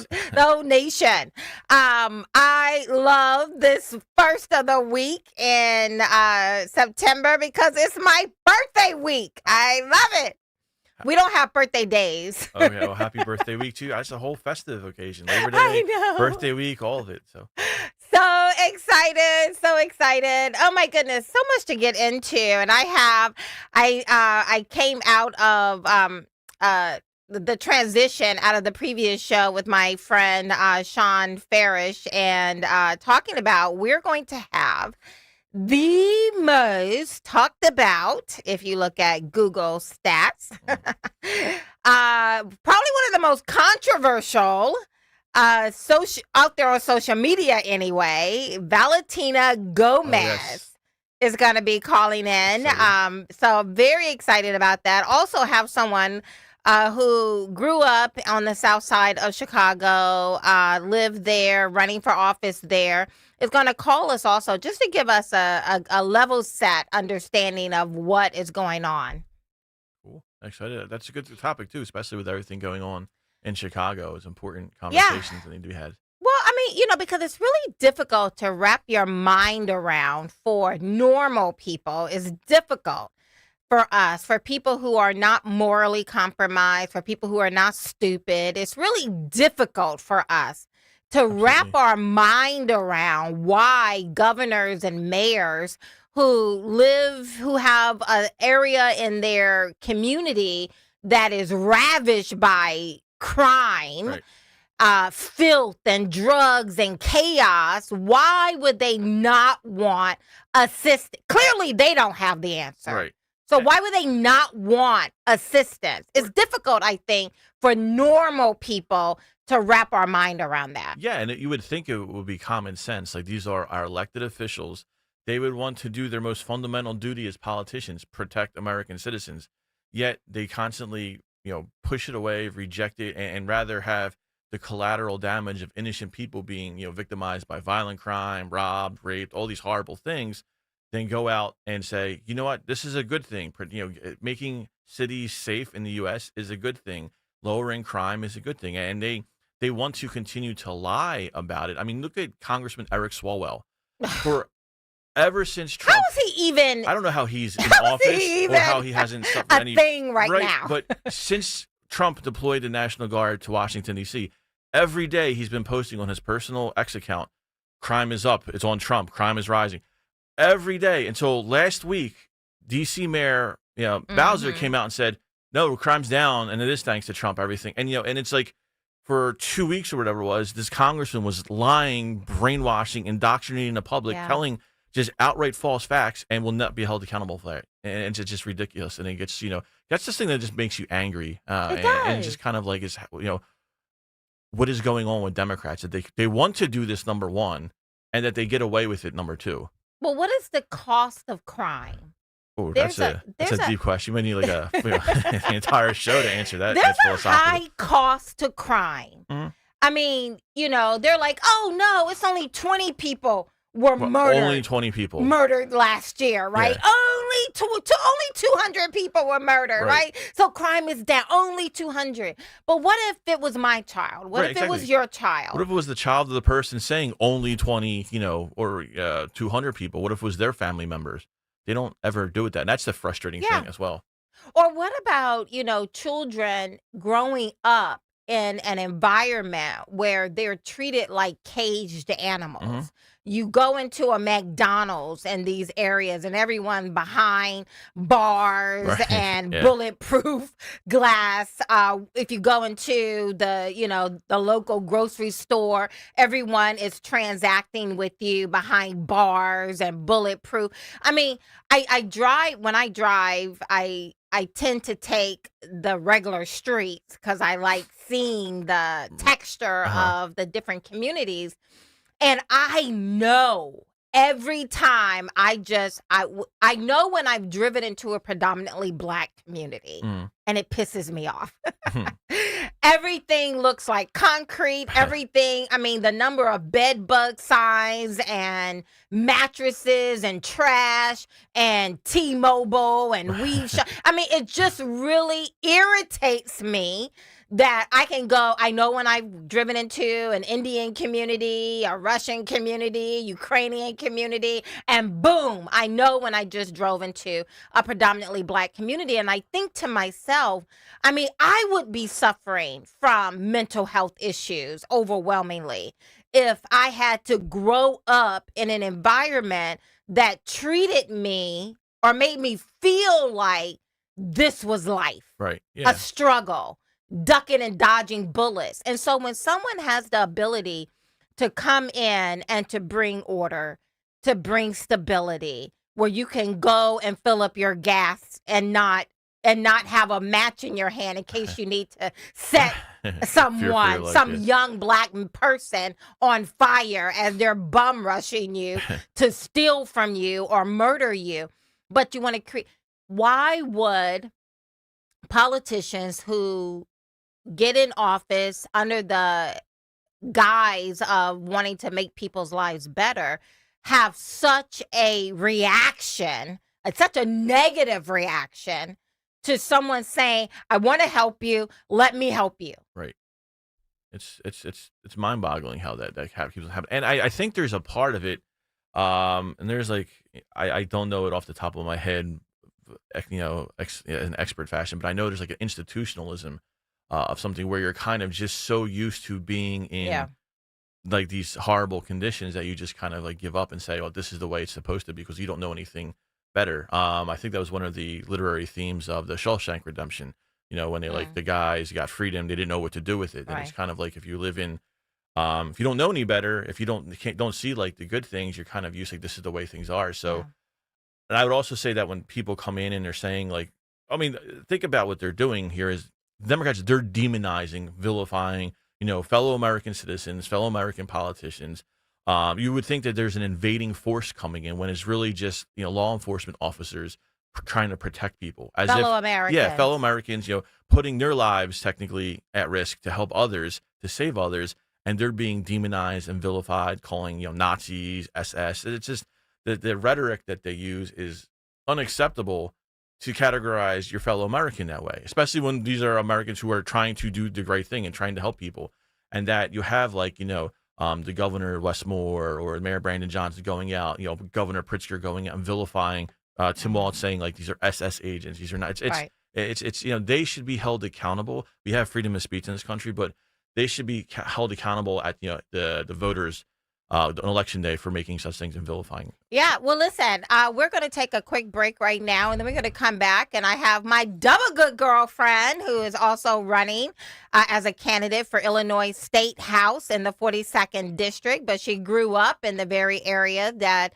the whole nation. I love this first of the week in September because it's my birthday week. I love it. We don't have birthday days. Okay, well, happy birthday week to you. That's a whole festive occasion. Labor Day, I know. birthday week, all of it. So excited, so excited. Oh my goodness, so much to get into. And I came out of the transition out of the previous show with my friend Sean Farish and talking about we're going to have the most talked about, if you look at Google stats, probably one of the most controversial out there on social media anyway. Valentina Gomez is going to be calling in. So very excited about that. Also have someone who grew up on the south side of Chicago, lived there, running for office there, is going to call us also just to give us a level set understanding of what is going on. Cool. Excited. That's a good topic, too, especially with everything going on in Chicago. It's important conversations that need to be had. Well, I mean, because it's really difficult to wrap your mind around for normal people. It's difficult for us, for people who are not morally compromised, for people who are not stupid. It's really difficult for us to wrap our mind around why governors and mayors who have an area in their community that is ravaged by crime, filth and drugs and chaos, why would they not want assistance? Clearly, they don't have the answer. Right. So why would they not want assistance? It's difficult, I think, for normal people to wrap our mind around that. Yeah, and you would think it would be common sense. Like, these are our elected officials. They would want to do their most fundamental duty as politicians, protect American citizens. Yet they constantly, push it away, reject it, and rather have the collateral damage of innocent people being, victimized by violent crime, robbed, raped, all these horrible things, then go out and say, you know what, this is a good thing. Making cities safe in the U.S. is a good thing. Lowering crime is a good thing. And they want to continue to lie about it. I mean, look at Congressman Eric Swalwell. Ever since Trump, how is he even? I don't know how he's in office or how he hasn't suffered any thing right now. But since Trump deployed the National Guard to Washington, D.C., every day he's been posting on his personal X account, crime is up. It's on Trump. Crime is rising. Every day until last week, D.C. Mayor Bowser came out and said, no, crime's down, and it is thanks to Trump, everything. And, and it's like for 2 weeks or whatever it was, this congressman was lying, brainwashing, indoctrinating the public, telling just outright false facts, and will not be held accountable for it. And it's just ridiculous. And it gets, that's the thing that just makes you angry. And just kind of like, what is going on with Democrats? That they want to do this, number one, and that they get away with it, number two. Well, what is the cost of crime? Oh, that's a deep question. You might need like an entire show to answer that. There's a high cost to crime. Mm-hmm. I mean, they're like, oh no, it's only 20 people were murdered. Only 20 people murdered last year, right? Yeah. Only 200 people were murdered, right? So crime is down. Only 200. But what if it was my child? What if it was your child? What if it was the child of the person saying only 20, or 200 people? What if it was their family members? They don't ever do it. And that's the frustrating thing as well. Or what about, children growing up in an environment where they're treated like caged animals? Mm-hmm. You go into a McDonald's in these areas and everyone behind bars and bulletproof glass. If you go into the local grocery store, everyone is transacting with you behind bars and bulletproof. I mean, when I drive, I tend to take the regular streets because I like seeing the texture of the different communities. And I know every time I know when I've driven into a predominantly Black community and it pisses me off. Everything looks like concrete. Everything. I mean, the number of bed bug signs and mattresses and trash and T-Mobile and weave shop. I mean, it just really irritates me that I can go. I know when I've driven into an Indian community, a Russian community, Ukrainian community, and boom, I know when I just drove into a predominantly Black community. And I think to myself, I mean, I would be suffering from mental health issues overwhelmingly if I had to grow up in an environment that treated me or made me feel like this was life, Right. a Yeah. struggle, ducking and dodging bullets. And so when someone has the ability to come in and to bring order, to bring stability, where you can go and fill up your gas and not have a match in your hand in case you need to set Fear for your someone, life, some yeah. young Black person on fire as they're bum rushing you to steal from you or murder you. But you want to create, why would politicians who get in office under the guise of wanting to make people's lives better have such a reaction, such a negative reaction to someone saying, I want to help you, let me help you? Right. It's mind-boggling how that keeps happening. And I think there's a part of it, and there's like, I don't know it off the top of my head, in expert fashion, but I know there's like an institutionalism of something where you're kind of just so used to being in like these horrible conditions that you just kind of like give up and say, oh, this is the way it's supposed to be, because you don't know anything better. I think that was one of the literary themes of the Shawshank Redemption. When they like the guys got freedom, they didn't know what to do with it. And it's kind of like if you live in, if you don't know any better, if you don't see like the good things, you're kind of used like this is the way things are. So, and I would also say that when people come in and they're saying like, I mean, think about what they're doing here is Democrats, they're demonizing, vilifying, fellow American citizens, fellow American politicians. You would think that there's an invading force coming in when it's really just, law enforcement officers trying to protect people. As Fellow if, Americans. Yeah, fellow Americans, putting their lives technically at risk to help others, to save others, and they're being demonized and vilified, calling, Nazis, SS. It's just the rhetoric that they use is unacceptable to categorize your fellow American that way, especially when these are Americans who are trying to do the great thing and trying to help people. And that you have like, the governor Westmore or Mayor Brandon Johnson going out, Governor Pritzker going out and vilifying Tim Walz, saying like these are SS agents. These are not. It's they should be held accountable. We have freedom of speech in this country, but they should be held accountable at the voters on election day for making such things and vilifying. Yeah, well, listen, we're going to take a quick break right now, and then we're going to come back, and I have my double good girlfriend who is also running as a candidate for Illinois State House in the 42nd District, but she grew up in the very area that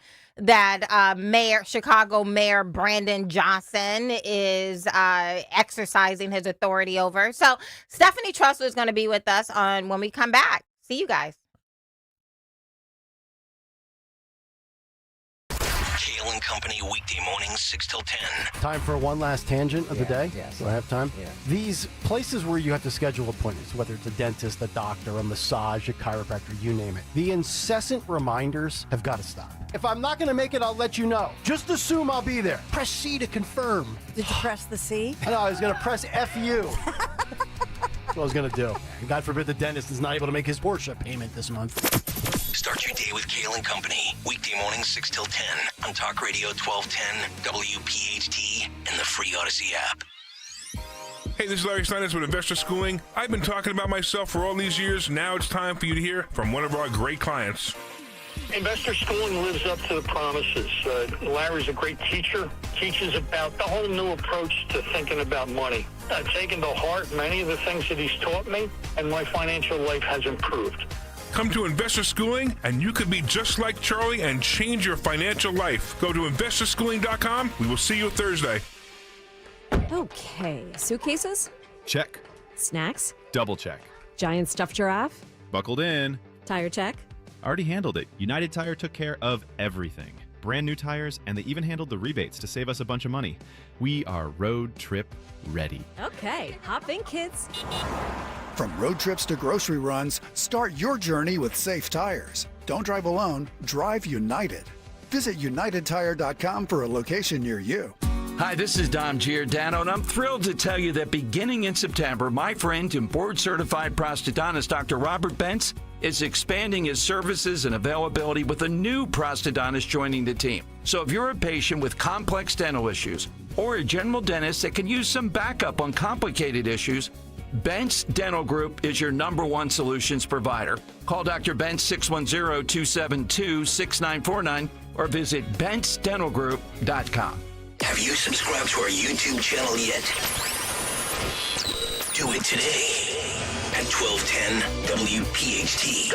Chicago Mayor Brandon Johnson is exercising his authority over. So Stephanie Trussell is going to be with us when we come back. See you guys. Kale and Company weekday mornings 6 till 10. Time for one last tangent of the day. Yes. Do I have time? Yeah. These places where you have to schedule appointments, whether it's a dentist, a doctor, a massage, a chiropractor, you name it. The incessant reminders have got to stop. If I'm not going to make it, I'll let you know. Just assume I'll be there. Press C to confirm. Did you press the C? I know, I was going to press FU. That's what I was going to do. And God forbid the dentist is not able to make his Porsche payment this month. Start your day with Kale and Company weekday mornings 6 till 10 on Talk Radio 1210, WPHT, and the free Odyssey app. Hey, this is Larry Steinitz with Investor Schooling. I've been talking about myself for all these years. Now it's time for you to hear from one of our great clients. Investor Schooling lives up to the promises. Larry's a great teacher, teaches about the whole new approach to thinking about money. I've taken to heart many of the things that he's taught me, and my financial life has improved. Come to Investor Schooling, and you could be just like Charlie and change your financial life. Go to investorschooling.com. We will see you Thursday. Okay, suitcases? Check. Snacks? Double check. Giant stuffed giraffe? Buckled in. Tire check? Already handled it. United Tire took care of everything. Brand new tires, and they even handled the rebates to save us a bunch of money. We are road trip ready. Okay, hop in, kids. From road trips to grocery runs, start your journey with safe tires. Don't drive alone, drive United. Visit UnitedTire.com for a location near you. Hi, this is Dom Giordano, and I'm thrilled to tell you that beginning in September, my friend and board-certified prosthodontist Dr. Robert Bentz is expanding his services and availability with a new prosthodontist joining the team. So if you're a patient with complex dental issues or a general dentist that can use some backup on complicated issues, Bentz Dental Group is your #1 solutions provider. Call Dr. Bentz 610-272-6949 or visit bentzdentalgroup.com. Have you subscribed to our YouTube channel yet? Do it today at 1210 WPHT.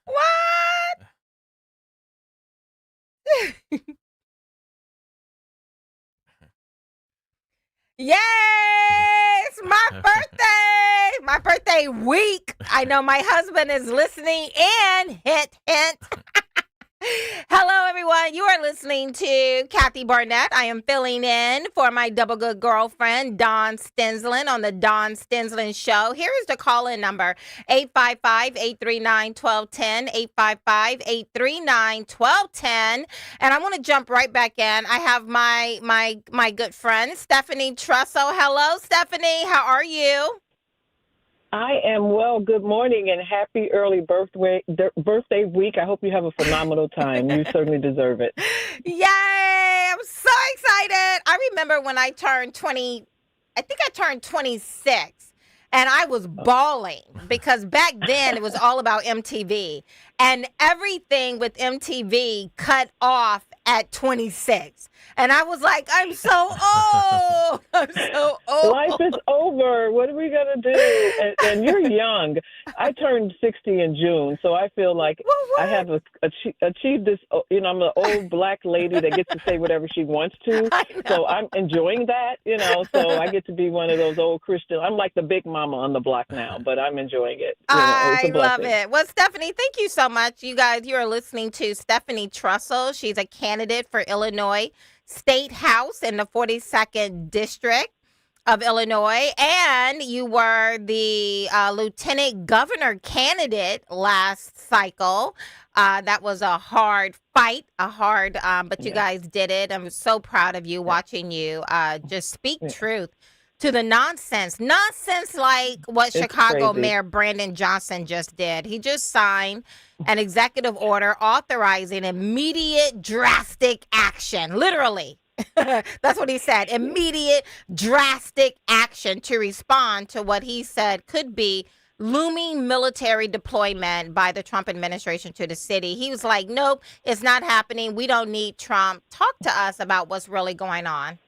What? Yay! It's my birthday! My birthday week. I know my husband is listening and hint, hint. Hello, everyone. You are listening to Kathy Barnett. I am filling in for my double good girlfriend, Dawn Stensland, on the Dawn Stensland Show. Here is the call-in number, 855-839-1210, 855-839-1210. And I want to jump right back in. I have my good friend, Stephanie Trussell. Hello, Stephanie. How are you? I am well. Good morning and happy early birthday week. I hope you have a phenomenal time. You certainly deserve it. Yay! I'm so excited. I remember when I turned 20, I think I turned 26, and I was bawling because back then it was all about MTV, and everything with MTV cut off at 26. And I was like, I'm so old. I'm so old. Life is over. What are we going to do? And you're young. I turned 60 in June, so I feel like I have achieved this. You know, I'm an old black lady that gets to say whatever she wants to. So I'm enjoying that, you know, so I get to be one of those old Christian. I'm like the big mama on the block now, but I'm enjoying it. You know, I love it. Well, Stephanie, thank you so much. You guys, you are listening to Stephanie Trussell. She's a candidate for Illinois State House in the 42nd District of Illinois, and you were the lieutenant governor candidate last cycle. That was a hard fight, but you guys did it. I'm so proud of you, watching you just speak truth to the nonsense like what Chicago Mayor Brandon Johnson just did. He just signed an executive order authorizing immediate drastic action, literally. That's what he said, immediate drastic action to respond to what he said could be looming military deployment by the Trump administration to the city. He was like, nope, it's not happening. We don't need Trump. Talk to us about what's really going on.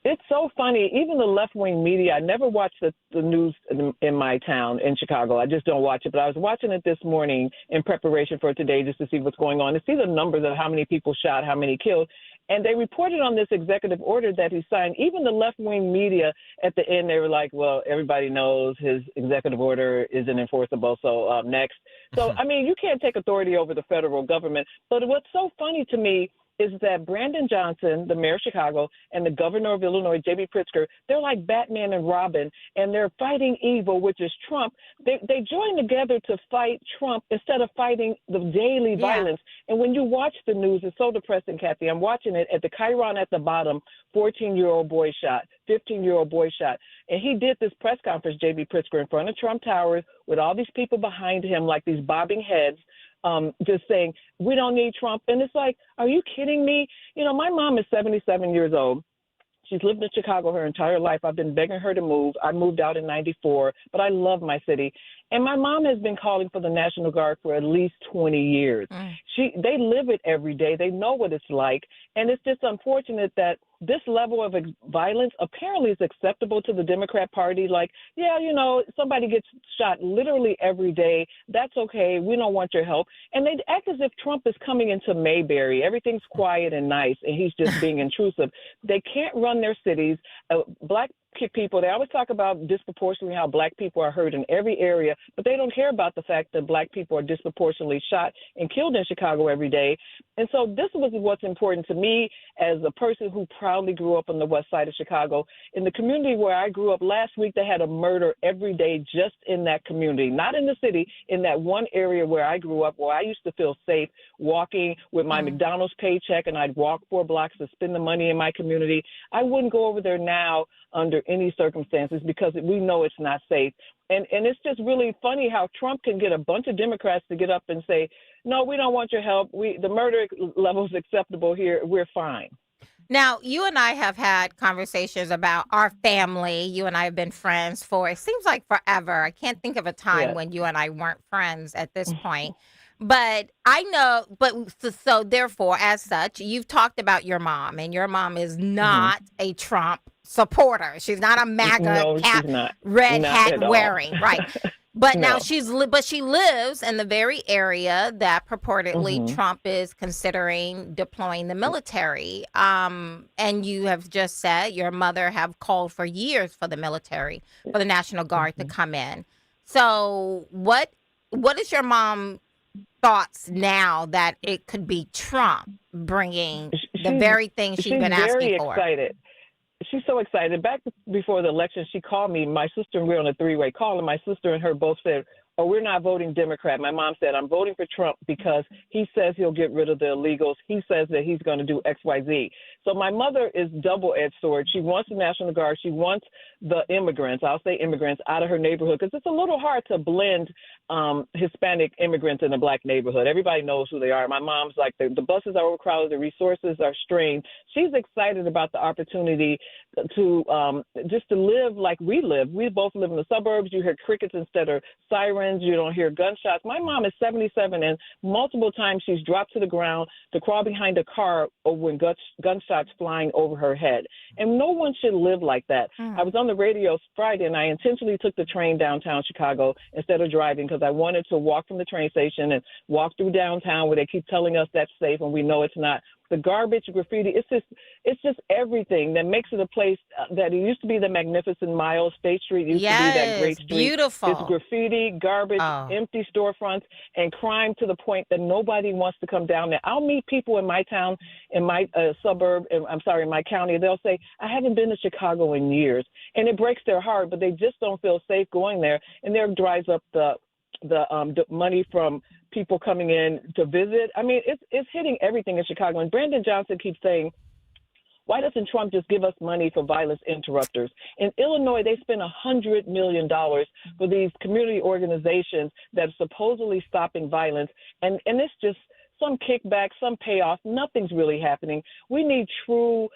It's so funny. Even the left-wing media, I never watch the news in my town in Chicago. I just don't watch it. But I was watching it this morning in preparation for today just to see what's going on, to see the numbers of how many people shot, how many killed. And they reported on this executive order that he signed. Even the left-wing media at the end, they were like, well, everybody knows his executive order isn't enforceable, so next. So, I mean, you can't take authority over the federal government. But what's so funny to me is that Brandon Johnson, the mayor of Chicago, and the governor of Illinois, J.B. Pritzker, they're like Batman and Robin, and they're fighting evil, which is Trump. They join together to fight Trump instead of fighting the daily violence. And when you watch the news, it's so depressing, Kathy. I'm watching it at the Chiron at the bottom, 14-year-old boy shot, 15-year-old boy shot. And he did this press conference, J.B. Pritzker, in front of Trump Towers with all these people behind him, like these bobbing heads, just saying, we don't need Trump. And it's like, are you kidding me? You know, my mom is 77 years old. She's lived in Chicago her entire life. I've been begging her to move. I moved out in 94, but I love my city. And my mom has been calling for the National Guard for at least 20 years. They live it every day. They know what it's like. And it's just unfortunate that this level of violence apparently is acceptable to the Democrat Party. Like, yeah, you know, somebody gets shot literally every day. That's okay. We don't want your help. And they act as if Trump is coming into Mayberry. Everything's quiet and nice, and he's just being intrusive. They can't run their cities. Black people, they always talk about disproportionately how black people are hurt in every area, but they don't care about the fact that black people are disproportionately shot and killed in Chicago every day. And so this was what's important to me as a person who proudly grew up on the west side of Chicago. In the community where I grew up, last week they had a murder every day just in that community, not in the city, in that one area where I grew up, where I used to feel safe walking with my McDonald's paycheck, and I'd walk 4 blocks to spend the money in my community. I wouldn't go over there now under any circumstances because we know it's not safe. And it's just really funny how Trump can get a bunch of Democrats to get up and say, no, we don't want your help. The murder level is acceptable here. We're fine. Now, you and I have had conversations about our family. You and I have been friends for, it seems like forever. I can't think of a time when you and I weren't friends at this point. But I know, so therefore, as such, you've talked about your mom, and your mom is not a Trump supporter. She's not a MAGA cap, red hat wearing, right? But now she lives in the very area that purportedly Trump is considering deploying the military. And you have just said your mother have called for years for the military, for the National Guard to come in. So what is your mom thoughts now that it could be Trump bringing the very thing she's been asking for? She's very excited. She's so excited. Back before the election, she called me. My sister and we were on a 3-way call, and my sister and her both said, oh, we're not voting Democrat. My mom said, I'm voting for Trump because he says he'll get rid of the illegals. He says that he's going to do X, Y, Z. So my mother is double-edged sword. She wants the National Guard. She wants the immigrants, I'll say immigrants, out of her neighborhood because it's a little hard to blend Hispanic immigrants in a black neighborhood. Everybody knows who they are. My mom's like, the buses are overcrowded, the resources are strained. She's excited about the opportunity to just to live like we live. We both live in the suburbs. You hear crickets instead of sirens. You don't hear gunshots. My mom is 77, and multiple times she's dropped to the ground to crawl behind a car when gunshots flying over her head. And no one should live like that. I was on the radio Friday, and I intentionally took the train downtown Chicago instead of driving because I wanted to walk from the train station and walk through downtown where they keep telling us that's safe, and we know it's not. The garbage, graffiti, it's just everything that makes it a place that it used to be the magnificent mile. State Street used to be that great street. Beautiful. It's graffiti, garbage, empty storefronts, and crime to the point that nobody wants to come down there. I'll meet people in my town, in my suburb, in my county. They'll say, I haven't been to Chicago in years. And it breaks their heart, but they just don't feel safe going there. And there drives up the money from people coming in to visit. I mean, it's hitting everything in Chicago. And Brandon Johnson keeps saying, why doesn't Trump just give us money for violence interrupters? In Illinois, they spend $100 million for these community organizations that are supposedly stopping violence. And it's just some kickback, some payoff. Nothing's really happening. We need true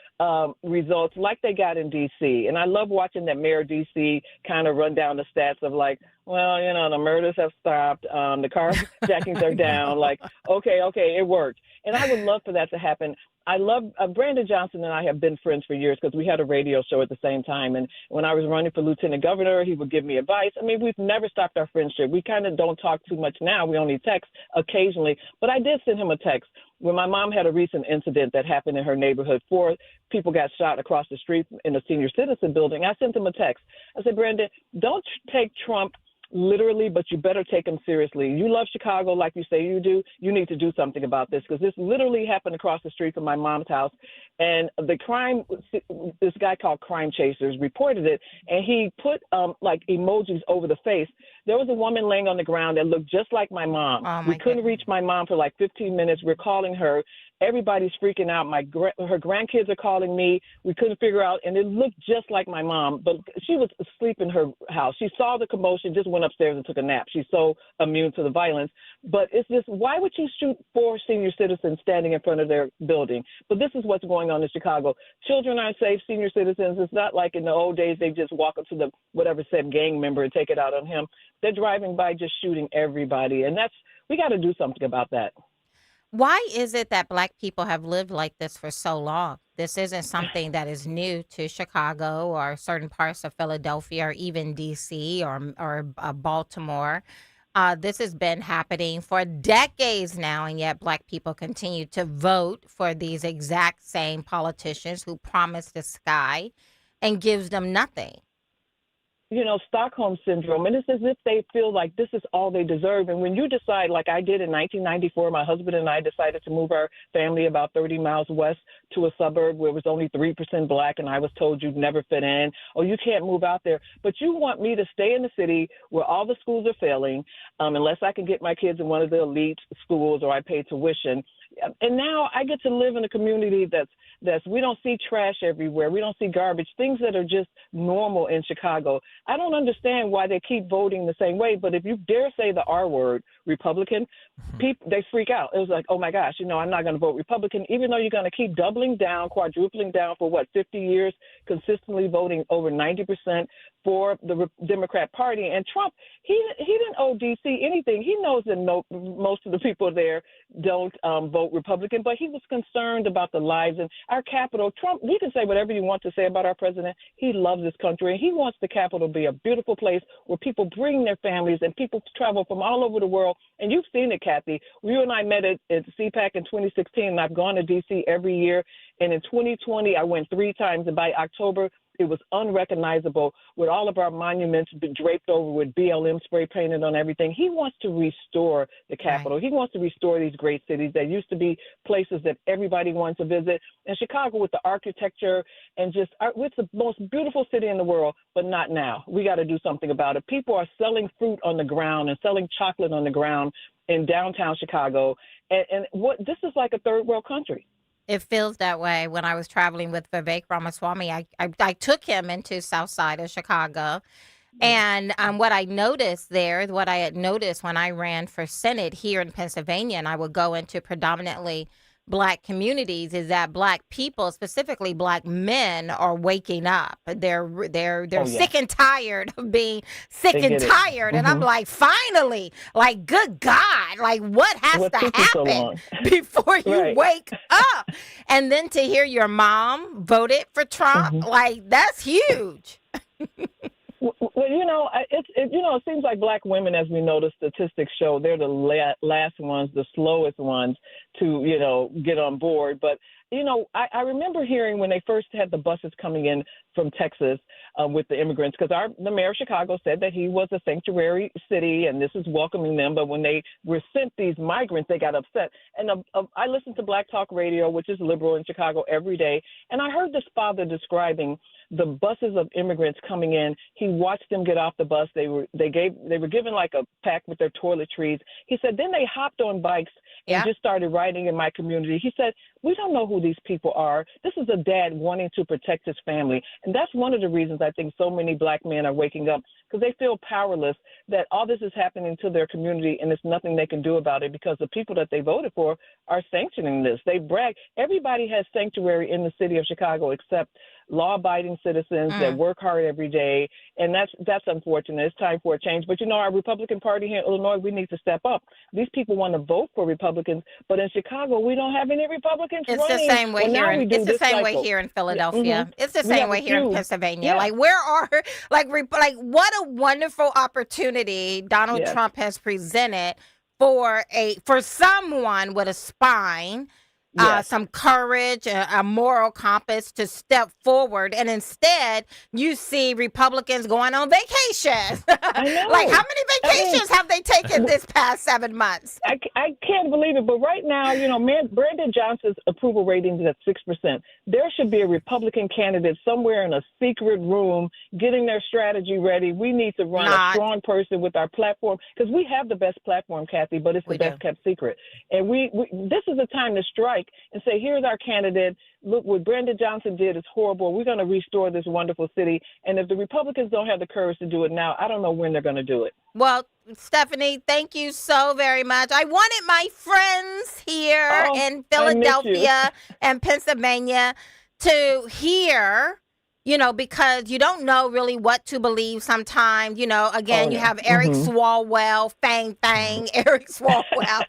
results like they got in D.C. And I love watching that mayor of D.C. kind of run down the stats of like, well, you know, the murders have stopped. The carjackings are down. Like, okay, it worked. And I would love for that to happen. I love Brandon Johnson and I have been friends for years because we had a radio show at the same time. And when I was running for lieutenant governor, he would give me advice. I mean, we've never stopped our friendship. We kind of don't talk too much now. We only text occasionally. But I did send him a text when my mom had a recent incident that happened in her neighborhood. 4 people got shot across the street in a senior citizen building. I sent him a text. I said, Brandon, don't take Trump literally, but you better take them seriously. You love Chicago like you say you do. You need to do something about this because this literally happened across the street from my mom's house. And the crime, this guy called Crime Chasers reported it, and he put like emojis over the face. There was a woman laying on the ground that looked just like my mom. We couldn't reach my mom for like 15 minutes. We're calling her. Everybody's freaking out. Her grandkids are calling me. We couldn't figure out, and it looked just like my mom, but she was asleep in her house. She saw the commotion, just went upstairs and took a nap. She's so immune to the violence. But it's just, why would you shoot 4 senior citizens standing in front of their building? But this is what's going on in Chicago. Children aren't safe, senior citizens. It's not like in the old days they just walk up to the whatever said gang member and take it out on him. They're driving by just shooting everybody, and we got to do something about that. Why is it that Black people have lived like this for so long? This isn't something that is new to Chicago or certain parts of Philadelphia or even D.C. or Baltimore. This has been happening for decades now, and yet Black people continue to vote for these exact same politicians who promise the sky and gives them nothing. Stockholm syndrome. And it's as if they feel like this is all they deserve. And when you decide, like I did in 1994, my husband and I decided to move our family about 30 miles west to a suburb where it was only 3% black, and I was told you'd never fit in, or you can't move out there. But you want me to stay in the city where all the schools are failing, unless I can get my kids in one of the elite schools or I pay tuition. And now I get to live in a community that's we don't see trash everywhere. We don't see garbage, things that are just normal in Chicago. I don't understand why they keep voting the same way. But if you dare say the R word, Republican, people, they freak out. It was like, oh, my gosh, I'm not going to vote Republican, even though you're going to keep doubling down, quadrupling down for 50 years, consistently voting over 90% for the Democrat Party. And Trump, he didn't owe D.C. anything. He knows that most of the people there don't vote Republican, but he was concerned about the lives in our capital. Trump, you can say whatever you want to say about our president. He loves this country, and he wants the capital to be a beautiful place where people bring their families and people travel from all over the world. And you've seen it, Kathy. You and I met at CPAC in 2016, and I've gone to D.C. every year. And in 2020, I went 3 times, and by October, it was unrecognizable with all of our monuments draped over with BLM spray painted on everything. He wants to restore the capital. Right. He wants to restore these great cities that used to be places that everybody wanted to visit. And Chicago with the architecture and just it's the most beautiful city in the world, but not now. We got to do something about it. People are selling fruit on the ground and selling chocolate on the ground in downtown Chicago. And this is like a third world country. It feels that way. When I was traveling with Vivek Ramaswamy, I took him into South Side of Chicago. And what I noticed there, what I had noticed when I ran for Senate here in Pennsylvania, and I would go into predominantly Black communities, is that Black people, specifically Black men, are waking up. They're sick and tired of being sick and tired. And I'm like, finally, like, good God, like what has to happen before you wake up? And then to hear your mom voted for Trump, like that's huge. Well, it seems like Black women, as we know, the statistics show, they're the last ones, the slowest ones to, get on board. But, I remember hearing when they first had the buses coming in from Texas with the immigrants, because the mayor of Chicago said that he was a sanctuary city and this is welcoming them. But when they were sent these migrants, they got upset. And I listened to Black Talk Radio, which is liberal in Chicago, every day. And I heard this father describing the buses of immigrants coming in. He watched them get off the bus. They were given like a pack with their toiletries. He said then they hopped on bikes and just started riding in my community. He said, we don't know who these people are. This is a dad wanting to protect his family. And that's one of the reasons I think so many Black men are waking up, because they feel powerless, that all this is happening to their community and there's nothing they can do about it because the people that they voted for are sanctioning this. They brag. Everybody has sanctuary in the city of Chicago except law-abiding citizens that work hard every day, and that's unfortunate. It's time for a change. But our Republican Party here in Illinois, we need to step up. These people want to vote for Republicans, but in Chicago, we don't have any Republicans running. It's the same way here. It's the same way here in Philadelphia. It's the same way here in Pennsylvania. Like what a wonderful opportunity Donald Trump has presented for someone with a spine. Some courage, a moral compass to step forward. And instead, you see Republicans going on vacation. I know. Like, how many vacations have they taken this past 7 months? I can't believe it. But right now, Brandon Johnson's approval rating is at 6%. There should be a Republican candidate somewhere in a secret room getting their strategy ready. We need to run a strong person with our platform, because we have the best platform, Kathy, but it's the best kept secret. And this is a time to strike and say, here's our candidate. Look, what Brandon Johnson did is horrible. We're going to restore this wonderful city. And if the Republicans don't have the courage to do it now, I don't know when they're going to do it. Well, Stephanie, thank you so very much. I wanted my friends here in Philadelphia and Pennsylvania to hear, because you don't know really what to believe sometimes. Again, you have Eric Swalwell, Fang, Eric Swalwell.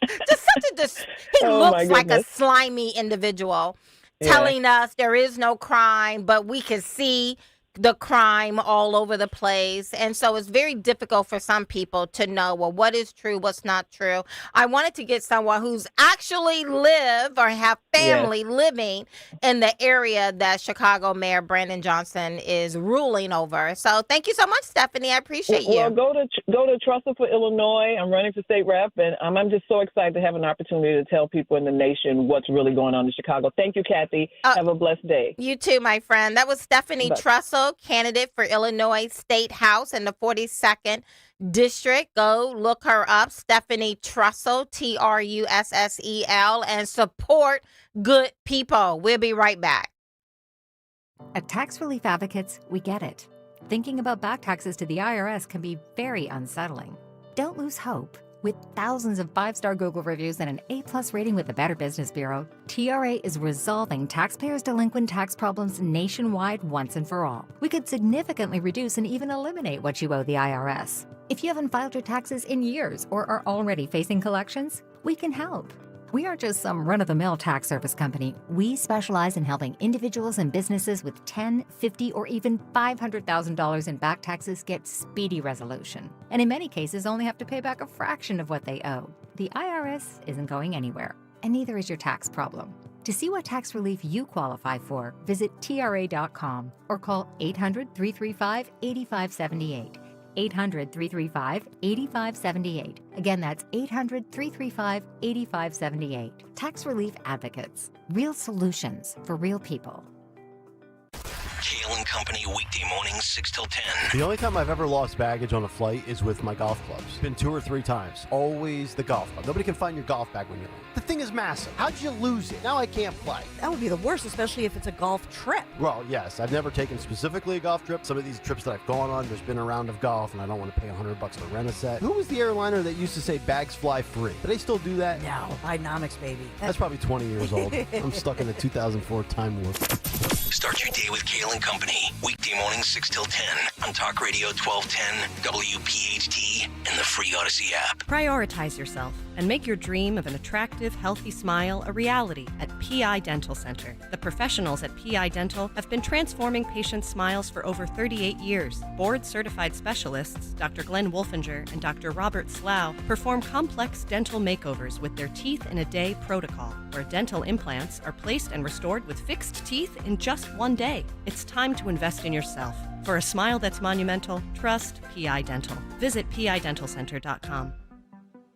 He looks like a slimy individual telling us there is no crime, but we can see the crime all over the place. And so it's very difficult for some people to know, well, what is true, what's not true. I wanted to get someone who's actually live or have family living in the area that Chicago Mayor Brandon Johnson is ruling over. So thank you so much, Stephanie. I appreciate you. Well, go to Trussell for Illinois. I'm running for state rep, and I'm just so excited to have an opportunity to tell people in the nation what's really going on in Chicago. Thank you, Kathy. Have a blessed day. You too, my friend. That was Stephanie Trussell, candidate for Illinois State House in the 42nd District. Go look her up, Stephanie Trussell, Trussel, and support good people. We'll be right back. At Tax Relief Advocates, we get it. Thinking about back taxes to the IRS can be very unsettling. Don't lose hope. With thousands of 5-star Google reviews and an A+ rating with the Better Business Bureau, TRA is resolving taxpayers' delinquent tax problems nationwide once and for all. We could significantly reduce and even eliminate what you owe the IRS. If you haven't filed your taxes in years or are already facing collections, we can help. We aren't just some run-of-the-mill tax service company. We specialize in helping individuals and businesses with $10,000, $50,000, or even $500,000 in back taxes get speedy resolution. And in many cases, only have to pay back a fraction of what they owe. The IRS isn't going anywhere, and neither is your tax problem. To see what tax relief you qualify for, visit TRA.com or call 800-335-8578. 800-335-8578. Again, that's 800-335-8578. Tax Relief Advocates. Real solutions for real people. Kale and Company, weekday mornings, 6 till 10. The only time I've ever lost baggage on a flight is with my golf clubs. It's been 2 or 3 times. Always the golf club. Nobody can find your golf bag when you leave. The thing is massive. How'd you lose it? Now I can't play. That would be the worst, especially if it's a golf trip. Well, yes. I've never taken specifically a golf trip. Some of these trips that I've gone on, there's been a round of golf, and I don't want to pay $100 to rent a set. Who was the airliner that used to say bags fly free? Do they still do that? No, Bidenomics, baby. That's probably 20 years old. I'm stuck in the 2004 time warp. Start your day with Kale and Company, weekday mornings, 6 till 10 on Talk Radio 1210, WPHT, and the free Odyssey app. Prioritize yourself and make your dream of an attractive, healthy smile a reality at PI Dental Center. The professionals at PI Dental have been transforming patients' smiles for over 38 years. Board-certified specialists, Dr. Glenn Wolfinger and Dr. Robert Slough, perform complex dental makeovers with their Teeth in a Day protocol, where dental implants are placed and restored with fixed teeth in just one day. It's time to invest in yourself. For a smile that's monumental, trust PI Dental. Visit pidentalcenter.com.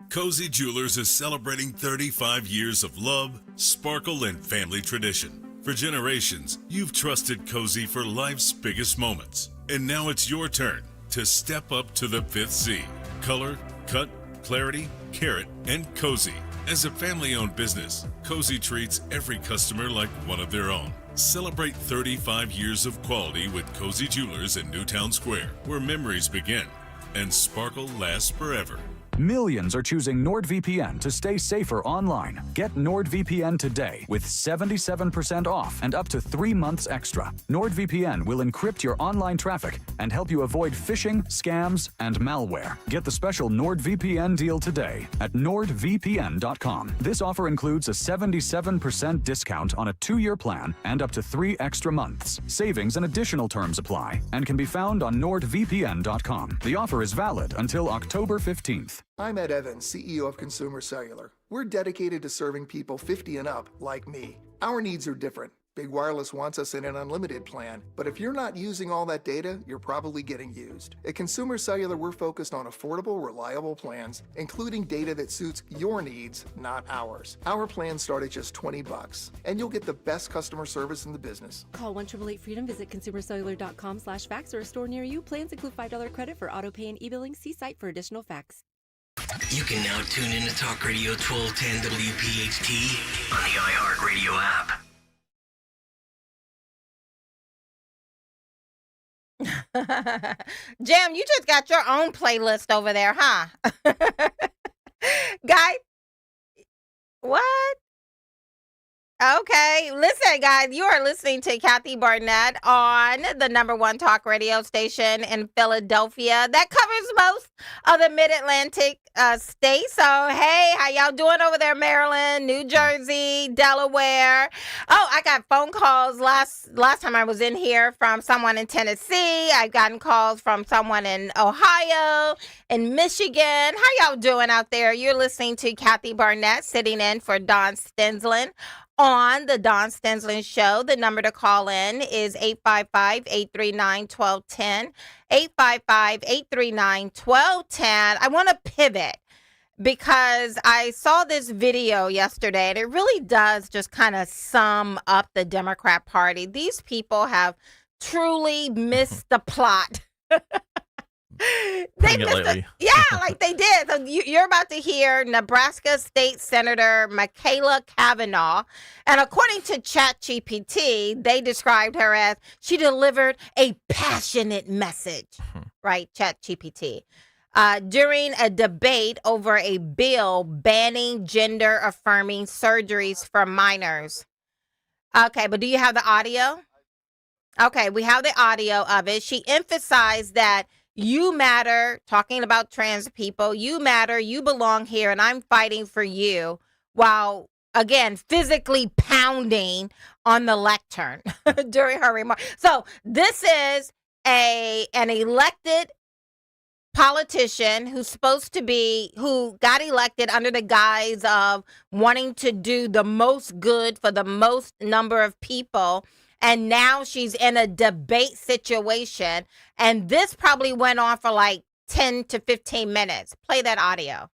Cozy Jewelers is celebrating 35 years of love, sparkle, and family tradition. For generations, you've trusted Cozy for life's biggest moments. And now it's your turn to step up to the 5th C. Color, cut, clarity, carat, and Cozy. As a family-owned business, Cozy treats every customer like one of their own. Celebrate 35 years of quality with Cozy Jewelers in Newtown Square, where memories begin and sparkle lasts forever. Millions are choosing NordVPN to stay safer online. Get NordVPN today with 77% off and up to 3 months extra. NordVPN will encrypt your online traffic and help you avoid phishing, scams, and malware. Get the special NordVPN deal today at nordvpn.com. This offer includes a 77% discount on a 2-year plan and up to 3 extra months. Savings and additional terms apply and can be found on nordvpn.com. The offer is valid until October 15th. I'm Ed Evans, CEO of Consumer Cellular. We're dedicated to serving people 50 and up, like me. Our needs are different. Big Wireless wants us in an unlimited plan, but if you're not using all that data, you're probably getting used. At Consumer Cellular, we're focused on affordable, reliable plans, including data that suits your needs, not ours. Our plans start at just $20, and you'll get the best customer service in the business. Call 1-888-FREEDOM, visit consumercellular.com/facts or a store near you. Plans include $5 credit for auto pay and e-billing. See site for additional facts. You can now tune in to Talk Radio 1210 WPHT on the iHeartRadio app. Jam, you just got your own playlist over there, huh? Guy, what? Okay, listen, guys, you are listening to Kathy Barnett on the #1 talk radio station in Philadelphia that covers most of the Mid-Atlantic state. So, hey, how y'all doing over there, Maryland, New Jersey, Delaware? Oh, I got phone calls last time I was in here from someone in Tennessee. I've gotten calls from someone in Ohio and Michigan. How y'all doing out there? You're listening to Kathy Barnett sitting in for Don Stensland on the Don Stensland Show. The number to call in is 855-839-1210, 855-839-1210. I want to pivot because I saw this video yesterday, and it really does just kind of sum up the Democrat Party. These people have truly missed the plot. They missed like they did. So you're about to hear Nebraska State Senator Michaela Cavanaugh, and according to ChatGPT, they described her as she delivered a passionate message, right? ChatGPT. During a debate over a bill banning gender-affirming surgeries for minors. Okay, but do you have the audio? Okay, we have the audio of it. She emphasized that you matter, talking about trans people. You matter, you belong here, and I'm fighting for you, while, again, physically pounding on the lectern during her remarks. So this is an elected politician who got elected under the guise of wanting to do the most good for the most number of people. And now she's in a debate situation. And this probably went on for like 10 to 15 minutes. Play that audio.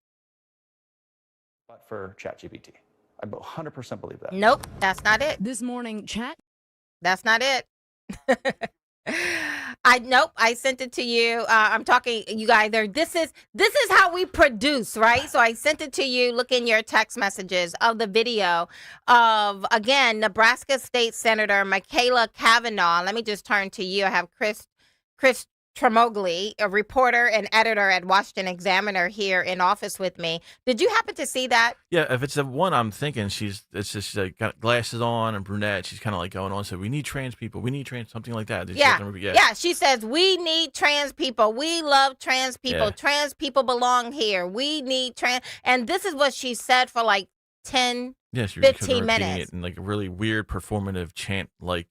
But for ChatGPT, I 100% believe that. Nope, that's not it. This morning, That's not it. I sent it to you. I'm talking, you guys. This is how we produce, right? So I sent it to you. Look in your text messages of the video of, again, Nebraska State Senator Michaela Cavanaugh. Let me just turn to you. I have Chris Tremogli, a reporter and editor at Washington Examiner, here in office with me. Did you happen to see that? Yeah, if it's the one I'm thinking, it's just like got glasses on and brunette. She's kind of like going on. So we need trans people. We need trans, something like that. Yeah. She says we need trans people. We love trans people. Yeah. Trans people belong here. We need trans. And this is what she said for like 10, 15 minutes. It in like a really weird performative chant, like,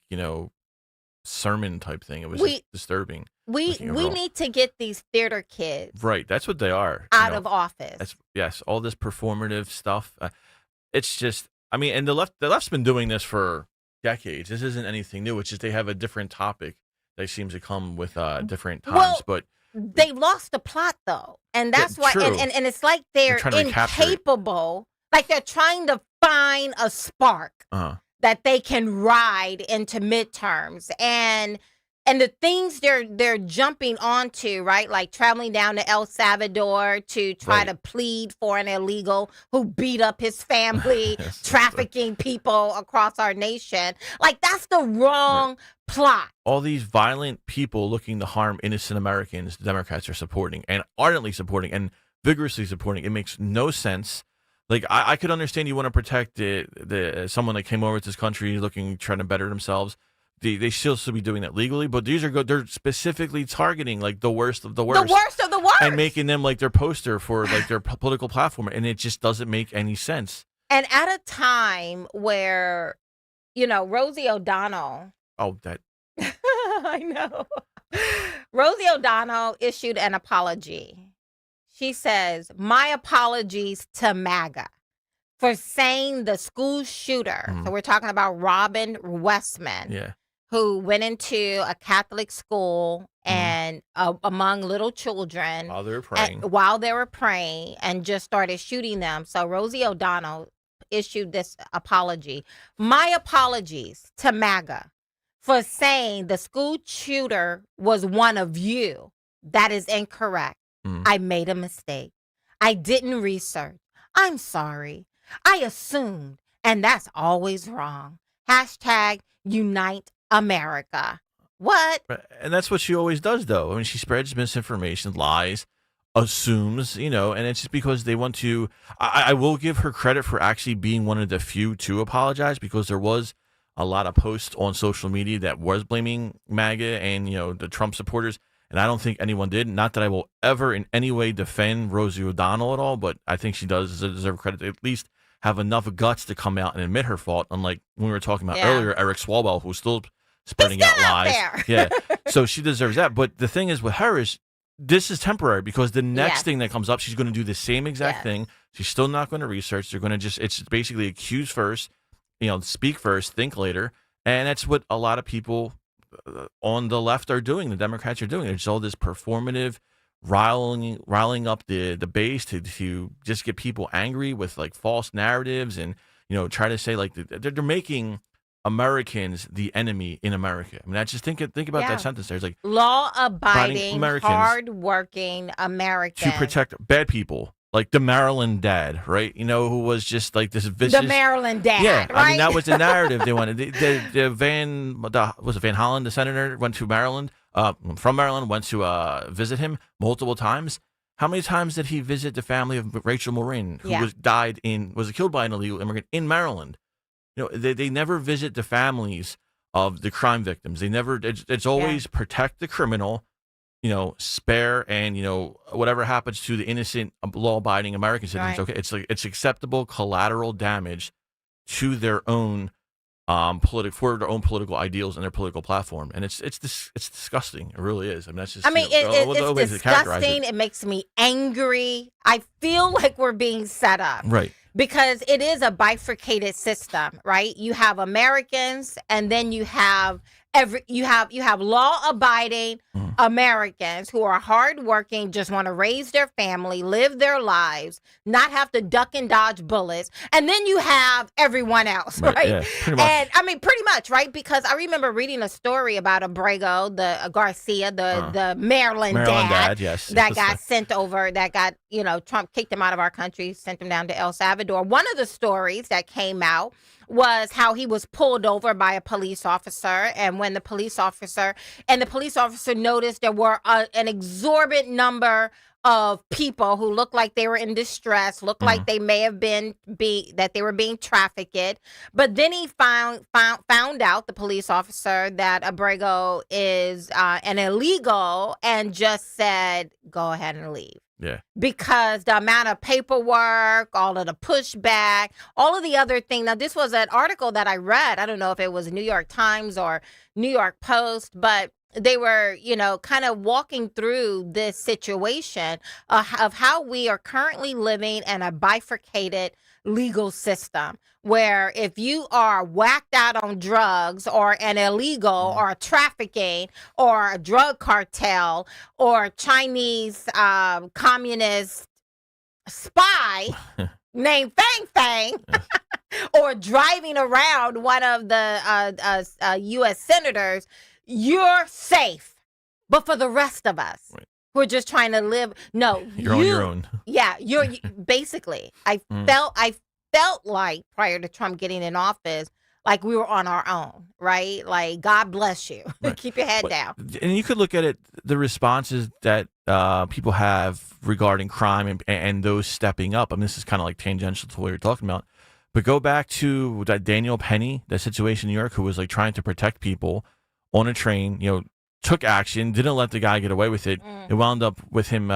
sermon type thing. It was just disturbing. We need to get these theater kids right. That's what they are out of office. Yes, all this performative stuff. It's just, and the left's been doing this for decades. This isn't anything new. It's just they have a different topic that seems to come with different times. Well, but they lost the plot though, and that's why. And it's like they're incapable. Like they're trying to find a spark that they can ride into midterms, and the things they're jumping onto, right? Like traveling down to El Salvador to try to plead for an illegal who beat up his family, trafficking people across our nation. Like that's the wrong plot. All these violent people looking to harm innocent Americans, the Democrats are supporting and ardently supporting and vigorously supporting. It makes no sense. Like I could understand you want to protect the someone that came over to this country trying to better themselves. They still should be doing that legally, but these are good. They're specifically targeting like the worst of the worst. The worst of the worst. And making them like their poster for like their political platform. And it just doesn't make any sense. And at a time where, Rosie O'Donnell. Oh, that. I know. Rosie O'Donnell issued an apology. She says, "My apologies to MAGA for saying the school shooter." So we're talking about Robin Westman, who went into a Catholic school and among little children while they were praying and just started shooting them. So Rosie O'Donnell issued this apology. "My apologies to MAGA for saying the school shooter was one of you. That is incorrect. I made a mistake. I didn't research. I'm sorry. I assumed, and that's always wrong. Hashtag Unite America." What? And that's what she always does, though. She spreads misinformation, lies, assumes, and it's just because they want to. I will give her credit for actually being one of the few to apologize, because there was a lot of posts on social media that was blaming MAGA and, the Trump supporters. And I don't think anyone did. Not that I will ever in any way defend Rosie O'Donnell at all, but I think she does deserve credit to at least have enough guts to come out and admit her fault. Unlike when we were talking about earlier, Eric Swalwell, who's still spreading out lies. Yeah. So she deserves that. But the thing is with her is this is temporary because the next thing that comes up, she's going to do the same exact thing. She's still not going to research. They're going to it's basically accuse first, speak first, think later. And that's what a lot of people on the left are doing. The Democrats are doing. It's all this performative riling up the base to just get people angry with like false narratives and try to say like they're making Americans the enemy in America. I mean, think about that sentence there. It's like law-abiding, hard-working Americans to protect bad people. Like the Maryland dad, right? Who was just like this vicious. The Maryland dad, right? I mean, that was the narrative they wanted. Van Hollen, the senator, went to Maryland, from Maryland, went to visit him multiple times. How many times did he visit the family of Rachel Morin, who was killed by an illegal immigrant in Maryland? They never visit the families of the crime victims. They never. It's always protect the criminal. Spare and whatever happens to the innocent, law-abiding American citizens. Okay, it's acceptable collateral damage to their own for their own political ideals and their political platform, and it's disgusting. It really is. I mean, that's just. It's disgusting. It makes me angry. I feel like we're being set up, right? Because it is a bifurcated system, right? You have Americans, and then you have law-abiding Americans who are hardworking, just want to raise their family, live their lives, not have to duck and dodge bullets. And then you have everyone else, right? Yeah, pretty much. And I mean, pretty much, right? Because I remember reading a story about Abrego, the Garcia, the Maryland dad yes, that got sent over, Trump kicked him out of our country, sent him down to El Salvador. One of the stories that came out was how he was pulled over by a police officer, and when the police officer noticed there were an exorbitant number of people who looked like they were in distress, looked like they may have been that they were being trafficked. But then he found out, the police officer, that Abrego is an illegal, and just said, "Go ahead and leave." Yeah. Because the amount of paperwork, all of the pushback, all of the other things. Now, this was an article that I read. I don't know if it was New York Times or New York Post, but they were, kind of walking through this situation of how we are currently living in a bifurcated legal system where if you are whacked out on drugs or an illegal or a trafficking or a drug cartel or Chinese communist spy named Fang Fang or driving around one of the U.S. senators, you're safe. But for the rest of us, we're just trying to live. No, you're on your own. Yeah, you're basically. I felt like prior to Trump getting in office, like we were on our own, right? Like, God bless you. Right. Keep your head down. And you could look at it, the responses that people have regarding crime and those stepping up. I mean, this is kind of like tangential to what you're talking about. But go back to that Daniel Penny, the situation in New York, who was like trying to protect people on a train, took action, didn't let the guy get away with it. It wound up with him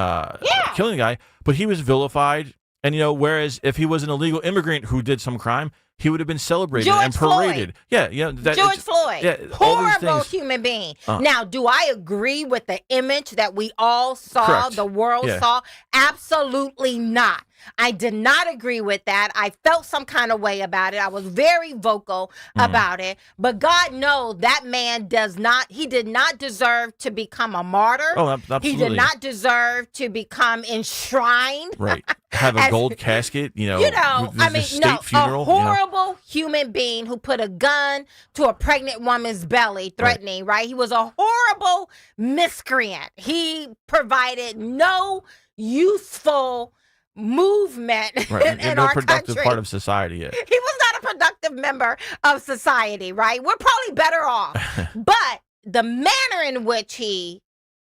killing the guy, but he was vilified. And, whereas if he was an illegal immigrant who did some crime, he would have been celebrated and paraded. Floyd. Yeah, George Floyd. Yeah, horrible human being. Now, do I agree with the image that we all saw, correct. The world saw? Absolutely not. I did not agree with that. I felt some kind of way about it. I was very vocal about it. But God knows that man did not deserve to become a martyr. Oh, absolutely. He did not deserve to become enshrined. Right. Have a gold casket, funeral, a horrible human being who put a gun to a pregnant woman's belly, threatening, right? He was a horrible miscreant. He provided no useful movement in our productive country. part of society yet. He was not a productive member of society, right? We're probably better off. But the manner in which he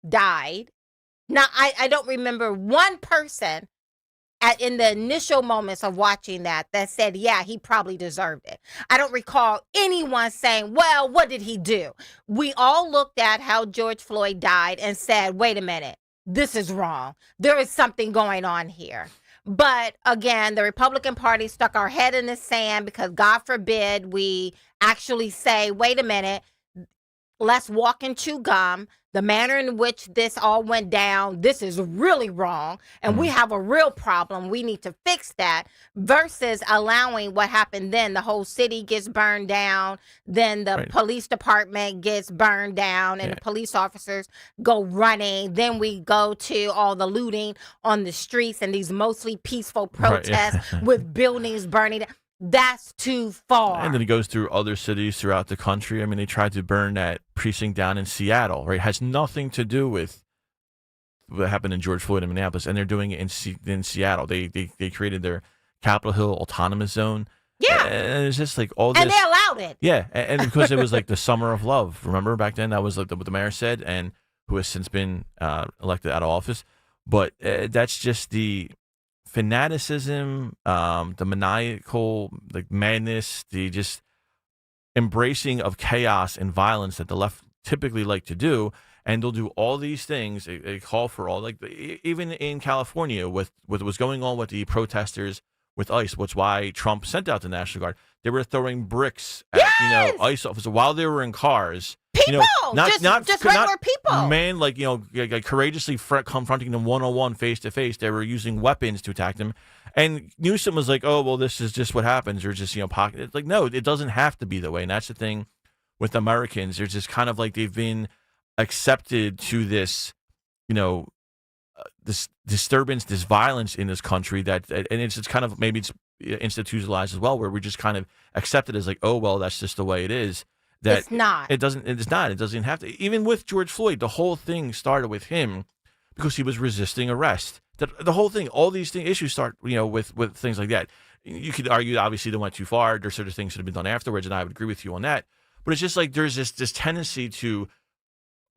died, now I don't remember one person in the initial moments of watching that said, yeah, he probably deserved it. I don't recall anyone saying, well, what did he do? We all looked at how George Floyd died and said, wait a minute, this is wrong. There is something going on here. But again, the Republican Party stuck our head in the sand because God forbid we actually say, wait a minute, let's walk and chew gum. The manner in which this all went down, this is really wrong. And we have a real problem. We need to fix that versus allowing what happened then. The whole city gets burned down. Then the police department gets burned down and the police officers go running. Then we go to all the looting on the streets and these mostly peaceful protests with buildings burning down. That's too far. And then he goes through other cities throughout the country. I mean, they tried to burn that precinct down in Seattle, right? It has nothing to do with what happened in George Floyd in Minneapolis, and they're doing it in Seattle. They created their Capitol Hill Autonomous Zone. Yeah. And it's just like all this. And they allowed it. Yeah. And because it was like the summer of love. Remember back then? That was like what the mayor said, and who has since been elected out of office. But that's just the fanaticism, the maniacal, like madness, the just embracing of chaos and violence that the left typically like to do, and they'll do all these things. They call for all, like even in California with what was going on with the protesters with ICE, which why Trump sent out the National Guard. They were throwing bricks at ICE officers while they were in cars. People, just regular people. Man, like courageously confronting them one-on-one, face-to-face. They were using weapons to attack them. And Newsom was like, oh, well, this is just what happens. Or just, pocket. It's like, no, it doesn't have to be that way. And that's the thing with Americans. They're just kind of like they've been accepted to this, this disturbance, this violence in this country and it's just kind of, maybe it's institutionalized as well, where we just kind of accept it as like, oh, well, that's just the way it is. That it's not. It doesn't have to. Even with George Floyd, the whole thing started with him because he was resisting arrest. The whole thing, all these issues start, with things like that. You could argue, obviously, they went too far. There's sort of things that have been done afterwards, and I would agree with you on that. But it's just like there's this tendency to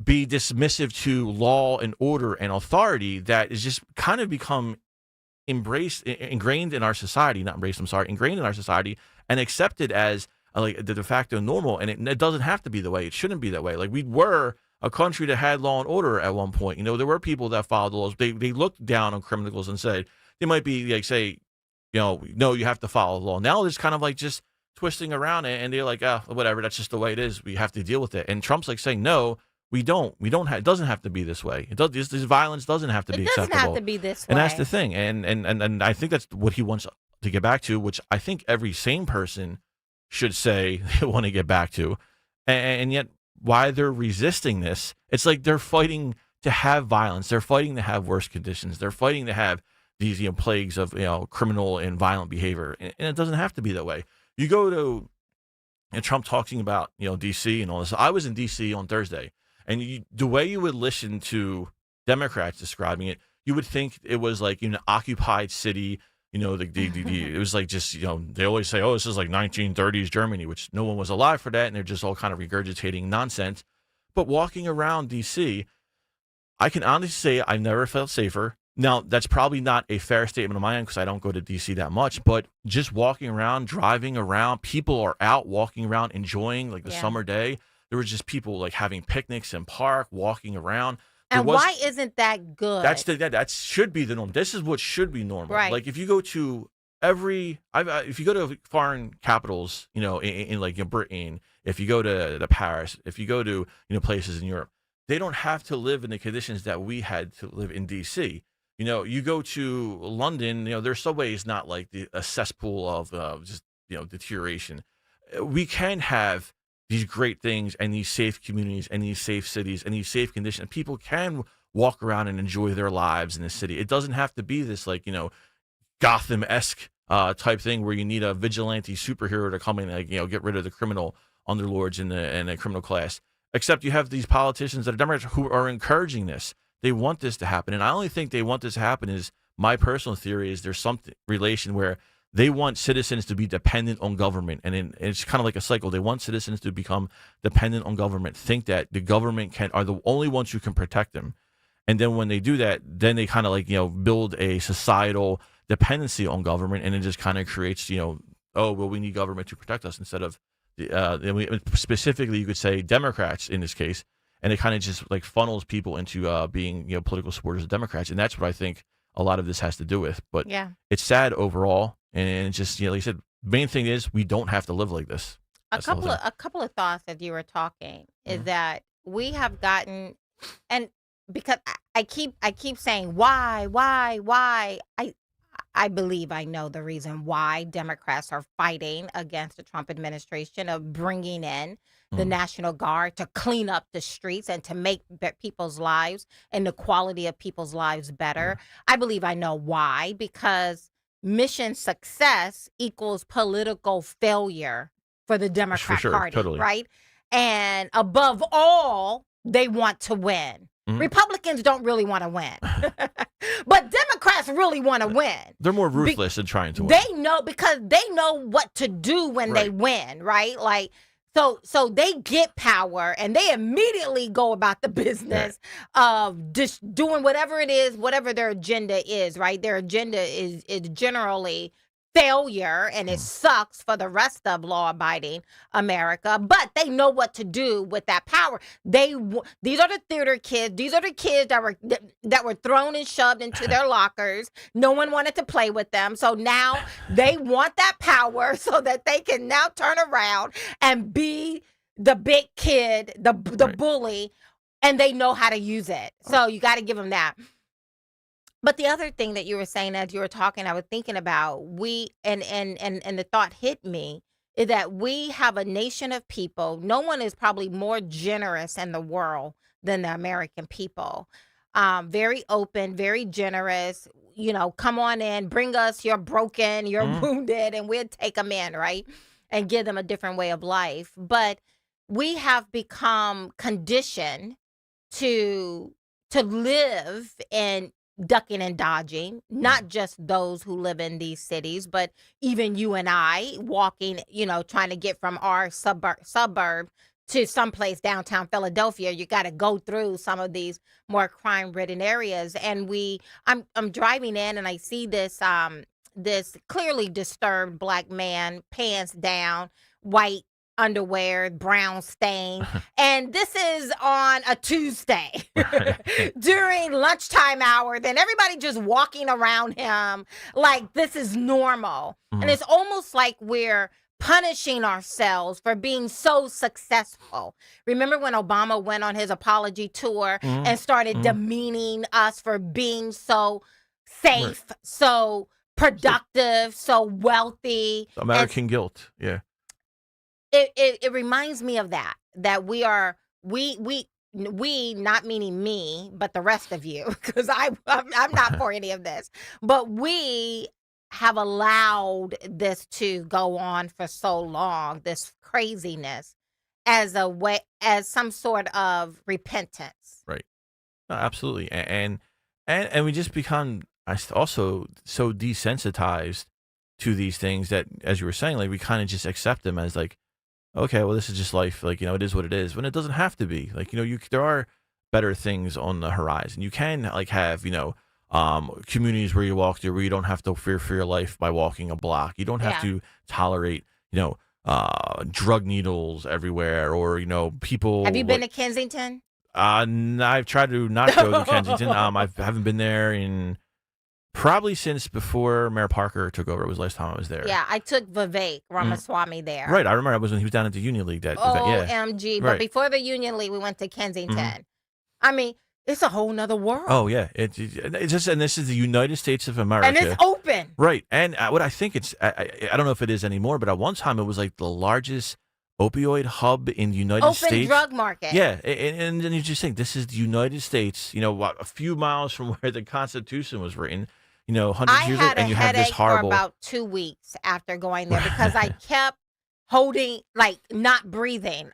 be dismissive to law and order and authority that is just kind of become ingrained in our society, ingrained in our society and accepted as like the de facto normal. And it doesn't have to be the way. It shouldn't be that way. Like we were a country that had law and order at one point. There were people that followed the laws. They looked down on criminals and said, they might be like, say, no, you have to follow the law. Now it's kind of like just twisting around it. And they're like, whatever, that's just the way it is. We have to deal with it. And Trump's like saying, no, we don't have, it doesn't have to be this way. This violence doesn't have to be acceptable. It doesn't have to be this way. And that's the thing. And I think that's what he wants to get back to, which I think every sane person should say they want to get back to. And yet why they're resisting this, it's like they're fighting to have violence. They're fighting to have worse conditions. They're fighting to have these plagues of criminal and violent behavior. And it doesn't have to be that way. You go to Trump talking about DC and all this. I was in DC on Thursday. And the way you would listen to Democrats describing it, you would think it was like an occupied city. It was like just, they always say, oh, this is like 1930s Germany, which no one was alive for that. And they're just all kind of regurgitating nonsense. But walking around D.C., I can honestly say I've never felt safer. Now, that's probably not a fair statement on my end because I don't go to D.C. that much. But just walking around, driving around, people are out walking around, enjoying like the summer day. There was just people like having picnics in park, walking around. And why isn't that good? That should be the norm. This is what should be normal. Right. Like if you go to if you go to foreign capitals, in like Britain, if you go to Paris, if you go to places in Europe, they don't have to live in the conditions that we had to live in DC. You go to London, their subway is not like a cesspool of just deterioration. We can have these great things and these safe communities and these safe cities and these safe conditions. People can walk around and enjoy their lives in the city. It doesn't have to be this like, Gotham-esque type thing where you need a vigilante superhero to come in and get rid of the criminal underlords in the criminal class. Except you have these politicians that are Democrats who are encouraging this. They want this to happen. And I only think they want this to happen is my personal theory is there's some relation where they want citizens to be dependent on government. And it's kind of like a cycle. They want citizens to become dependent on government, think that the government are the only ones who can protect them. And then when they do that, then they kind of like, build a societal dependency on government, and it just kind of creates, oh, well, we need government to protect us instead of specifically, you could say Democrats in this case, and it kind of just like funnels people into being, political supporters of Democrats, and that's what I think a lot of this has to do with. But Yeah. it's sad overall, and it's just, like you said, main thing is we don't have to live like this. A That's the whole couple of thing. a couple of thoughts as you were talking is that we have gotten, and because I keep saying why. I believe I know the reason why Democrats are fighting against the Trump administration of bringing in the National Guard to clean up the streets and to make people's lives and the quality of people's lives better. I believe I know why, because mission success equals political failure for the Democrat sure, Party, totally. right? And above all, they want to win. Republicans don't really want to win, but Democrats really want to win. They're more ruthless in trying to win. They know, because they know what to do when they win, right? Like, so they get power and they immediately go about the business of just doing whatever it is, whatever their agenda is, right? Their agenda is generally failure, and it sucks for the rest of law-abiding America, but they know what to do with that power. These are the theater kids. These are the kids that were thrown and shoved into their lockers. No one wanted to play with them, so now they want that power so that they can now turn around and be the big kid, the bully, and they know how to use it. So you got to give them that. But the other thing that you were saying as you were talking, I was thinking about and the thought hit me is that we have a nation of people. No one is probably more generous in the world than the American people. Very open, very generous. Come on in, bring us your broken, your wounded, and we'll take them in, right? And give them a different way of life. But we have become conditioned to live in ducking and dodging, not just those who live in these cities, but even you and I walking, trying to get from our suburb to someplace downtown Philadelphia. You got to go through some of these more crime-ridden areas. And I'm driving in and I see this clearly disturbed Black man, pants down, white underwear, brown stain, and this is on a Tuesday during lunchtime hour. Then everybody just walking around him like this is normal, and it's almost like we're punishing ourselves for being so successful. Remember when Obama went on his apology tour and started demeaning us for being so safe, so productive, so wealthy, American guilt, yeah. It reminds me of that we not meaning me, but the rest of you, because I'm not for any of this, but we have allowed this to go on for so long, this craziness, as some sort of repentance. Right. No, absolutely. And we just become also so desensitized to these things that, as you were saying, like we kind of just accept them as like, okay, well, this is just life. Like, it is what it is. When it doesn't have to be. Like, there are better things on the horizon. You can like have, communities where you walk through where you don't have to fear for your life by walking a block. You don't have to tolerate, drug needles everywhere, or people. Have you been to Kensington? I've tried to not go to Kensington. I haven't been there in probably since before Mayor Parker took over. It was the last time I was there. Yeah, I took Vivek Ramaswamy there. Right, I remember I was when he was down at the Union League. That event. Yeah. OMG. But before the Union League, we went to Kensington. I mean, it's a whole nother world. Oh yeah, it's just, and this is the United States of America, and it's open. Right, and what I think I don't know if it is anymore, but at one time it was like the largest opioid hub in the United States. Open drug market. Yeah, and then you just think this is the United States. A few miles from where the Constitution was written. Hundreds of years ago, and you have this horrible. For about 2 weeks after going there because I kept holding, like not breathing.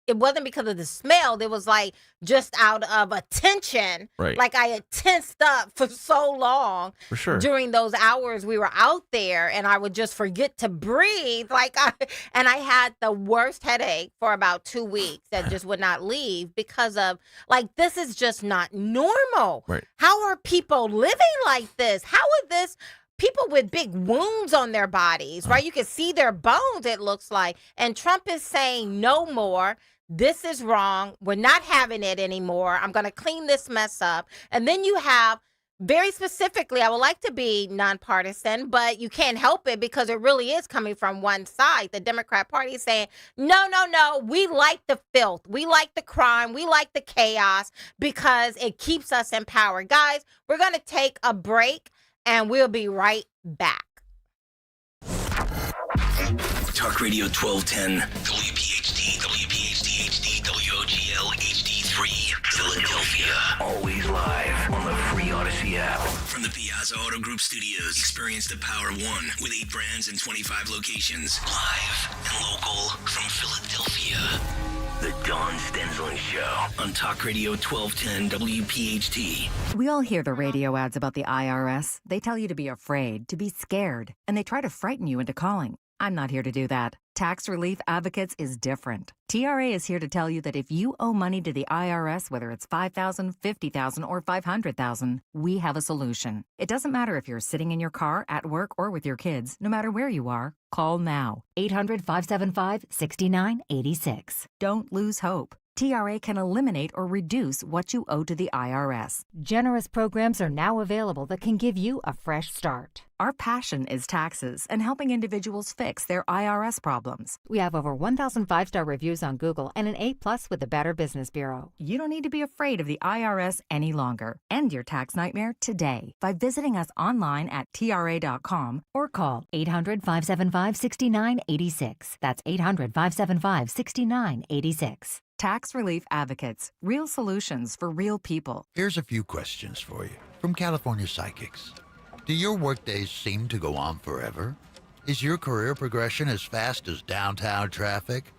it wasn't because of the smell. It was like just out of attention. Right. Like I had tensed up for so long For sure. during those hours we were out there, and I would just forget to breathe. And I had the worst headache for about 2 weeks that just would not leave because of, like, this is just not normal. Right. How are people living like this? How are this? People with big wounds on their bodies, right? You can see their bones, it looks like. And Trump is saying no more. This is wrong. We're not having it anymore. I'm going to clean this mess up. And then you have, very specifically, I would like to be nonpartisan, but you can't help it because it really is coming from one side. The Democrat Party is saying, no, we like the filth. We like the crime. We like the chaos because it keeps us in power. Guys, we're going to take a break. And we'll be right back. Talk Radio 1210, WPHT, WPHT HD, WOGL HD3, Philadelphia. Always live on the free Odyssey app. From the Piazza Auto Group Studios, experience the Power One with 8 brands and 25 locations. Live and local from Philadelphia. The Dawn Stensland Show on Talk Radio 1210 WPHT. We all hear the radio ads about the IRS. They tell you to be afraid, to be scared, and they try to frighten you into calling. I'm not here to do that. Tax Relief Advocates is different. TRA is here to tell you that if you owe money to the IRS, whether it's $5,000, $50,000, or $500,000, we have a solution. It doesn't matter if you're sitting in your car, at work, or with your kids. No matter where you are, call now. 800-575-6986. Don't lose hope. TRA can eliminate or reduce what you owe to the IRS. Generous programs are now available that can give you a fresh start. Our passion is taxes and helping individuals fix their IRS problems. We have over 1,000 5-star reviews on Google and an A+ with the Better Business Bureau. You don't need to be afraid of the IRS any longer. End your tax nightmare today by visiting us online at TRA.com or call 800-575-6986. That's 800-575-6986. Tax Relief Advocates. Real solutions for real people. Here's a few questions for you from California Psychics. Do your workdays seem to go on forever? Is your career progression as fast as downtown traffic?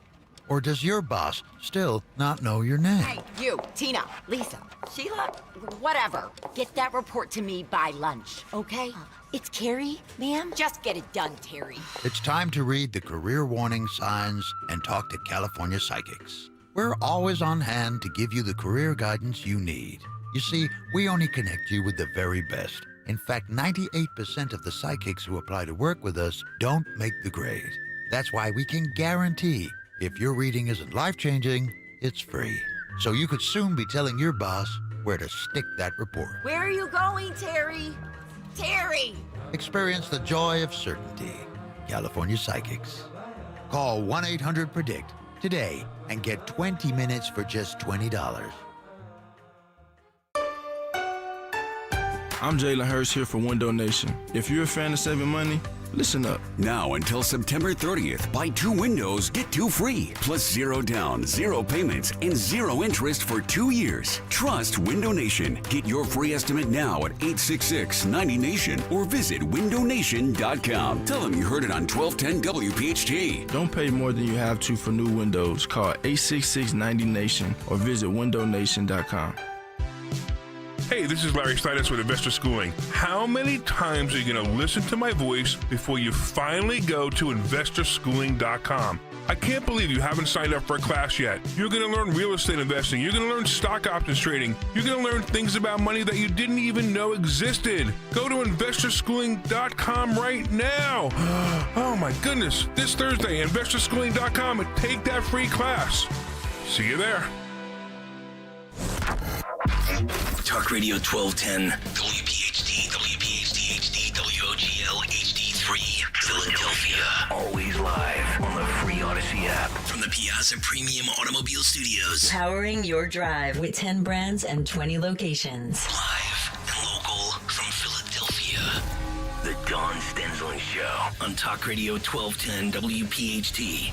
Or does your boss still not know your name? Hey, you, Tina, Lisa, Sheila, whatever. Get that report to me by lunch, okay? It's Carrie, ma'am. Just get it done, Terry. It's time to read the career warning signs and talk to California Psychics. We're always on hand to give you the career guidance you need. You see, we only connect you with the very best. In fact, 98% of the psychics who apply to work with us don't make the grade. That's why we can guarantee if your reading isn't life-changing, it's free. So you could soon be telling your boss where to stick that report. Where are you going, Terry? Terry! Experience the joy of certainty. California Psychics. Call 1-800-PREDICT today and get 20 minutes for just $20. I'm Jalen Hurst here for Window Nation. If you're a fan of saving money, listen up. Now until September 30th, buy 2 windows, get 2 free. Plus 0 down, 0 payments, and 0 interest for 2 years. Trust Window Nation. Get your free estimate now at 866-90-NATION or visit windownation.com. Tell them you heard it on 1210 WPHT. Don't pay more than you have to for new windows. Call 866-90-NATION or visit windownation.com. Hey, this is Larry Steinitz with Investor Schooling. How many times are you going to listen to my voice before you finally go to investorschooling.com? I can't believe you haven't signed up for a class yet. You're going to learn real estate investing. You're going to learn stock options trading. You're going to learn things about money that you didn't even know existed. Go to investorschooling.com right now. Oh my goodness. This Thursday, investorschooling.com, and take that free class. See you there. Talk Radio 1210, WPHT, WPHT HD, WOGL HD3, Philadelphia. Always live on the free Odyssey app. From the Piazza Premium Automobile Studios. Powering your drive with 10 brands and 20 locations. Live and local from Philadelphia. The Dawn Stensland Show on Talk Radio 1210 WPHT.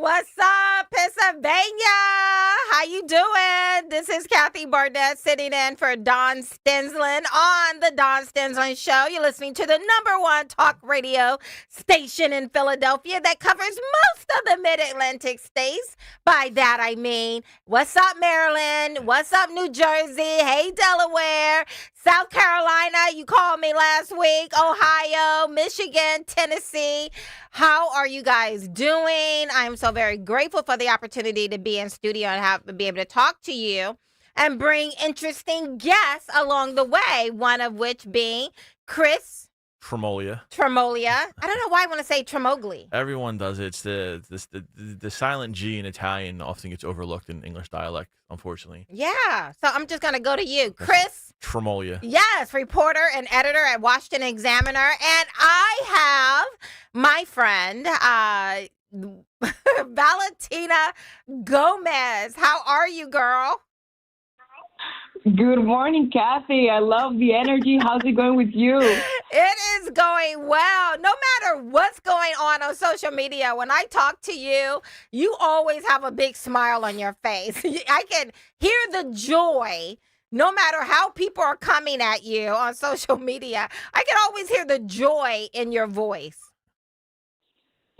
What's up, Pennsylvania? How you doing? This is Kathy Barnett sitting in for Don Stensland on the Don Stensland Show. You're listening to the #1 talk radio station in Philadelphia that covers most of the mid-Atlantic states. By that, I mean, what's up, Maryland? What's up, New Jersey? Hey, Delaware. South Carolina, you called me last week. Ohio, Michigan, Tennessee. How are you guys doing? I'm so very grateful for the opportunity to be in studio and be able to talk to you and bring interesting guests along the way, one of which being Chris Tremolia. I don't know why I want to say Tremogli. Everyone does it. It's the silent G in Italian often gets overlooked in English dialect, unfortunately. Yeah. So I'm just going to go to you. Chris Tremolia. Yes, reporter and editor at Washington Examiner. And I have my friend, Valentina Gomez. How are you, girl? Good morning, Kathy. I love the energy. How's it going with you? It is going well. No matter what's going on social media, when I talk to you, you always have a big smile on your face. I can hear the joy. No matter how people are coming at you on social media, I can always hear the joy in your voice.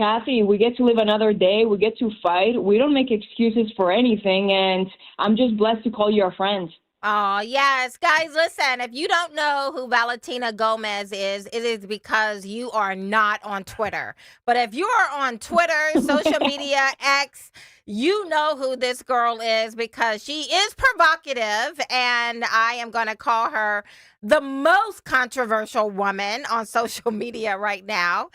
Kathy, we get to live another day. We get to fight. We don't make excuses for anything. And I'm just blessed to call you our friend. Oh, yes. Guys, listen, if you don't know who Valentina Gomez is, it is because you are not on Twitter. But if you are on Twitter, social media, X, you know who this girl is because she is provocative, and I am going to call her the most controversial woman on social media right now.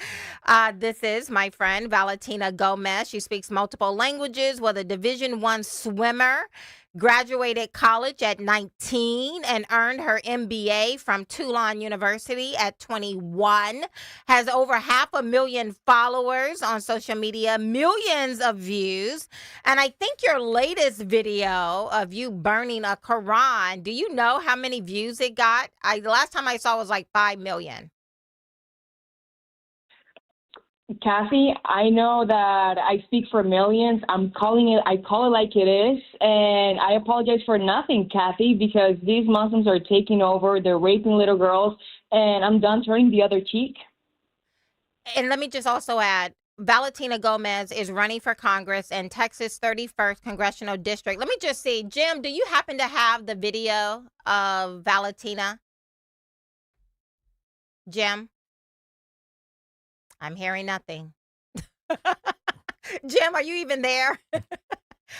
This is my friend, Valentina Gomez. She speaks multiple languages, was a Division I swimmer, graduated college at 19 and earned her MBA from Tulane University at 21, has over 500,000 followers on social media, millions of views. And I think your latest video of you burning a Quran, do you know how many views it got? The last time I saw was like 5 million. Kathy, I know that I speak for millions. I call it like it is. And I apologize for nothing, Kathy, because these Muslims are taking over. They're raping little girls. And I'm done turning the other cheek. And let me just also add, Valentina Gomez is running for Congress in Texas 31st Congressional District. Let me just see. Jim, do you happen to have the video of Valentina? Jim? I'm hearing nothing. Jim, are you even there?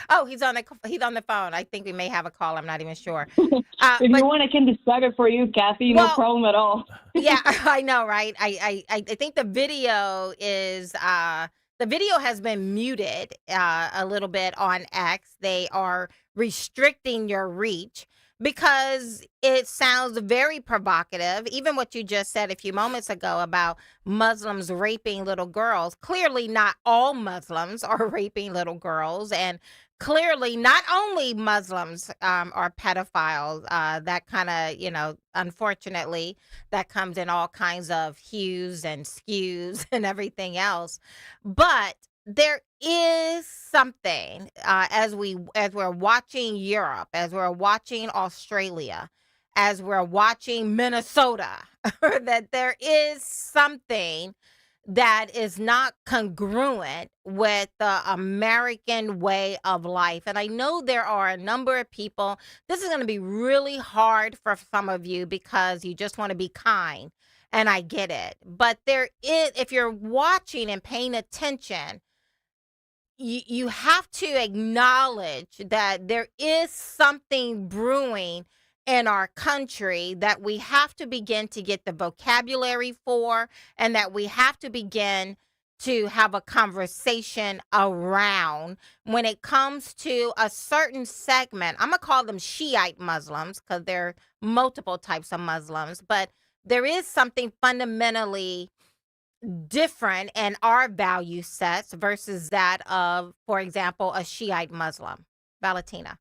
Oh, he's on the phone. I think we may have a call. I'm not even sure. If you want, I can describe it for you, Kathy. No problem at all. Yeah, I know, right? I think the video is the video has been muted a little bit on X. They are restricting your reach because it sounds very provocative. Even what you just said a few moments ago about Muslims raping little girls. Clearly, not all Muslims are raping little girls. And clearly, not only Muslims are pedophiles. That kind of, unfortunately, that comes in all kinds of hues and skews and everything else. But there is something as we're watching Europe, as we're watching Australia, as we're watching Minnesota, that there is something that is not congruent with the American way of life. And I know there are a number of people, this is going to be really hard for some of you because you just want to be kind, and I get it. But there is, if you're watching and paying attention, you have to acknowledge that there is something brewing in our country that we have to begin to get the vocabulary for, and that we have to begin to have a conversation around when it comes to a certain segment. I'm going to call them Shiite Muslims because there are multiple types of Muslims, but there is something fundamentally different in our value sets versus that of, for example, a Shiite Muslim. Valentina.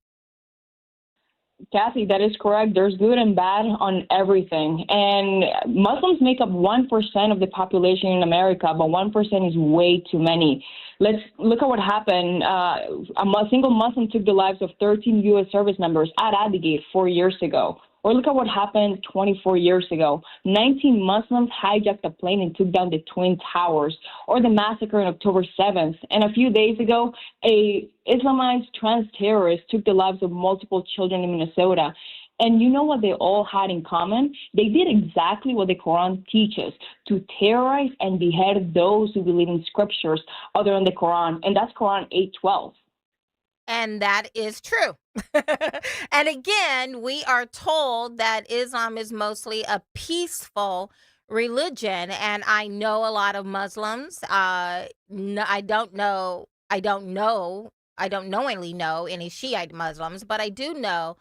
Kathy, that is correct. There's good and bad on everything. And Muslims make up 1% of the population in America, but 1% is way too many. Let's look at what happened. A single Muslim took the lives of 13 U.S. service members at Adigate 4 years ago. Or look at what happened 24 years ago. 19 Muslims hijacked a plane and took down the Twin Towers. Or the massacre on October 7th. And a few days ago, a Islamized trans terrorist took the lives of multiple children in Minnesota. And you know what they all had in common? They did exactly what the Quran teaches, to terrorize and behead those who believe in scriptures other than the Quran. And that's Quran 8:12. And that is true. And again, we are told that Islam is mostly a peaceful religion. And I know a lot of Muslims. No, I don't knowingly know any Shiite Muslims, but I do know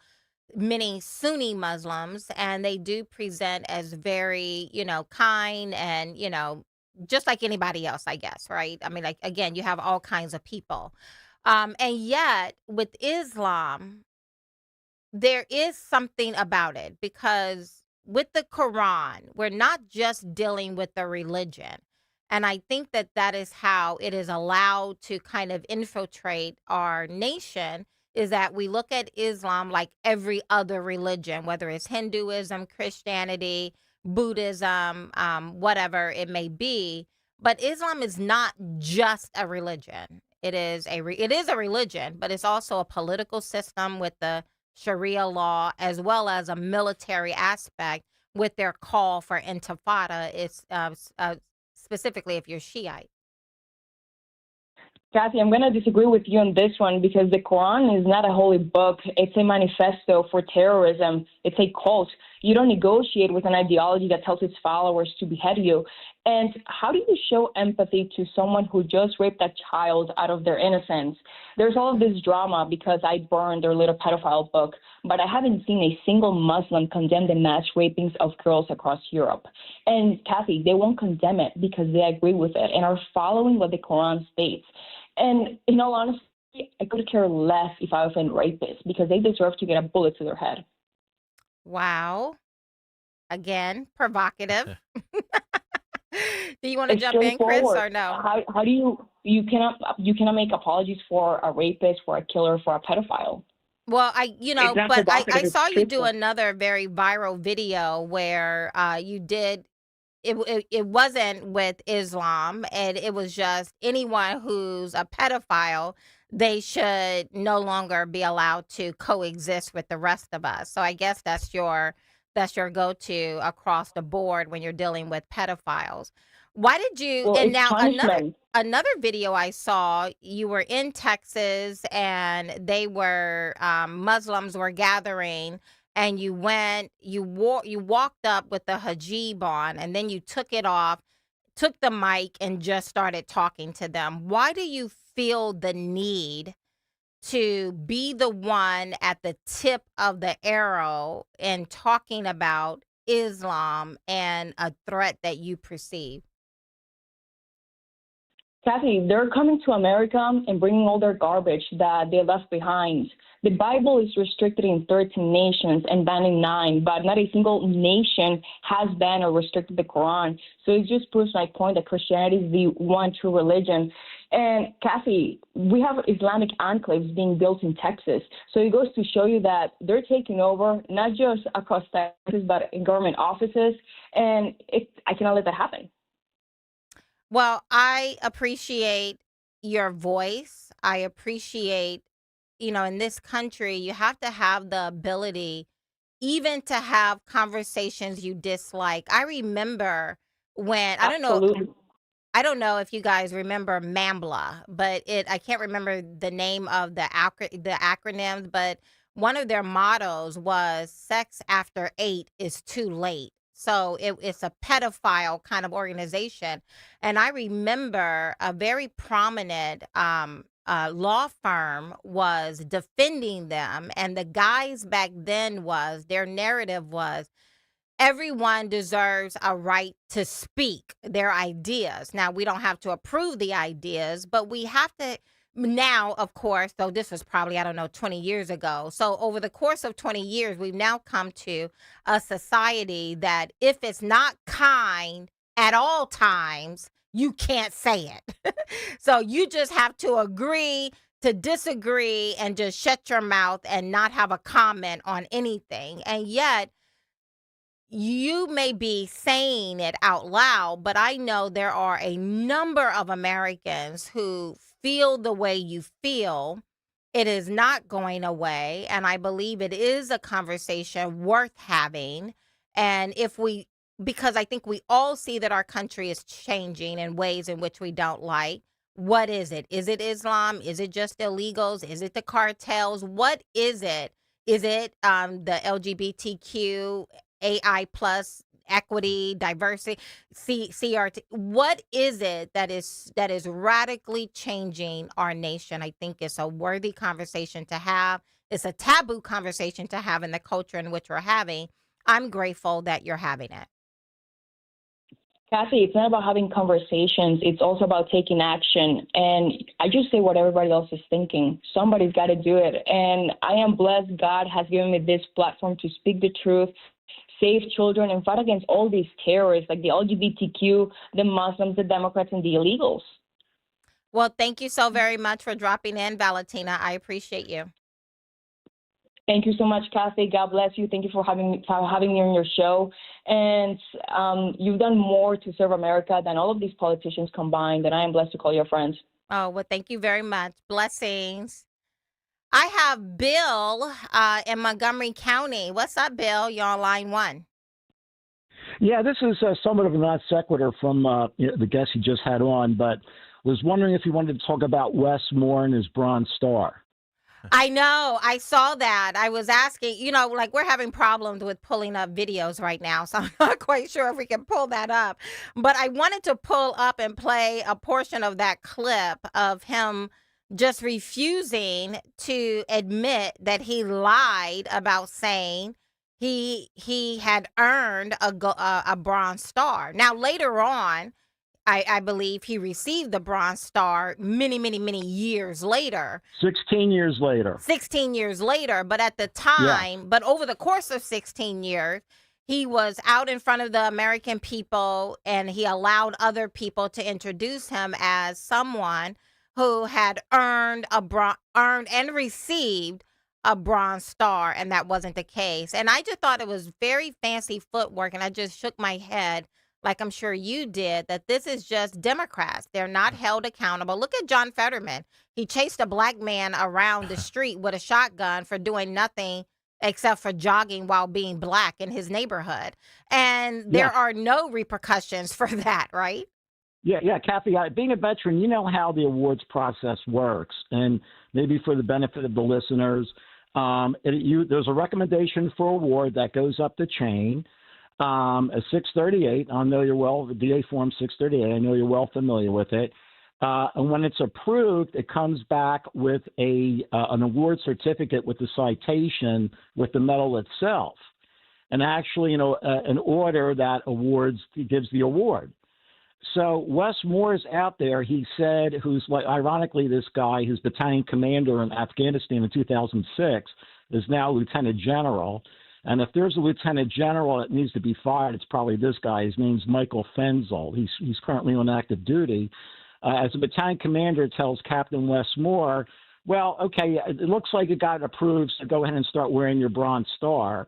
many Sunni Muslims, and they do present as very, kind and, just like anybody else, I guess, right? I mean, like, again, you have all kinds of people. And yet, with Islam, there is something about it because with the Quran, we're not just dealing with the religion. And I think that that is how it is allowed to kind of infiltrate our nation is that we look at Islam like every other religion, whether it's Hinduism, Christianity, Buddhism, whatever it may be. But Islam is not just a religion. It is a religion, but it's also a political system with the Sharia law, as well as a military aspect with their call for intifada. It's specifically if you're Shiite. Kathy, I'm going to disagree with you on this one because the Quran is not a holy book. It's a manifesto for terrorism. It's a cult. You don't negotiate with an ideology that tells its followers to behead you. And how do you show empathy to someone who just raped a child out of their innocence? There's all of this drama because I burned their little pedophile book, but I haven't seen a single Muslim condemn the mass rapings of girls across Europe. And Kathy, they won't condemn it because they agree with it and are following what the Quran states. And in all honesty, I could care less if I offend rapists because they deserve to get a bullet to their head. Wow. Again, provocative. Do you want to It's jump in, Chris, straightforward. or no? How do you cannot make apologies for a rapist, for a killer, for a pedophile? Well, It's not but I provocative, it's saw you do truthful. another very viral video where you did it wasn't with Islam, and it was just anyone who's a pedophile, they should no longer be allowed to coexist with the rest of us. So I guess that's your go-to across the board when you're dealing with pedophiles. Why did you Well, and it's now punishment. another video I saw, you were in Texas and they were Muslims were gathering and you walked up with the hijab on and then you took it off, took the mic and just started talking to them. Why do you feel the need to be the one at the tip of the arrow in talking about Islam and a threat that you perceive? Kathy, they're coming to America and bringing all their garbage that they left behind. The Bible is restricted in 13 nations and banned in 9, but not a single nation has banned or restricted the Quran. So it just proves my point that Christianity is the one true religion. And Kathy, we have Islamic enclaves being built in Texas. So it goes to show you that they're taking over, not just across Texas, but in government offices. And I cannot let that happen. Well, I appreciate your voice. I appreciate, in this country, you have to have the ability even to have conversations you dislike. I remember when, Absolutely. I don't know if you guys remember MAMBLA, but I can't remember the name of the acronyms, but one of their mottos was sex after 8 is too late. So it's a pedophile kind of organization. And I remember a very prominent law firm was defending them. And the guys back then their narrative was, everyone deserves a right to speak their ideas. Now, we don't have to approve the ideas, but we have to now, of course, though this was probably, I don't know, 20 years ago. So over the course of 20 years, we've now come to a society that if it's not kind at all times, you can't say it. So you just have to agree to disagree and just shut your mouth and not have a comment on anything. And yet, you may be saying it out loud, but I know there are a number of Americans who feel the way you feel. It is not going away. And I believe it is a conversation worth having. And because I think we all see that our country is changing in ways in which we don't like. What is it? Is it Islam? Is it just illegals? Is it the cartels? What is it? Is it the LGBTQ? AI plus equity, diversity, CRT. What is it that is radically changing our nation? I think it's a worthy conversation to have. It's a taboo conversation to have in the culture in which we're having. I'm grateful that you're having it. Kathy, it's not about having conversations. It's also about taking action. And I just say what everybody else is thinking. Somebody's got to do it. And I am blessed God has given me this platform to speak the truth, save children, and fight against all these terrorists like the LGBTQ, the Muslims, the Democrats, and the illegals. Well, thank you so very much for dropping in, Valentina. I appreciate you. Thank you so much, Kathy. God bless you. Thank you for having me on your show. And you've done more to serve America than all of these politicians combined, and I am blessed to call your friends. Oh, well, thank you very much. Blessings. I have Bill in Montgomery County. What's up, Bill? You're on line one. Yeah, this is somewhat of a non sequitur from the guest he just had on, but was wondering if you wanted to talk about Wes Moore and his Bronze Star. I know. I saw that. I was asking, like we're having problems with pulling up videos right now, so I'm not quite sure if we can pull that up. But I wanted to pull up and play a portion of that clip of him just refusing to admit that he lied about saying he had earned a Bronze Star. Now, later on, I believe he received the Bronze Star many, many, many years later. 16 years later. 16 years later. But at the time, but over the course of 16 years, he was out in front of the American people and he allowed other people to introduce him as someone who had earned and received a Bronze Star, and that wasn't the case. And I just thought it was very fancy footwork, and I just shook my head like I'm sure you did, that this is just Democrats. They're not held accountable. Look at John Fetterman. He chased a black man around the street with a shotgun for doing nothing except for jogging while being black in his neighborhood. And there are no repercussions for that, right? Yeah, Kathy, being a veteran, you know how the awards process works. And maybe for the benefit of the listeners, there's a recommendation for award that goes up the chain. A 638, I know you're well, the DA Form 638, I know you're well familiar with it. And when it's approved, it comes back with an award certificate with the citation with the medal itself. And actually, an order that gives the award. So Wes Moore's out there, he said, who's ironically this guy, who's battalion commander in Afghanistan in 2006, is now lieutenant general. And if there's a lieutenant general that needs to be fired, it's probably this guy. His name's Michael Fenzel. He's currently on active duty. As a battalion commander tells Captain Wes Moore, well, okay, it looks like it got approved, so go ahead and start wearing your Bronze Star.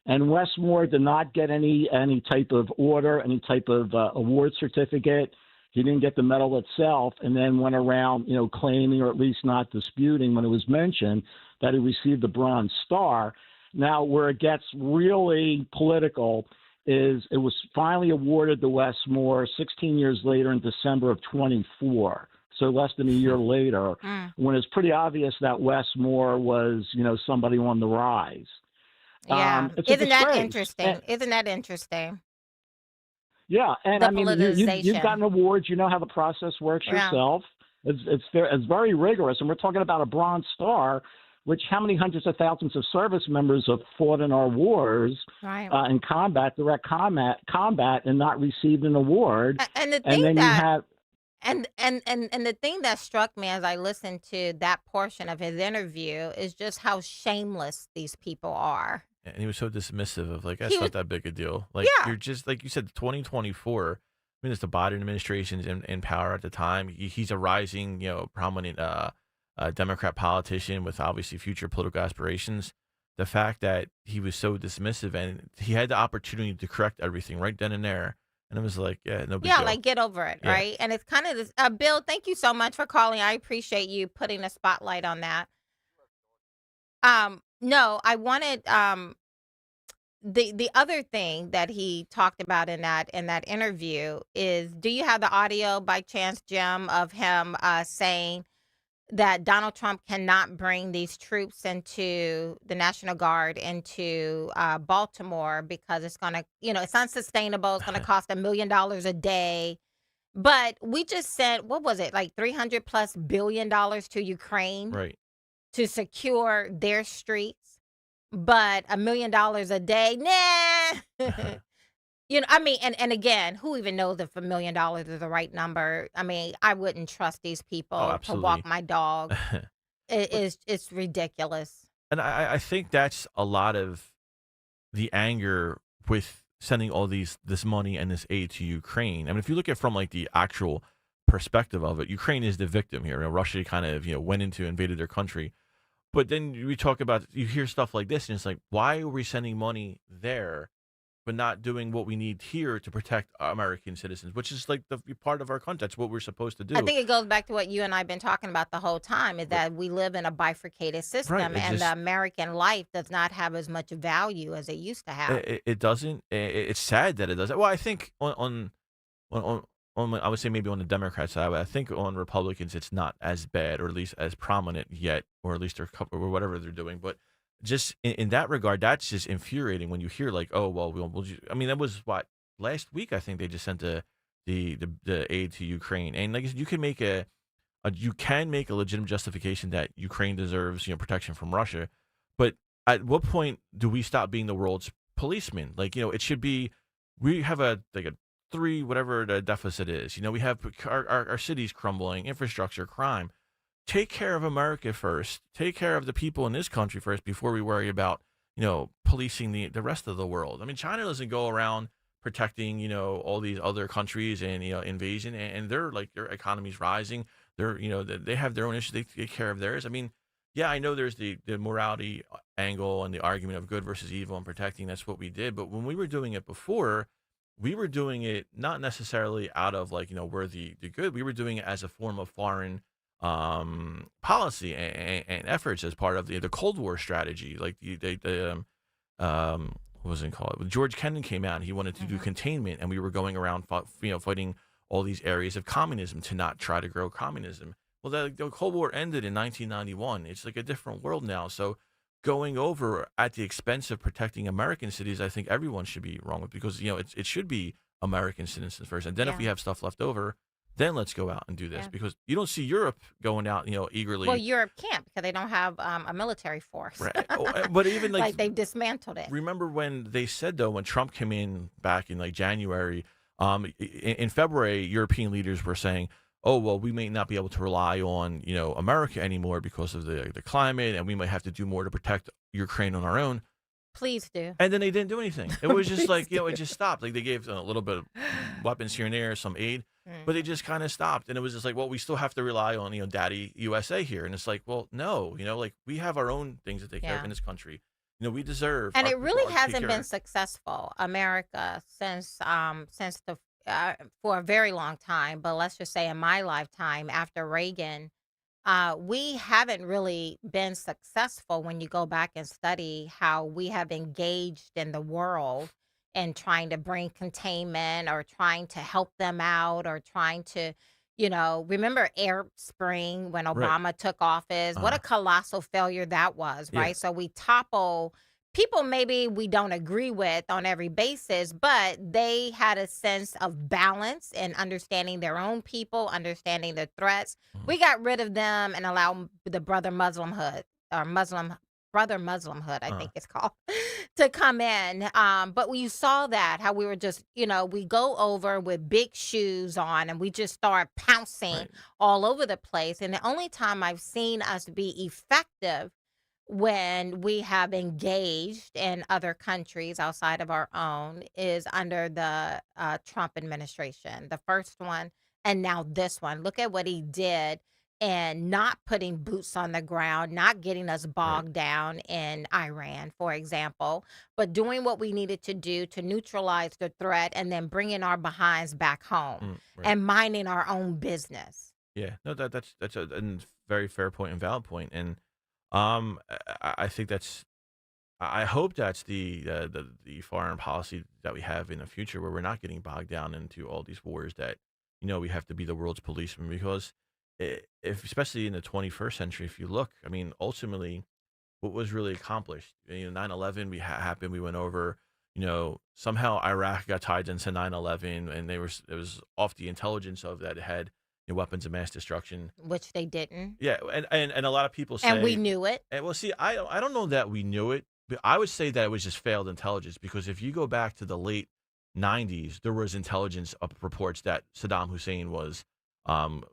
And Wes Moore did not get any type of order, any type of award certificate. He didn't get the medal itself, and then went around, claiming, or at least not disputing when it was mentioned, that he received the Bronze Star. Now, where it gets really political is it was finally awarded to Wes Moore 16 years later in December of 24, so less than a year later, when it's pretty obvious that Wes Moore was, somebody on the rise. Yeah. Isn't that interesting? Isn't that interesting? Yeah, and I mean, you've gotten awards. You know how the process works yourself. It's very rigorous, and we're talking about a Bronze Star, which how many hundreds of thousands of service members have fought in our wars in combat, direct combat, and not received an award. And the thing And the thing that struck me as I listened to that portion of his interview is just how shameless these people are. And he was so dismissive of like, He that's was, not that big a deal. Like, yeah. you're just, like you said, 2024. I mean, it's the Biden administration's in power at the time. He's a rising, prominent Democrat politician with obviously future political aspirations. The fact that he was so dismissive and he had the opportunity to correct everything right then and there. And it was like, yeah, no big Yeah, deal. like get over it, Yeah. right? And it's kind of this. Bill, thank you so much for calling. I appreciate you putting a spotlight on that. No, I wanted the other thing that he talked about in that interview is, do you have the audio by chance, Jim, of him saying that Donald Trump cannot bring these troops into the National Guard into Baltimore because it's going to, it's unsustainable. It's going to cost $1 million a day. But we just sent, what was it, like $300+ billion to Ukraine Right. to secure their streets. But $1 million a day, nah. I mean, and again, who even knows if $1 million is the right number? I mean, I wouldn't trust these Oh, people to absolutely. walk my dog. It's ridiculous. And I think that's a lot of the anger with sending all this money and this aid to Ukraine. I mean, if you look at it from like the actual perspective of it, Ukraine is the victim here. Russia kind of went into invaded their country, but then you hear stuff like this, and it's like, why are we sending money there, but not doing what we need here to protect American citizens, which is like the part of our country. That's what we're supposed to do. I think it goes back to what you and I have been talking about the whole time, is that we live in a bifurcated system, and the American life does not have as much value as it used to have. It doesn't. It's sad that it doesn't. Well, I think on I would say maybe on the Democrat side, but I think on Republicans it's not as bad, or at least as prominent yet, or at least they're or whatever they're doing. But just in that regard, that's just infuriating when you hear like, oh well, I mean, that was what last week. I think they just sent the aid to Ukraine, and like you can make a legitimate justification that Ukraine deserves protection from Russia, but at what point do we stop being the world's policeman? Like it should be, we have a 3 whatever the deficit is. We have our cities crumbling, infrastructure, crime. Take care of America first. Take care of the people in this country first before we worry about, policing the rest of the world. I mean, China doesn't go around protecting, all these other countries and, invasion, and they're like, their economy's rising. They're, they have their own issues. They take care of theirs. I mean, yeah, I know there's the morality angle and the argument of good versus evil and protecting. That's what we did. But when we were doing it before, we were doing it not necessarily out of like, we're the good. We were doing it as a form of foreign policy and efforts as part of the Cold War strategy. Like what was it called? When George Kennan came out, he wanted to do containment, and we were going around, fighting all these areas of communism to not try to grow communism. Well, the Cold War ended in 1991. It's like a different world now. So going over at the expense of protecting American cities, I think everyone should be wrong with, because it should be American citizens first, and then if we have stuff left over, then let's go out and do this, because you don't see Europe going out, eagerly. Well, Europe can't, because they don't have a military force. Right. But even like they've dismantled it. Remember when they said, though, when Trump came in back in like January, in February, European leaders were saying, oh, well, we may not be able to rely on, America anymore because of the climate, and we might have to do more to protect Ukraine on our own. Please do. And then they didn't do anything. It was just like, it just stopped. Like they gave a little bit of weapons here and there, some aid, but they just kind of stopped. And it was just like, well, we still have to rely on, Daddy USA here. And it's like, well, no, like we have our own things to take care of in this country. We deserve. And it really hasn't been successful, America, since the for a very long time, but let's just say in my lifetime after Reagan, we haven't really been successful when you go back and study how we have engaged in the world and trying to bring containment or trying to help them out or trying to, remember Arab Spring when Obama took office? What a colossal failure that was, right? So we topple people maybe we don't agree with on every basis, but they had a sense of balance and understanding their own people, understanding the threats. We got rid of them and allowed the brother Muslimhood or Muslim Brother Muslimhood, I think it's called, to come in. But you saw that, how we were just, we go over with big shoes on and we just start pouncing all over the place. And the only time I've seen us be effective when we have engaged in other countries outside of our own is under the Trump administration, the first one, and now this one. Look at what he did and not putting boots on the ground, not getting us bogged down in Iran, for example, but doing what we needed to do to neutralize the threat and then bringing our behinds back home and minding our own business. Yeah, no, that's a very fair point and valid point, and I think I hope that's the foreign policy that we have in the future, where we're not getting bogged down into all these wars that we have to be the world's policeman, because if especially in the 21st century, if you look, I mean, ultimately, what was really accomplished? 9/11 happened, we went over. Somehow Iraq got tied into 9/11, and it was off the intelligence of that it had weapons of mass destruction, Which they didn't. yeah, and a lot of people say, And we knew it. and well, see, I don't know that we knew it, but I would say that it was just failed intelligence, because if you go back to the late 90s, there was intelligence reports that Saddam Hussein was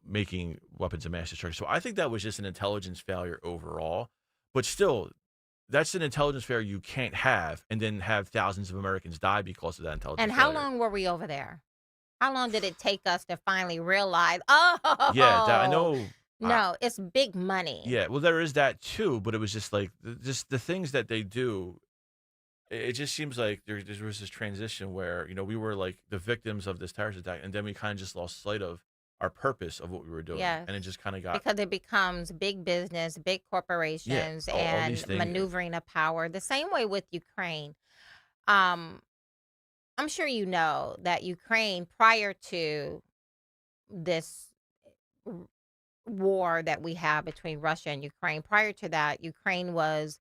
making weapons of mass destruction. So I think that was just an intelligence failure overall. But still, that's an intelligence failure you can't have and then have thousands of Americans die because of that intelligence And how failure. long were we over there? How long did it take us to finally realize, Yeah, I know. no, it's big money. Yeah, well, there is that too, but it was just like just the things that they do. It just seems like there was this transition where we were like the victims of this terrorist attack, and then we kind of just lost sight of our purpose of what we were doing, Yes. and it just kind of got Because it becomes big business, big corporations, all and these things. maneuvering of power. The same way with Ukraine. Um, I'm sure you know that Ukraine, prior to this war that we have between Russia and Ukraine, prior to that, Ukraine was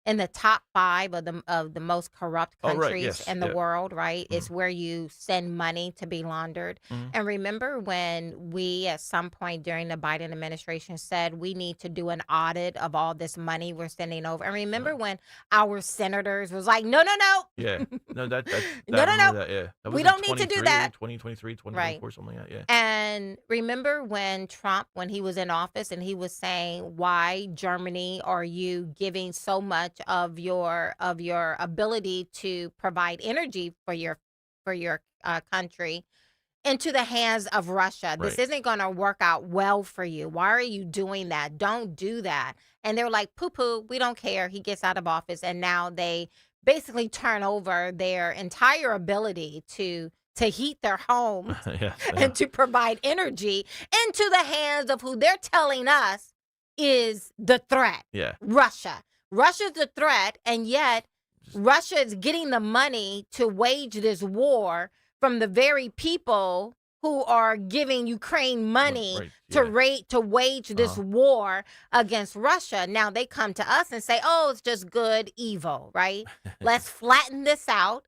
in the top 5 of the most corrupt Oh, right, countries yes, in the yeah. world, right? It's where you send money to be laundered. Mhm. And remember when we, at some point during the Biden administration, said we need to do an audit of all this money we're sending over? And remember when our senators was like, no, no, no. Yeah, no, that No, no, remember no. that, yeah, that We was in don't need to do that. 2023, Right. 2024, something like that, yeah. And remember when Trump, when he was in office, and he was saying, "Why, Germany, are you giving so much of your ability to provide energy for your country into the hands of Russia? This Right. isn't going to work out well for you. Why are you doing that? Don't do that." And they're like, "Poo poo, we don't care." He gets out of office, and now they basically turn over their entire ability to heat their homes Yeah, and to provide energy into the hands of who they're telling us is the threat. yeah. Russia. Russia's the threat, and yet Russia is getting the money to wage this war from the very people who are giving Ukraine money right, to wage this war against Russia. Now they come to us and say, "Oh, it's just good, evil," right? Let's flatten this out.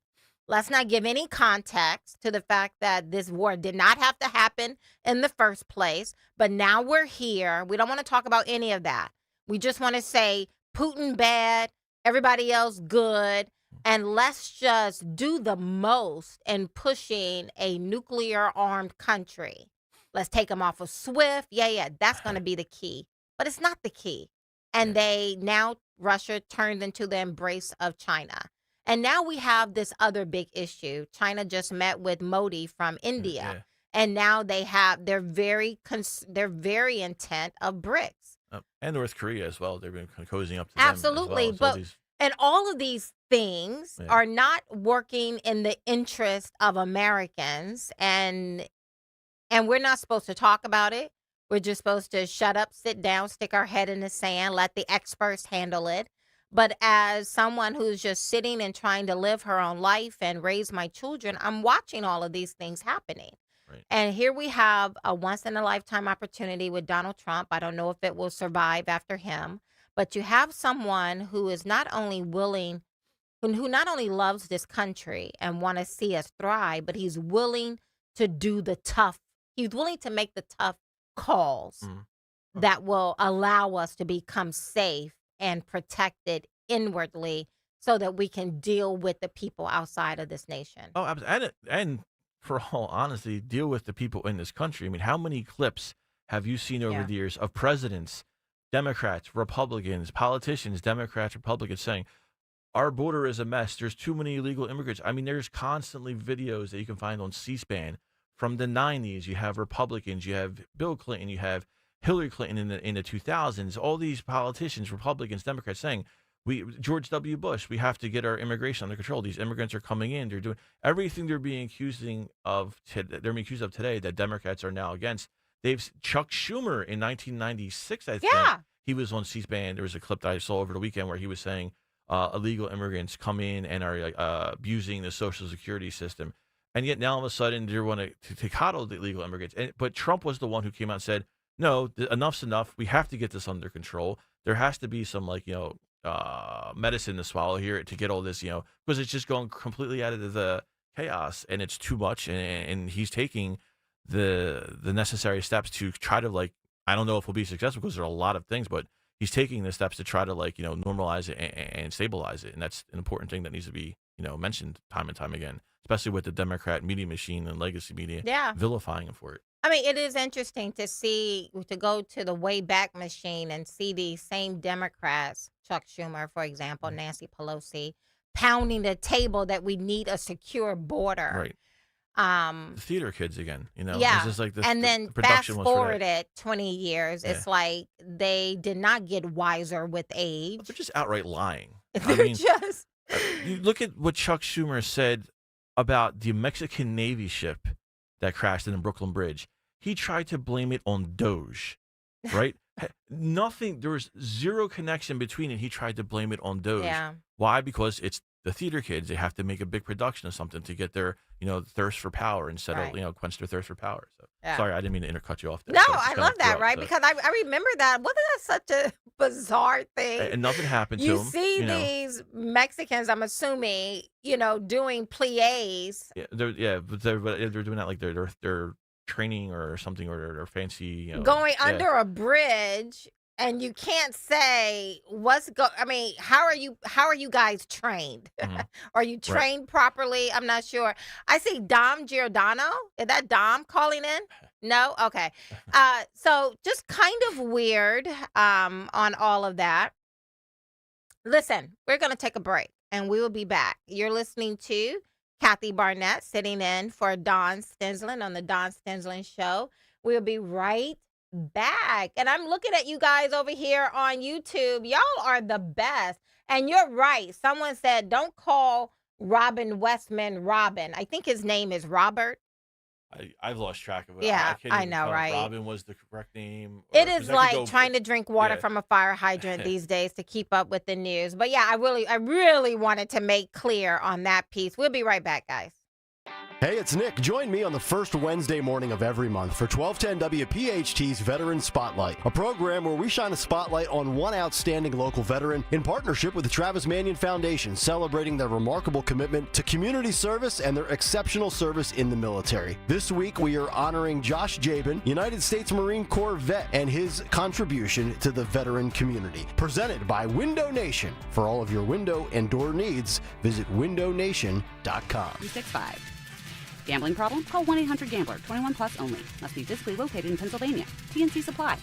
Let's not give any context to the fact that this war did not have to happen in the first place. But now we're here. We don't want to talk about any of that. We just want to say Putin bad, everybody else good. And let's just do the most in pushing a nuclear armed country. Let's take them off of SWIFT. Yeah, that's going to be the key. But it's not the key. And Russia turned into the embrace of China. And now we have this other big issue. China just met with Modi from India, yeah. and now they're very intent of BRICS. And North Korea as well. They've been cozying up to them as Absolutely, well. So and all of these things are not working in the interest of Americans, and we're not supposed to talk about it. We're just supposed to shut up, sit down, stick our head in the sand, let the experts handle it. But as someone who's just sitting and trying to live her own life and raise my children, I'm watching all of these things happening. Right. And here we have a once-in-a-lifetime opportunity with Donald Trump. I don't know if it will survive after him. But you have someone who is not only willing, who not only loves this country and want to see us thrive, but he's willing to he's willing to make the tough calls that will allow us to become safe and protected inwardly so that we can deal with the people outside of this nation. Oh, and for all honesty, deal with the people in this country. I mean, how many clips have you seen over Yeah. the years of presidents, Democrats, Republicans, politicians, Democrats, Republicans saying, our border is a mess. There's too many illegal immigrants. I mean, there's constantly videos that you can find on C-SPAN from the 90s. You have Republicans, you have Bill Clinton, you have Hillary Clinton in the 2000s. All these politicians, Republicans, Democrats saying, George W. Bush, we have to get our immigration under control. These immigrants are coming in. They're doing everything they're being accused of today that Democrats are now against. Chuck Schumer in 1996, I think, he was on C-SPAN. There was a clip that I saw over the weekend where he was saying illegal immigrants come in and are abusing the Social Security system. And yet now all of a sudden they want to coddle the illegal immigrants. But Trump was the one who came out and said, no, enough's enough. We have to get this under control. There has to be some medicine to swallow here to get all this, because it's just going completely out of the chaos and it's too much. And he's taking the necessary steps to try to I don't know if he'll be successful because there are a lot of things, but he's taking the steps to try to normalize it and stabilize it. And that's an important thing that needs to be, mentioned time and time again, especially with the Democrat media machine and legacy media vilifying him for it. I mean, it is interesting to go to the Wayback Machine and see these same Democrats, Chuck Schumer, for example, Nancy Pelosi, pounding the table that we need a secure border. Right. The theater kids again, Yeah. It's just like this, and then the fast production was for forward that. it 20 years, it's like they did not get wiser with age. They're just outright lying. They're just... You look at what Chuck Schumer said about the Mexican Navy ship that crashed in the Brooklyn Bridge. He tried to blame it on Doge, right? Nothing. There was zero connection between it. He tried to blame it on Doge. Yeah. Why? Because it's the theater kids. They have to make a big production of something to get their, thirst for power instead of, quench their thirst for power. So sorry, I didn't mean to cut you off there. No, So I love that, right? Because I remember that. Wasn't that such a bizarre thing? And nothing happened to You him. see these Mexicans, I'm assuming, doing plies. Yeah, but they're doing that like they're training or something, or they're fancy, Going under a bridge, and you can't say how are you guys trained? Are you trained properly? I'm not sure. I see Dom Giordano. Is that Dom calling in? No? Okay. So just kind of weird on all of that. Listen, we're going to take a break and we will be back. You're listening to Kathy Barnett sitting in for Don Stensland on the Don Stensland Show. We'll be right back. And I'm looking at you guys over here on YouTube. Y'all are the best. And you're right. Someone said, don't call Robin Westman Robin. I think his name is Robert. I've lost track of it. Yeah, can't I even know, tell if right? Robin was the correct name. It is like trying to drink water Yeah. from a fire hydrant these days to keep up with the news. But yeah, I really wanted to make clear on that piece. We'll be right back, guys. Hey, it's Nick. Join me on the first Wednesday morning of every month for 1210 WPHT's Veteran Spotlight, a program where we shine a spotlight on one outstanding local veteran in partnership with the Travis Manion Foundation, celebrating their remarkable commitment to community service and their exceptional service in the military. This week, we are honoring Josh Jabin, United States Marine Corps vet, and his contribution to the veteran community. Presented by Window Nation. For all of your window and door needs, visit windownation.com. 365. Gambling problem? Call 1-800-GAMBLER. 21 plus only. Must be physically located in Pennsylvania. TNC Supply.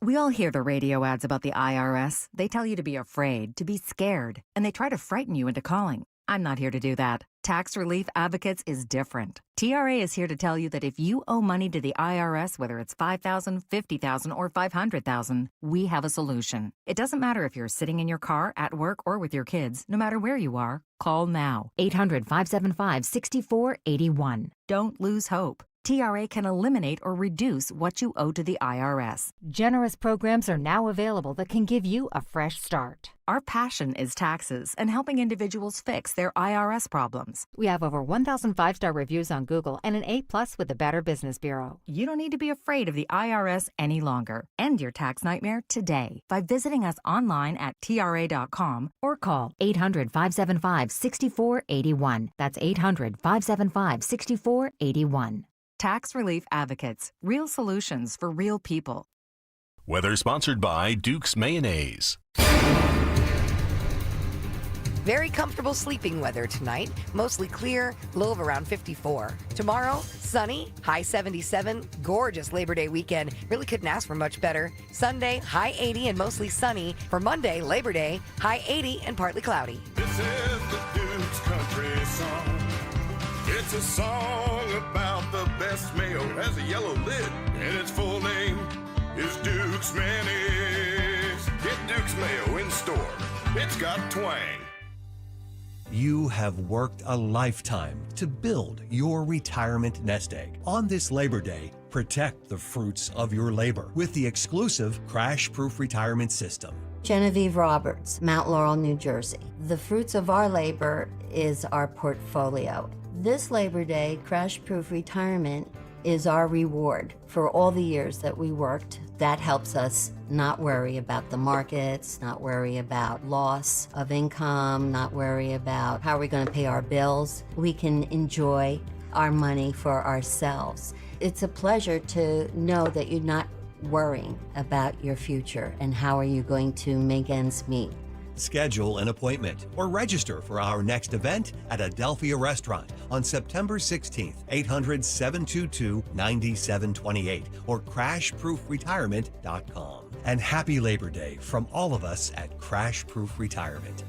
We all hear the radio ads about the IRS. They tell you to be afraid, to be scared, and they try to frighten you into calling. I'm not here to do that. Tax Relief Advocates is different. TRA is here to tell you that if you owe money to the IRS, whether it's $5,000, $50,000, or $500,000, we have a solution. It doesn't matter if you're sitting in your car, at work, or with your kids. No matter where you are, call now. 800-575-6481. Don't lose hope. TRA can eliminate or reduce what you owe to the IRS. Generous programs are now available that can give you a fresh start. Our passion is taxes and helping individuals fix their IRS problems. We have over 1,000 5-star reviews on Google and an A+ with the Better Business Bureau. You don't need to be afraid of the IRS any longer. End your tax nightmare today by visiting us online at TRA.com or call 800-575-6481. That's 800-575-6481. Tax Relief Advocates. Real solutions for real people. Weather sponsored by Duke's Mayonnaise. Very comfortable sleeping weather tonight. Mostly clear, low of around 54. Tomorrow, sunny, high 77. Gorgeous Labor Day weekend. Really couldn't ask for much better. Sunday, high 80 and mostly sunny. For Monday, Labor Day, high 80 and partly cloudy. This is the Duke's Country Song. It's a song about the best mayo. Has a yellow lid, and its full name is Duke's Mayonnaise. Get Duke's Mayo in store. It's got twang. You have worked a lifetime to build your retirement nest egg. On this Labor Day, protect the fruits of your labor with the exclusive crash-proof retirement system. Genevieve Roberts, Mount Laurel, New Jersey. The fruits of our labor is our portfolio. This Labor Day, crash-proof retirement is our reward for all the years that we worked. That helps us not worry about the markets, not worry about loss of income, not worry about how we're going to pay our bills. We can enjoy our money for ourselves. It's a pleasure to know that you're not worrying about your future and how are you going to make ends meet. Schedule an appointment or register for our next event at Adelphia Restaurant on September 16th, 800-722-9728 or crashproofretirement.com. And happy Labor Day from all of us at Crash Proof Retirement.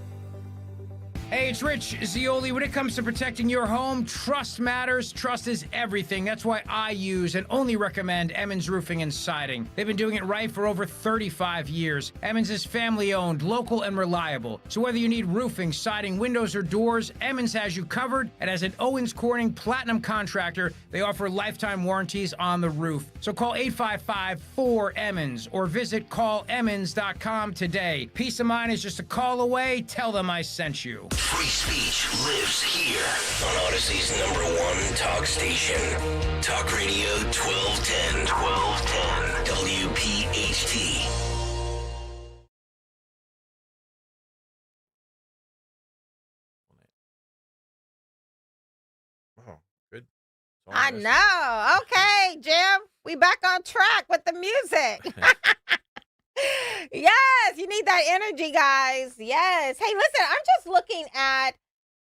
Hey, it's Rich Zioli. When it comes to protecting your home, trust matters. Trust is everything. That's why I use and only recommend Emmons Roofing and Siding. They've been doing it right for over 35 years. Emmons is family-owned, local, and reliable. So whether you need roofing, siding, windows, or doors, Emmons has you covered. And as an Owens Corning Platinum contractor, they offer lifetime warranties on the roof. So call 855-4-EMMONS or visit callemmons.com today. Peace of mind is just a call away. Tell them I sent you. Free speech lives here on Odyssey's #1 talk station. Talk Radio 1210. WPHT. Oh, good. I know. Okay, Jim. We back on track with the music. Yes, you need that energy, guys. Yes. Hey, listen, I'm just looking at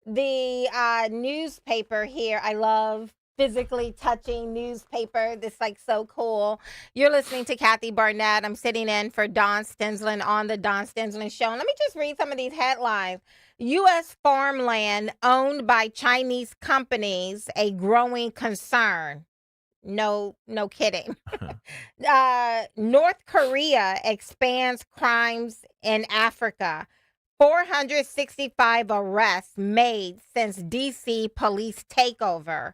the newspaper here. I love physically touching newspaper. This is like so cool. You're listening to Kathy Barnett. I'm sitting in for Don Stensland on the Don Stensland Show. And let me just read some of these headlines. U.S. farmland owned by Chinese companies, a growing concern. No kidding. North Korea expands crimes in Africa. 465 arrests made since D.C. police takeover.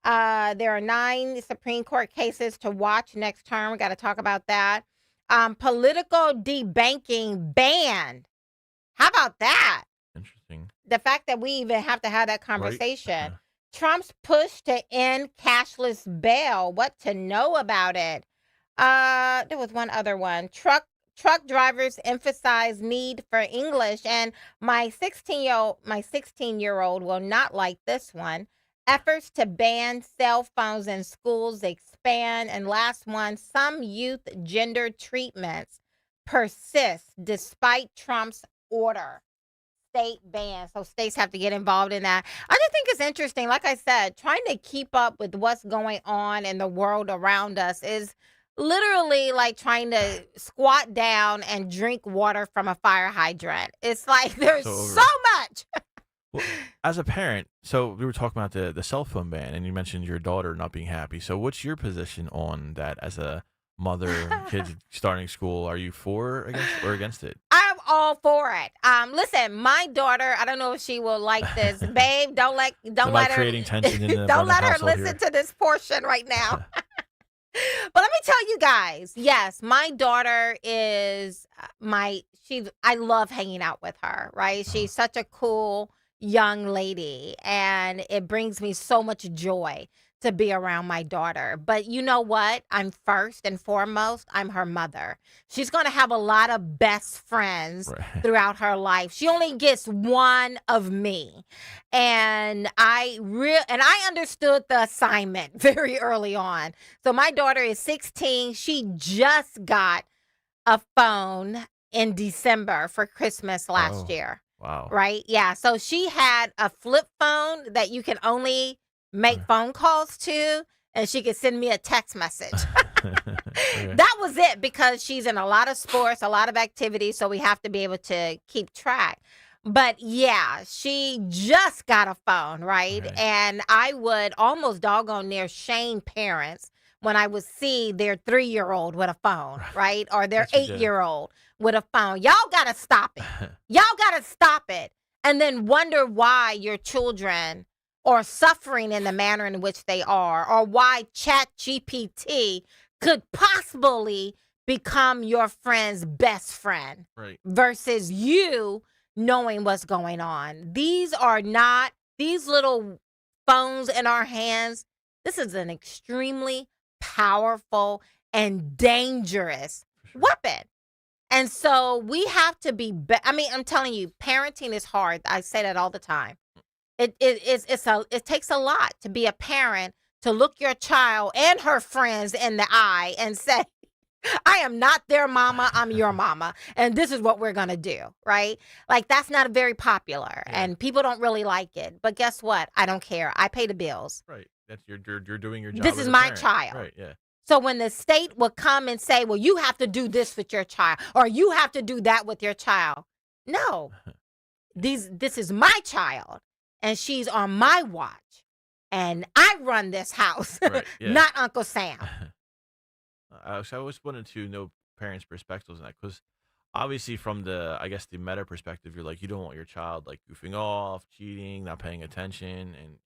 There are 9 Supreme Court cases to watch next term. We got to talk about that. Political debanking banned. How about that? Interesting. The fact that we even have to have that conversation. Right? Trump's push to end cashless bail. What to know about it? There was one other one. Truck drivers emphasize need for English, and my 16-year-old will not like this one. Efforts to ban cell phones in schools expand, and last one, some youth gender treatments persist despite Trump's order. State ban. So states have to get involved in that. I just think it's interesting. Like I said, trying to keep up with what's going on in the world around us is literally like trying to squat down and drink water from a fire hydrant. It's like there's so much. Well, as a parent, so we were talking about the cell phone ban, and you mentioned your daughter not being happy. So what's your position on that as a mother, kids starting school? Are you for against it? I'm all for it. Listen, my daughter, I don't know if she will like this. Babe, don't let her creating tension in the don't let her household listen here. to this portion right now. But let me tell you guys, yes, my daughter is I love hanging out with her, right? She's such a cool young lady, and it brings me so much joy to be around my daughter. But you know what? I'm first and foremost, I'm her mother. She's going to have a lot of best friends throughout her life. She only gets one of me. And I understood the assignment very early on. So my daughter is 16. She just got a phone in December for Christmas last year. Wow. Right? Yeah. So she had a flip phone that you can only make phone calls to, and she could send me a text message. Okay. That was it, because she's in a lot of sports, a lot of activities, so we have to be able to keep track. But yeah, she just got a phone, right? Okay. And I would almost doggone near shame parents when I would see their 3-year-old with a phone, right? Or their That's ridiculous. 8-year-old with a phone. Y'all got to stop it. Y'all got to stop it. And then wonder why your children are suffering in the manner in which they are, or why ChatGPT could possibly become your friend's best friend Right. versus you knowing what's going on. These are not, these little phones in our hands, this is an extremely powerful and dangerous weapon. And so we have to be, I mean, I'm telling you, parenting is hard. I say that all the time. It takes a lot to be a parent, to look your child and her friends in the eye and say, I am not their mama, I'm your mama, and this is what we're going to do, right? Like, that's not very popular, and people don't really like it. But guess what? I don't care. I pay the bills. Right. That's you're doing your job. This as is a my parent. child. Right. Yeah. So when the state will come and say, well, you have to do this with your child, or you have to do that with your child. No, this is my child, and she's on my watch, and I run this house, Right. Yeah. not Uncle Sam. So I always wanted to know parents' perspectives on that, because obviously from the, I guess, the meta perspective, you're like, you don't want your child like goofing off, cheating, not paying attention, and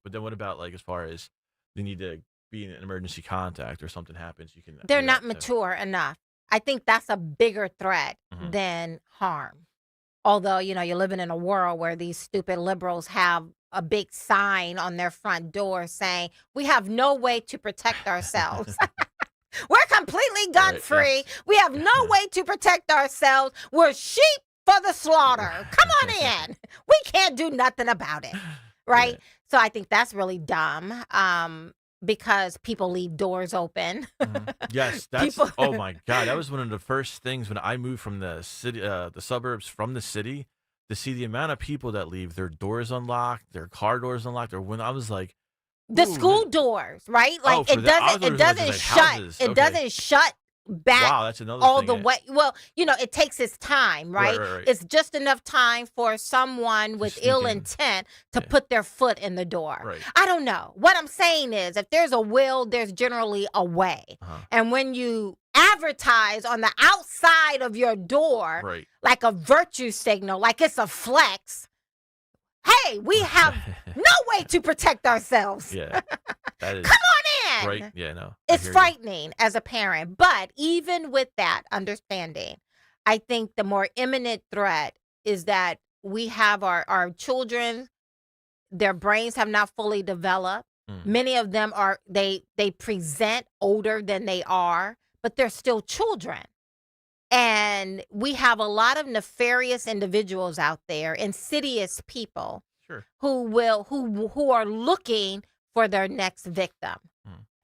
but then what about, like, as far as they need to be in an emergency contact or something happens, you can. They're do not that too. mature enough. I think that's a bigger threat than harm. Although, you're living in a world where these stupid liberals have a big sign on their front door saying, we have no way to protect ourselves. We're completely gun Right, free. yes. We have no way to protect ourselves. We're sheep for the slaughter. Come on in. We can't do nothing about it. Right? Yeah. So I think that's really dumb. Because people leave doors open. Yes, that's. People- Oh my God, that was one of the first things when I moved from the city, the suburbs from the city, to see the amount of people that leave their doors unlocked, their car doors unlocked, or when I was like, The ooh, school doors, right? Like, Oh, for it that. I doesn't thought it it was doesn't like shut houses. it Okay. doesn't shut back Wow, that's another all thing, the yeah. way. Well, it takes its time, right? Right. It's just enough time for someone with sneak ill in. intent to put their foot in the door. Right. I don't know. What I'm saying is, if there's a will, there's generally a way. And when you advertise on the outside of your door, Right. like a virtue signal, like it's a flex, hey, we have no way to protect ourselves. Yeah, that is. Come on in. Right. Yeah. No. I It's hear you. frightening as a parent. But even with that understanding, I think the more imminent threat is that we have our children, their brains have not fully developed. Many of them they present older than they are, but they're still children. And we have a lot of nefarious individuals out there, insidious people Sure. who are looking for their next victim.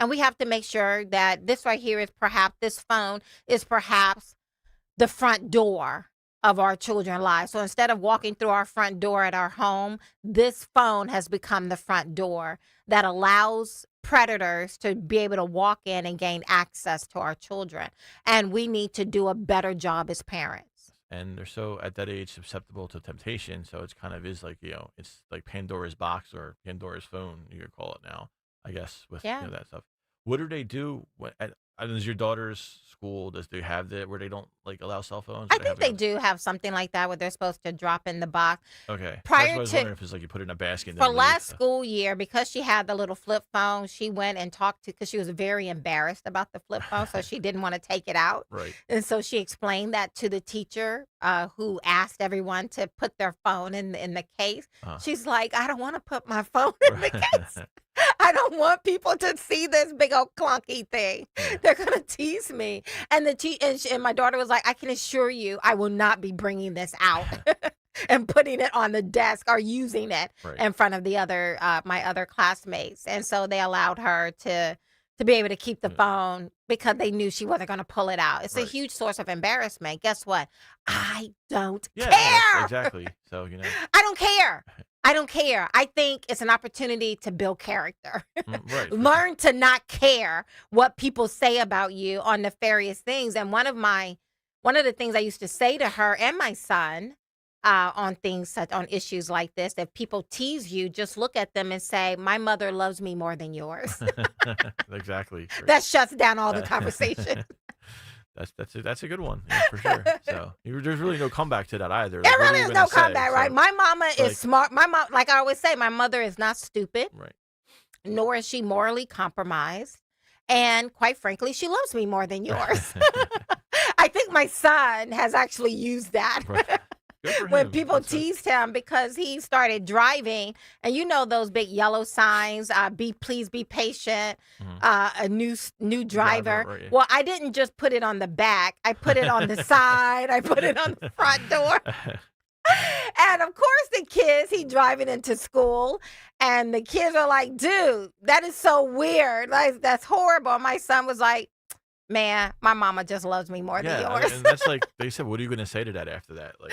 And we have to make sure that this right here is this phone is perhaps the front door of our children's lives. So instead of walking through our front door at our home, this phone has become the front door that allows predators to be able to walk in and gain access to our children. And we need to do a better job as parents. And they're so at that age susceptible to temptation. So it's kind of is like, it's like Pandora's box or Pandora's phone, you could call it now, I guess, with Yeah. that stuff. What do they do? Does your daughter's school, does they have that where they don't like allow cell phones? I think they do have something like that where they're supposed to drop in the box. Okay. That's Prior why I was to- wondering if it's like you put it in a basket. And For then leave, last so. school year, because she had the little flip phone, she went and talked to, because she was very embarrassed about the flip phone, so she didn't want to take it out. Right. And so she explained that to the teacher who asked everyone to put their phone in the case. She's like, I don't want to put my phone in the case. I don't want people to see this big old clunky thing. They're gonna tease me. And and my daughter was like, I can assure you, I will not be bringing this out and putting it on the desk or using it Right. in front of the other my other classmates. And so they allowed her to to be able to keep the phone because they knew she wasn't going to pull it out. It's a Right. huge source of embarrassment. Guess what? I don't Yeah, care. exactly. So, I don't care. I don't care. I think it's an opportunity to build character. right. Learn to not care what people say about you on nefarious things. And one of the things I used to say to her and my son on issues like this, if people tease you, just look at them and say, "My mother loves me more than yours." Exactly. That shuts down all the conversation. That's a good one, for sure. So there's really no comeback to that either. There really is no comeback, right? My mama is smart. My mom, like I always say, my mother is not stupid, right? Nor is she morally compromised. And quite frankly, she loves me more than yours. I think my son has actually used that. Right. When people teased him because he started driving, and those big yellow signs, please be patient, a new driver. Right, yeah. Well, I didn't just put it on the back. I put it on the side. I put it on the front door. And of course the kids, he driving into school, and the kids are like, "Dude, that is so weird. Like, that's horrible." My son was like, "Man, my mama just loves me more than yours." And that's like, they said, what are you going to say to that after that? Like,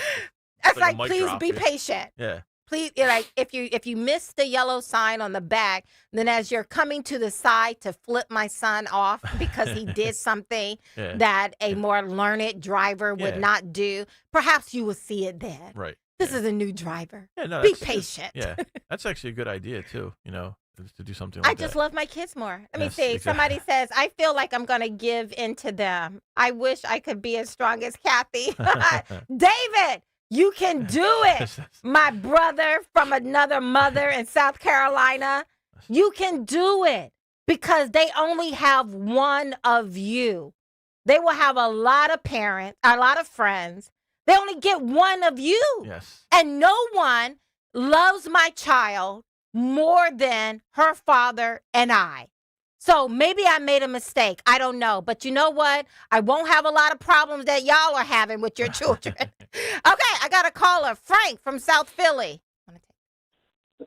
That's like a like, mic please drop, be patient. Yeah. Please, like if you miss the yellow sign on the back, then as you're coming to the side to flip my son off because he did something that a more learned driver would not do, perhaps you will see it then. Right. This is a new driver. Yeah, no, be that's patient. Yeah, that's actually a good idea too. To do something like I that. just love my kids more. Let me Yes, see. exactly. Somebody says, "I feel like I'm going to give in to them. I wish I could be as strong as Kathy." David, you can do it. My brother from another mother in South Carolina, you can do it because they only have one of you. They will have a lot of parents, a lot of friends. They only get one of you. Yes. And no one loves my child more than her father and I. So maybe I made a mistake. I don't know. But you know what? I won't have a lot of problems that y'all are having with your children. Okay, I got a caller, Frank from South Philly.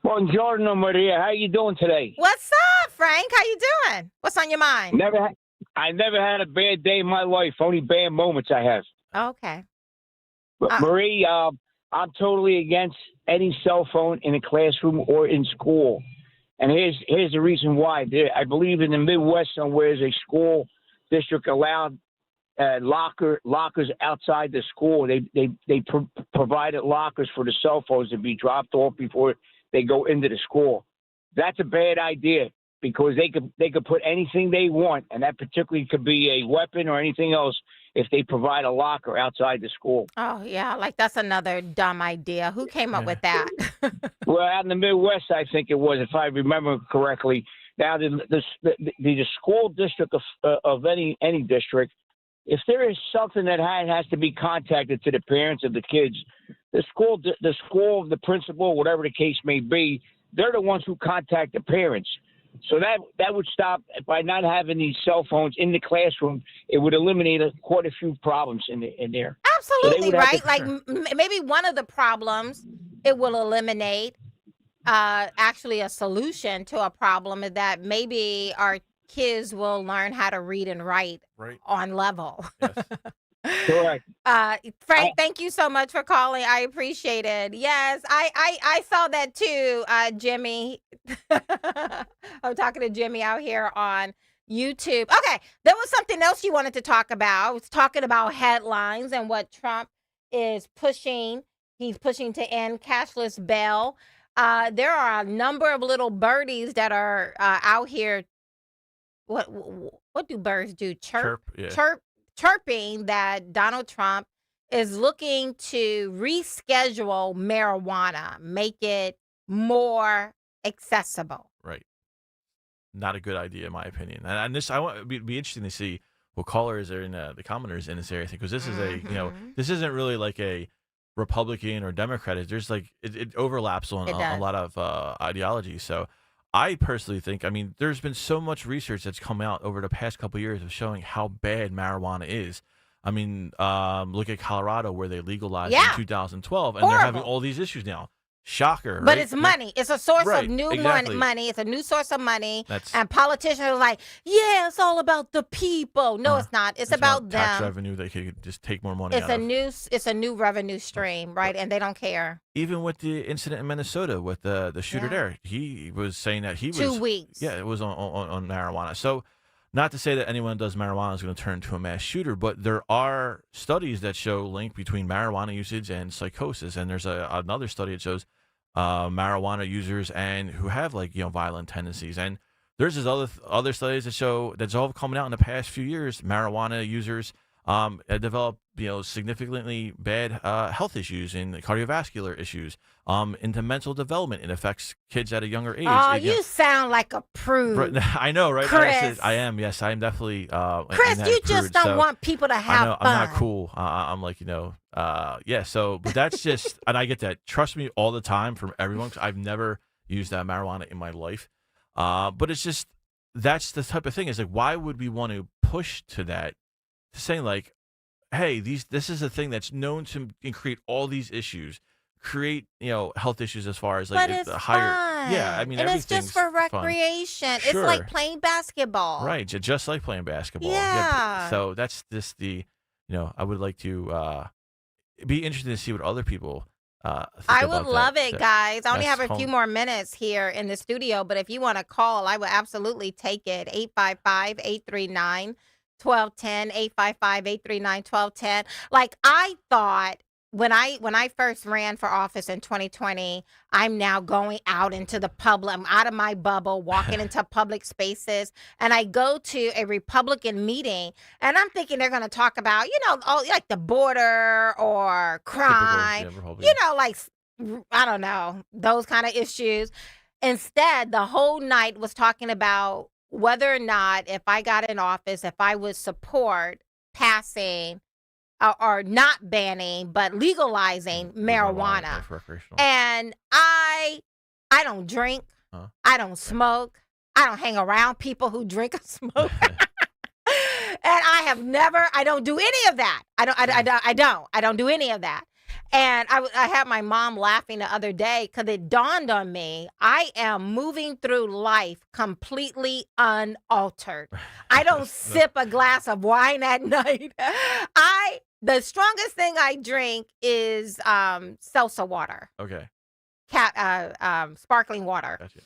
Buongiorno, Maria. How you doing today? What's up, Frank? How you doing? What's on your mind? I never had a bad day in my life. Only bad moments I have. Okay. But Marie, I'm totally against any cell phone in a classroom or in school. And here's the reason why. I believe in the Midwest somewhere is a school district allowed lockers outside the school. They provided lockers for the cell phones to be dropped off before they go into the school. That's a bad idea because they could put anything they want, and that particularly could be a weapon or anything else if they provide a locker outside the school. Oh, yeah, like that's another dumb idea. Who came up with that? Well, out in the Midwest, I think it was, if I remember correctly. Now, the school district of any district, if there is something that has to be contacted to the parents of the kids, the school, the principal, whatever the case may be, they're the ones who contact the parents. So that would stop by not having these cell phones in the classroom. It would eliminate quite a few problems in there. Absolutely, right? Like maybe one of the problems it will eliminate, actually a solution to a problem is that maybe our kids will learn how to read and write on level. Correct. Frank, thank you so much for calling. I appreciate it. Yes, I saw that too, Jimmy. I'm talking to Jimmy out here on YouTube. Okay, there was something else you wanted to talk about. I was talking about headlines and what Trump is pushing. He's pushing to end cashless bail. There are a number of little birdies that are out here. What do birds do? Chirping that Donald Trump is looking to reschedule marijuana, make it more accessible. Right. Not a good idea, in my opinion. And this, I want it'd be interesting to see what callers are in the commenters in this area, because this is this isn't really like a Republican or Democrat. There's like it overlaps on a lot of ideology. So I personally think, I mean, there's been so much research that's come out over the past couple of years of showing how bad marijuana is. I mean, look at Colorado where they legalized in 2012, and they're having all these issues now. Shocker, But right? it's money. It's a source Right, of new exactly. money. It's a new source of money. That's- And politicians are like, yeah, it's all about the people. No, it's not. It's about tax them. revenue. They could just take more money It's out a of. new revenue stream, right? And they don't care. Even with the incident in Minnesota with the shooter there, he was saying that he was 2 weeks. Yeah, it was on marijuana. So, not to say that anyone who does marijuana is going to turn into a mass shooter, but there are studies that show link between marijuana usage and psychosis. And there's another study that shows marijuana users and who have violent tendencies. And there's this other studies that show that's all coming out in the past few years. Marijuana users have developed significantly bad health issues and cardiovascular issues, into mental development. It affects kids at a younger age. Oh, you sound like a prude. Right, I know, right? Chris. I am. Yes, I am definitely. Chris, you just don't so, want people to have I know, fun. I'm not cool. I'm like, yeah. So, but that's just, and I get that. Trust me, all the time from everyone. 'Cause I've never used that marijuana in my life. But it's just, that's the type of thing. Is like, why would we want to push to that? Saying like, hey, this is a thing that's known to create all these issues, create health issues as far as But it's the higher. fun. Yeah, I mean, and it's just for everything's fun. recreation. Sure. It's like playing basketball. Right, just like playing basketball. Yeah. So that's just I would like to be interested to see what other people think I would about love that. it, guys. I only That's have a few home. more minutes here in the studio, but if you want to call, I would absolutely take it. 855-839-1210, 855-839-1210. Like, I thought when I first ran for office in 2020, I'm now going out into the public. I'm out of my bubble, walking into public spaces, and I go to a Republican meeting, and I'm thinking they're going to talk about, like the border or crime, like, I don't know, those kind of issues. Instead, the whole night was talking about whether or not, if I got in office, if I would support passing or not banning, but legalizing marijuana. For recreational. And I don't drink. I don't smoke. I don't hang around people who drink or smoke. And I don't do any of that. I don't do any of that. And I had my mom laughing the other day because it dawned on me, I am moving through life completely unaltered. I don't sip a glass of wine at night. The strongest thing I drink is seltzer water, Okay. sparkling water. Gotcha.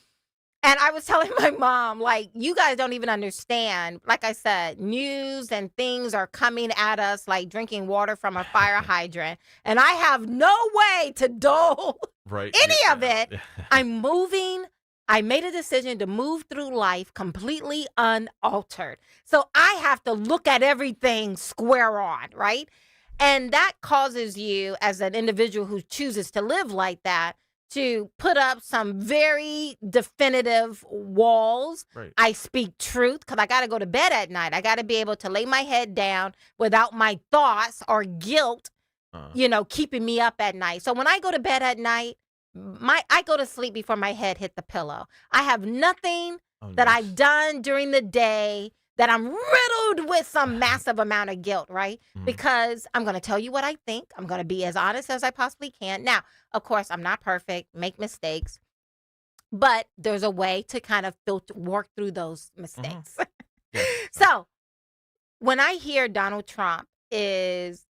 And I was telling my mom, like, you guys don't even understand. Like I said, news and things are coming at us like drinking water from a fire hydrant. And I have no way to dole any of it. I'm moving. I made a decision to move through life completely unaltered. So I have to look at everything square on, right? And that causes you, as an individual who chooses to live like that, to put up some very definitive walls. Right. I speak truth because I got to go to bed at night. I got to be able to lay my head down without my thoughts or guilt, keeping me up at night. So when I go to bed at night, I go to sleep before my head hit the pillow. I have nothing that I've done during the day that I'm riddled with some massive amount of guilt, right? Because I'm going to tell you what I think. I'm going to be as honest as I possibly can. Now, of course, I'm not perfect, make mistakes, but there's a way to kind of work through those mistakes. So when I hear Donald Trump is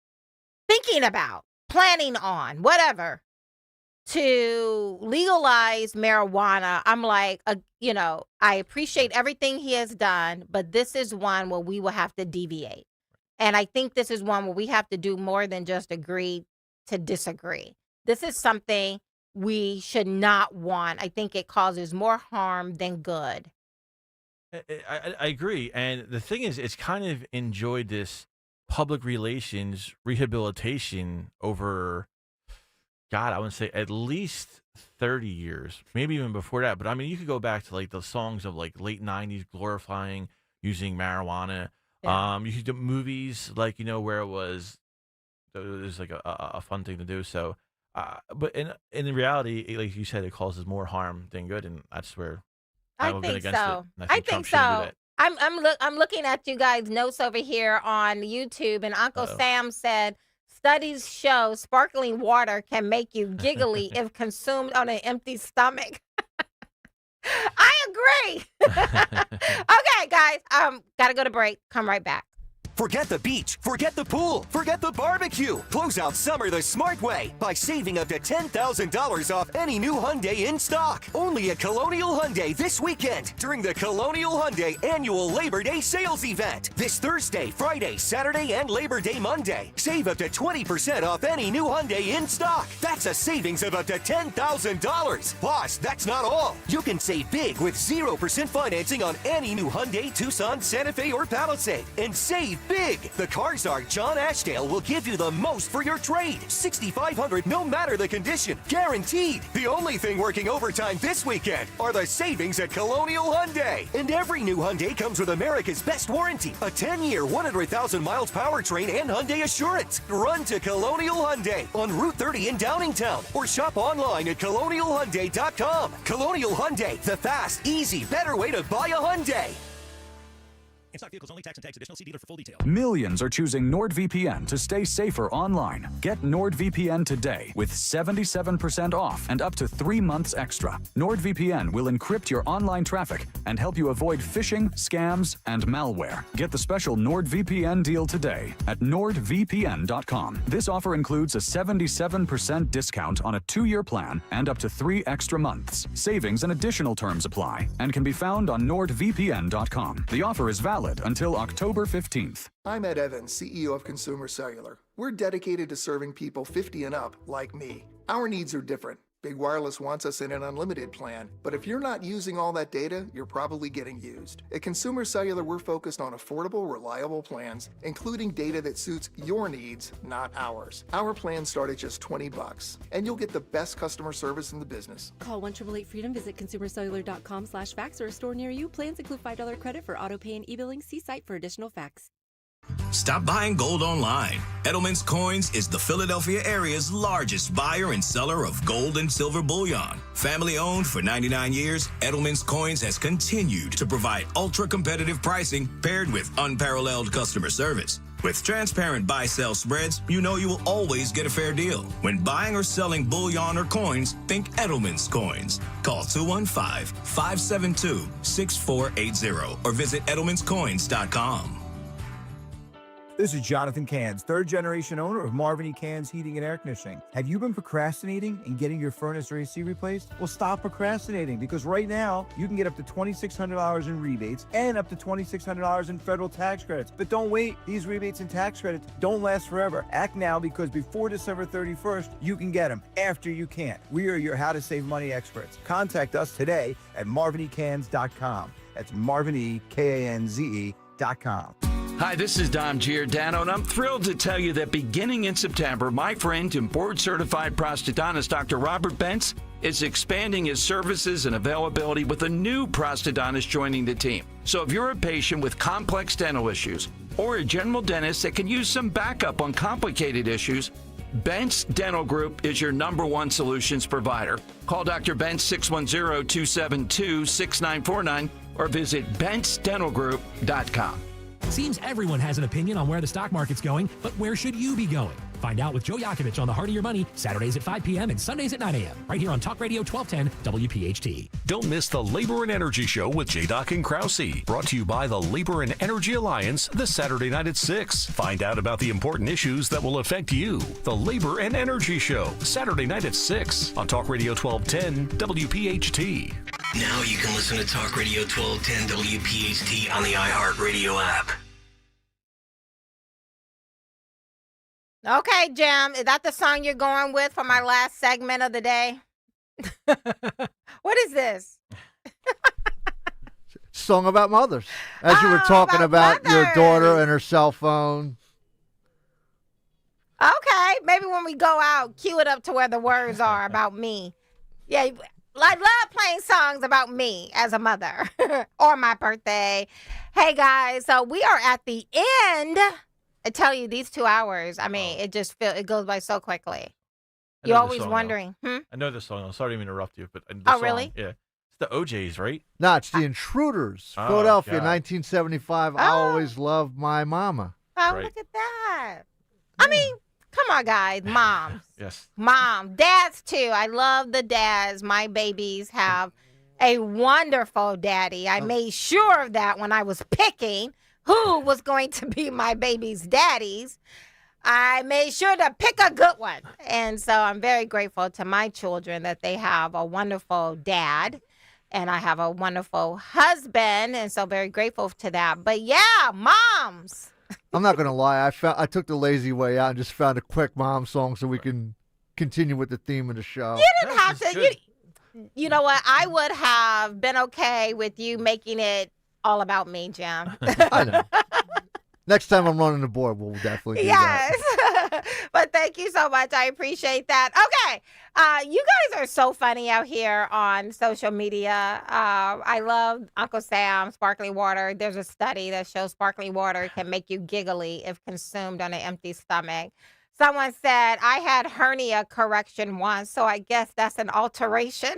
thinking about, planning on, whatever, to legalize marijuana, I'm like, I appreciate everything he has done, but this is one where we will have to deviate. And I think this is one where we have to do more than just agree to disagree. This is something we should not want. I think it causes more harm than good. I agree. And the thing is, it's kind of enjoyed this public relations rehabilitation over, God, I would say at least 30 years, maybe even before that. But I mean, you could go back to like the songs of like late 90s glorifying using marijuana. Yeah. You could do movies like, where it was like a fun thing to do. So, but in reality, like you said, it causes more harm than good. And that's where I I've been think against so. it. And I think Trump think shouldn't do so. that. I'm looking at you guys' notes over here on YouTube, and Uncle Sam said Studies show sparkling water can make you giggly if consumed on an empty stomach. I agree. Okay, guys, gotta go to break. Come right back. Forget the beach, forget the pool, forget the barbecue. Close out summer the smart way by saving up to $10,000 off any new Hyundai in stock. Only at Colonial Hyundai this weekend during the Colonial Hyundai annual Labor Day sales event. This Thursday, Friday, Saturday, and Labor Day Monday. Save up to 20% off any new Hyundai in stock. That's a savings of up to $10,000. Plus, that's not all. You can save big with 0% financing on any new Hyundai, Tucson, Santa Fe, or Palisade. And save big. The Car Czar John Ashdale will give you the most for your trade. $6,500 no matter the condition. Guaranteed. The only thing working overtime this weekend are the savings at Colonial Hyundai. And every new Hyundai comes with America's best warranty. A 10-year, 100,000 miles powertrain and Hyundai Assurance. Run to Colonial Hyundai on Route 30 in Downingtown or shop online at colonialhyundai.com. Colonial Hyundai, the fast, easy, better way to buy a Hyundai. In-stock vehicles only. Tax and tax additional. See dealer for full details. Millions are choosing NordVPN to stay safer online. Get NordVPN today with 77% off and up to 3 months extra. NordVPN will encrypt your online traffic and help you avoid phishing, scams, and malware. Get the special NordVPN deal today at nordvpn.com. This offer includes a 77% discount on a 2-year plan and up to 3 extra months. Savings and additional terms apply and can be found on nordvpn.com. The offer is valid until October 15th. I'm Ed Evans, CEO of Consumer Cellular. We're dedicated to serving people 50 and up like me. Our needs are different. Big Wireless wants us in an unlimited plan, but if you're not using all that data, you're probably getting used. At Consumer Cellular, we're focused on affordable, reliable plans, including data that suits your needs, not ours. Our plans start at just $20, and you'll get the best customer service in the business. Call 1-888-FREEDOM, visit consumercellular.com/facts or a store near you. Plans include $5 credit for auto pay and e-billing. See site for additional facts. Stop buying gold online. Edelman's Coins is the Philadelphia area's largest buyer and seller of gold and silver bullion. Family owned for 99 years, Edelman's Coins has continued to provide ultra-competitive pricing paired with unparalleled customer service. With transparent buy-sell spreads, you know you will always get a fair deal. When buying or selling bullion or coins, think Edelman's Coins. Call 215-572-6480 or visit edelmanscoins.com. This is Jonathan Cans, third-generation owner of Marvin E. Cans Heating and Air Conditioning. Have you been procrastinating in getting your furnace or AC replaced? Well, stop procrastinating, because right now, you can get up to $2,600 in rebates and up to $2,600 in federal tax credits. But don't wait. These rebates and tax credits don't last forever. Act now, because before December 31st, you can get them. After, you can't. We are your How to Save Money experts. Contact us today at marvinecans.com. That's marvinekans.com. Hi, this is Dom Giordano, and I'm thrilled to tell you that beginning in September, my friend and board-certified prosthodontist Dr. Robert Bentz is expanding his services and availability with a new prosthodontist joining the team. So if you're a patient with complex dental issues or a general dentist that can use some backup on complicated issues, Bentz Dental Group is your #1 solutions provider. Call Dr. Bentz 610-272-6949 or visit bentzdentalgroup.com. Seems everyone has an opinion on where the stock market's going, but where should you be going? Find out with Joe Yakovich on The Heart of Your Money, Saturdays at 5 p.m. and Sundays at 9 a.m. right here on Talk Radio 1210 WPHT. Don't miss the Labor and Energy Show with J-Doc and Krause. Brought to you by the Labor and Energy Alliance this Saturday night at 6. Find out about the important issues that will affect you. The Labor and Energy Show, Saturday night at 6 on Talk Radio 1210 WPHT. Now you can listen to Talk Radio 1210 WPHT on the iHeartRadio app. Okay, Jam, is that the song you're going with for my last segment of the day? What is this? Song about mothers. As you were talking about your daughter and her cell phone. Okay, maybe when we go out, cue it up to where the words are about me. Yeah, I love playing songs about me as a mother or my birthday. Hey, guys, so we are at the end. I tell you, these 2 hours, I mean, it goes by so quickly. You're always wondering. I know this song. I'm sorry to interrupt you, but really? Yeah. It's the OJs, right? No, it's the Intruders. Oh, Philadelphia, God. 1975. I always loved my mama. Oh, Look at that. I mean, Come on, guys. Moms. Yes. Mom. Dads, too. I love the dads. My babies have a wonderful daddy. I made sure of that when I was picking who was going to be my baby's daddies. I made sure to pick a good one. And so I'm very grateful to my children that they have a wonderful dad. And I have a wonderful husband. And so very grateful to that. But yeah, moms. I'm not gonna lie. I took the lazy way out and just found a quick mom song so we can continue with the theme of the show. You didn't have to. You know what? I would have been okay with you making it all about me, Jim. I know. Next time I'm running the board, we'll definitely do that. Yes. But thank you so much. I appreciate that. Okay. You guys are so funny out here on social media. I love Uncle Sam, sparkling water. There's a study that shows sparkling water can make you giggly if consumed on an empty stomach. Someone said, I had hernia correction once, so I guess that's an alteration.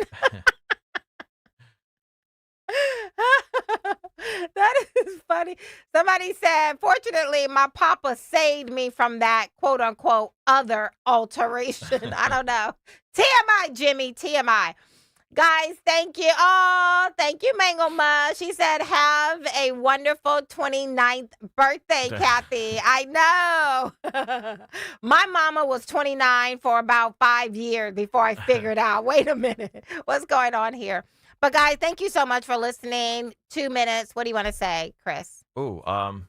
That is funny. Somebody said, fortunately, my papa saved me from that quote unquote other alteration. I don't know. TMI, Jimmy, TMI. Guys, thank you. Oh, thank you, Mango Ma. She said, have a wonderful 29th birthday, Kathy. I know. My mama was 29 for about 5 years before I figured out, wait a minute, what's going on here? But guys, thank you so much for listening. 2 minutes. What do you want to say, Chris? Oh, God,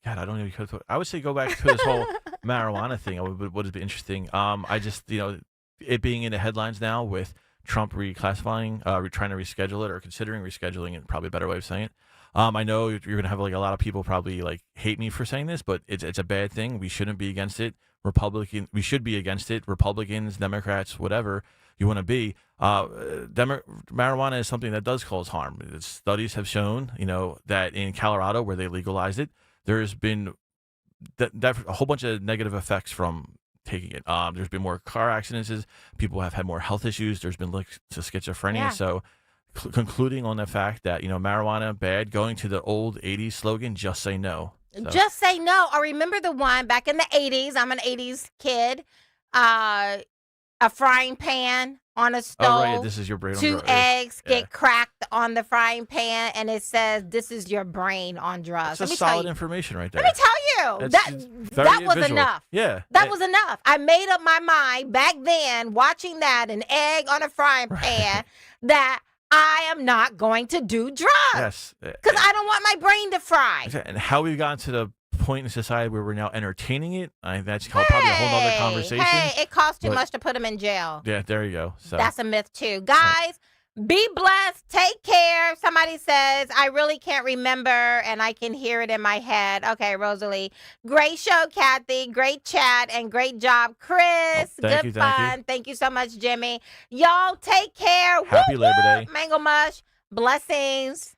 I don't know. I would say go back to this whole marijuana thing. Would be interesting. I just, it being in the headlines now with Trump reclassifying, trying to reschedule it or considering rescheduling it, probably a better way of saying it. I know you're going to have like a lot of people probably like hate me for saying this, but it's a bad thing. We shouldn't be against it. We should be against it. Republicans, Democrats, whatever you want to be. Marijuana is something that does cause harm. Studies have shown, that in Colorado where they legalized it, there's been a whole bunch of negative effects from taking it. There's been more car accidents. People have had more health issues. There's been links to schizophrenia. Yeah. So concluding on the fact that, marijuana bad, going to the old 80s slogan, just say no. So. Just say no. I remember the one back in the 80s. I'm an 80s kid. A frying pan on a stove. Oh, right. This is your brain. 2 eggs get cracked on the frying pan, and it says, this is your brain on drugs. That's solid information right there. Let me tell you, that was visual. enough. Yeah. That was enough. I made up my mind back then, watching that, an egg on a frying pan, that I am not going to do drugs. Yes. Because I don't want my brain to fry. And how we've gotten to the point in society where we're now entertaining it, I think that's probably a whole other conversation. Hey, it costs too much to put them in jail. Yeah, there you go. So that's a myth too. Guys, be blessed. Take care. Somebody says, I really can't remember, and I can hear it in my head. Okay, Rosalie. Great show, Kathy. Great chat, and great job, Chris. Good fun. Thank you so much, Jimmy. Y'all take care. Happy Labor Day. Mango Mush. Blessings.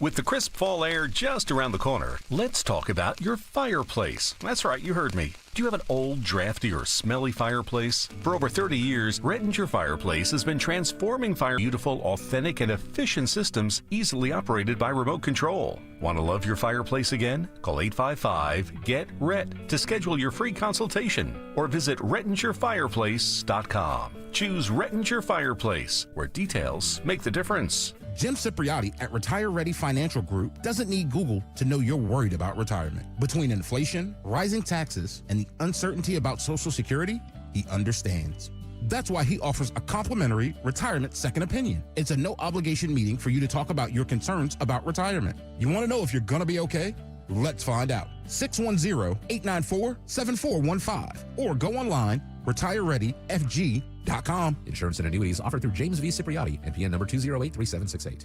With the crisp fall air just around the corner, let's talk about your fireplace. That's right, you heard me. Do you have an old, drafty, or smelly fireplace? For over 30 years, Rettinger Fireplace has been transforming beautiful, authentic, and efficient systems easily operated by remote control. Want to love your fireplace again? Call 855-GET-RET to schedule your free consultation or visit RettingerFireplace.com. Choose Rettinger Fireplace, where details make the difference. Jim Cipriotti at Retire Ready Financial Group doesn't need Google to know you're worried about retirement. Between inflation, rising taxes, and the uncertainty about Social Security, he understands. That's why he offers a complimentary retirement second opinion. It's a no-obligation meeting for you to talk about your concerns about retirement. You want to know if you're going to be okay? Let's find out. 610-894-7415 or go online, retirereadyfg.com. Insurance and annuities offered through James V. Cipriotti, NPN number 2083768.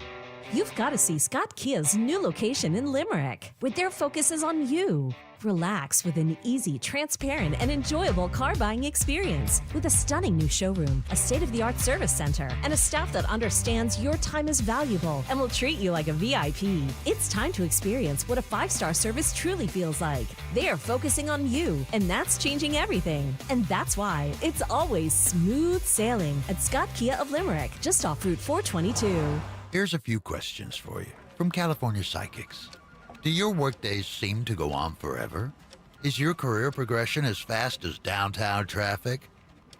You've got to see Scott Kia's new location in Limerick, with their focuses on you. Relax with an easy, transparent, and enjoyable car buying experience with a stunning new showroom, a state-of-the-art service center, and a staff that understands your time is valuable and will treat you like a VIP. It's time to experience what a 5-star service truly feels like. They are focusing on you, and that's changing everything. And that's why it's always smooth sailing at Scott Kia of Limerick, just off Route 422. Here's a few questions for you from California Psychics. Do your workdays seem to go on forever? Is your career progression as fast as downtown traffic?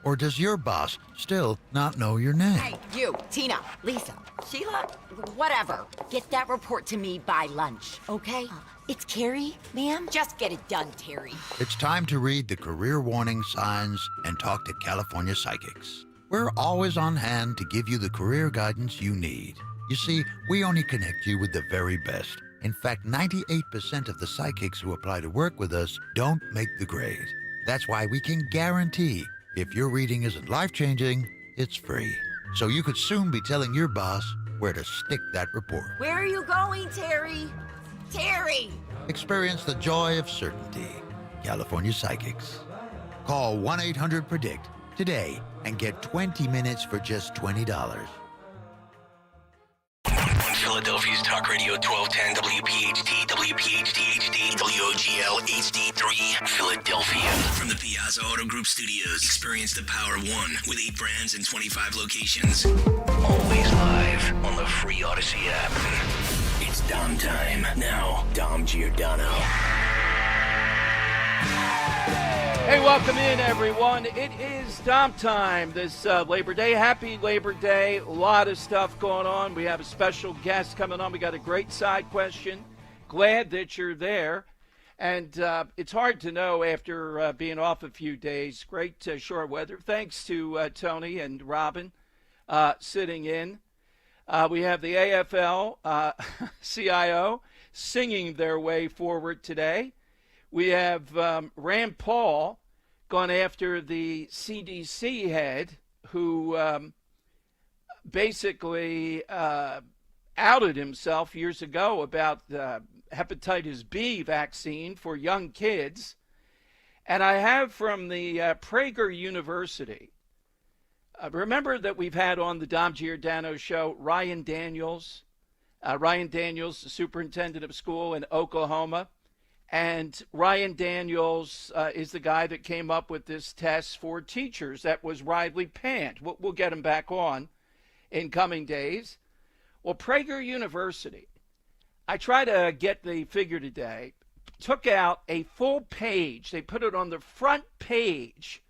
Or does your boss still not know your name? Hey, you, Tina, Lisa, Sheila, whatever. Get that report to me by lunch, okay? It's Carrie, ma'am. Just get it done, Terry. It's time to read the career warning signs and talk to California Psychics. We're always on hand to give you the career guidance you need. You see, we only connect you with the very best. In fact, 98% of the psychics who apply to work with us don't make the grade. That's why we can guarantee if your reading isn't life-changing, it's free. So you could soon be telling your boss where to stick that report. Where are you going, Terry? Terry! Experience the joy of certainty. California Psychics. Call 1-800-PREDICT today and get 20 minutes for just $20. Philadelphia's Talk Radio 1210 WPHT, WPHT HD, WOGL HD3, Philadelphia. From the Piazza Auto Group Studios, experience the power of one with 8 brands and 25 locations. Always live on the free Odyssey app. It's Dom time. Now, Dom Giordano. Hey, welcome in, everyone. It is Dom time this Labor Day. Happy Labor Day. A lot of stuff going on. We have a special guest coming on. We got a great side question. Glad that you're there. And it's hard to know after being off a few days. Great short weather. Thanks to Tony and Robin sitting in. We have the AFL CIO singing their way forward today. We have Rand Paul gone after the CDC head who basically outed himself years ago about the hepatitis B vaccine for young kids. And I have from the Prager University, remember that we've had on the Dom Giordano show Ryan Daniels. Ryan Daniels, the superintendent of school in Oklahoma. And Ryan Daniels is the guy that came up with this test for teachers that was widely panned. We'll get him back on in coming days. Well, Prager University, I try to get the figure today, took out a full page. They put it on the front page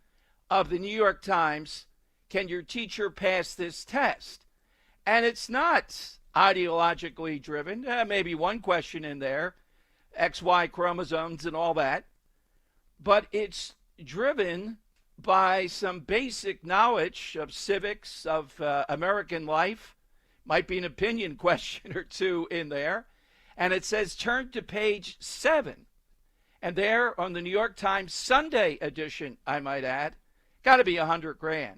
of the New York Times. Can your teacher pass this test? And it's not ideologically driven. Maybe one question in there. XY chromosomes and all that, but it's driven by some basic knowledge of civics, of American life. Might be an opinion question or two in there. And it says turn to page 7. And there on the New York Times Sunday edition, I might add, got to be $100,000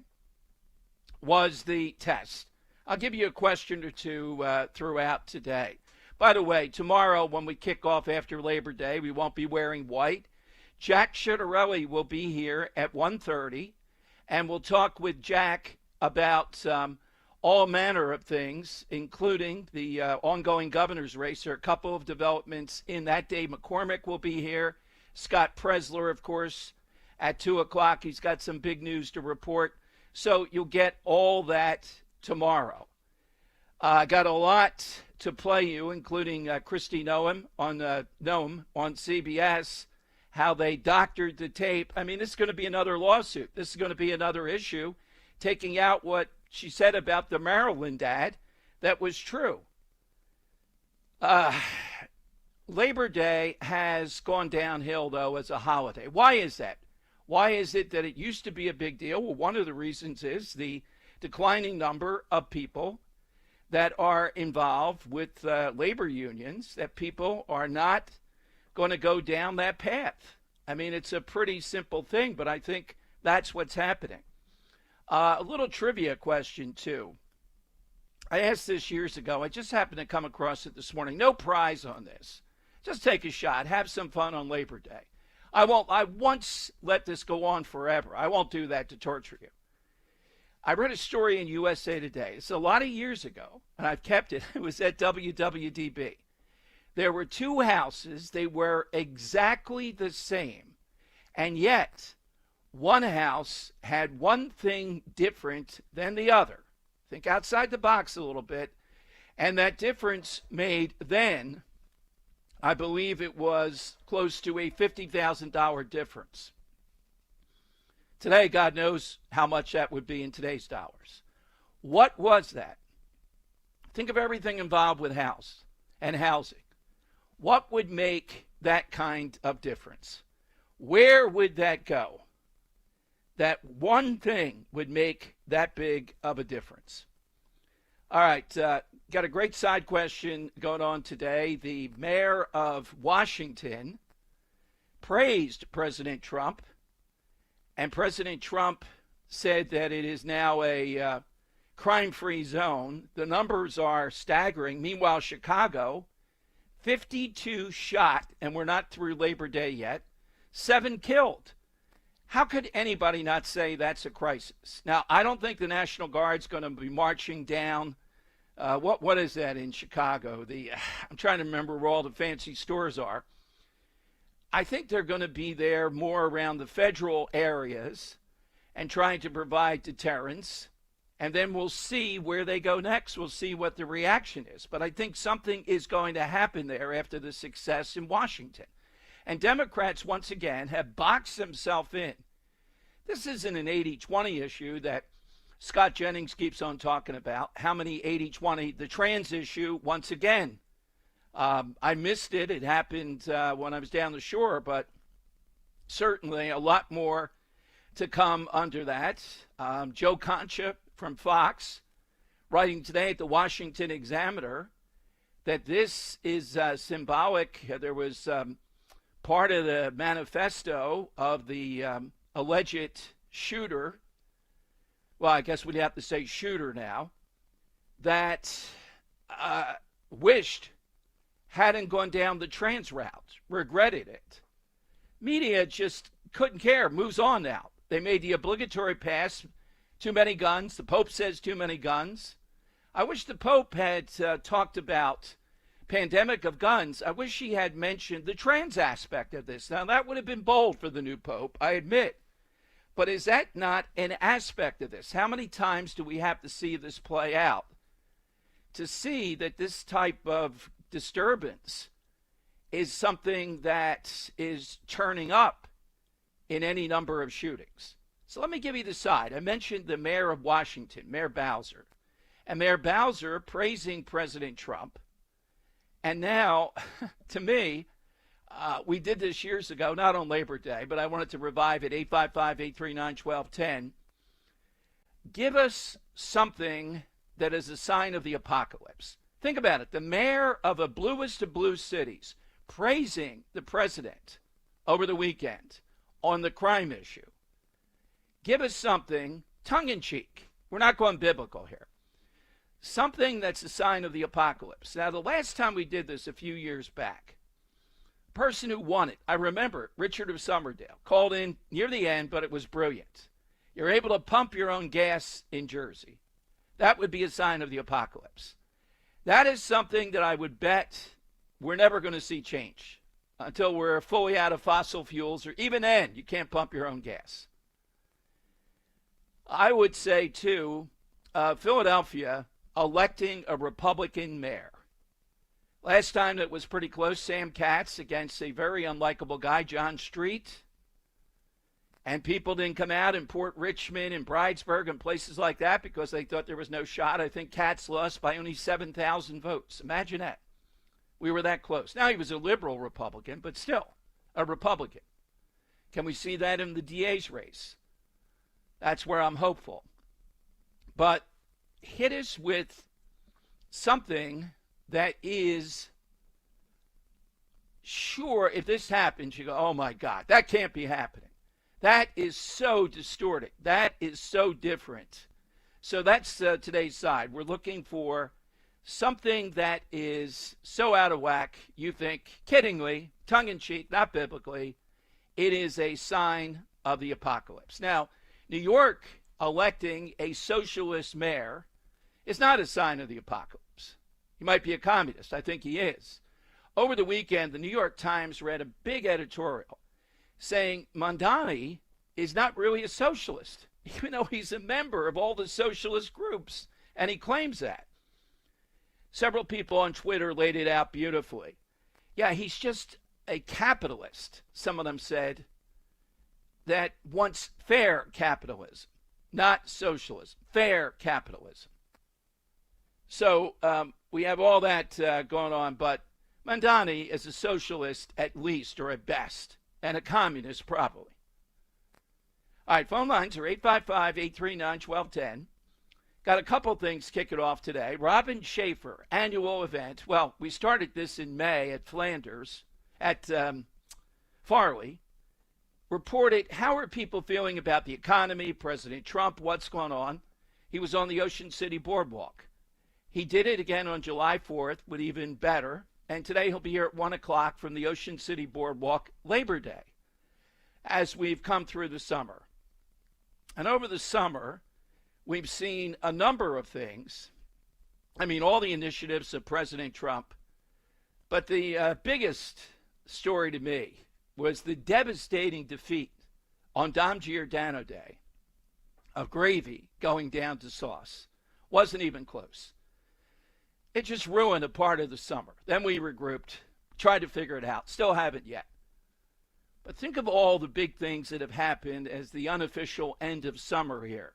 was the test. I'll give you a question or two throughout today. By the way, tomorrow when we kick off after Labor Day, we won't be wearing white. Jack Schiatarelli will be here at 1:30, and we'll talk with Jack about all manner of things, including the ongoing governor's race. There are a couple of developments in that. Dave McCormick will be here. Scott Presler, of course, at 2 o'clock. He's got some big news to report. So you'll get all that tomorrow. I got a lot to play you, including Christy Noem on CBS, how they doctored the tape. I mean, this is going to be another lawsuit. This is going to be another issue, taking out what she said about the Maryland dad that was true. Labor Day has gone downhill, though, as a holiday. Why is that? Why is it that it used to be a big deal? Well, one of the reasons is the declining number of people that are involved with labor unions, that people are not going to go down that path. I mean, it's a pretty simple thing, but I think that's what's happening. A little trivia question, too. I asked this years ago. I just happened to come across it this morning. No prize on this. Just take a shot. Have some fun on Labor Day. I won't let this go on forever. I won't do that to torture you. I read a story in USA Today. It's a lot of years ago, and I've kept it. It was at WWDB. There were 2 houses. They were exactly the same, and yet one house had one thing different than the other. Think outside the box a little bit, and that difference made then I believe it was close to a $50,000 difference. Today, God knows how much that would be in today's dollars. What was that? Think of everything involved with house and housing. What would make that kind of difference? Where would that go? That one thing would make that big of a difference. All right, got a great side question going on today. The mayor of Washington praised President Trump, and President Trump said that it is now a crime-free zone. The numbers are staggering. Meanwhile, Chicago, 52 shot, and we're not through Labor Day yet, 7 killed. How could anybody not say that's a crisis? Now, I don't think the National Guard's going to be marching down. What is that in Chicago? I'm trying to remember where all the fancy stores are. I think they're going to be there more around the federal areas and trying to provide deterrence. And then we'll see where they go next. We'll see what the reaction is. But I think something is going to happen there after the success in Washington. And Democrats, once again, have boxed themselves in. This isn't an 80-20 issue that Scott Jennings keeps on talking about. How many 80-20? The trans issue, once again. I missed it. It happened when I was down the shore, but certainly a lot more to come under that. Joe Concha from Fox writing today at the Washington Examiner that this is symbolic. There was part of the manifesto of the alleged shooter, well, I guess we'd have to say shooter now, that wished hadn't gone down the trans route, regretted it. Media just couldn't care, moves on now. They made the obligatory pass, too many guns. The Pope says too many guns. I wish the Pope had talked about pandemic of guns. I wish he had mentioned the trans aspect of this. Now, that would have been bold for the new Pope, I admit. But is that not an aspect of this? How many times do we have to see this play out to see that this type of disturbance is something that is turning up in any number of shootings? So let me give you the side. I mentioned the mayor of Washington, Mayor Bowser. And Mayor Bowser praising President Trump. And now, to me, we did this years ago, not on Labor Day, but I wanted to revive it, 855-839-1210. Give us something that is a sign of the apocalypse. Think about it. The mayor of the bluest of blue cities praising the president over the weekend on the crime issue. Give us something tongue-in-cheek. We're not going biblical here. Something that's a sign of the apocalypse. Now, the last time we did this a few years back, a person who won it, I remember Richard of Somerdale, called in near the end, but it was brilliant. You're able to pump your own gas in Jersey. That would be a sign of the apocalypse. That is something that I would bet we're never going to see change until we're fully out of fossil fuels, or even then, you can't pump your own gas. I would say, too, Philadelphia electing a Republican mayor. Last time it was pretty close, Sam Katz against a very unlikable guy, John Street. And people didn't come out in Port Richmond and Bridesburg and places like that because they thought there was no shot. I think Katz lost by only 7,000 votes. Imagine that. We were that close. Now, he was a liberal Republican, but still a Republican. Can we see that in the DA's race? That's where I'm hopeful. But hit us with something that is sure, if this happens, you go, oh my God, that can't be happening. That is so distorted. That is so different. So that's today's side. We're looking for something that is so out of whack, you think, kiddingly, tongue-in-cheek, not biblically, it is a sign of the apocalypse. Now, New York electing a socialist mayor is not a sign of the apocalypse. He might be a communist. I think he is. Over the weekend, the New York Times read a big editorial saying Mondani is not really a socialist, even though he's a member of all the socialist groups, and he claims that. Several people on Twitter laid it out beautifully. Yeah, he's just a capitalist, some of them said, that wants fair capitalism, not socialism, fair capitalism. So we have all that going on, but Mandani is a socialist at least, or at best, and a communist probably. All right, phone lines are 855-839-1210. Got a couple things kicking off today. Robin Schaefer, annual event. Well, we started this in May at Flanders, at Farley. Reported, how are people feeling about the economy, President Trump, what's going on? He was on the Ocean City Boardwalk. He did it again on July 4th with even better. And today he'll be here at 1 o'clock from the Ocean City Boardwalk, Labor Day, as we've come through the summer. And over the summer, we've seen a number of things. I mean, all the initiatives of President Trump. But the biggest story to me was the devastating defeat on Dom Giordano Day of gravy going down to sauce. Wasn't even close. It just ruined a part of the summer. Then we regrouped, tried to figure it out. Still haven't yet. But think of all the big things that have happened as the unofficial end of summer here.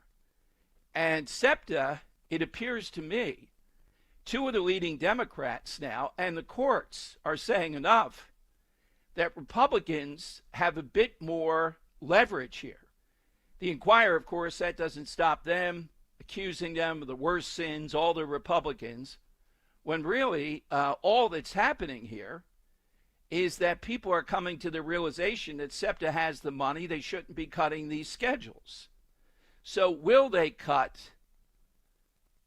And SEPTA, it appears to me, two of the leading Democrats now, and the courts are saying enough, that Republicans have a bit more leverage here. The Inquirer, of course, that doesn't stop them, accusing them of the worst sins, all the Republicans, when really all that's happening here is that people are coming to the realization that SEPTA has the money. They shouldn't be cutting these schedules. So will they cut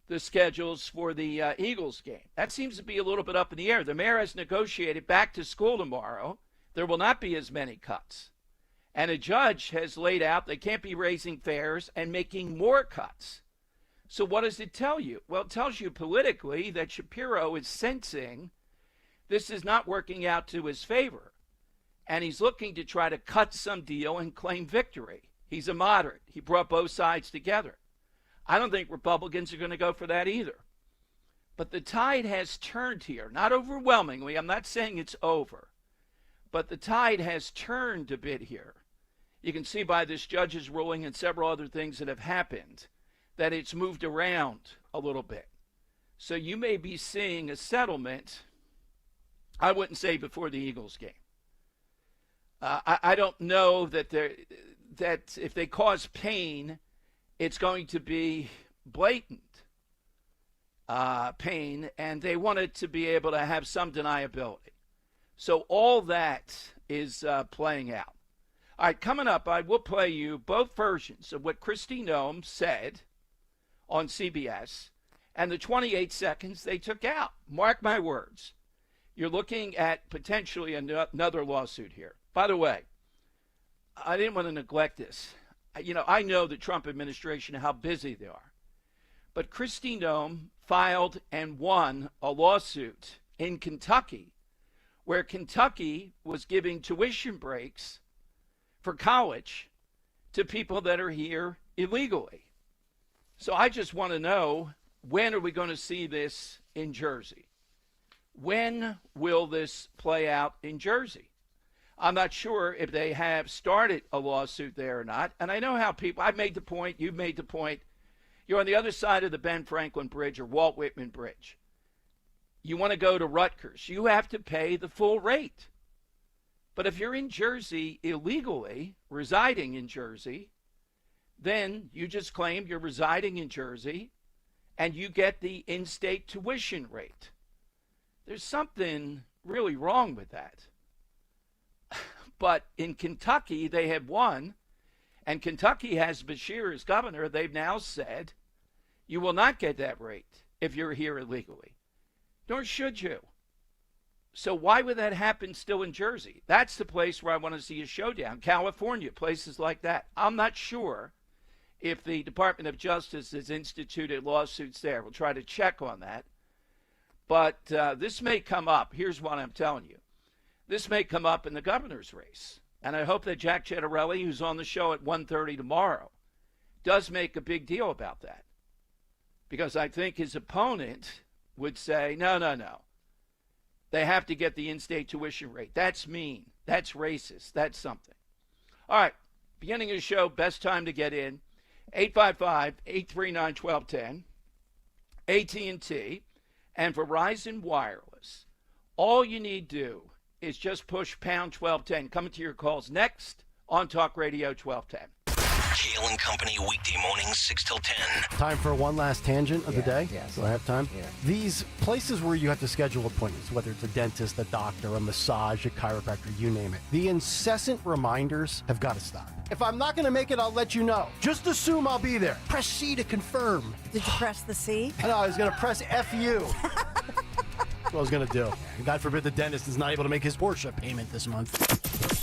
the schedules for the Eagles game? That seems to be a little bit up in the air. The mayor has negotiated back to school tomorrow. There will not be as many cuts. And a judge has laid out they can't be raising fares and making more cuts. So what does it tell you? Well, it tells you politically that Shapiro is sensing this is not working out to his favor. And he's looking to try to cut some deal and claim victory. He's a moderate. He brought both sides together. I don't think Republicans are going to go for that either. But the tide has turned here, not overwhelmingly. I'm not saying it's over. But the tide has turned a bit here. You can see by this judge's ruling and several other things that have happened that it's moved around a little bit. So you may be seeing a settlement, I wouldn't say before the Eagles game. I don't know that if they cause pain, it's going to be blatant pain, and they want it to be able to have some deniability. So all that is playing out. All right, coming up, I will play you both versions of what Kristi Noem said on CBS and the 28 seconds they took out. Mark my words. You're looking at potentially another lawsuit here. By the way, I didn't want to neglect this. I know the Trump administration, how busy they are. But Kristi Noem filed and won a lawsuit in Kentucky where Kentucky was giving tuition breaks for college to people that are here illegally. So I just want to know, when are we going to see this in Jersey? When will this play out in Jersey? I'm not sure if they have started a lawsuit there or not. And I know how people, I've made the point, you've made the point. You're on the other side of the Ben Franklin Bridge or Walt Whitman Bridge. You want to go to Rutgers, you have to pay the full rate. But if you're in Jersey illegally, residing in Jersey, then you just claim you're residing in Jersey and you get the in-state tuition rate. There's something really wrong with that. But in Kentucky, they have won, and Kentucky has Beshear as governor. They've now said you will not get that rate if you're here illegally, nor should you. So why would that happen still in Jersey? That's the place where I want to see a showdown. California, places like that. I'm not sure if the Department of Justice has instituted lawsuits there. We'll try to check on that. But this may come up. Here's what I'm telling you. This may come up in the governor's race. And I hope that Jack Ciattarelli, who's on the show at 1:30 tomorrow, does make a big deal about that. Because I think his opponent would say, no. they have to get the in-state tuition rate. That's mean. That's racist. That's something. All right, beginning of the show, best time to get in, 855-839-1210, AT&T, and Verizon Wireless. All you need to do is just push pound 1210. Coming to your calls next on Talk Radio 1210. Kale and Company, weekday mornings, 6 till 10. Time for one last tangent of the day? yes. Do I have time? Yeah. These places where you have to schedule appointments, whether it's a dentist, a doctor, a massage, a chiropractor, you name it. The incessant reminders have got to stop. If I'm not going to make it, I'll let you know. Just assume I'll be there. Press C to confirm. Did you press the C? I know, I was going to press FU. That's what I was going to do. God forbid the dentist is not able to make his Porsche payment this month.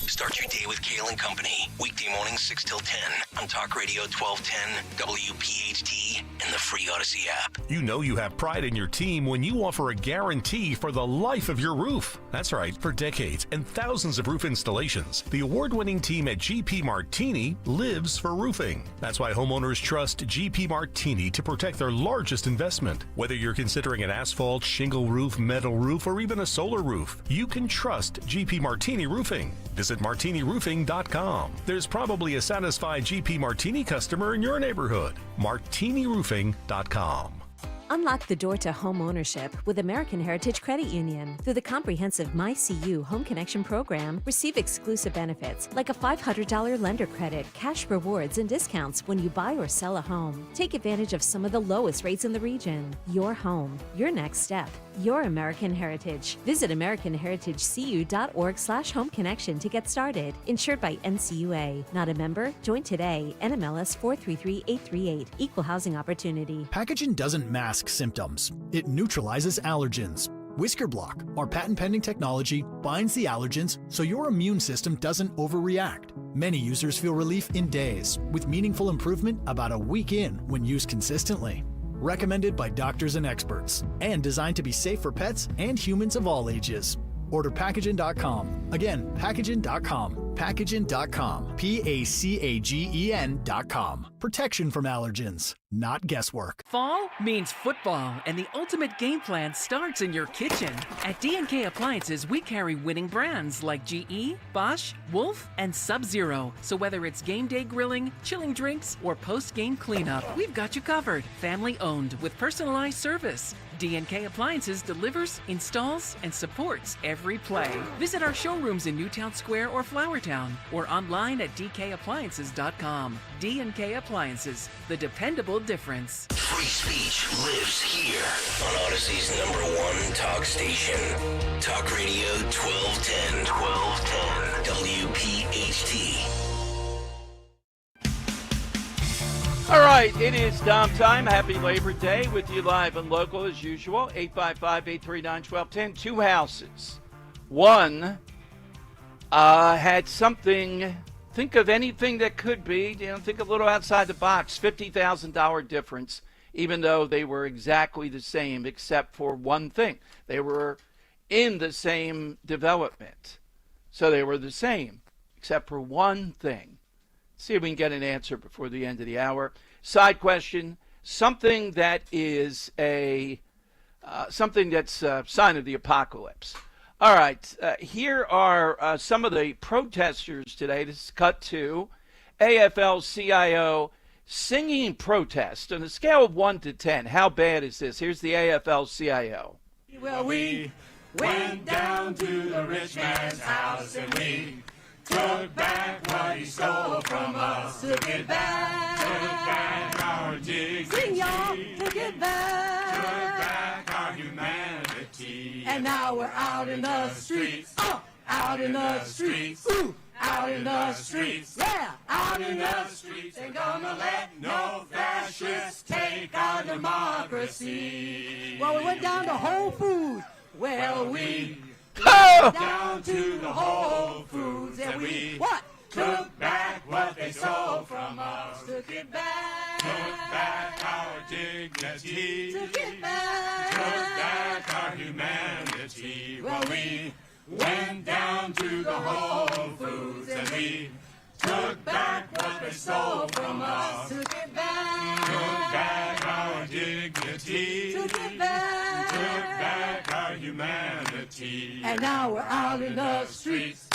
Start your day with Kale and Company, weekday mornings, 6 till 10 on Talk Radio 1210, WPHT, and the free Odyssey app. You know you have pride in your team when you offer a guarantee for the life of your roof. That's right, for decades and thousands of roof installations, the award-winning team at GP Martini lives for roofing. That's why homeowners trust GP Martini to protect their largest investment. Whether you're considering an asphalt, shingle roof, metal roof, or even a solar roof, you can trust GP Martini Roofing. Visit martiniroofing.com. There's probably a satisfied GP Martini customer in your neighborhood. martiniroofing.com. Unlock the door to home ownership with American Heritage Credit Union. Through the comprehensive MyCU Home Connection program, receive exclusive benefits like a $500 lender credit, cash rewards, and discounts when you buy or sell a home. Take advantage of some of the lowest rates in the region. Your home, your next step, your American Heritage. Visit AmericanHeritageCU.org/home connection to get started. Insured by NCUA. Not a member? Join today. NMLS 433838. Equal housing opportunity. Packaging doesn't mask symptoms. It neutralizes allergens. Whisker Block, our patent-pending technology, binds the allergens so your immune system doesn't overreact. Many users feel relief in days, with meaningful improvement about a week in when used consistently. Recommended by doctors and experts, and designed to be safe for pets and humans of all ages. Order Packaging.com. Again, Packaging.com. Packaging.com. Pacagen.com. Protection from allergens, not guesswork. Fall means football, and the ultimate game plan starts in your kitchen. At D&K Appliances, we carry winning brands like GE, Bosch, Wolf, and Sub-Zero. So whether it's game day grilling, chilling drinks, or post-game cleanup, we've got you covered. Family owned with personalized service. D&K Appliances delivers, installs, and supports every play. Visit our showrooms in Newtown Square or Flourtown, or online at dkappliances.com. D&K Appliances, the dependable difference. Free speech lives here on Odyssey's #1 talk station. Talk Radio 1210. 1210 WPHT. All right, it is Dom time. Happy Labor Day with you live and local as usual. 855-839-1210. Two houses. One had something, think of anything that could be, think a little outside the box, $50,000 difference, even though they were exactly the same except for one thing. They were in the same development. So they were the same except for one thing. See if we can get an answer before the end of the hour. Side question, something that is something that's a sign of the apocalypse. All right, here are some of the protesters today. This is cut to AFL-CIO singing protest on a scale of 1 to 10. How bad is this? Here's the AFL-CIO. Well, we went down to the rich man's house and we took back what he stole from us. Took it back. Took back our dignity. Sing, y'all. Took it back. Took back our humanity. And now we're out in the streets. Out in the streets. Ooh. Out in the streets. Yeah. Out in the streets. Ain't gonna let no fascists take our democracy. Well, we went down to Whole Foods. Well, we went down to the Whole Foods and we what? Took back what they stole from us. Took it back. Took back our dignity. Took it back. Took back our humanity. Well, we went down to the Whole Foods and we took back what they stole from us. Took it back. Took back our dignity. Took it back. Took back our our humanity. And now we're out in the streets.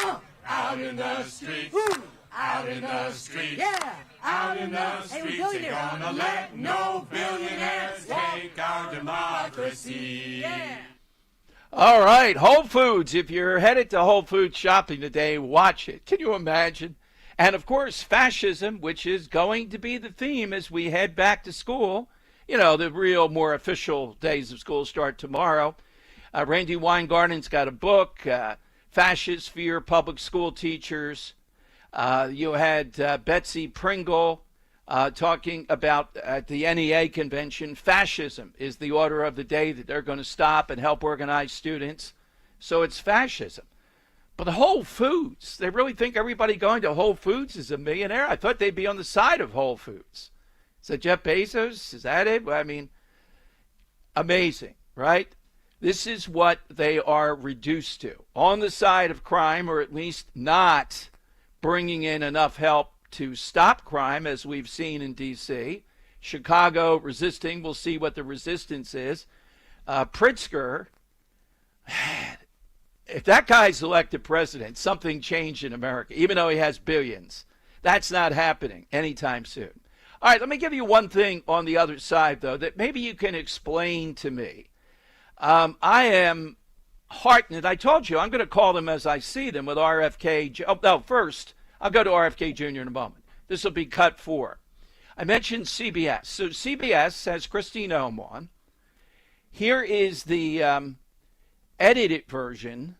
Out in the streets. Woo! Out in the streets. Yeah! Out in the streets. Ain't gonna let no billionaires take our democracy. Yeah! All right, Whole Foods. If you're headed to Whole Foods shopping today, watch it. Can you imagine? And, of course, fascism, which is going to be the theme as we head back to school. You know, the real, more official days of school start tomorrow. Randy Weingarten's got a book, Fascist Fear Public School Teachers. You had Betsy Pringle talking about at the NEA convention, fascism is the order of the day that they're going to stop and help organize students. So it's fascism. But Whole Foods, they really think everybody going to Whole Foods is a millionaire? I thought they'd be on the side of Whole Foods. Is that Jeff Bezos? Is that it? I mean, amazing, right? This is what they are reduced to. On the side of crime, or at least not bringing in enough help to stop crime, as we've seen in D.C. Chicago resisting. We'll see what the resistance is. Pritzker, if that guy's elected president, something changed in America, even though he has billions. That's not happening anytime soon. All right, let me give you one thing on the other side, though, that maybe you can explain to me. I am heartened. I told you I'm going to call them as I see them with RFK. Oh, no, first, I'll go to RFK Jr. in a moment. This will be cut 4. I mentioned CBS. So CBS has Christine Ohm on. Here is the edited version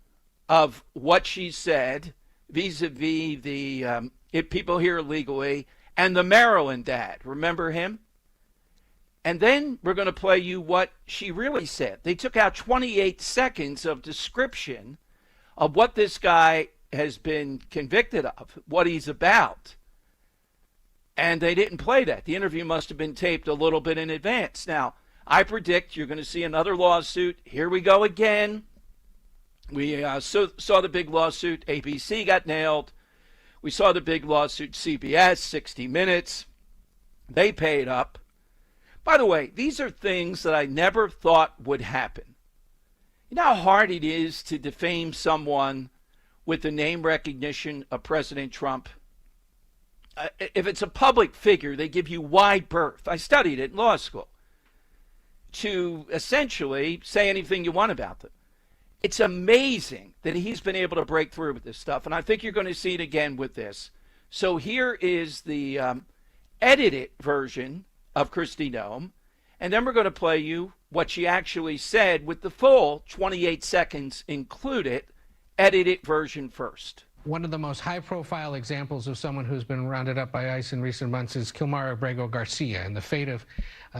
of what she said vis-a-vis the If People Here Illegally and the Maryland dad. Remember him? And then we're going to play you what she really said. They took out 28 seconds of description of what this guy has been convicted of, what he's about. And they didn't play that. The interview must have been taped a little bit in advance. Now, I predict you're going to see another lawsuit. Here we go again. We saw the big lawsuit. ABC got nailed. We saw the big lawsuit, CBS, 60 Minutes. They paid up. By the way, these are things that I never thought would happen. You know how hard it is to defame someone with the name recognition of President Trump? If it's a public figure, they give you wide berth. I studied it in law school. To essentially say anything you want about them. It's amazing that he's been able to break through with this stuff, and I think you're going to see it again with this. So here is the edited version of Christine Ohm, and then we're going to play you what she actually said with the full 28 seconds included, edited version first. One of the most high-profile examples of someone who's been rounded up by ICE in recent months is Kilmar Abrego Garcia, and the fate of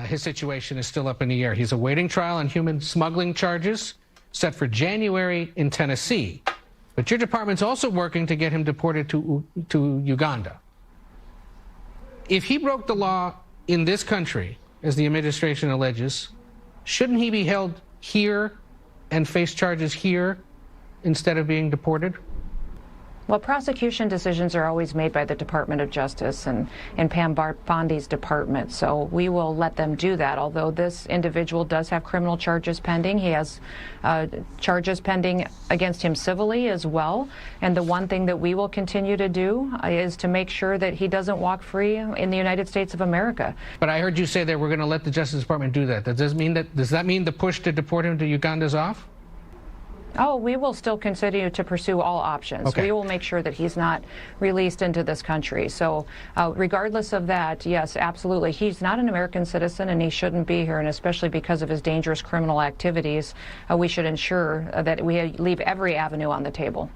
his situation is still up in the air. He's awaiting trial on human smuggling charges set for January in Tennessee. But your department's also working to get him deported to Uganda. If he broke the law in this country, as the administration alleges, shouldn't he be held here and face charges here instead of being deported? Well, prosecution decisions are always made by the Department of Justice and Pam Bondi's department, so we will let them do that, although this individual does have criminal charges pending. He has charges pending against him civilly as well, and the one thing that we will continue to do is to make sure that he doesn't walk free in the United States of America. But I heard you say that we're going to let the Justice Department do that. Does that mean the push to deport him to Uganda is off? Oh, we will still continue to pursue all options. Okay. We will make sure that he's not released into this country. So regardless of that, yes, absolutely. He's not an American citizen and he shouldn't be here. And especially because of his dangerous criminal activities, we should ensure that we leave every avenue on the table.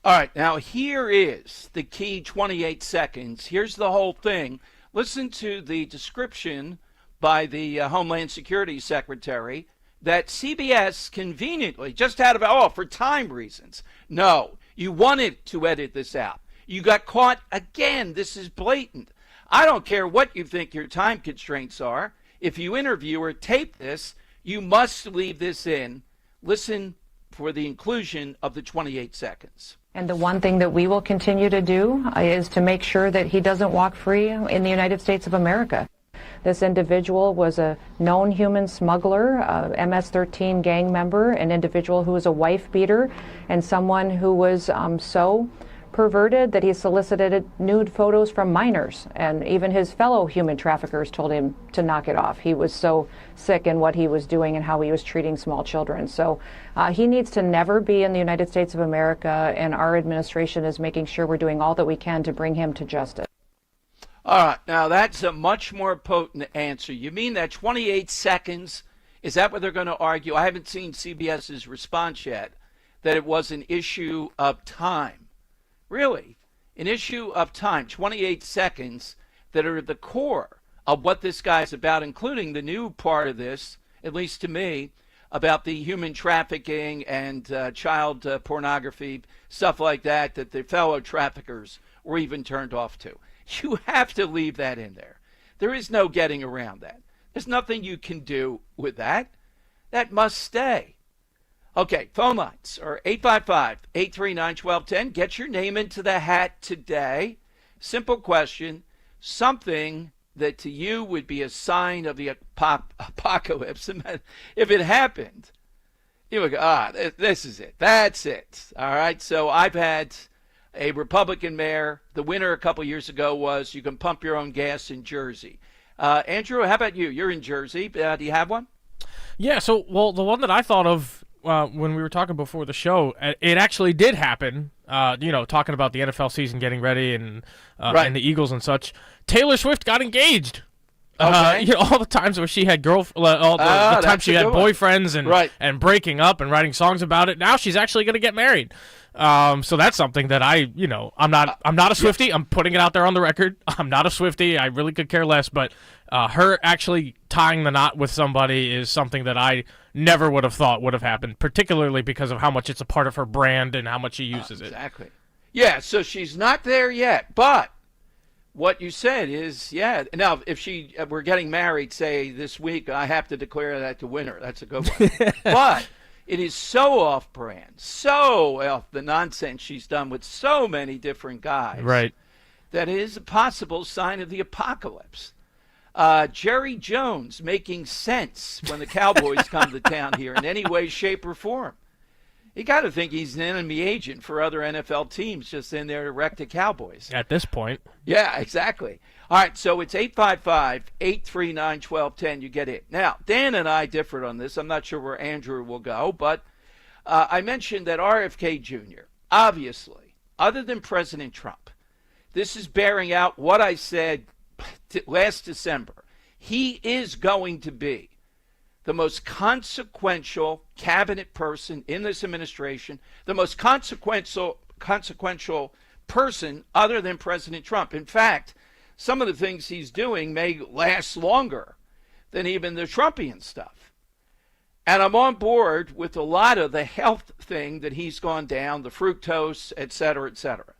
All right. Now, here is the key 28 seconds. Here's the whole thing. Listen to the description by the Homeland Security Secretary that CBS conveniently, just out of, for time reasons. No, you wanted to edit this out. You got caught again. This is blatant. I don't care what you think your time constraints are. If you interview or tape this, you must leave this in. Listen for the inclusion of the 28 seconds. And the one thing that we will continue to do is to make sure that he doesn't walk free in the United States of America. This individual was a known human smuggler, a MS-13 gang member, an individual who was a wife beater, and someone who was so perverted that he solicited nude photos from minors, and even his fellow human traffickers told him to knock it off. He was so sick in what he was doing and how he was treating small children. So he needs to never be in the United States of America, and our administration is making sure we're doing all that we can to bring him to justice. All right, now that's a much more potent answer. You mean that 28 seconds, is that what they're going to argue? I haven't seen CBS's response yet, that it was an issue of time. Really, an issue of time, 28 seconds that are at the core of what this guy's about, including the new part of this, at least to me, about the human trafficking and child pornography, stuff like that, that the fellow traffickers were even turned off to. You have to leave that in there. There is no getting around that. There's nothing you can do with that. That must stay. Okay, phone lines are 855-839-1210. Get your name into the hat today. Simple question. Something that to you would be a sign of the apocalypse. If it happened, you would go, this is it. That's it. All right, so I've had a Republican mayor. The winner a couple years ago was you can pump your own gas in Jersey. Andrew, how about you? You're in Jersey. Do you have one? Yeah, so, well, the one that I thought of when we were talking before the show, it actually did happen, talking about the NFL season getting ready and the Eagles and such. Taylor Swift got engaged. Okay. All the times where she had the times she had boyfriends and breaking up and writing songs about it. Now she's actually going to get married. So that's something that I'm not a Swiftie. I'm putting it out there on the record. I'm not a Swiftie. I really could care less, but her actually tying the knot with somebody is something that I never would have thought would have happened, particularly because of how much it's a part of her brand and how much she uses it. Exactly. Yeah, so she's not there yet, but what you said is, yeah. Now, if she were getting married, say, this week, I have to declare that the winner. That's a good one. But it is so off-brand, so off the nonsense she's done with so many different guys. Right. That is a possible sign of the apocalypse. Jerry Jones making sense when the Cowboys come to town here in any way, shape, or form. You got to think he's an enemy agent for other NFL teams just in there to wreck the Cowboys. At this point. Yeah, exactly. All right, so it's 855-839-1210. You get it. Now, Dan and I differed on this. I'm not sure where Andrew will go, but I mentioned that RFK Jr., obviously, other than President Trump, this is bearing out what I said last December. He is going to be the most consequential cabinet person in this administration, the most consequential person other than President Trump. In fact, some of the things he's doing may last longer than even the Trumpian stuff. And I'm on board with a lot of the health thing that he's gone down, the fructose, et cetera, et cetera.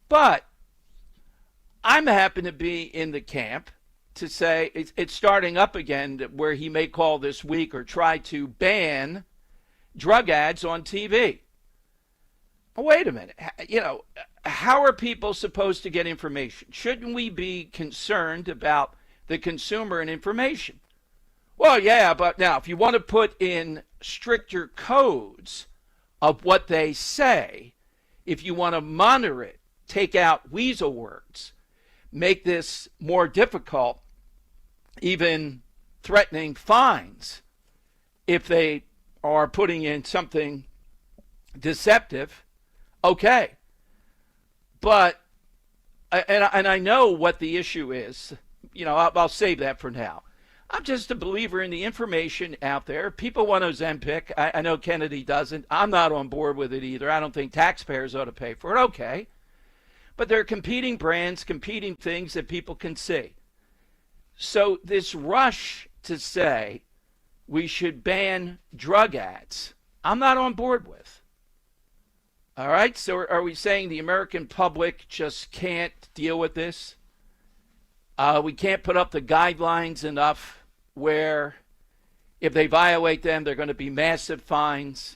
But I'm happen to be in the camp to say it's starting up again where he may call this week or try to ban drug ads on TV. Wait a minute. How are people supposed to get information? Shouldn't we be concerned about the consumer and information? Well, yeah, but now if you want to put in stricter codes of what they say, if you want to monitor it, take out weasel words, make this more difficult, even threatening fines if they are putting in something deceptive, okay. But, and I know what the issue is, I'll save that for now. I'm just a believer in the information out there. People want Ozempic. I know Kennedy doesn't. I'm not on board with it either. I don't think taxpayers ought to pay for it. Okay. But there are competing brands, competing things that people can see. So this rush to say we should ban drug ads, I'm not on board with. All right, so are we saying the American public just can't deal with this? We can't put up the guidelines enough where if they violate them, they're going to be massive fines.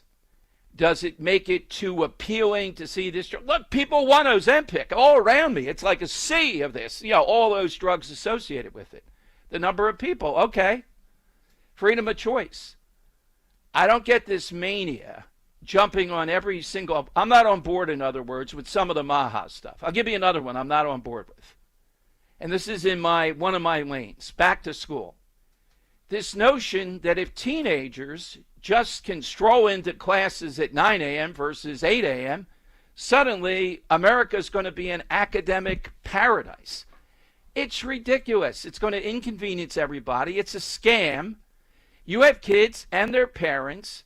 Does it make it too appealing to see this? Look, people want Ozempic all around me. It's like a sea of this, all those drugs associated with it. the number of people. Okay. Freedom of choice. I don't get this mania jumping on every single. I'm not on board, in other words, with some of the Maha stuff. I'll give you another one I'm not on board with. And this is in one of my lanes, back to school. This notion that if teenagers just can stroll into classes at 9 a.m. versus 8 a.m., suddenly America's going to be an academic paradise. It's ridiculous. It's going to inconvenience everybody. It's a scam. You have kids and their parents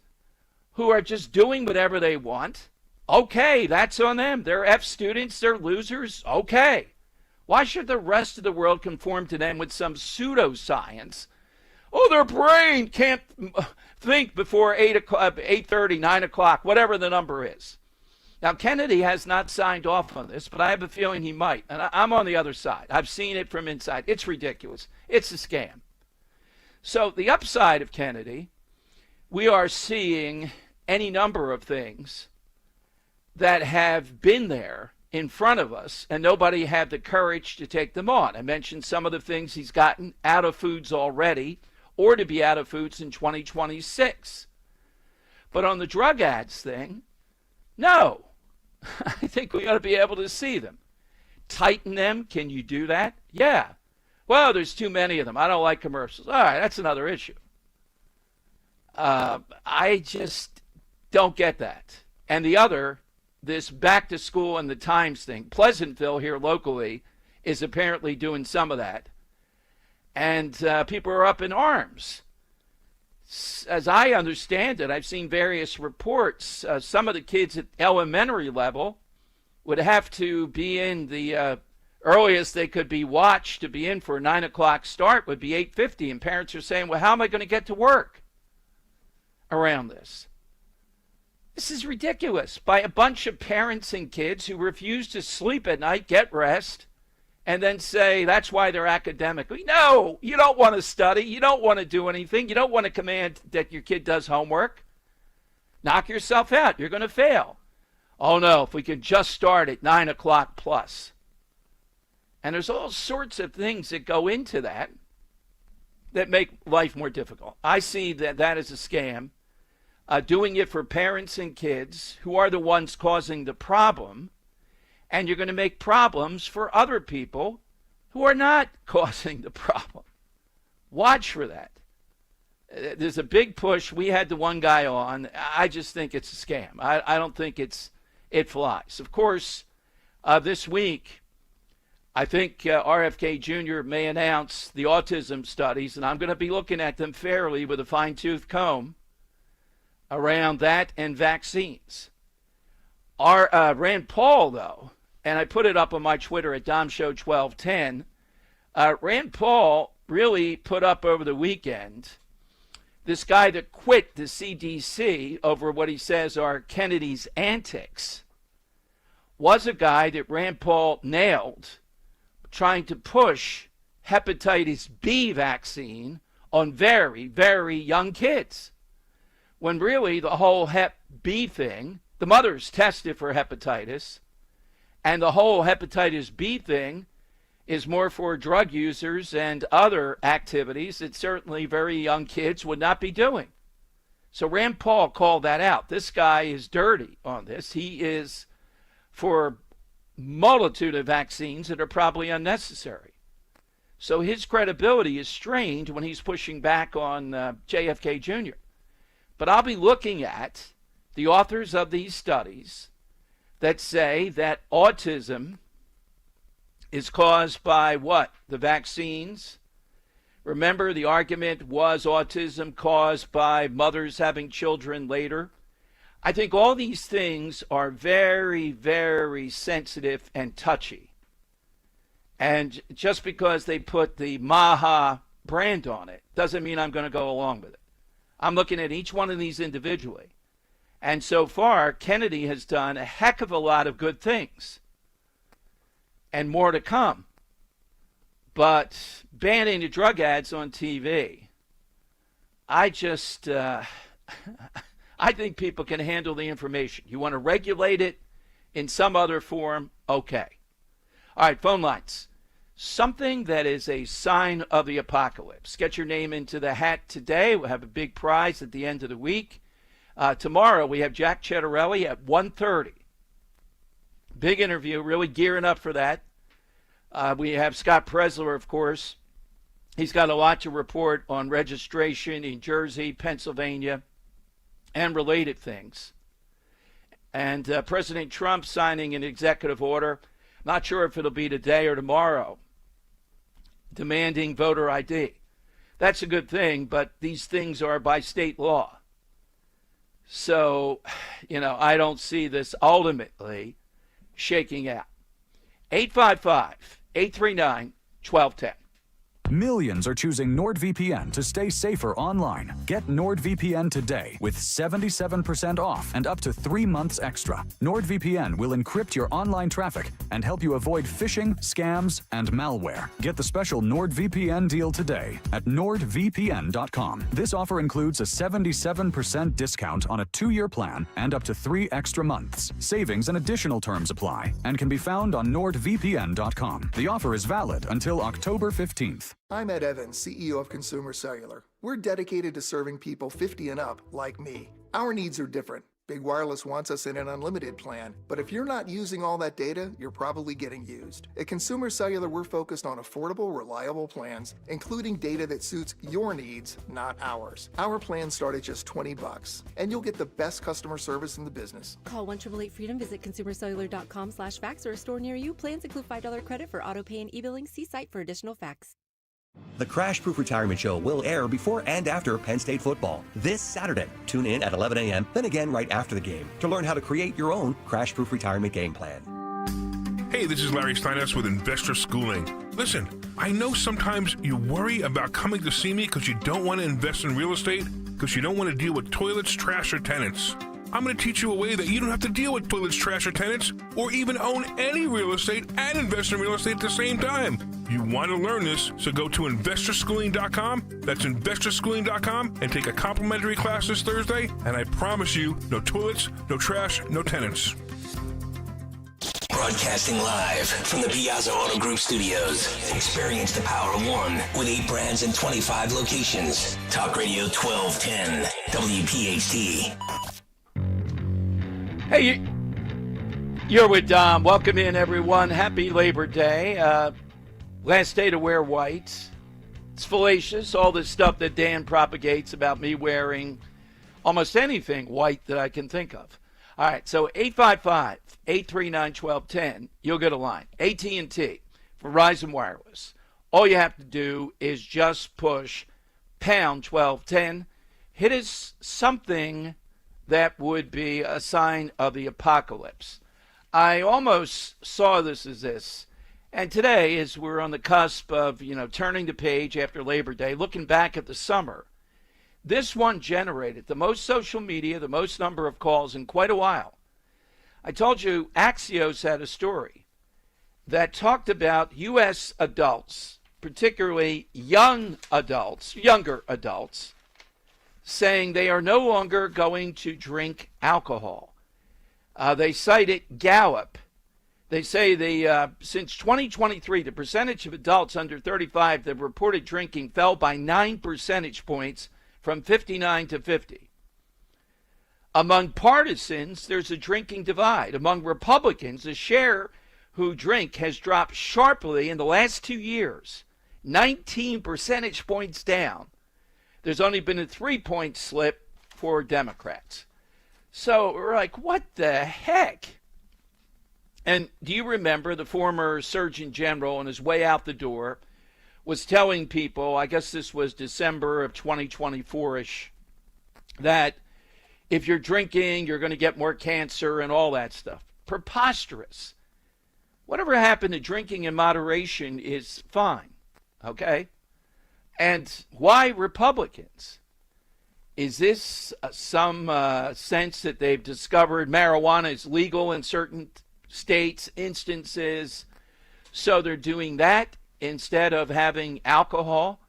who are just doing whatever they want. Okay, that's on them. They're F students. They're losers. Okay. Why should the rest of the world conform to them with some pseudoscience? Oh, their brain can't think before 8 o'clock, 8:30, 9 o'clock, whatever the number is. Now, Kennedy has not signed off on this, but I have a feeling he might. And I'm on the other side. I've seen it from inside. It's ridiculous. It's a scam. So the upside of Kennedy, we are seeing any number of things that have been there in front of us, and nobody had the courage to take them on. I mentioned some of the things he's gotten out of foods already, or to be out of foods in 2026. But on the drug ads thing, no. I think we ought to be able to see them. Tighten them. Can you do that? Yeah. Well, there's too many of them. I don't like commercials. All right, that's another issue. I just don't get that. And the other, this back to school and the times thing. Pleasantville here locally is apparently doing some of that. And people are up in arms. As I understand it, I've seen various reports. Some of the kids at elementary level would have to be in the earliest they could be watched to be in for a 9 o'clock start would be 8:50. And parents are saying, well, how am I going to get to work around this? This is ridiculous. By a bunch of parents and kids who refuse to sleep at night, get rest, and then say that's why they're academically. No, you don't want to study. You don't want to do anything. You don't want to command that your kid does homework. Knock yourself out. You're going to fail. Oh, no, if we could just start at 9 o'clock plus. And there's all sorts of things that go into that make life more difficult. I see that as a scam. Doing it for parents and kids who are the ones causing the problem. And you're going to make problems for other people who are not causing the problem. Watch for that. There's a big push. We had the one guy on. I just think it's a scam. I don't think it flies. Of course, this week, I think RFK Jr. may announce the autism studies, and I'm going to be looking at them fairly with a fine-tooth comb around that and vaccines. Rand Paul, though, and I put it up on my Twitter at DomShow1210, Rand Paul really put up over the weekend this guy that quit the CDC over what he says are Kennedy's antics was a guy that Rand Paul nailed trying to push hepatitis B vaccine on very, very young kids. When really the whole Hep B thing, the mothers tested for hepatitis, and the whole hepatitis B thing is more for drug users and other activities that certainly very young kids would not be doing. So Rand Paul called that out. This guy is dirty on this. He is for multitude of vaccines that are probably unnecessary. So his credibility is strained when he's pushing back on JFK Jr. But I'll be looking at the authors of these studies that say that autism is caused by what? The vaccines. Remember, the argument was autism caused by mothers having children later. I think all these things are very, very sensitive and touchy. And just because they put the Maha brand on it doesn't mean I'm going to go along with it. I'm looking at each one of these individually. And so far, Kennedy has done a heck of a lot of good things. And more to come. But banning the drug ads on TV, I think people can handle the information. You want to regulate it in some other form? Okay. All right, phone lines. something that is a sign of the apocalypse. Get your name into the hat today. We'll have a big prize at the end of the week. Tomorrow we have Jack Chettarelli at 1:30. Big interview, really gearing up for that. We have Scott Presler, of course. He's got a lot to report on registration in Jersey, Pennsylvania, and related things. And President Trump signing an executive order, not sure if it'll be today or tomorrow, demanding voter ID. That's a good thing, but these things are by state law. So, I don't see this ultimately shaking out. 855-839-1210. Millions are choosing NordVPN to stay safer online. Get NordVPN today with 77% off and up to 3 months extra. NordVPN will encrypt your online traffic and help you avoid phishing, scams, and malware. Get the special NordVPN deal today at nordvpn.com. This offer includes a 77% discount on a 2-year plan and up to 3 extra months. Savings and additional terms apply and can be found on nordvpn.com. The offer is valid until October 15th. I'm Ed Evans, CEO of Consumer Cellular. We're dedicated to serving people 50 and up, like me. Our needs are different. Big Wireless wants us in an unlimited plan, but if you're not using all that data, you're probably getting used. At Consumer Cellular, we're focused on affordable, reliable plans, including data that suits your needs, not ours. Our plans start at just $20, and you'll get the best customer service in the business. Call 1-888-FREEDOM, visit consumercellular.com/facts or a store near you. Plans include $5 credit for auto pay and e-billing. See site for additional facts. The Crash Proof Retirement Show will air before and after Penn State football this Saturday. Tune in at 11 a.m., then again right after the game to learn how to create your own Crash Proof Retirement game plan. Hey, this is Larry Steinhaus with Investor Schooling. Listen, I know sometimes you worry about coming to see me because you don't want to invest in real estate, because you don't want to deal with toilets, trash, or tenants. I'm going to teach you a way that you don't have to deal with toilets, trash, or tenants, or even own any real estate and invest in real estate at the same time. You want to learn this, so go to investorschooling.com. That's investorschooling.com and take a complimentary class this Thursday, and I promise you, no toilets, no trash, no tenants. Broadcasting live from the Piazza Auto Group studios. Experience the power of one with 8 brands and 25 locations. Talk Radio 1210, WPHT. Hey, you're with Dom. Welcome in, everyone. Happy Labor Day. Last day to wear white. It's fallacious, all this stuff that Dan propagates about me wearing almost anything white that I can think of. All right, so 855-839-1210, you'll get a line. AT&T, Verizon Wireless. All you have to do is just push pound 1210. Hit us something that would be a sign of the apocalypse. I almost saw this as this. And today, as we're on the cusp of, turning the page after Labor Day, looking back at the summer, this one generated the most social media, the most number of calls in quite a while. I told you Axios had a story that talked about U.S. adults, particularly younger adults, saying they are no longer going to drink alcohol. They cited Gallup. They say since 2023, the percentage of adults under 35 that reported drinking fell by 9 percentage points from 59 to 50. Among partisans, there's a drinking divide. Among Republicans, the share who drink has dropped sharply in the last 2 years, 19 percentage points down. There's only been a 3-point slip for Democrats. So we're like, what the heck? And do you remember the former Surgeon General on his way out the door was telling people, I guess this was December of 2024-ish, that if you're drinking, you're going to get more cancer and all that stuff. Preposterous. Whatever happened to drinking in moderation is fine, okay? And why Republicans? Is this some sense that they've discovered marijuana is legal in certain states, instances, so they're doing that instead of having alcohol?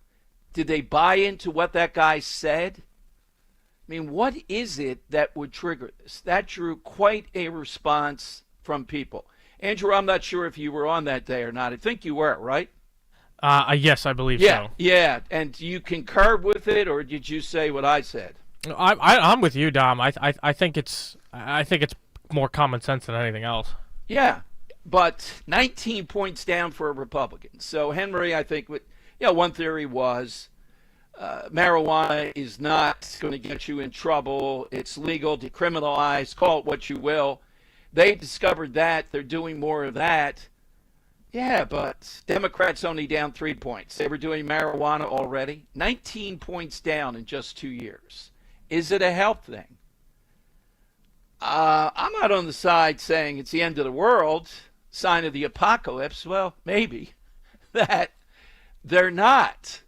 Did they buy into what that guy said? I mean, what is it that would trigger this? That drew quite a response from people. Andrew, I'm not sure if you were on that day or not. I think you were, right? Yes, I believe so. Yeah. And do you concur with it, or did you say what I said? I'm with you, Dom. I think it's more common sense than anything else. Yeah, but 19 points down for a Republican. So Henry, I think, one theory was marijuana is not going to get you in trouble. It's legal, decriminalized, call it what you will. They discovered that. They're doing more of that. Yeah, but Democrats only down 3 points. They were doing marijuana already. 19 points down in just 2 years. Is it a health thing? I'm not on the side saying it's the end of the world, sign of the apocalypse. Well, maybe. That they're not.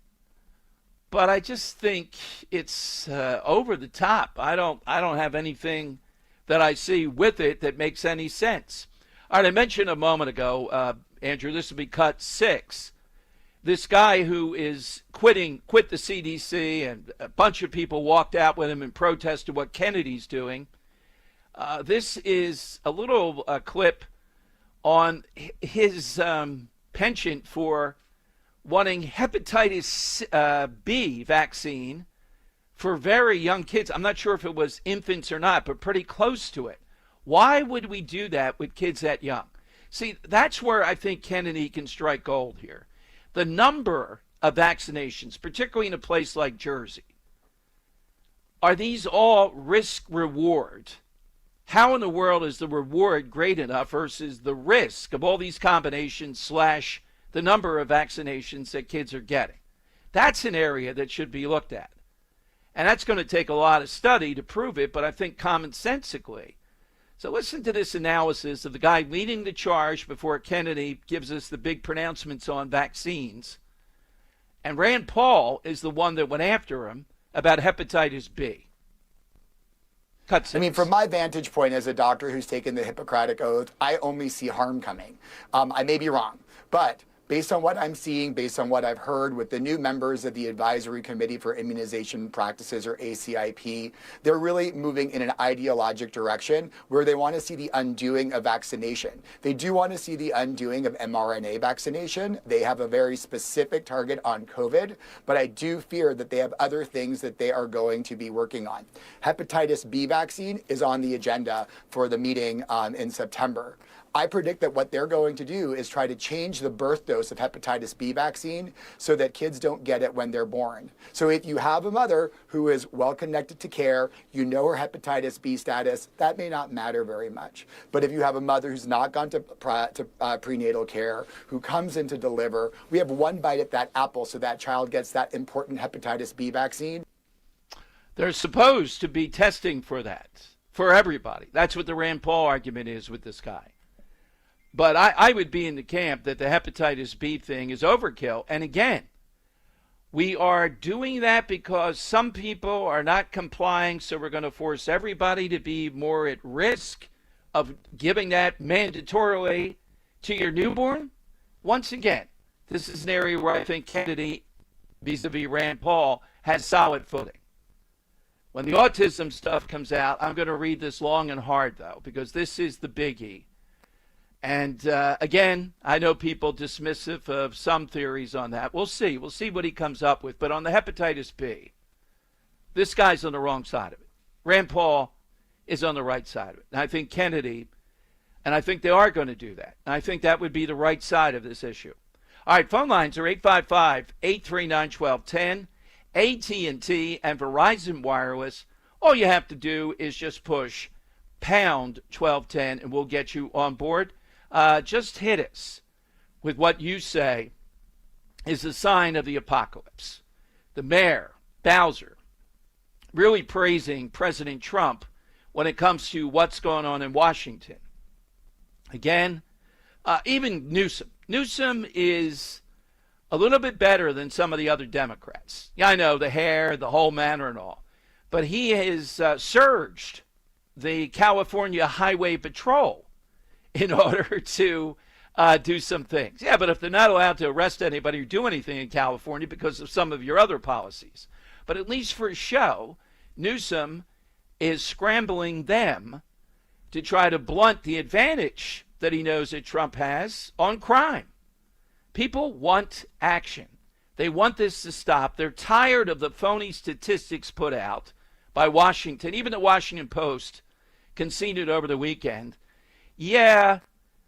But I just think it's over the top. I don't have anything that I see with it that makes any sense. All right, I mentioned a moment ago, Andrew, this will be cut 6. This guy who is quit the CDC, and a bunch of people walked out with him and protested what Kennedy's doing. This is a little clip on his penchant for wanting hepatitis B vaccine for very young kids. I'm not sure if it was infants or not, but pretty close to it. Why would we do that with kids that young? See, that's where I think Kennedy can strike gold here. The number of vaccinations, particularly in a place like Jersey, are these all risk-reward? How in the world is the reward great enough versus the risk of all these combinations / the number of vaccinations that kids are getting? That's an area that should be looked at. And that's going to take a lot of study to prove it, but I think commonsensically. So listen to this analysis of the guy leading the charge before Kennedy gives us the big pronouncements on vaccines. And Rand Paul is the one that went after him about hepatitis B. Cut 6. I mean, from my vantage point as a doctor who's taken the Hippocratic Oath, I only see harm coming. I may be wrong, but based on what I'm seeing, based on what I've heard with the new members of the Advisory Committee for Immunization Practices, or ACIP, they're really moving in an ideologic direction where they want to see the undoing of vaccination. They do want to see the undoing of mRNA vaccination. They have a very specific target on COVID, but I do fear that they have other things that they are going to be working on. Hepatitis B vaccine is on the agenda for the meeting in September. I predict that what they're going to do is try to change the birth dose of hepatitis B vaccine so that kids don't get it when they're born. So if you have a mother who is well connected to care, you know her hepatitis B status, that may not matter very much. But if you have a mother who's not gone to prenatal care, who comes in to deliver, we have one bite at that apple so that child gets that important hepatitis B vaccine. They're supposed to be testing for that, for everybody. That's what the Rand Paul argument is with this guy. But I would be in the camp that the hepatitis B thing is overkill. And again, we are doing that because some people are not complying, so we're going to force everybody to be more at risk of giving that mandatorily to your newborn. Once again, this is an area where I think Kennedy, vis-a-vis Rand Paul, has solid footing. When the autism stuff comes out, I'm going to read this long and hard, though, because this is the biggie. And again, I know people dismissive of some theories on that. We'll see. We'll see what he comes up with. But on the hepatitis B, this guy's on the wrong side of it. Rand Paul is on the right side of it. And I think Kennedy, and I think they are going to do that. And I think that would be the right side of this issue. All right, phone lines are 855-839-1210, AT&T, and Verizon Wireless. All you have to do is just push pound 1210, and we'll get you on board. Just hit us with what you say is a sign of the apocalypse. The mayor, Bowser, really praising President Trump when it comes to what's going on in Washington. Again, even Newsom. Newsom is a little bit better than some of the other Democrats. Yeah, I know, the hair, the whole manner and all. But he has surged the California Highway Patrol in order to do some things. Yeah, but if they're not allowed to arrest anybody or do anything in California because of some of your other policies. But at least for show, Newsom is scrambling them to try to blunt the advantage that he knows that Trump has on crime. People want action. They want this to stop. They're tired of the phony statistics put out by Washington. Even the Washington Post conceded over the weekend. Yeah,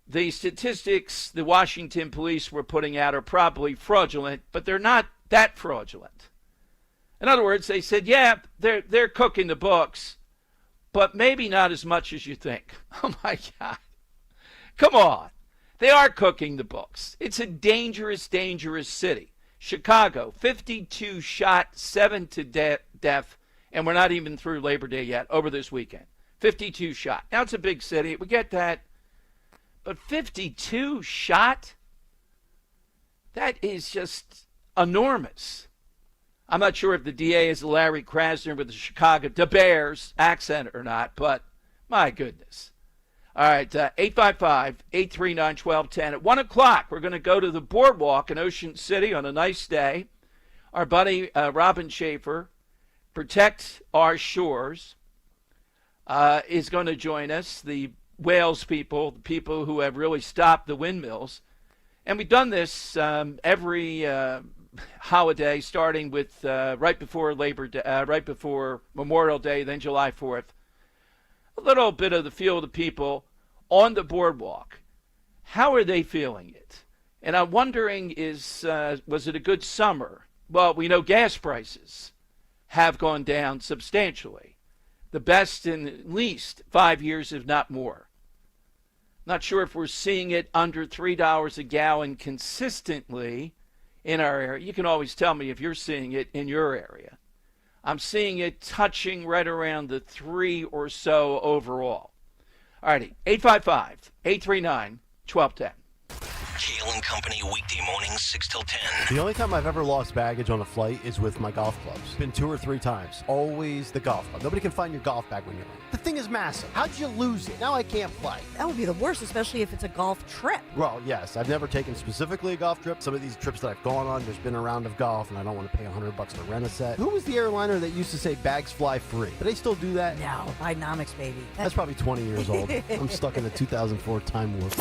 the statistics the Washington police were putting out are probably fraudulent, but they're not that fraudulent. In other words, they said, yeah, they're cooking the books, but maybe not as much as you think. Oh, my God. Come on. They are cooking the books. It's a dangerous, dangerous city. Chicago, 52 shot, 7 to death, and we're not even through Labor Day yet, over this weekend. 52 shot. Now, it's a big city. We get that. But 52 shot? That is just enormous. I'm not sure if the DA is Larry Krasner with the Bears accent or not, but my goodness. All right, 855-839-1210. At 1 o'clock, we're going to go to the boardwalk in Ocean City on a nice day. Our buddy Robin Schaefer, Protect Our Shores, is going to join us, the Wales people, the people who have really stopped the windmills. And we've done this every holiday, starting with right before Memorial Day, then July 4th. A little bit of the feel of the people on the boardwalk. How are they feeling it? And I'm wondering, was it a good summer? Well, we know gas prices have gone down substantially. The best in at least 5 years, if not more. Not sure if we're seeing it under $3 a gallon consistently in our area. You can always tell me if you're seeing it in your area. I'm seeing it touching right around the 3 or so overall. All righty, 855-839-1210. Kale and Company, weekday mornings, 6 till 10. The only time I've ever lost baggage on a flight is with my golf clubs. Been 2 or 3 times. Always the golf club. Nobody can find your golf bag when you're in. The thing is massive. How'd you lose it? Now I can't play. That would be the worst, especially if it's a golf trip. Well, yes. I've never taken specifically a golf trip. Some of these trips that I've gone on, there's been a round of golf, and I don't want to pay $100 to rent a set. Who was the airliner that used to say bags fly free? Do they still do that? No, Bidenomics, baby. That's probably 20 years old. I'm stuck in the 2004 time warp.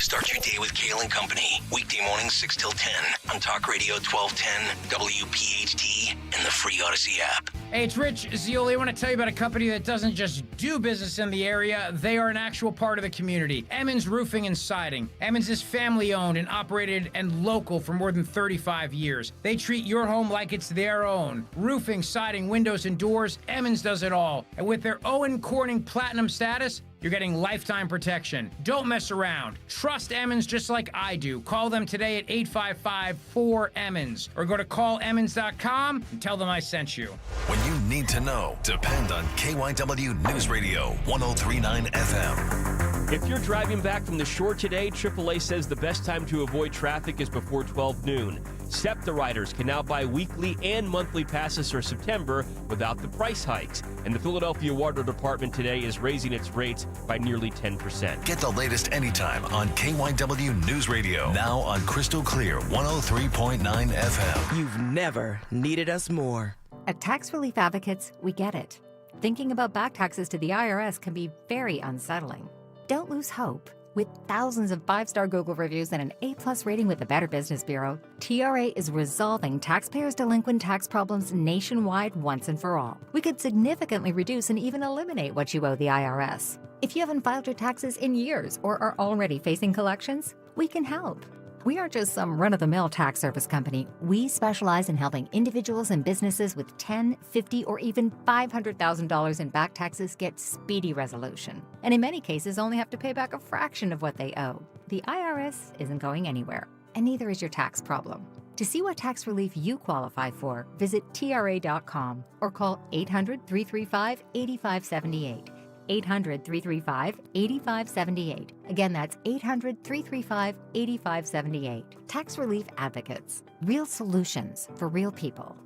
Start your day with Kale and Company. Weekday mornings 6 till 10 on Talk Radio 1210, WPHT, and the free Odyssey app. Hey, it's Rich Zioli. I want to tell you about a company that doesn't just do business in the area. They are an actual part of the community. Emmons Roofing and Siding. Emmons is family-owned and operated and local for more than 35 years. They treat your home like it's their own. Roofing, siding, windows, and doors, Emmons does it all. And with their Owen Corning Platinum status, you're getting lifetime protection. Don't mess around. Trust Emmons just like I do. Call them today at 855-4-EMMONS or go to callemmons.com and tell them I sent you. When you need to know, depend on KYW News Radio 1039 FM. If you're driving back from the shore today, AAA says the best time to avoid traffic is before 12 noon. SEPTA riders can now buy weekly and monthly passes for September without the price hikes. And the Philadelphia Water Department today is raising its rates by nearly 10%. Get the latest anytime on KYW News Radio. Now on Crystal Clear 103.9 FM. You've never needed us more. At Tax Relief Advocates, we get it. Thinking about back taxes to the IRS can be very unsettling. Don't lose hope. With thousands of 5-star Google reviews and an A+ rating with the Better Business Bureau, TRA is resolving taxpayers' delinquent tax problems nationwide once and for all. We could significantly reduce and even eliminate what you owe the IRS. If you haven't filed your taxes in years or are already facing collections, we can help. We aren't just some run-of-the-mill tax service company. We specialize in helping individuals and businesses with $10,000, $50,000, or even $500,000 in back taxes get speedy resolution. And in many cases, only have to pay back a fraction of what they owe. The IRS isn't going anywhere, and neither is your tax problem. To see what tax relief you qualify for, visit TRA.com or call 800-335-8578. 800-335-8578. Again, that's 800-335-8578. Tax Relief Advocates. Real solutions for real people.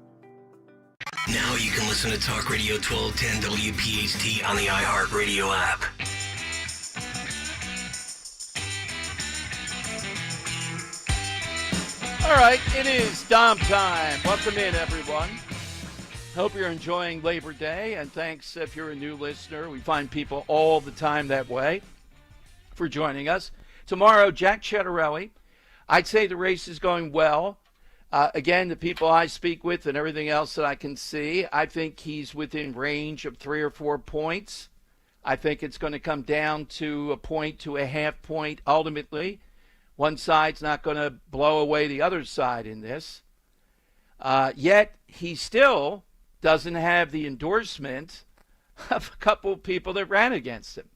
Now you can listen to Talk Radio 1210 WPHT on the iHeartRadio app. All right, it is Dom time. Welcome in, everyone. Hope you're enjoying Labor Day, and thanks if you're a new listener. We find people all the time that way. for joining us. Tomorrow, Jack Ciattarelli. I'd say the race is going well. Again, the people I speak with and everything else that I can see, I think he's within range of 3 or 4 points. I think it's going to come down to a point to a half point ultimately. One side's not going to blow away the other side in this. Yet he still doesn't have the endorsement of a couple of people that ran against him.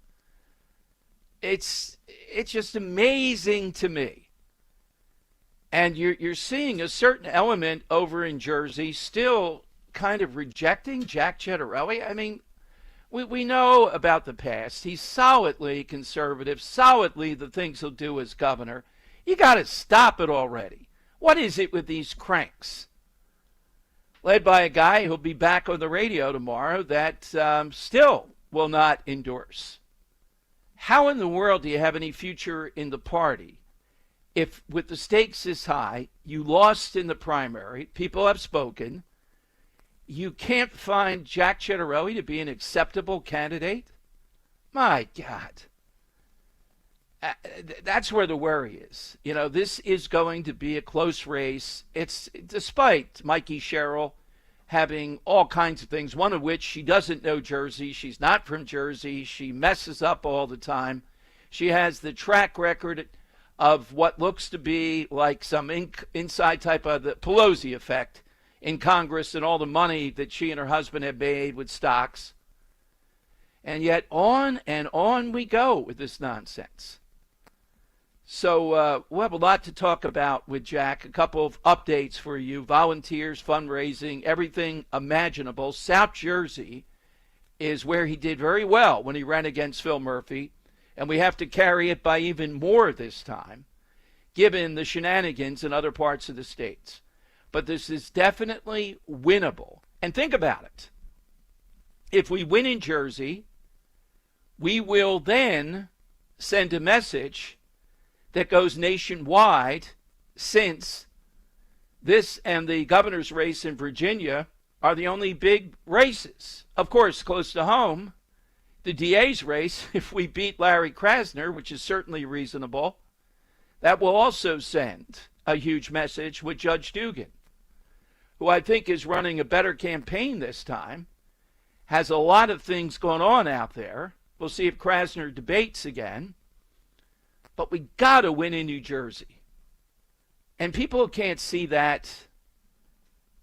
It's just amazing to me. And you're seeing a certain element over in Jersey still kind of rejecting Jack Ciattarelli. I mean, we know about the past. He's solidly conservative, solidly the things he'll do as governor. You got to stop it already. What is it with these cranks? Led by a guy who'll be back on the radio tomorrow that still will not endorse. How in the world do you have any future in the party if, with the stakes this high, you lost in the primary, people have spoken, you can't find Jack Ciattarelli to be an acceptable candidate? My God. That's where the worry is. You know, this is going to be a close race. It's despite Mikey Sherrill having all kinds of things, one of which she doesn't know Jersey. She's not from Jersey. She messes up all the time. She has the track record of what looks to be like some inside type of the Pelosi effect in Congress and all the money that she and her husband have made with stocks. And yet on and on we go with this nonsense. So we'll have a lot to talk about with Jack. A couple of updates for you. Volunteers, fundraising, everything imaginable. South Jersey is where he did very well when he ran against Phil Murphy. And we have to carry it by even more this time, given the shenanigans in other parts of the states. But this is definitely winnable. And think about it. If we win in Jersey, we will then send a message that goes nationwide, since this and the governor's race in Virginia are the only big races. Of course, close to home, the DA's race, if we beat Larry Krasner, which is certainly reasonable, that will also send a huge message with Judge Dugan, who I think is running a better campaign this time, has a lot of things going on out there. We'll see if Krasner debates again. But we got to win in New Jersey. And people who can't see that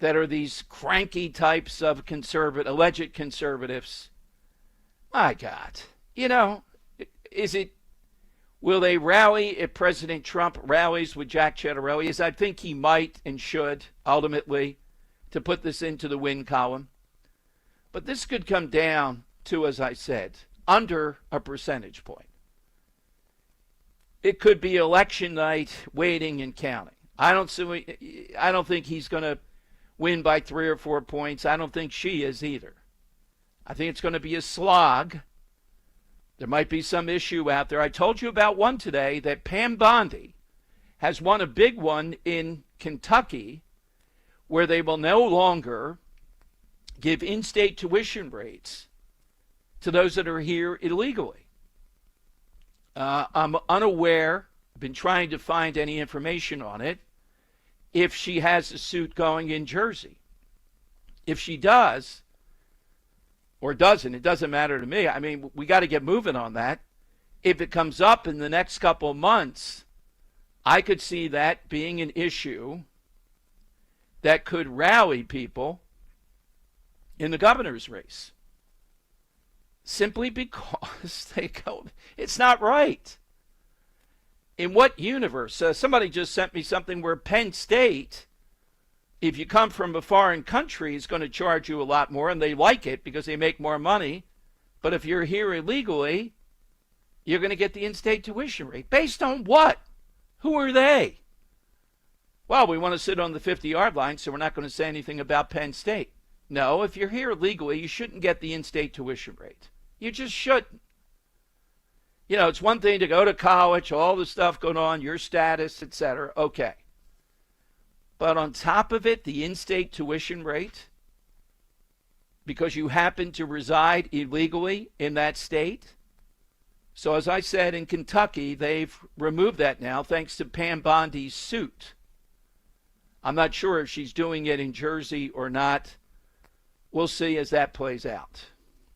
are these cranky types of alleged conservatives, my God, you know, will they rally if President Trump rallies with Jack Ciattarelli? As I think he might and should, ultimately, to put this into the win column. But this could come down to, as I said, under a percentage point. It could be election night, waiting and counting. I don't think he's going to win by 3 or 4 points. I don't think she is either. I think it's going to be a slog. There might be some issue out there. I told you about one today, that Pam Bondi has won a big one in Kentucky, where they will no longer give in-state tuition rates to those that are here illegally. I'm unaware, I've been trying to find any information on it, if she has a suit going in Jersey. If she does, or doesn't, it doesn't matter to me. I mean, we got to get moving on that. If it comes up in the next couple of months, I could see that being an issue that could rally people in the governor's race. Simply because they go, it's not right. In what universe? Somebody just sent me something where Penn State, if you come from a foreign country, is going to charge you a lot more, and they like it because they make more money. But if you're here illegally, you're going to get the in-state tuition rate. Based on what? Who are they? Well, we want to sit on the 50-yard line, so we're not going to say anything about Penn State. No, if you're here illegally, you shouldn't get the in-state tuition rate. You just shouldn't. You know, it's one thing to go to college, all the stuff going on, your status, etc. Okay. But on top of it, the in-state tuition rate, because you happen to reside illegally in that state, So as I said, in Kentucky, they've removed that now thanks to Pam Bondi's suit. I'm not sure if she's doing it in Jersey or not. We'll see as that plays out.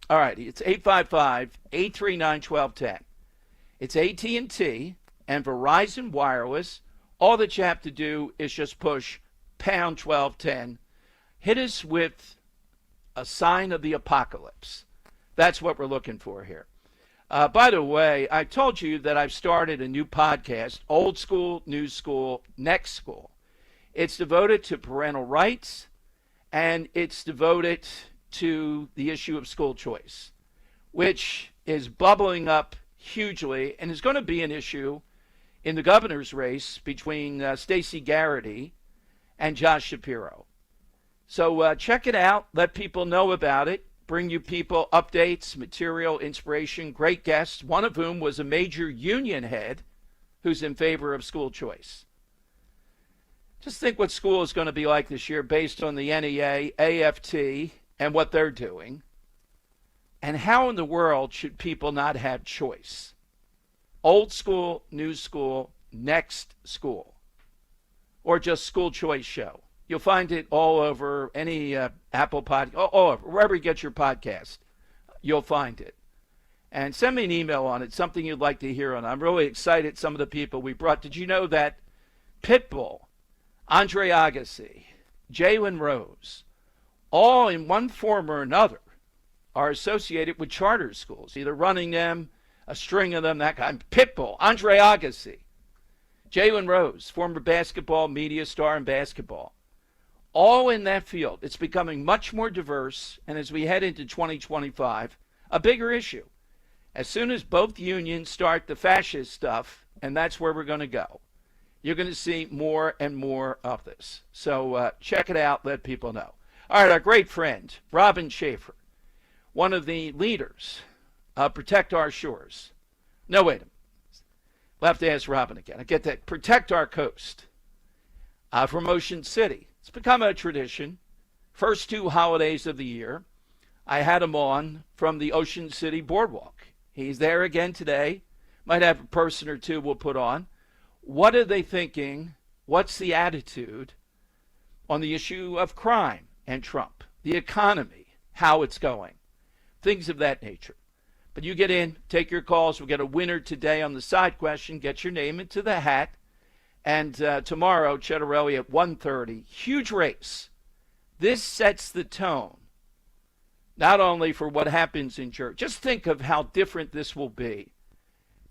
All right, it's 855-839-1210. It's AT&T and Verizon Wireless. All that you have to do is just push pound 1210. Hit us with a sign of the apocalypse. That's what we're looking for here. By the way, I told you that I've started a new podcast, Old School, New School, Next School. It's devoted to parental rights, and it's devoted to the issue of school choice, which is bubbling up hugely and is going to be an issue in the governor's race between Stacey Garrity and Josh Shapiro. So check it out. Let people know about it. Bring you people updates, material, inspiration, great guests, one of whom was a major union head who's in favor of school choice. Just think what school is going to be like this year based on the NEA, AFT, and what they're doing. And how in the world should people not have choice? Old school, new school, next school. Or just school choice show. You'll find it all over any Apple podcast, all over, wherever you get your podcast, you'll find it. And send me an email on it, something you'd like to hear on. I'm really excited, some of the people we brought. Did you know that Pitbull, Andre Agassi, Jalen Rose, all in one form or another are associated with charter schools, either running them, a string of them, that kind. Pitbull, Andre Agassi, Jalen Rose, former basketball media star in basketball. All in that field. It's becoming much more diverse, and as we head into 2025, a bigger issue. As soon as both unions start the fascist stuff, and that's where we're going to go, you're going to see more and more of this. So check it out. Let people know. All right, our great friend, Robin Schaefer, one of the leaders of Protect Our Shores. No, wait a minute. We'll have to ask Robin again. I get that. Protect Our Coast from Ocean City. It's become a tradition. First two holidays of the year, I had him on from the Ocean City Boardwalk. He's there again today. Might have a person or two we'll put on. What are they thinking? What's the attitude on the issue of crime and Trump, the economy, how it's going, things of that nature. But you get in, take your calls. We'll get a winner today on the side question. Get your name into the hat. And tomorrow, Chettarelli at 1:30, huge race. This sets the tone, not only for what happens in Jersey. Just think of how different this will be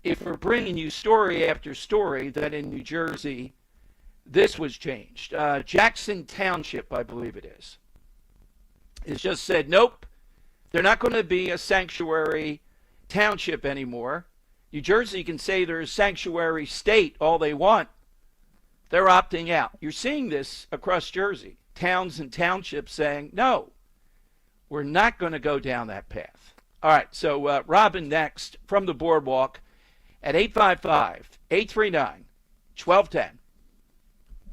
if we're bringing you story after story that in New Jersey, this was changed. Jackson Township, I believe it is, has just said, nope, they're not going to be a sanctuary township anymore. New Jersey can say they're a sanctuary state all they want. They're opting out. You're seeing this across Jersey. Towns and townships saying, no, we're not going to go down that path. All right, so Robin next from the Boardwalk at 855-839-1210.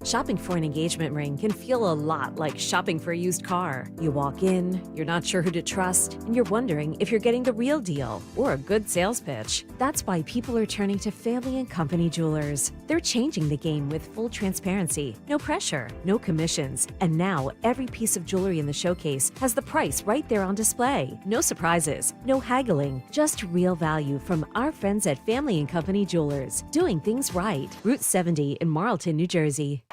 Shopping for an engagement ring can feel a lot like shopping for a used car. You walk in, you're not sure who to trust, and you're wondering if you're getting the real deal or a good sales pitch. That's why people are turning to Family & Company Jewelers. They're changing the game with full transparency, no pressure, no commissions, and now every piece of jewelry in the showcase has the price right there on display. No surprises, no haggling, just real value from our friends at Family & Company Jewelers. Doing things right. Route 70 in Marlton, New Jersey.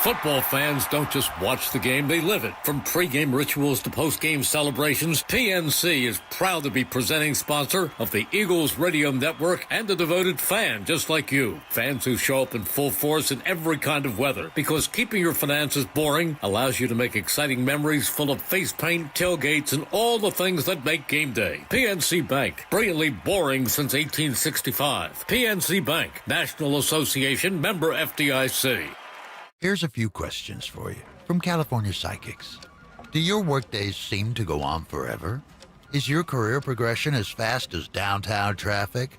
Football fans don't just watch the game, they live it. From pregame rituals to postgame celebrations, PNC is proud to be presenting sponsor of the Eagles Radio Network and a devoted fan just like you. Fans who show up in full force in every kind of weather, because keeping your finances boring allows you to make exciting memories full of face paint, tailgates, and all the things that make game day. PNC Bank, brilliantly boring since 1865. PNC Bank, National Association, member FDIC. Here's a few questions for you from California Psychics. Do your workdays seem to go on forever? Is your career progression as fast as downtown traffic?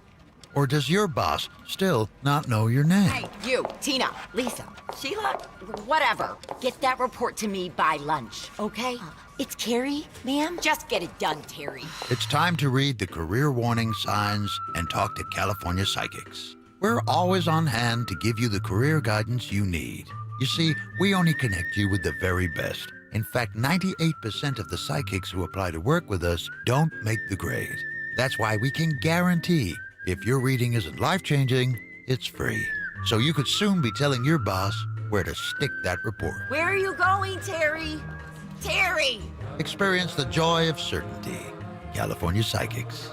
Or does your boss still not know your name? Hey, you, Tina, Lisa, Sheila, whatever. Get that report to me by lunch, okay? It's Carrie, ma'am. Just get it done, Terry. It's time to read the career warning signs and talk to California Psychics. We're always on hand to give you the career guidance you need. You see, we only connect you with the very best. In fact, 98% of the psychics who apply to work with us don't make the grade. That's why we can guarantee if your reading isn't life-changing, it's free. So you could soon be telling your boss where to stick that report. Where are you going, Terry? Terry! Experience the joy of certainty. California Psychics.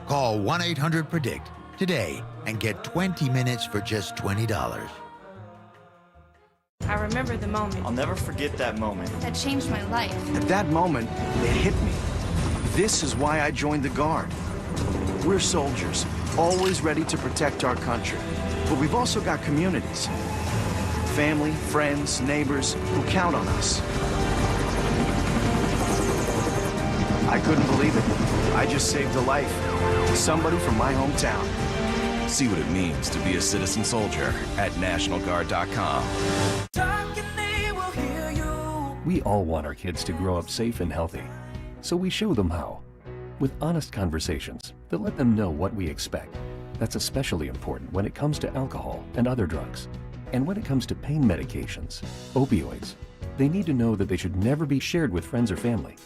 Call 1-800-PREDICT today and get 20 minutes for just $20. I remember the moment. I'll never forget that moment. That changed my life. At that moment, it hit me. This is why I joined the Guard. We're soldiers, always ready to protect our country. But we've also got communities. Family, friends, neighbors who count on us. I couldn't believe it. I just saved a life. Somebody from my hometown. See what it means to be a citizen soldier at NationalGuard.com. We all want our kids to grow up safe and healthy, so we show them how. With honest conversations that let them know what we expect. That's especially important when it comes to alcohol and other drugs. And when it comes to pain medications, opioids, they need to know that they should never be shared with friends or family.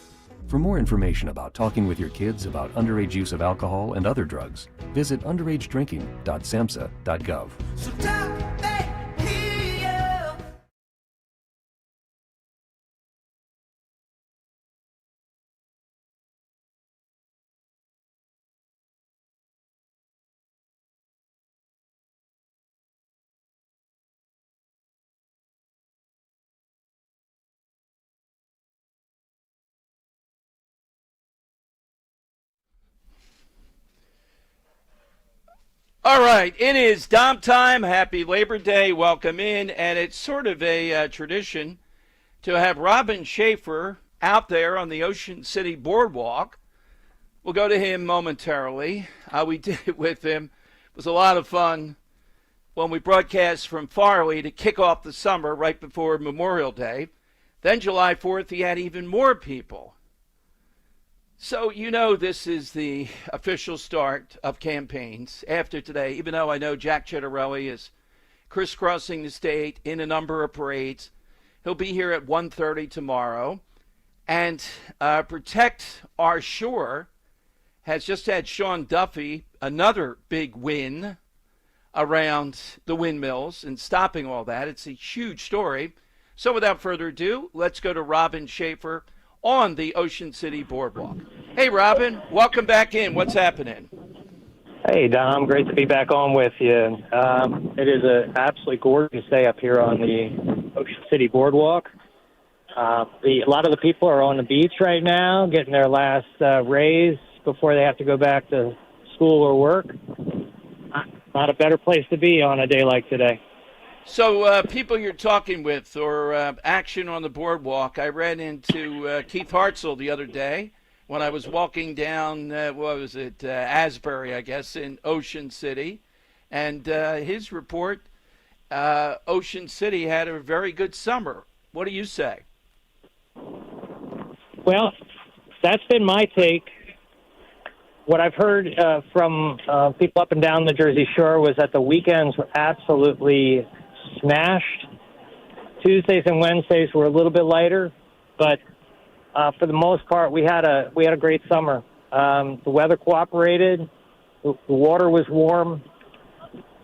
For more information about talking with your kids about underage use of alcohol and other drugs, visit underagedrinking.samhsa.gov. All right, it is Dom time. Happy Labor Day. Welcome in. And it's sort of a tradition to have Robin Schaefer out there on the Ocean City Boardwalk. We'll go to him momentarily. We did it with him. It was a lot of fun when we broadcast from Farley to kick off the summer right before Memorial Day. Then July 4th, he had even more people. So, you know, this is the official start of campaigns after today, even though I know Jack Chittarelli is crisscrossing the state in a number of parades. He'll be here at 1:30 tomorrow. And Protect Our Shore has just had Sean Duffy, another big win around the windmills and stopping all that. It's a huge story. So without further ado, let's go to Robin Schaefer on the Ocean City Boardwalk. Hey, Robin, welcome back in. What's happening? Hey, Dom. Great to be back on with you. It is an absolutely gorgeous day up here on the Ocean City Boardwalk. A lot of the people are on the beach right now, getting their last raise before they have to go back to school or work. Not a better place to be on a day like today. So people you're talking with or action on the boardwalk, I ran into Keith Hartzell the other day when I was walking down, Asbury, I guess, in Ocean City. And his report, Ocean City had a very good summer. What do you say? Well, that's been my take. What I've heard from people up and down the Jersey Shore was that the weekends were absolutely smashed. Tuesdays and Wednesdays were a little bit lighter, but for the most part, we had a great summer. The weather cooperated, the water was warm,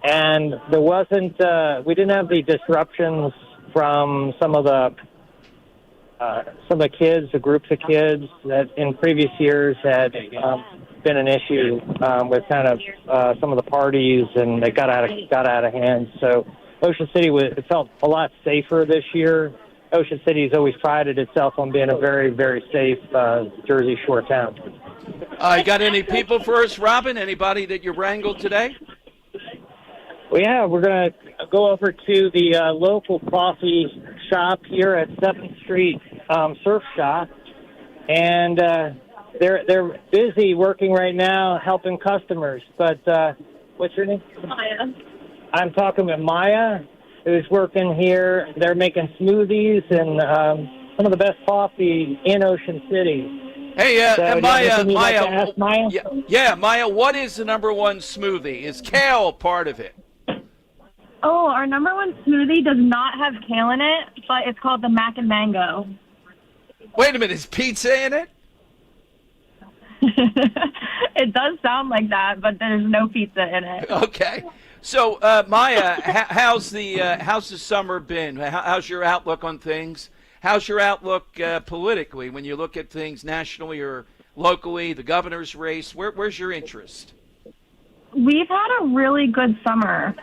and there wasn't. We didn't have the disruptions from some of the kids, the groups of kids that in previous years had been an issue with kind of some of the parties, and they got out of hand. So Ocean City it felt a lot safer this year. Ocean City has always prided itself on being a very, very safe Jersey Shore town. You got any people for us, Robin? Anybody that you wrangled today? Well, yeah, we're going to go over to the local coffee shop here at 7th Street Surf Shop, and they're busy working right now helping customers, but What's your name? Maya. I'm talking with Maya, who's working here. They're making smoothies and some of the best coffee in Ocean City. Hey, So, Maya, like to ask Maya? Yeah, Maya, what is the number one smoothie? Is kale part of it? Oh, our number one smoothie does not have kale in it, but it's called the Mac and Mango. Wait a minute, is pizza in it? It does sound like that, but there's no pizza in it. Okay. So, Maya, how's the summer been? How's your outlook on things? How's your outlook politically when you look at things nationally or locally, the governor's race? Where's your interest? We've had a really good summer.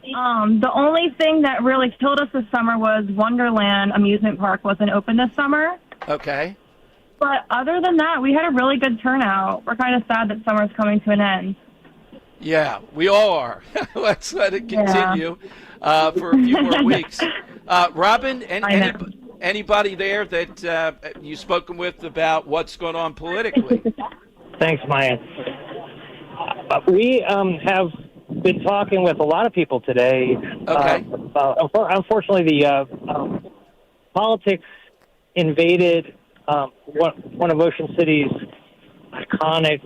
The only thing that really killed us this summer was Wonderland Amusement Park wasn't open this summer. Okay. But other than that, we had a really good turnout. We're kind of sad that summer's coming to an end. Yeah, we all are. Let's let it continue for a few more weeks. Robin, anybody there that you've spoken with about what's going on politically? Thanks, Maya. We have been talking with a lot of people today. Okay. Unfortunately, the politics invaded one of Ocean City's iconic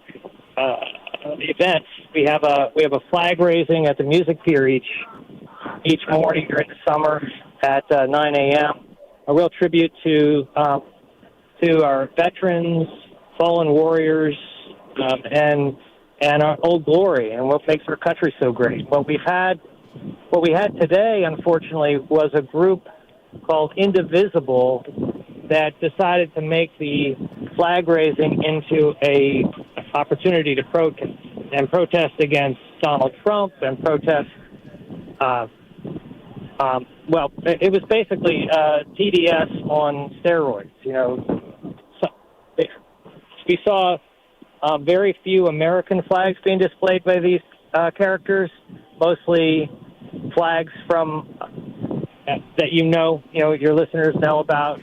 events. We have a flag raising at the Music Pier each morning during the summer at 9 a.m. A real tribute to our veterans, fallen warriors, and our old glory, and what makes our country so great. What we had today, unfortunately, was a group called Indivisible that decided to make the flag raising into a opportunity to protest against Donald Trump and protest. Well, it was basically TDS on steroids. You know, we saw very few American flags being displayed by these characters, mostly flags from that your listeners know about.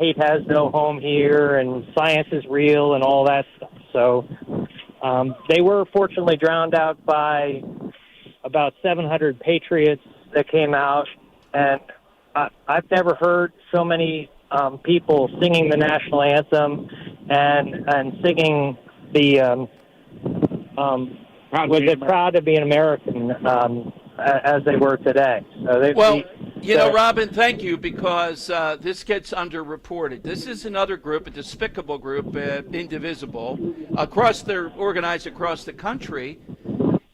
Hate has no home here, and science is real, and all that stuff. So they were fortunately drowned out by about 700 patriots that came out, and I've never heard so many people singing the national anthem and singing the proud to be an American as they were today. So Robin, thank you, because this gets underreported. This is another group, a despicable group, Indivisible, they're organized across the country.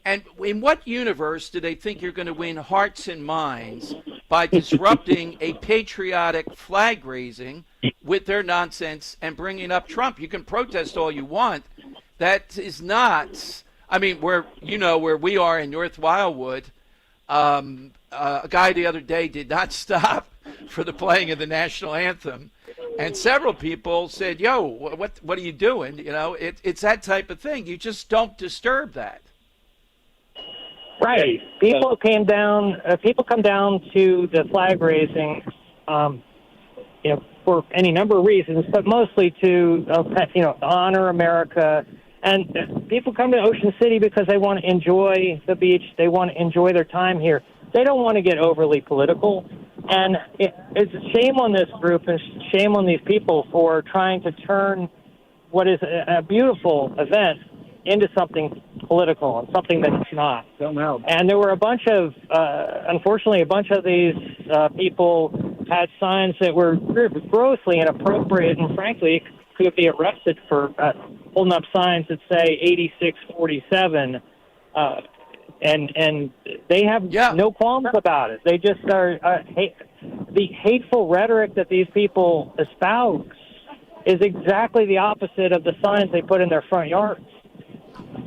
And in what universe do they think you're going to win hearts and minds by disrupting a patriotic flag raising with their nonsense and bringing up Trump? You can protest all you want. That is not, where we are in North Wildwood, a guy the other day did not stop for the playing of the national anthem. And several people said, yo, what are you doing? You know, it's that type of thing. You just don't disturb that. Right. People come down to the flag raising, for any number of reasons, but mostly to, honor America. And people come to Ocean City because they want to enjoy the beach. They want to enjoy their time here. They don't want to get overly political. And it's a shame on this group and shame on these people for trying to turn what is a beautiful event into something political and something that it's not. And there were unfortunately, a bunch of these people had signs that were grossly inappropriate and frankly could be arrested for holding up signs that say 8647. And they have no qualms about it. They just are the hateful rhetoric that these people espouse is exactly the opposite of the signs they put in their front yards.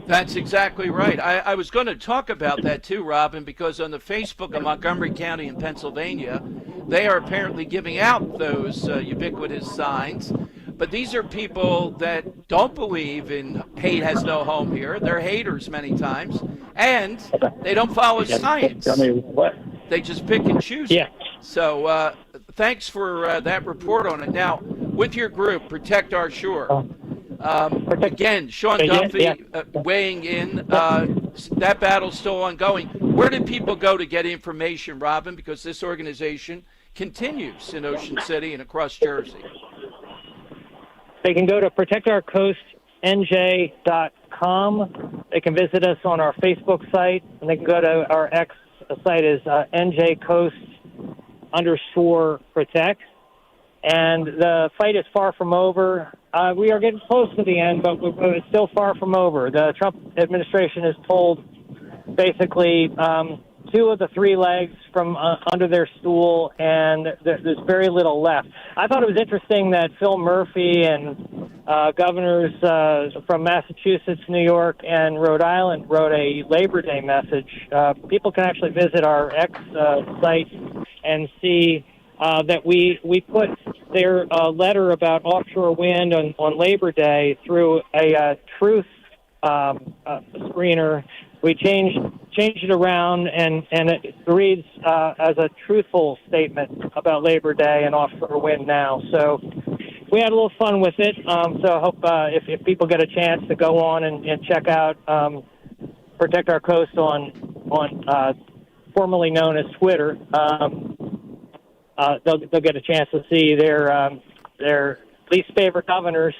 That's exactly right. I was going to talk about that too, Robin, because on the Facebook of Montgomery County in Pennsylvania, they are apparently giving out those ubiquitous signs. But these are people that don't believe in hate has no home here. They're haters many times, and they don't follow science. They just pick and choose. Yeah. So thanks for that report on it. Now, with your group, Protect Our Shore, again, Sean Duffy weighing in. That battle's still ongoing. Where did people go to get information, Robin? Because this organization continues in Ocean City and across Jersey. They can go to protectourcoastnj.com. They can visit us on our Facebook site, and they can go to our X site is njcoast_protect. And the fight is far from over. We are getting close to the end, but it's still far from over. The Trump administration has pulled basically 2 of the 3 legs from under their stool, and there's very little left. I thought it was interesting that Phil Murphy and governors from Massachusetts, New York, and Rhode Island wrote a Labor Day message. People can actually visit our X site and see that we put their letter about offshore wind on Labor Day through a truth screener. We changed it around, and it reads as a truthful statement about Labor Day and offshore wind now. So we had a little fun with it. So I hope if people get a chance to go on and check out Protect Our Coast on formerly known as Twitter, they'll get a chance to see their least favorite governors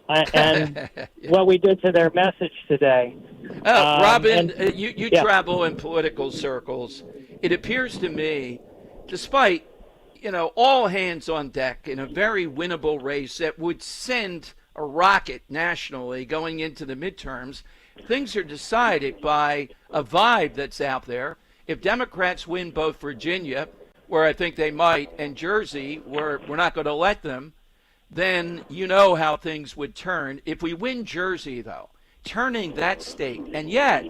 and what we did to their message today. Robin, you travel in political circles. It appears to me, despite all hands on deck in a very winnable race that would send a rocket nationally going into the midterms, things are decided by a vibe that's out there. If Democrats win both Virginia, where I think they might, and Jersey, where we're not going to let them, then you know how things would turn. If we win Jersey, though, turning that state, and yet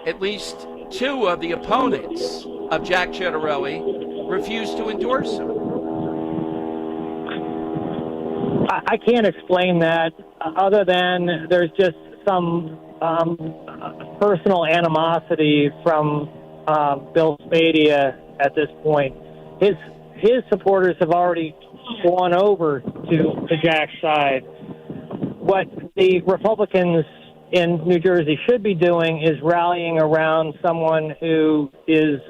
at least 2 of the opponents of Jack Ciattarelli refuse to endorse him. I can't explain that other than there's just some personal animosity from Bill Spadea at this point. His supporters have already gone over to Jack's side. What the Republicans in New Jersey should be doing is rallying around someone who is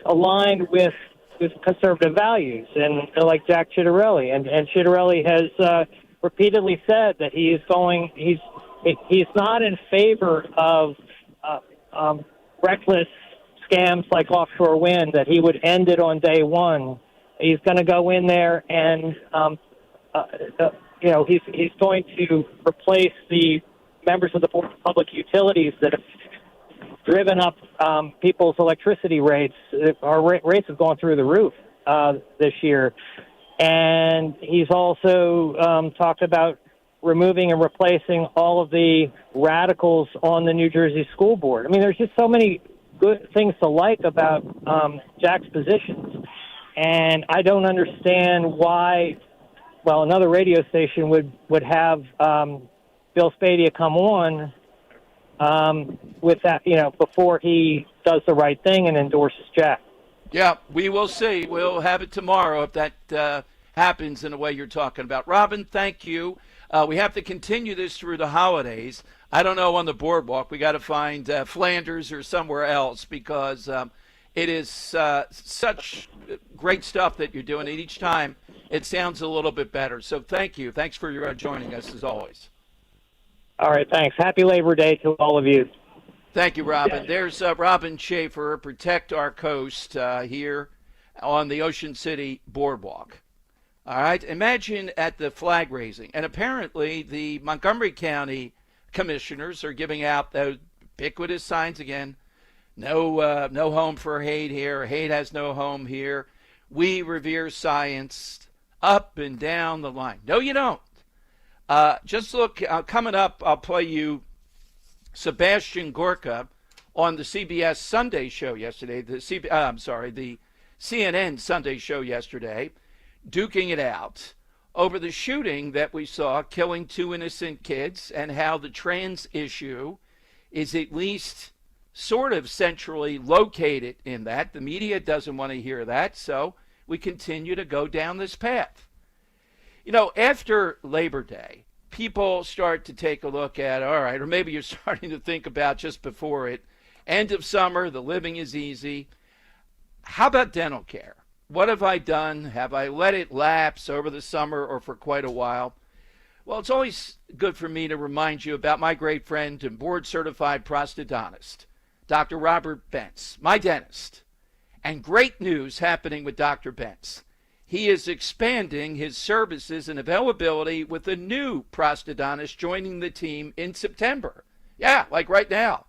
aligned with conservative values, and like Jack Ciattarelli. And Ciattarelli has repeatedly said that he's not in favor of reckless scams like offshore wind, that he would end it on day one. He's going to go in there and, he's going to replace the members of the Board of Public Utilities that have driven up people's electricity rates. Our rates have gone through the roof this year. And he's also talked about removing and replacing all of the radicals on the New Jersey School Board. I mean, there's just so many good things to like about Jack's positions. And I don't understand why, another radio station would have Bill Spadea come on with that, before he does the right thing and endorses Jack. Yeah, we will see. We'll have it tomorrow if that happens in the way you're talking about. Robin, thank you. We have to continue this through the holidays. I don't know on the boardwalk. We got to find Flanders or somewhere else, because it is such great stuff that you're doing. And each time it sounds a little bit better. So thank you. Thanks for your joining us as always. All right, thanks. Happy Labor Day to all of you. Thank you, Robin. There's Robin Schaefer, Protect Our Coast, here on the Ocean City Boardwalk. All right, imagine at the flag raising. And apparently the Montgomery County commissioners are giving out those ubiquitous signs again. No home for Haight here. Haight has no home here. We revere science, up and down the line. No, you don't. Just look, coming up, I'll play you Sebastian Gorka on the CBS Sunday show yesterday, the CNN Sunday show yesterday, duking it out over the shooting that we saw, killing 2 innocent kids, and how the trans issue is at least sort of centrally located in that. The media doesn't want to hear that, so we continue to go down this path. After Labor Day, people start to take a look at, all right, or maybe you're starting to think about just before it, end of summer, the living is easy. How about dental care? What have I done? Have I let it lapse over the summer or for quite a while? Well, it's always good for me to remind you about my great friend and board-certified prosthodontist, Dr. Robert Bentz, my dentist. And great news happening with Dr. Bentz. He is expanding his services and availability with a new prosthodontist joining the team in September. Yeah, like right now.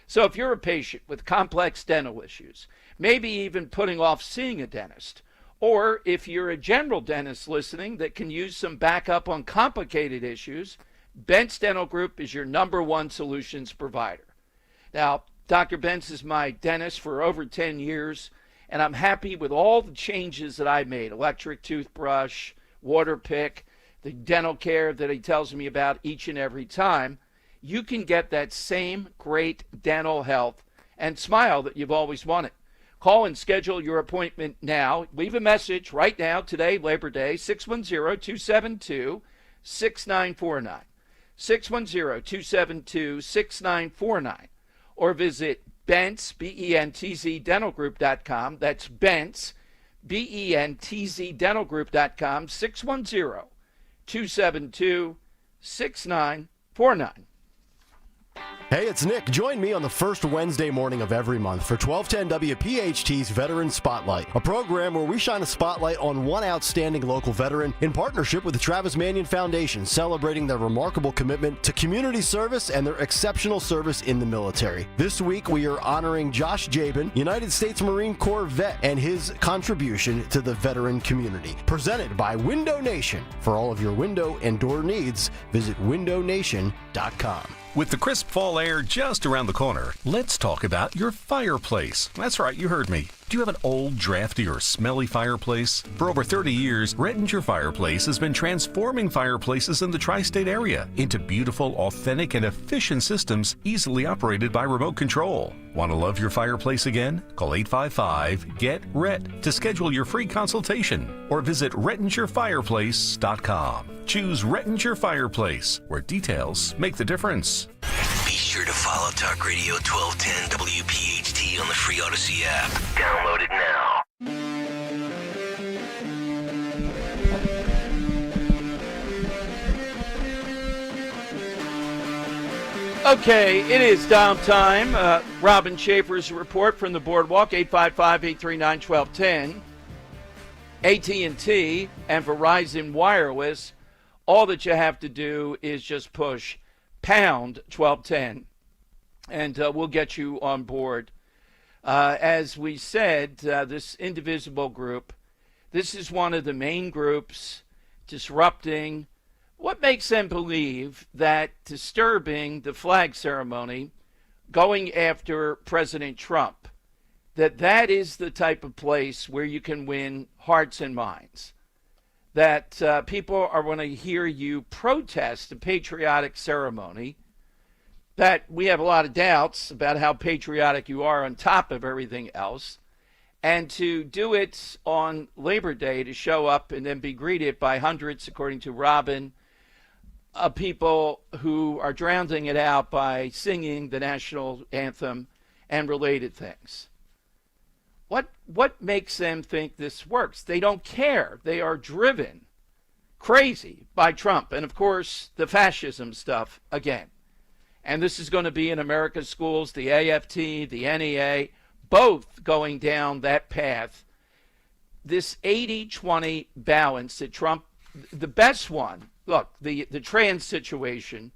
So if you're a patient with complex dental issues, maybe even putting off seeing a dentist, or if you're a general dentist listening that can use some backup on complicated issues, Bentz Dental Group is your #1 solutions provider. Now, Dr. Bentz is my dentist for over 10 years, and I'm happy with all the changes that I made. Electric toothbrush, water pick, the dental care that he tells me about each and every time. You can get that same great dental health and smile that you've always wanted. Call and schedule your appointment now. Leave a message right now, today, Labor Day, 610-272-6949. 610-272-6949. Or visit Bentz, B-E-N-T-Z, dentalgroup.com. That's Bentz, B-E-N-T-Z, dentalgroup.com, 610-272-6949. Hey, it's Nick. Join me on the first Wednesday morning of every month for 1210 WPHT's Veteran Spotlight, a program where we shine a spotlight on one outstanding local veteran in partnership with the Travis Manion Foundation, celebrating their remarkable commitment to community service and their exceptional service in the military. This week, we are honoring Josh Jabin, United States Marine Corps vet, and his contribution to the veteran community. Presented by Window Nation. For all of your window and door needs, visit windownation.com. With the crisp fall air just around the corner, let's talk about your fireplace. That's right, you heard me. Do you have an old, drafty, or smelly fireplace? For over 30 years, Rettinger Fireplace has been transforming fireplaces in the tri-state area into beautiful, authentic, and efficient systems easily operated by remote control. Want to love your fireplace again? Call 855-GET-RET to schedule your free consultation or visit RettingerFireplace.com. Choose Rettinger Fireplace, where details make the difference. Be sure to follow Talk Radio 1210 WPHT on the free Odyssey app. Download it now. Okay, it is downtime. Robin Schaefer's report from the Boardwalk, 855-839-1210. AT&T and Verizon Wireless, all that you have to do is just push pound 1210, and we'll get you on board. As we said, this indivisible group, this is one of the main groups disrupting. What makes them believe that disturbing the flag ceremony, going after President Trump, that is the type of place where you can win hearts and minds? That people are going to hear you protest a patriotic ceremony, that we have a lot of doubts about how patriotic you are on top of everything else, and to do it on Labor Day, to show up and then be greeted by hundreds, according to Robin, of people who are drowning it out by singing the national anthem and related things. What makes them think this works? They don't care. They are driven crazy by Trump and, of course, the fascism stuff again. And this is going to be in America's schools, the AFT, the NEA, both going down that path. This 80-20 balance that Trump, the best one, look, the trans situation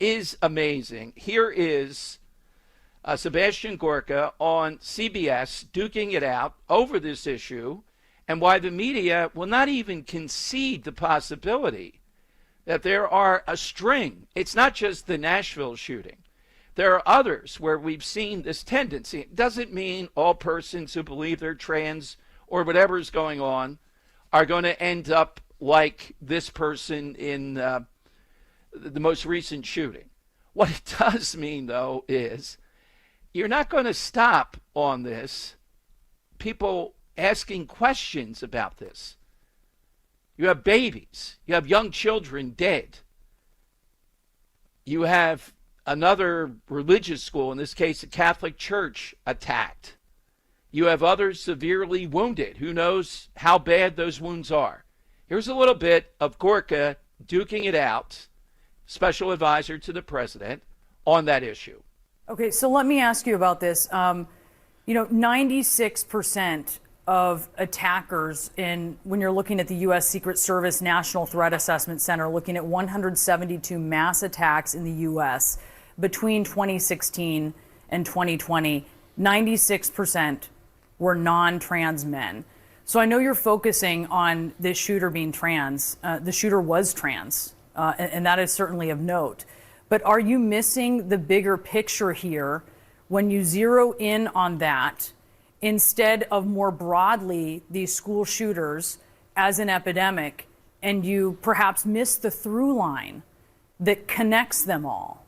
is amazing. Here is Sebastian Gorka on CBS duking it out over this issue, and why the media will not even concede the possibility that there are a string. It's not just the Nashville shooting. There are others where we've seen this tendency. It doesn't mean all persons who believe they're trans or whatever's going on are going to end up like this person in the most recent shooting. What it does mean, though, is you're not going to stop on this. People asking questions about this. You have babies. You have young children dead. You have another religious school, in this case a Catholic church, attacked. You have others severely wounded. Who knows how bad those wounds are? Here's a little bit of Gorka duking it out, special advisor to the president, on that issue. Okay, so let me ask you about this. 96% of attackers when you're looking at the U.S. Secret Service National Threat Assessment Center, looking at 172 mass attacks in the U.S. between 2016 and 2020, 96% were non-trans men. So I know you're focusing on this shooter being trans. The shooter was trans, and that is certainly of note. But are you missing the bigger picture here when you zero in on that instead of more broadly these school shooters as an epidemic, and you perhaps miss the through line that connects them all?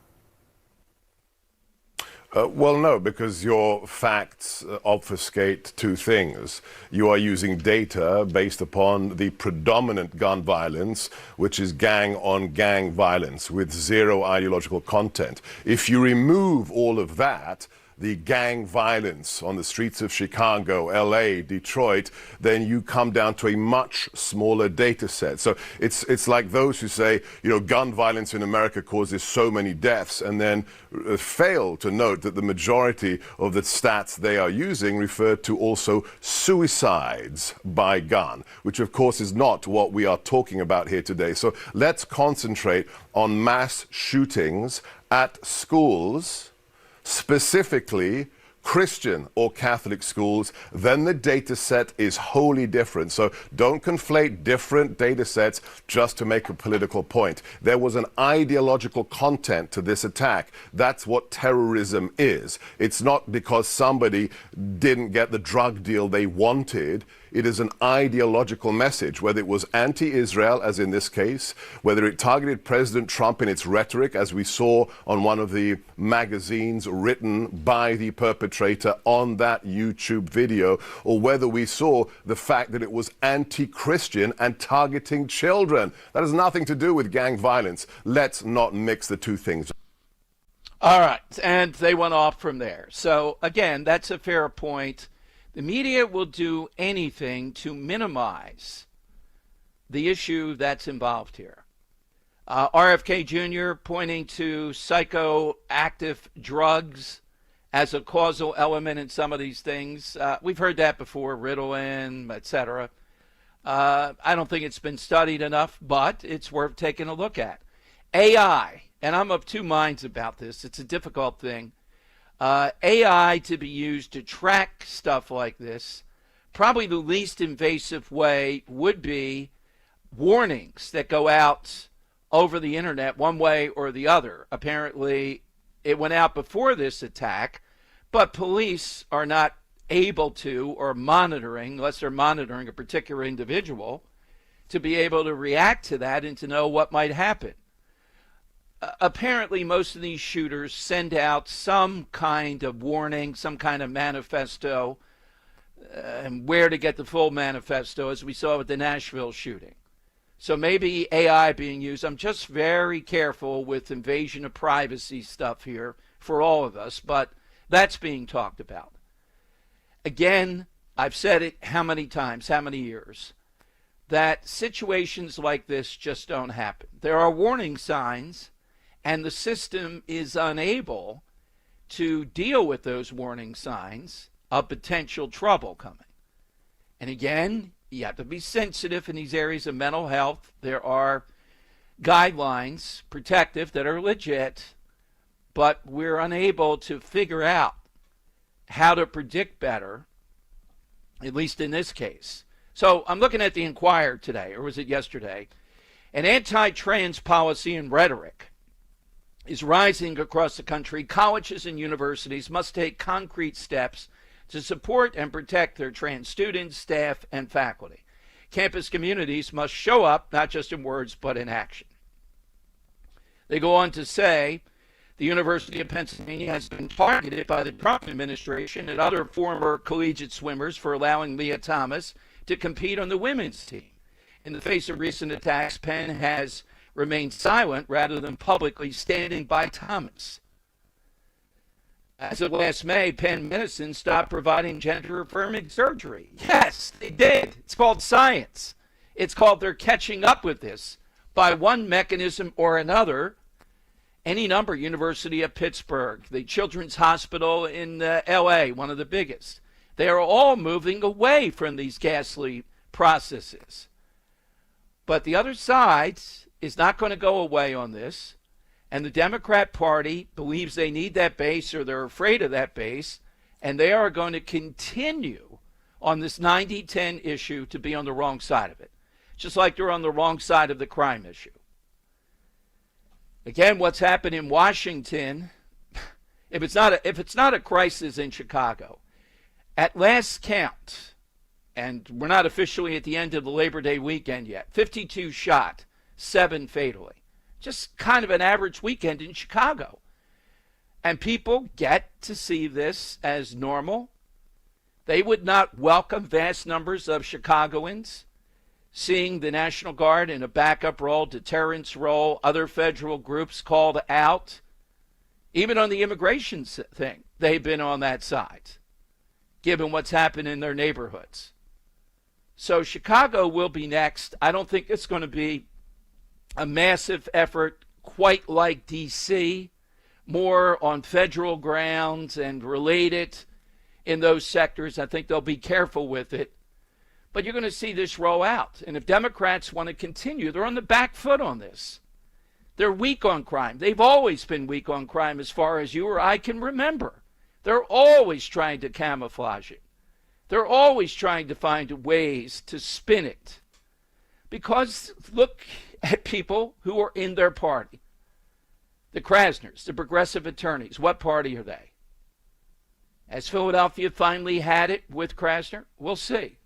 Well, no, because your facts obfuscate two things. You are using data based upon the predominant gun violence, which is gang-on-gang violence with zero ideological content. If you remove all of that, the gang violence on the streets of Chicago, LA, Detroit, then you come down to a much smaller data set. So it's like those who say, gun violence in America causes so many deaths, and then fail to note that the majority of the stats they are using refer to also suicides by gun, which of course is not what we are talking about here today. So let's concentrate on mass shootings at schools, specifically Christian or Catholic schools. Then the data set is wholly different. So don't conflate different data sets just to make a political point. There was an ideological content to this attack. That's what terrorism is. It's not because somebody didn't get the drug deal they wanted. It is an ideological message, whether it was anti-Israel, as in this case, whether it targeted President Trump in its rhetoric, as we saw on one of the magazines written by the perpetrator on that YouTube video, or whether we saw the fact that it was anti-Christian and targeting children. That has nothing to do with gang violence. Let's not mix the two things. All right, and they went off from there. So, again, that's a fair point. The media will do anything to minimize the issue that's involved here. RFK Jr. pointing to psychoactive drugs as a causal element in some of these things. We've heard that before, Ritalin, etc. I don't think it's been studied enough, but it's worth taking a look at. AI, and I'm of two minds about this. It's a difficult thing. AI to be used to track stuff like this, probably the least invasive way would be warnings that go out over the internet one way or the other. Apparently, it went out before this attack, but police are not able to, or monitoring, unless they're monitoring a particular individual, to be able to react to that and to know what might happen. Apparently, most of these shooters send out some kind of warning, some kind of manifesto, and where to get the full manifesto, as we saw with the Nashville shooting. So maybe AI being used. I'm just very careful with invasion of privacy stuff here for all of us, but that's being talked about. Again, I've said it how many times, how many years, that situations like this just don't happen. There are warning signs, and the system is unable to deal with those warning signs of potential trouble coming. And again, you have to be sensitive in these areas of mental health. There are guidelines, protective, that are legit, but we're unable to figure out how to predict better, at least in this case. So I'm looking at the Inquirer today, or was it yesterday? An anti-trans policy and rhetoric is rising across the country. Colleges and universities must take concrete steps to support and protect their trans students, staff, and faculty. Campus communities must show up, not just in words, but in action. They go on to say, the University of Pennsylvania has been targeted by the Trump administration and other former collegiate swimmers for allowing Leah Thomas to compete on the women's team. In the face of recent attacks, Penn has remain silent rather than publicly standing by Thomas. As of last May, Penn Medicine stopped providing gender-affirming surgery. Yes, they did. It's called science. It's called they're catching up with this by one mechanism or another. Any number, University of Pittsburgh, the Children's Hospital in L.A., one of the biggest. They are all moving away from these ghastly processes. But the other side is not going to go away on this. And the Democrat Party believes they need that base, or they're afraid of that base, and they are going to continue on this 90-10 issue to be on the wrong side of it, just like they're on the wrong side of the crime issue. Again, what's happened in Washington, if it's not a crisis in Chicago, at last count, and we're not officially at the end of the Labor Day weekend yet, 52 shot, 7 fatally. Just kind of an average weekend in Chicago. And people get to see this as normal. They would not welcome vast numbers of Chicagoans seeing the National Guard in a backup role, deterrence role, other federal groups called out. Even on the immigration thing, they've been on that side, given what's happened in their neighborhoods. So Chicago will be next. I don't think it's going to be a massive effort quite like D.C., more on federal grounds and related in those sectors. I think they'll be careful with it. But you're going to see this roll out. And if Democrats want to continue, they're on the back foot on this. They're weak on crime. They've always been weak on crime as far as you or I can remember. They're always trying to camouflage it. They're always trying to find ways to spin it. Because look at people who are in their party. The Krasners, the progressive attorneys. What party are they? Has Philadelphia finally had it with Krasner? We'll see.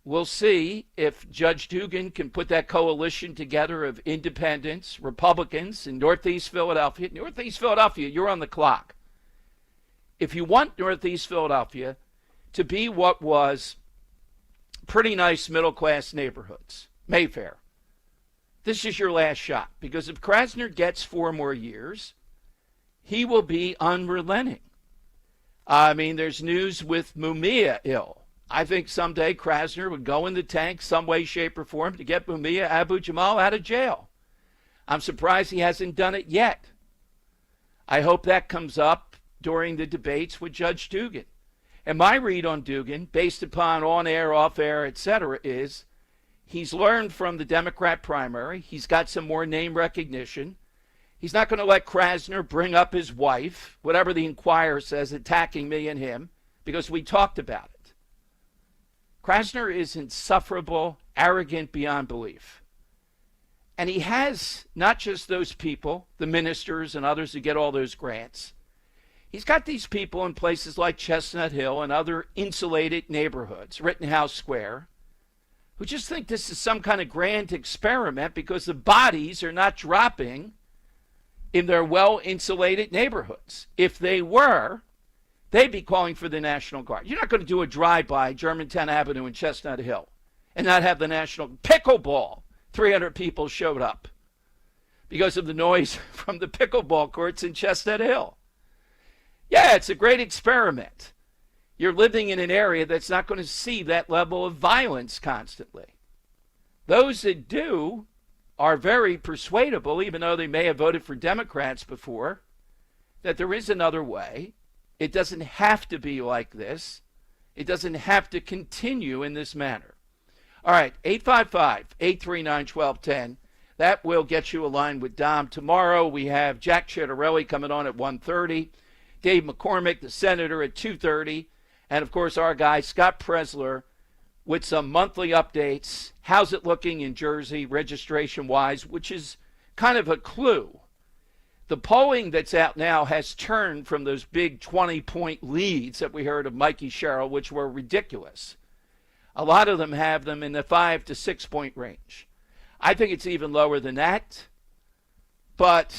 We'll see if Judge Dugan can put that coalition together of independents, Republicans in Northeast Philadelphia. Northeast Philadelphia, you're on the clock. If you want Northeast Philadelphia to be what was pretty nice middle-class neighborhoods, Mayfair, this is your last shot. Because if Krasner gets 4 more years, he will be unrelenting. I mean, there's news with Mumia ill. I think someday Krasner would go in the tank some way, shape, or form to get Mumia Abu-Jamal out of jail. I'm surprised he hasn't done it yet. I hope that comes up during the debates with Judge Dugan. And my read on Dugan, based upon on-air, off-air, etc., is he's learned from the Democrat primary. He's got some more name recognition. He's not going to let Krasner bring up his wife, whatever the Inquirer says, attacking me and him, because we talked about it. Krasner is insufferable, arrogant beyond belief. And he has not just those people, the ministers and others who get all those grants. He's got these people in places like Chestnut Hill and other insulated neighborhoods, Rittenhouse Square, who just think this is some kind of grand experiment because the bodies are not dropping in their well-insulated neighborhoods. If they were, they'd be calling for the National Guard. You're not going to do a drive-by Germantown Avenue and Chestnut Hill and not have the National Pickleball. 300 people showed up because of the noise from the pickleball courts in Chestnut Hill. Yeah, it's a great experiment. You're living in an area that's not going to see that level of violence constantly. Those that do are very persuadable, even though they may have voted for Democrats before, that there is another way. It doesn't have to be like this. It doesn't have to continue in this manner. All right, 855-839-1210. That will get you aligned with Dom. Tomorrow we have Jack Ciattarelli coming on at 1:30. Dave McCormick, the senator, at 2:30. And, of course, our guy, Scott Presler, with some monthly updates. How's it looking in Jersey registration-wise, which is kind of a clue. The polling that's out now has turned from those big 20-point leads that we heard of Mikey Sherrill, which were ridiculous. A lot of them have them in the 5 to 6 point range. I think it's even lower than that. But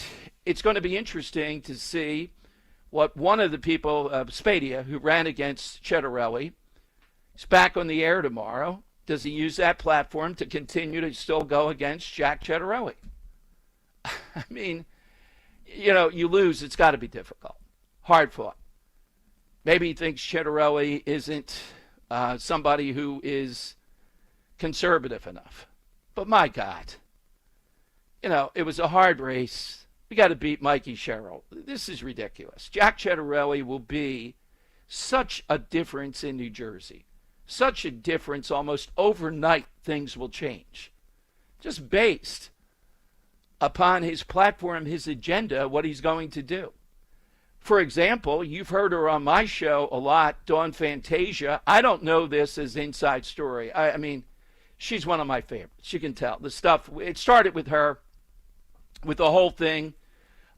it's going to be interesting to see what one of the people, Spadia, who ran against Ciattarelli, is back on the air tomorrow. does he use that platform to continue to still go against Jack Ciattarelli? I mean, you lose, it's got to be difficult. Hard fought. Maybe he thinks Ciattarelli isn't somebody who is conservative enough. But my God, it was a hard race. We got to beat Mikey Sherrill. This is ridiculous. Jack Ciattarelli will be such a difference in New Jersey. Such a difference, almost overnight things will change. Just based upon his platform, his agenda, what he's going to do. For example, you've heard her on my show a lot, Dawn Fantasia. I don't know this as inside story. I mean, she's one of my favorites. You can tell. The stuff, it started with her, with the whole thing,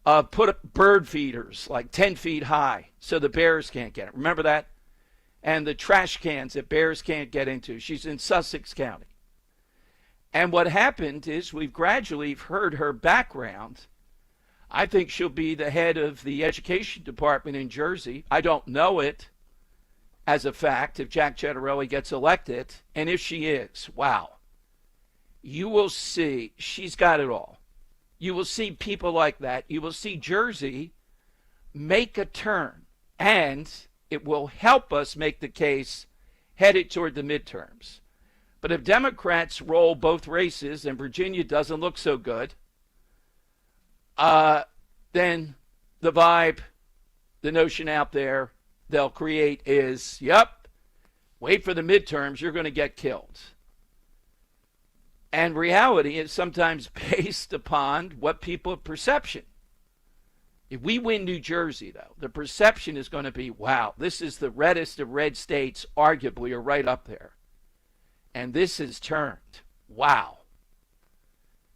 put up bird feeders like 10 feet high so the bears can't get it. Remember that? And the trash cans that bears can't get into. She's in Sussex County. And what happened is we've gradually heard her background. I think she'll be the head of the education department in Jersey. I don't know it as a fact if Jack Ciattarelli gets elected. And if she is, wow, you will see she's got it all. You will see people like that. You will see Jersey make a turn. And it will help us make the case headed toward the midterms. But if Democrats roll both races and Virginia doesn't look so good, then the vibe, the notion out there they'll create is, yep, wait for the midterms, you're going to get killed. And reality is sometimes based upon what people's perception. If we win New Jersey, though, the perception is going to be, wow, this is the reddest of red states, arguably, or right up there. And this has turned. Wow.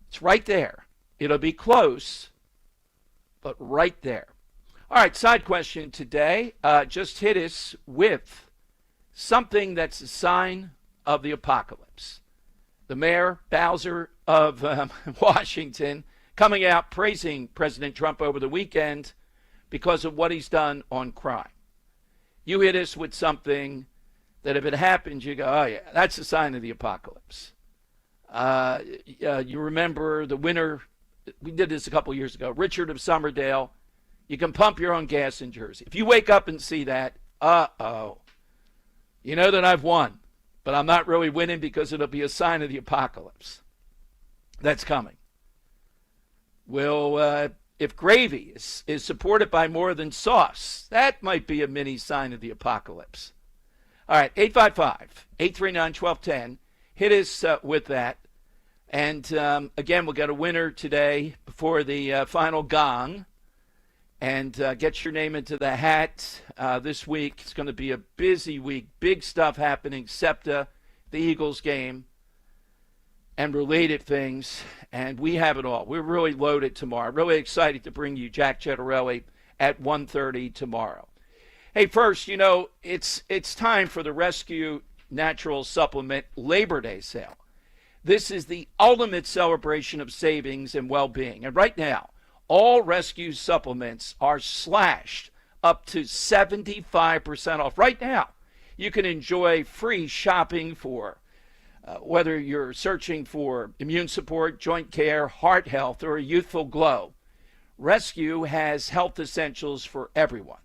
It's right there. It'll be close, but right there. All right, side question today. Just hit us with something that's a sign of the apocalypse. The mayor, Bowser of Washington, coming out praising President Trump over the weekend because of what he's done on crime. You hit us with something that if it happens, you go, oh, yeah, that's a sign of the apocalypse. You remember the winner, we did this a couple years ago, Richard of Somerdale. You can pump your own gas in Jersey. If you wake up and see that, you know that I've won, but I'm not really winning because it'll be a sign of the apocalypse. That's coming. Well, if gravy is supported by more than sauce, that might be a mini sign of the apocalypse. All right, 855-839-1210. Hit us with that. And, again, we'll get a winner today before the final gong. And get your name into the hat this week. It's going to be a busy week. Big stuff happening. SEPTA, the Eagles game, and related things. And we have it all. We're really loaded tomorrow. Really excited to bring you Jack Ciattarelli at 1:30 tomorrow. Hey, first, it's time for the Rescue Natural Supplement Labor Day sale. This is the ultimate celebration of savings and well-being. And right now, all Rescue supplements are slashed up to 75% off. Right now, you can enjoy free shopping for whether you're searching for immune support, joint care, heart health, or a youthful glow. Rescue has health essentials for everyone.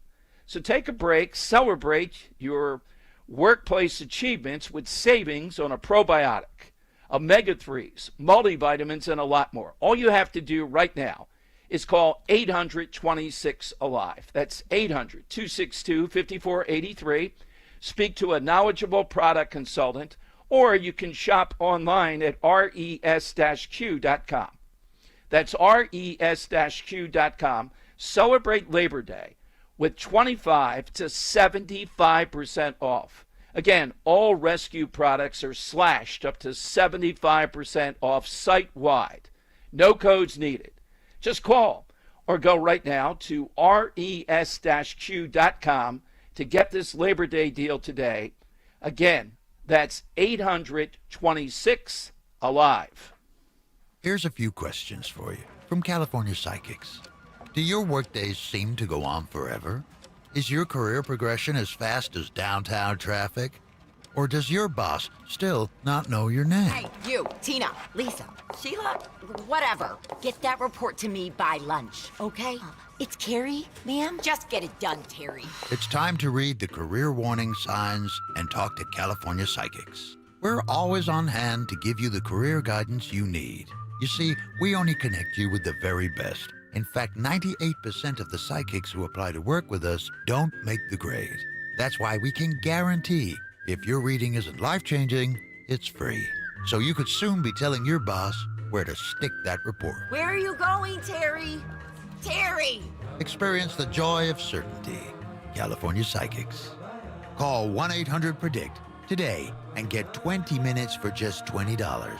So take a break, celebrate your workplace achievements with savings on a probiotic, omega-3s, multivitamins, and a lot more. All you have to do right now is call 800-26-ALIVE. That's 800-262-5483. Speak to a knowledgeable product consultant, or you can shop online at res-q.com. That's res-q.com. Celebrate Labor Day with 25 to 75% off. Again, all Rescue products are slashed up to 75% off site-wide. No codes needed. Just call or go right now to res-q.com to get this Labor Day deal today. Again, that's 826-ALIVE. Here's a few questions for you from California Psychics. Do your workdays seem to go on forever? Is your career progression as fast as downtown traffic? Or does your boss still not know your name? Hey, you, Tina, Lisa, Sheila, whatever. Get that report to me by lunch, okay? It's Carrie, ma'am. Just get it done, Terry. It's time to read the career warning signs and talk to California psychics. We're always on hand to give you the career guidance you need. You see, we only connect you with the very best. In fact, 98% of the psychics who apply to work with us don't make the grade. That's why we can guarantee if your reading isn't life-changing, it's free. So you could soon be telling your boss where to stick that report. Where are you going, Terry? Terry! Experience the joy of certainty. California Psychics. Call 1-800-PREDICT today and get 20 minutes for just $20.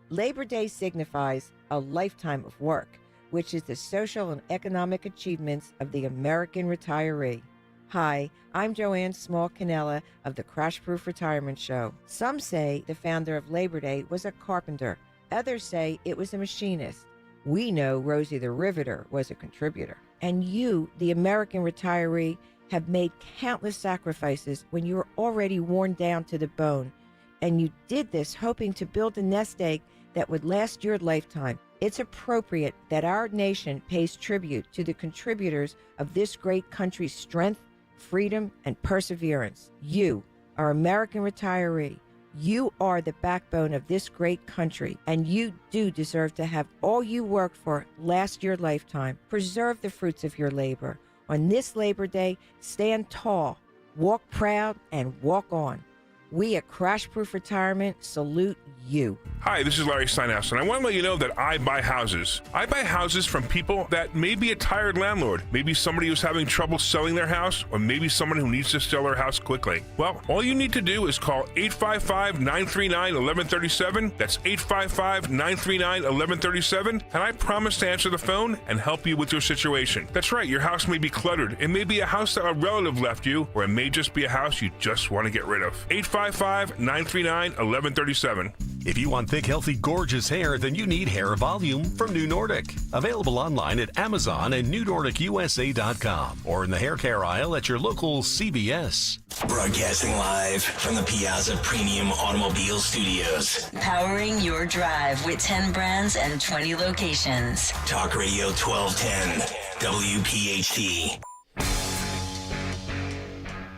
Labor Day signifies a lifetime of work, which is the social and economic achievements of the American retiree. Hi, I'm Joanne Small-Canella of the Crash Proof Retirement Show. Some say the founder of Labor Day was a carpenter. Others say it was a machinist. We know Rosie the Riveter was a contributor. And you, the American retiree, have made countless sacrifices when you were already worn down to the bone. And you did this hoping to build a nest egg that would last your lifetime. It's appropriate that our nation pays tribute to the contributors of this great country's strength, freedom, and perseverance. You, our American retiree, you are the backbone of this great country, and you do deserve to have all you worked for last your lifetime. Preserve the fruits of your labor. On this Labor Day, stand tall, walk proud, and walk on. We at Crash Proof Retirement salute you. Hi, this is Larry Steinhaus, and I want to let you know that I buy houses. I buy houses from people that may be a tired landlord, maybe somebody who's having trouble selling their house, or maybe someone who needs to sell their house quickly. Well, all you need to do is call 855-939-1137. That's 855-939-1137, and I promise to answer the phone and help you with your situation. That's right, your house may be cluttered. It may be a house that a relative left you, or it may just be a house you just want to get rid of. 855-939-1137. If you want thick, healthy, gorgeous hair, then you need Hair Volume from New Nordic. Available online at Amazon and NewNordicUSA.com or in the hair care aisle at your local CVS. Broadcasting live from the Piazza Premium Automobile Studios. Powering your drive with 10 brands and 20 locations. Talk Radio 1210, WPHT.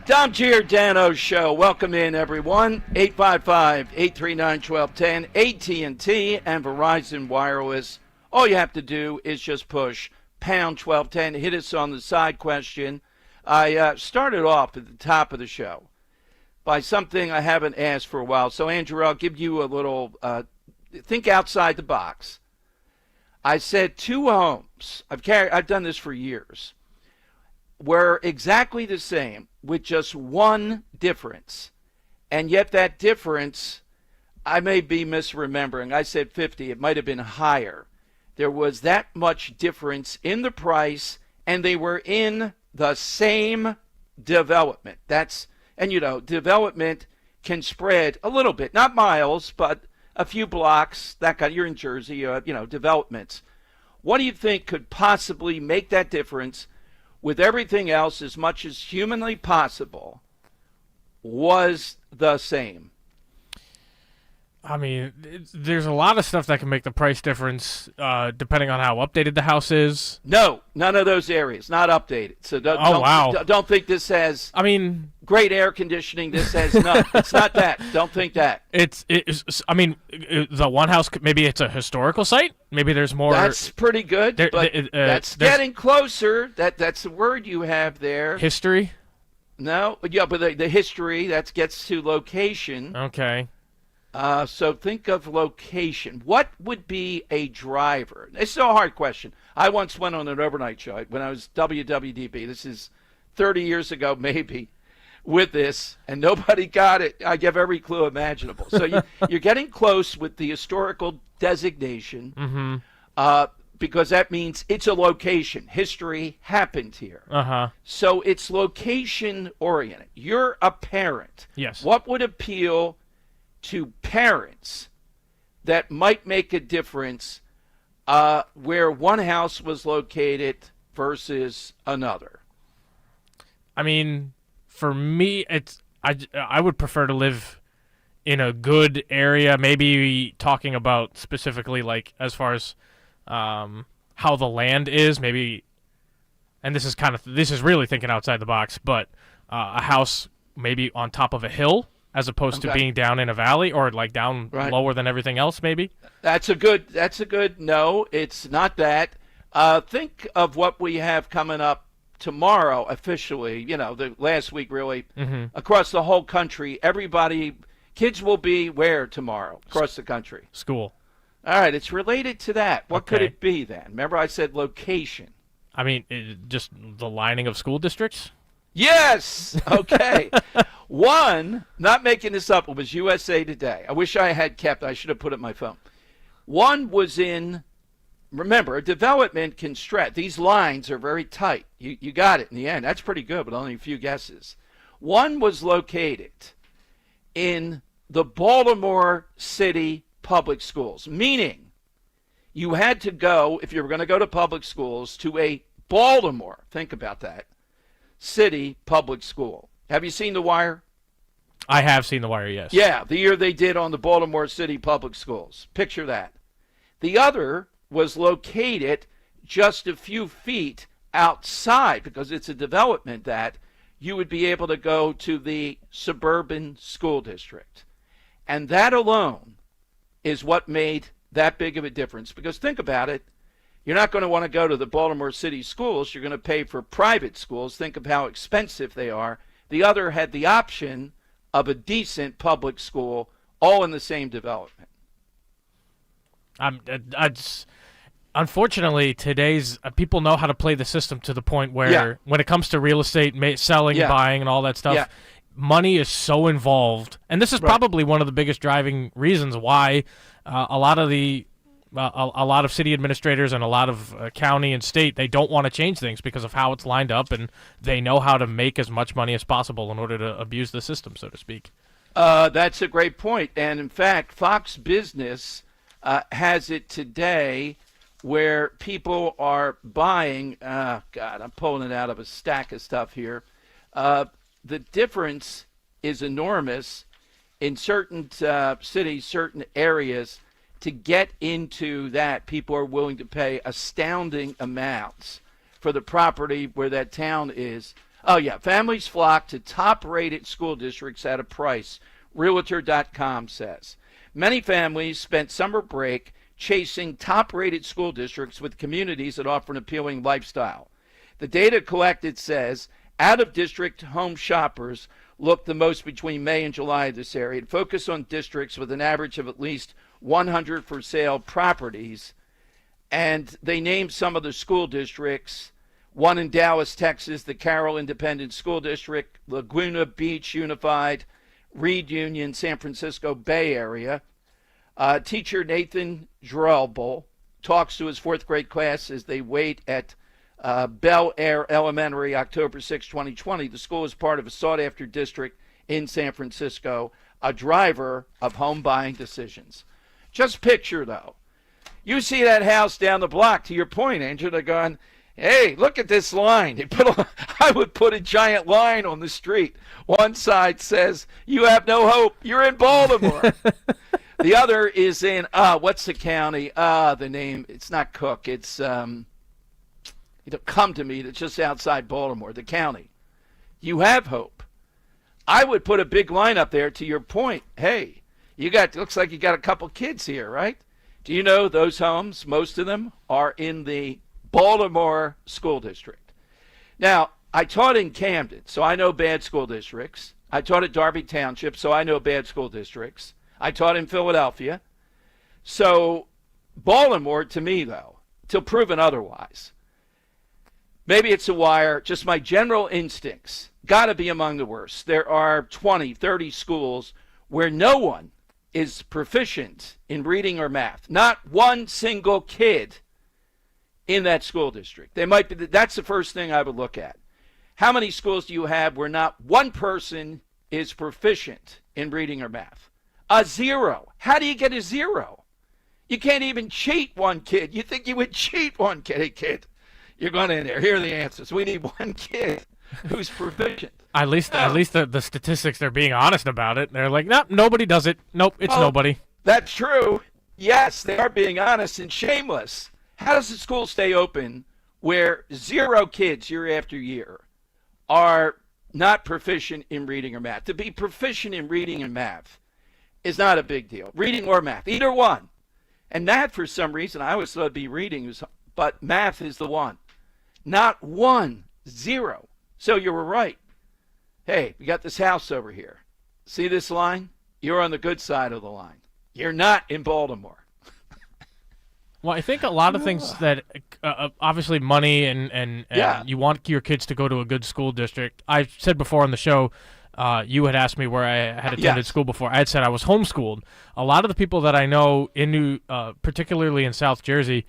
Dom Giordano Show. Welcome in, everyone. 855-839-1210, AT&T and Verizon Wireless. All you have to do is just push pound 1210. Hit us on the side question. I started off at the top of the show by something I haven't asked for a while. So, Andrew, I'll give you a little think outside the box. I said two homes. I've done this for years. Were exactly the same with just one difference. And yet that difference, I may be misremembering. I said 50. It might have been higher. There was that much difference in the price, and they were in the same development. Development can spread a little bit, not miles, but a few blocks. You're in Jersey, developments. What do you think could possibly make that difference with everything else, as much as humanly possible, was the same? I mean, there's a lot of stuff that can make the price difference depending on how updated the house is. No, none of those areas, not updated. So don't think this has great air conditioning. This has none. It's not that. Don't think that. The one house, maybe it's a historical site. Maybe there's more. That's pretty good, that's getting closer. That's the word you have there. History? No, yeah, but the history, that gets to location. Okay. So think of location. What would be a driver? It's a hard question. I once went on an overnight show when I was WWDB. This is 30 years ago, maybe, with this, and nobody got it. I give every clue imaginable. So you're getting close with the historical designation, because that means it's a location. History happened here. So it's location-oriented. You're a parent. Yes. What would appeal to parents that might make a difference where one house was located versus another? I mean, for me, I would prefer to live in a good area, maybe talking about specifically like as far as how the land is, maybe, and this is really thinking outside the box, but a house maybe on top of a hill as opposed to being down in a valley or like down lower than everything else, maybe. That's a good no, it's not that. Think of what we have coming up tomorrow officially, the last week really, across the whole country. Kids will be where tomorrow across the country? School. All right, it's related to that. What could it be then? Remember I said location. I mean, just the lining of school districts? Yes! Okay. One, not making this up, it was USA Today. I wish I should have put it in my phone. One was in, remember, a development can stretch. These lines are very tight. You got it in the end. That's pretty good, but only a few guesses. One was located in the Baltimore City public schools, meaning you had to go, if you were going to go to public schools, to a Baltimore, think about that, city public school. Have you seen The Wire? I have seen The Wire, yes. Yeah, the year they did on the Baltimore City public schools. Picture that. The other was located just a few feet outside, because it's a development that you would be able to go to the suburban school district. And that alone is what made that big of a difference. Because think about it, you're not going to want to go to the Baltimore City schools. You're going to pay for private schools. Think of how expensive they are. The other had the option of a decent public school, all in the same development. Unfortunately, today's people know how to play the system to the point where when it comes to real estate, selling, buying, and all that stuff, money is so involved. And this is probably one of the biggest driving reasons why a lot of city administrators and a lot of county and state, they don't want to change things because of how it's lined up, and they know how to make as much money as possible in order to abuse the system, so to speak. That's a great point. And in fact, Fox Business has it today where people are buying, God, I'm pulling it out of a stack of stuff here. The difference is enormous in certain cities, certain areas. To get into that, people are willing to pay astounding amounts for the property where that town is. Oh, yeah, families flock to top-rated school districts at a price, Realtor.com says. Many families spent summer break chasing top-rated school districts with communities that offer an appealing lifestyle. The data collected says out-of-district home shoppers looked the most between May and July of this area and focus on districts with an average of at least 100 for sale properties. And they named some of the school districts. One in Dallas, Texas, the Carroll Independent School District, Laguna Beach Unified, Reed Union, San Francisco Bay Area. Teacher Nathan Drelbel talks to his fourth grade class as they wait at Bel Air Elementary, October 6, 2020. The school is part of a sought-after district in San Francisco, a driver of home buying decisions. Just picture, though, you see that house down the block, to your point, Andrew, they're going, hey, look at this line. I would put a giant line on the street. One side says, you have no hope. You're in Baltimore. The other is in, what's the county? The name, it's not Cook. It's, it'll come to me, that's just outside Baltimore, the county. You have hope. I would put a big line up there to your point. Hey, looks like you got a couple kids here, right? Do you know those homes, most of them, are in the Baltimore school district? Now, I taught in Camden, so I know bad school districts. I taught at Darby Township, so I know bad school districts. I taught in Philadelphia. So Baltimore, to me, though, till proven otherwise, maybe it's a wire, just my general instincts, got to be among the worst. There are 20, 30 schools where no one is proficient in reading or math. Not one single kid in that school district. They might be. That's the first thing I would look at. How many schools do you have where not one person is proficient in reading or math? A zero. How do you get a zero? You can't even cheat one kid. You think you would cheat one kid? Hey, kid, you're going in there. Here are the answers. We need one kid. who's proficient. At least the statistics, they're being honest about it. They're like, no, nobody does it. Nope, it's nobody. That's true. Yes, they are being honest and shameless. How does the school stay open where 0 kids year after year are not proficient in reading or math? To be proficient in reading and math is not a big deal. Reading or math, either one. And math, for some reason, I always thought it'd be reading, but math is the one. Not 1, 0. So you were right. Hey, we got this house over here. See this line? You're on the good side of the line. You're not in Baltimore. Well, I think a lot of things that obviously money and you want your kids to go to a good school district. I said before on the show, you had asked me where I had attended school before. I had said I was homeschooled. A lot of the people that I know particularly in South Jersey,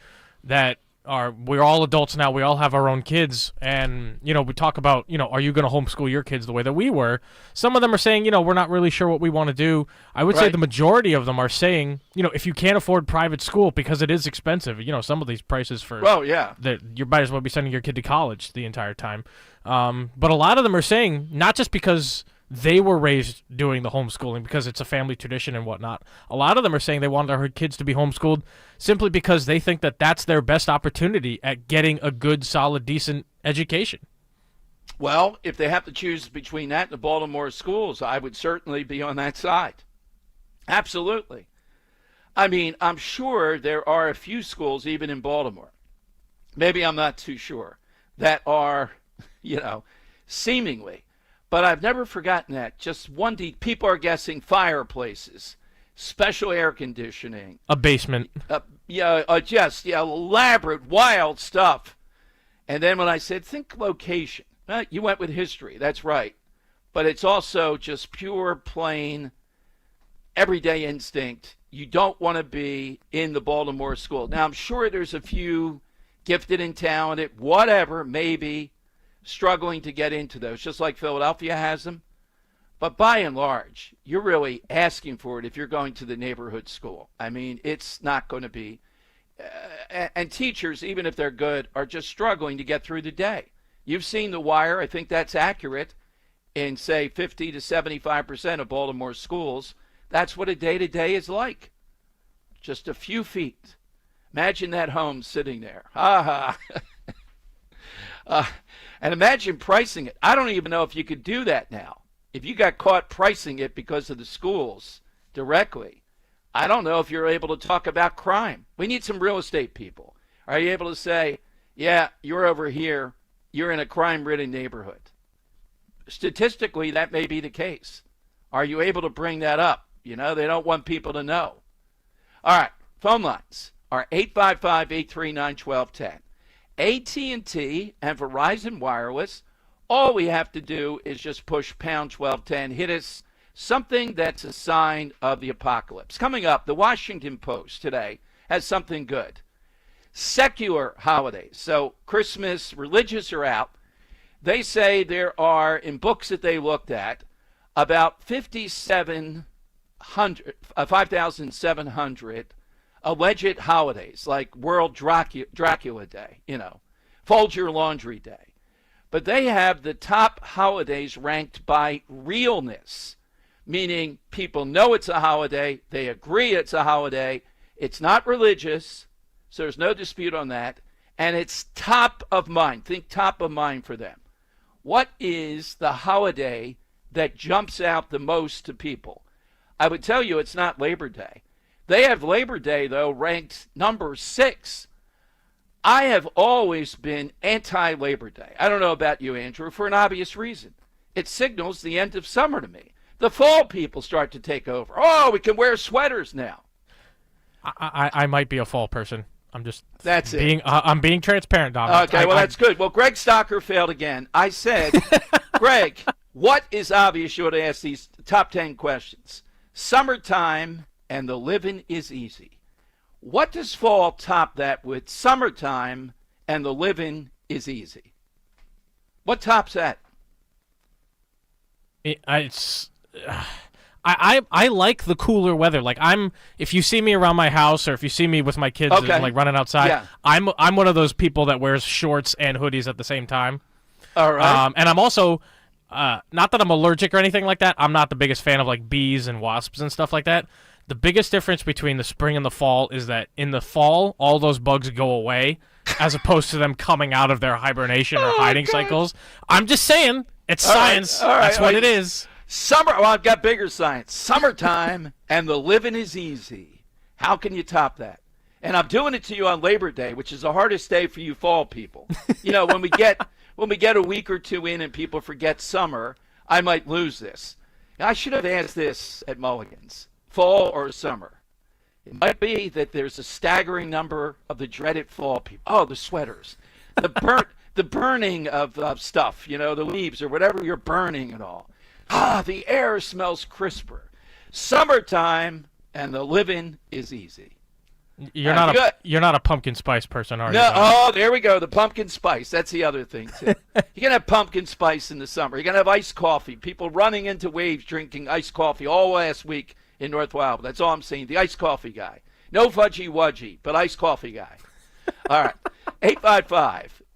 we're all adults now. We all have our own kids, and we talk about are you going to homeschool your kids the way that we were? Some of them are saying we're not really sure what we want to do. I would say the majority of them are saying if you can't afford private school because it is expensive. Some of these prices for you might as well be sending your kid to college the entire time. But a lot of them are saying not just because they were raised doing the homeschooling because it's a family tradition and whatnot. A lot of them are saying they want their kids to be homeschooled simply because they think that that's their best opportunity at getting a good, solid, decent education. Well, if they have to choose between that and the Baltimore schools, I would certainly be on that side. Absolutely. I mean, I'm sure there are a few schools, even in Baltimore, maybe I'm not too sure, that are, seemingly. But I've never forgotten that. Just people are guessing fireplaces, special air conditioning. A basement. Elaborate, wild stuff. And then when I said, think location, you went with history. That's right. But it's also just pure, plain, everyday instinct. You don't want to be in the Baltimore school. Now, I'm sure there's a few gifted and talented, whatever, maybe, struggling to get into those, just like Philadelphia has them. But by and large, you're really asking for it if you're going to the neighborhood school. I mean, it's not going to be. And teachers, even if they're good, are just struggling to get through the day. You've seen The Wire. I think that's accurate in, say, 50 to 75% of Baltimore schools. That's what a day-to-day is like. Just a few feet. Imagine that home sitting there. Ha ha. And imagine pricing it. I don't even know if you could do that now. If you got caught pricing it because of the schools directly, I don't know if you're able to talk about crime. We need some real estate people. Are you able to say, yeah, you're over here, you're in a crime-ridden neighborhood? Statistically, that may be the case. Are you able to bring that up? They don't want people to know. All right, phone lines are 855-839-1210. AT&T and Verizon Wireless, all we have to do is just push pound 1210, hit us something that's a sign of the apocalypse. Coming up, the Washington Post today has something good. Secular holidays. So Christmas, religious are out. They say there are, in books that they looked at, about 5,700 alleged holidays, like World Dracula Day, Fold Your Laundry Day. But they have the top holidays ranked by realness, meaning people know it's a holiday, they agree it's a holiday, it's not religious, so there's no dispute on that, and it's top of mind. Think top of mind for them. What is the holiday that jumps out the most to people? I would tell you it's not Labor Day. They have Labor Day, though, ranked number 6. I have always been anti-Labor Day. I don't know about you, Andrew, for an obvious reason. It signals the end of summer to me. The fall people start to take over. Oh, we can wear sweaters now. I might be a fall person. I'm just I'm being transparent, Dominic. Okay, that's good. Well, Greg Stocker failed again. I said, Greg, what is obvious? You ought to ask these top 10 questions. Summertime and the living is easy. What does fall top that with? Summertime and the living is easy. What tops that? I like the cooler weather. Like if you see me around my house or if you see me with my kids like running outside, I'm one of those people that wears shorts and hoodies at the same time. All right. And I'm also, not that I'm allergic or anything like that. I'm not the biggest fan of like bees and wasps and stuff like that. The biggest difference between the spring and the fall is that in the fall, all those bugs go away, as opposed to them coming out of their hibernation or hiding cycles. I'm just saying, it's science. All right. That's what it is. Summer. Well, I've got bigger science. Summertime and the living is easy. How can you top that? And I'm doing it to you on Labor Day, which is the hardest day for you fall people. You know, when we get a week or two in and people forget summer, I might lose this. I should have asked this at Mulligan's. Fall or summer? It might be that there's a staggering number of the dreaded fall people. Oh, the sweaters, the burning of stuff, you know, the leaves or whatever you're burning and all. The air smells crisper. Summertime and the living is easy. You're not a pumpkin spice person, are you? No. Oh, there we go. The pumpkin spice. That's the other thing too. You're gonna have pumpkin spice in the summer. You're gonna have iced coffee. People running into waves drinking iced coffee all last week in North Wild. That's all I'm saying. The iced coffee guy. No fudgy wudgy, but iced coffee guy. All right.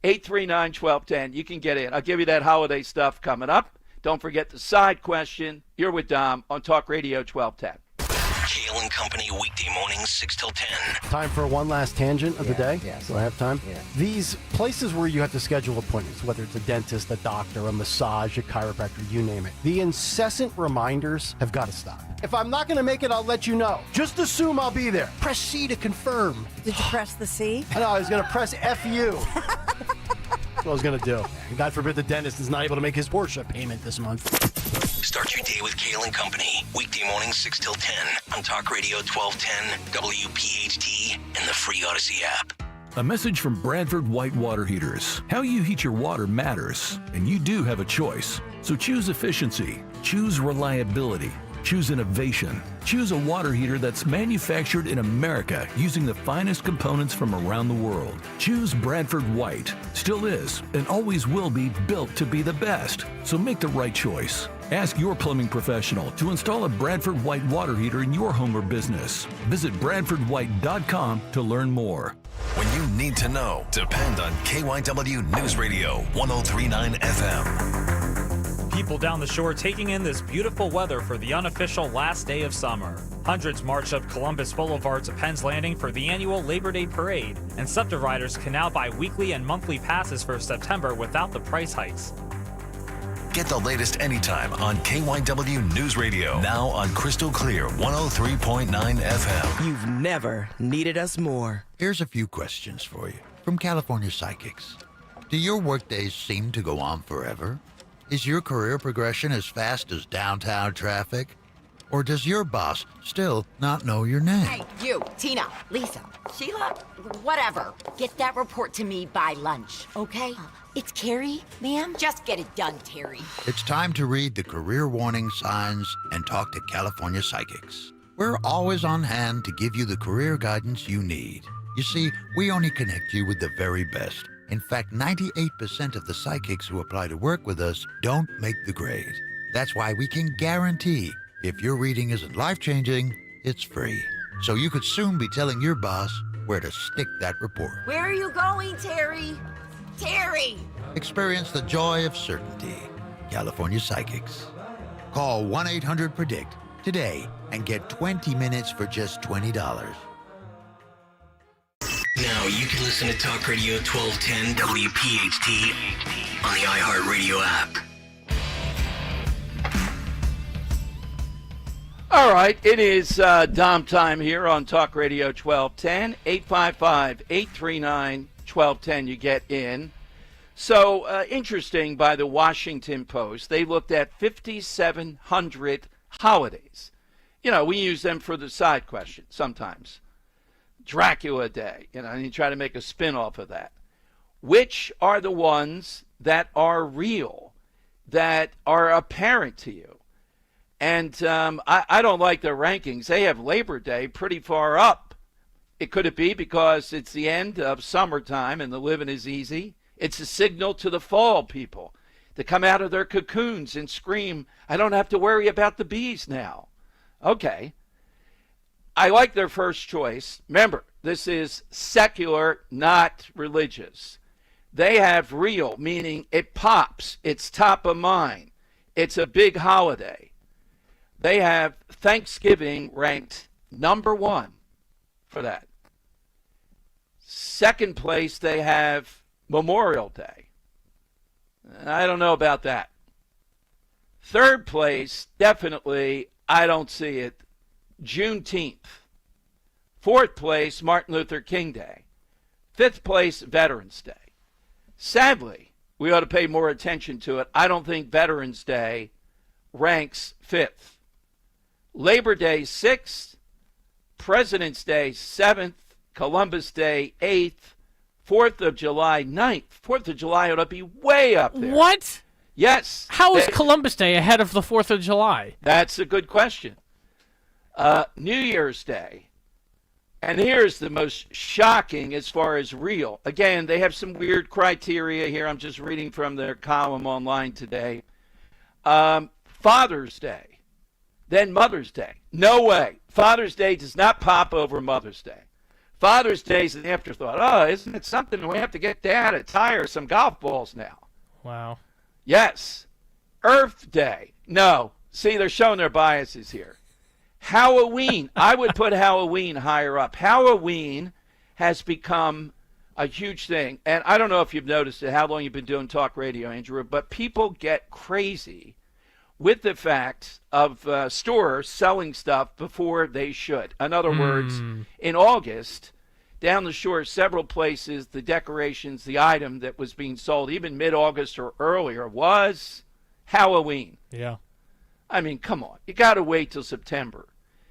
855-839-1210. You can get in. I'll give you that holiday stuff coming up. Don't forget the side question. You're with Dom on Talk Radio 1210. Kale and Company weekday mornings 6 till 10. Time for one last tangent of the day? Yes. Do I have time? Yeah. These places where you have to schedule appointments, whether it's a dentist, a doctor, a massage, a chiropractor, you name it. The incessant reminders have got to stop. If I'm not going to make it, I'll let you know. Just assume I'll be there. Press C to confirm. Did you press the C? I know, I was going to press FU. That's what I was going to do. God forbid the dentist is not able to make his Porsche payment this month. Start your day with Kale and Company. Weekday mornings 6 till 10 on Talk Radio 1210, WPHT, and the free Odyssey app. A message from Bradford White Water Heaters. How you heat your water matters, and you do have a choice. So choose efficiency, choose reliability, choose innovation. Choose a water heater that's manufactured in America using the finest components from around the world. Choose Bradford White. Still is and always will be built to be the best. So make the right choice. Ask your plumbing professional to install a Bradford White water heater in your home or business. Visit BradfordWhite.com to learn more. When you need to know, depend on KYW News Radio 1039 FM. People down the shore taking in this beautiful weather for the unofficial last day of summer. Hundreds marched up Columbus Boulevard to Penn's Landing for the annual Labor Day Parade, and SEPTA riders can now buy weekly and monthly passes for September without the price hikes. Get the latest anytime on KYW News Radio. Now on Crystal Clear 103.9 FM. You've never needed us more. Here's a few questions for you from California Psychics. Do your workdays seem to go on forever? Is your career progression as fast as downtown traffic? Or does your boss still not know your name? Hey, you, Tina, Lisa, Sheila, whatever. Get that report to me by lunch, okay? It's Carrie, ma'am. Just get it done, Terry. It's time to read the career warning signs and talk to California Psychics. We're always on hand to give you the career guidance you need. You see, we only connect you with the very best. In fact, 98% of the psychics who apply to work with us don't make the grade. That's why we can guarantee if your reading isn't life-changing, it's free. So you could soon be telling your boss where to stick that report. Where are you going, Terry? Terry! Experience the joy of certainty. California Psychics. Call 1-800-PREDICT today and get 20 minutes for just $20. Now you can listen to Talk Radio 1210 WPHT on the iHeartRadio app. All right, it is Dom time here on Talk Radio 1210, 855-839-1210. You get in. So interesting by the Washington Post. They looked at 5,700 holidays. You know, we use them for the side question sometimes. Dracula Day, you know, and you try to make a spin off of that. Which are the ones that are real, that are apparent to you? And I don't like their rankings. They have Labor Day pretty far up. Could it be because it's the end of summertime and the living is easy? It's a signal to the fall people to come out of their cocoons and scream, I don't have to worry about the bees now. Okay. I like their first choice. Remember, this is secular, not religious. They have real, meaning it pops. It's top of mind. It's a big holiday. They have Thanksgiving ranked number 1 for that. Second place, they have Memorial Day. I don't know about that. Third place, definitely, I don't see it, Juneteenth. Fourth place, Martin Luther King Day. Fifth place, Veterans Day. Sadly, we ought to pay more attention to it. I don't think Veterans Day ranks 5th. Labor Day 6th, President's Day 7th, Columbus Day 8th, 4th of July 9th. 4th of July ought to be way up there. What? Yes. How is Columbus Day ahead of the 4th of July? That's a good question. New Year's Day. And here's the most shocking as far as real. Again, they have some weird criteria here. I'm just reading from their column online today. Father's Day, then Mother's Day. No way. Father's Day does not pop over Mother's Day. Father's Day is an afterthought. Oh, isn't it something? We have to get Dad a tire, some golf balls now. Wow. Yes. Earth Day. No. See, they're showing their biases here. Halloween. I would put Halloween higher up. Halloween has become a huge thing. And I don't know if you've noticed it, how long you've been doing talk radio, Andrew, but people get crazy with the fact of stores selling stuff before they should. In other words, in August, down the shore, several places, the decorations, the item that was being sold, even mid-August or earlier, was Halloween. Yeah. I mean, come on. You got to wait till September.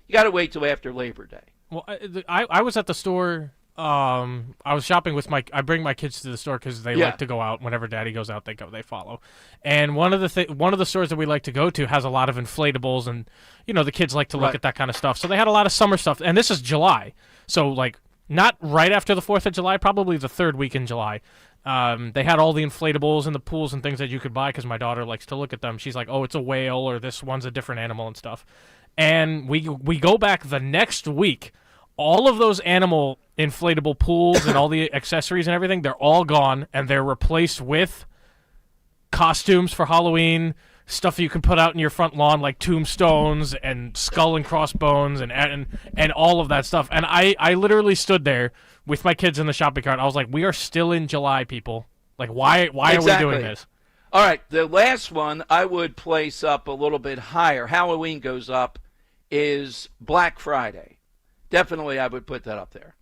You got to wait till after Labor Day. Well, I was at the store. I was shopping with I bring my kids to the store because they like to go out. Whenever Daddy goes out, they follow. And one of the stores that we like to go to has a lot of inflatables, and the kids like to look at that kind of stuff. So they had a lot of summer stuff, and this is July, so like not right after the 4th of July, probably the 3rd week in July. They had all the inflatables and the pools and things that you could buy because my daughter likes to look at them. She's like, oh, it's a whale, or this one's a different animal and stuff. And we go back the next week. All of those animal inflatable pools and all the accessories and everything, they're all gone, and they're replaced with costumes for Halloween, stuff you can put out in your front lawn like tombstones and skull and crossbones and all of that stuff. And I literally stood there with my kids in the shopping cart. I was like, we are still in July, people. Like, why are we doing this? All right, the last one I would place up a little bit higher. Halloween goes up, is Black Friday. Definitely I would put that up there.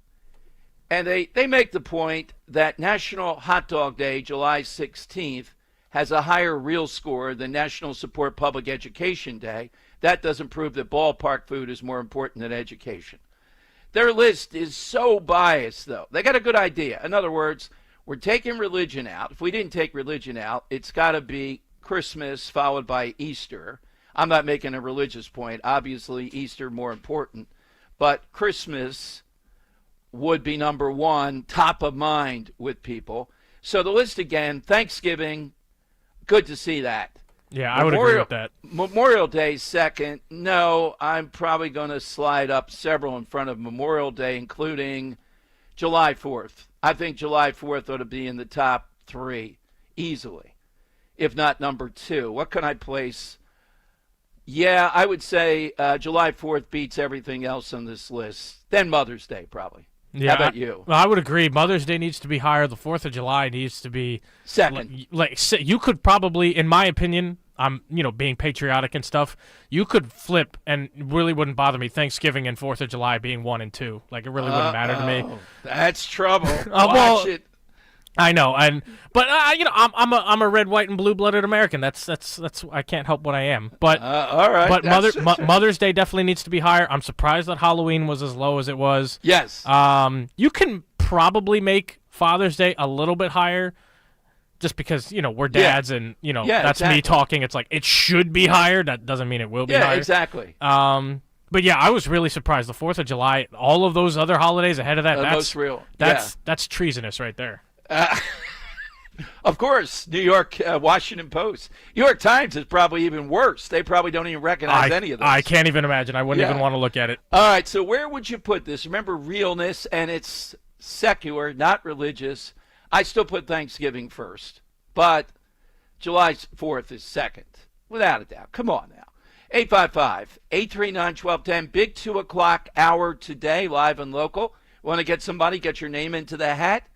And they make the point that National Hot Dog Day, July 16th, has a higher real score than National Support Public Education Day. That doesn't prove that ballpark food is more important than education. Their list is so biased, though. They got a good idea. In other words, we're taking religion out. If we didn't take religion out, it's got to be Christmas followed by Easter. I'm not making a religious point. Obviously, Easter more important. But Christmas would be number 1, top of mind with people. So the list again, Thanksgiving, good to see that. Yeah, I would agree with that. Memorial Day second. No, I'm probably going to slide up several in front of Memorial Day, including July 4th. I think July 4th ought to be in the top 3 easily, if not number 2. What can I place? Yeah, I would say July 4th beats everything else on this list. Then Mother's Day, probably. Yeah, how about you? I would agree. Mother's Day needs to be higher. The 4th of July needs to be second. Like you could probably, in my opinion, I'm being patriotic and stuff. You could flip, and it really wouldn't bother me. Thanksgiving and 4th of July being 1 and 2, like it really wouldn't matter to me. That's trouble. Watch it. I know, but I'm a red, white, and blue-blooded American. That's I can't help what I am. But all right. But Mother's Day definitely needs to be higher. I'm surprised that Halloween was as low as it was. Yes. You can probably make Father's Day a little bit higher, just because we're dads and that's exactly. me talking. It's like it should be higher. That doesn't mean it will be higher. Yeah, exactly. But yeah, I was really surprised. The 4th of July, all of those other holidays ahead of that. Most real. That's treasonous right there. Of course, New York, Washington Post. New York Times is probably even worse. They probably don't even recognize any of this. I can't even imagine. I wouldn't even want to look at it. All right, so where would you put this? Remember realness, and it's secular, not religious. I still put Thanksgiving first, but July 4th is second, without a doubt. Come on now. 855-839-1210, big 2 o'clock hour today, live and local. Want to get somebody, get your name into the hat?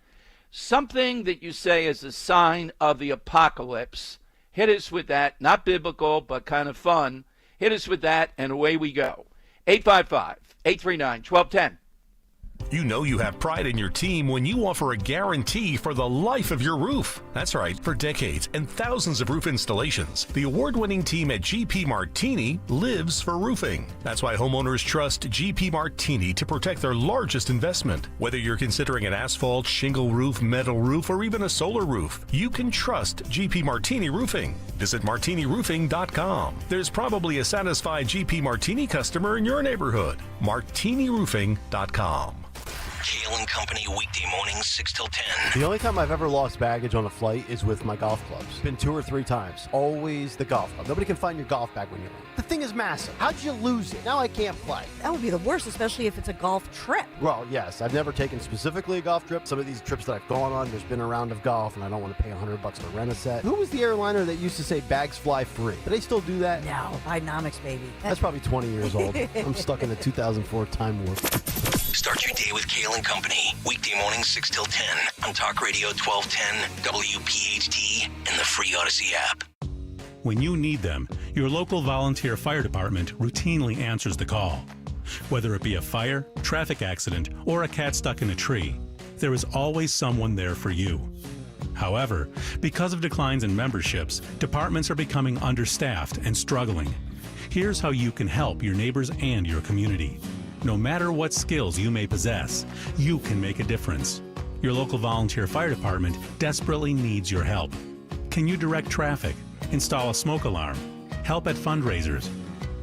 Something that you say is a sign of the apocalypse. Hit us with that. Not biblical, but kind of fun. Hit us with that, and away we go. 855-839-1210. You know you have pride in your team when you offer a guarantee for the life of your roof. That's right, for decades and thousands of roof installations, the award-winning team at GP Martini lives for roofing. That's why homeowners trust GP Martini to protect their largest investment. Whether you're considering an asphalt, shingle roof, metal roof, or even a solar roof, you can trust GP Martini Roofing. Visit martiniroofing.com. There's probably a satisfied GP Martini customer in your neighborhood. martiniroofing.com. Kale and Company, weekday mornings, 6 till 10. The only time I've ever lost baggage on a flight is with my golf clubs. Been 2 or 3 times. Always the golf club. Nobody can find your golf bag when you leave. The thing is massive. How'd you lose it? Now I can't play. That would be the worst, especially if it's a golf trip. Well, yes. I've never taken specifically a golf trip. Some of these trips that I've gone on, there's been a round of golf, and I don't want to pay $100 to rent a set. Who was the airliner that used to say bags fly free? Do they still do that? No, Bidenomics, baby. That's probably 20 years old. I'm stuck in the 2004 time warp. Start your day with Kale and Company. Weekday mornings 6 till 10 on Talk Radio 1210, WPHT, and the free Odyssey app. When you need them, your local volunteer fire department routinely answers the call. Whether it be a fire, traffic accident, or a cat stuck in a tree, there is always someone there for you. However, because of declines in memberships, departments are becoming understaffed and struggling. Here's how you can help your neighbors and your community. No matter what skills you may possess, you can make a difference. Your local volunteer fire department desperately needs your help. Can you direct traffic, install a smoke alarm, help at fundraisers?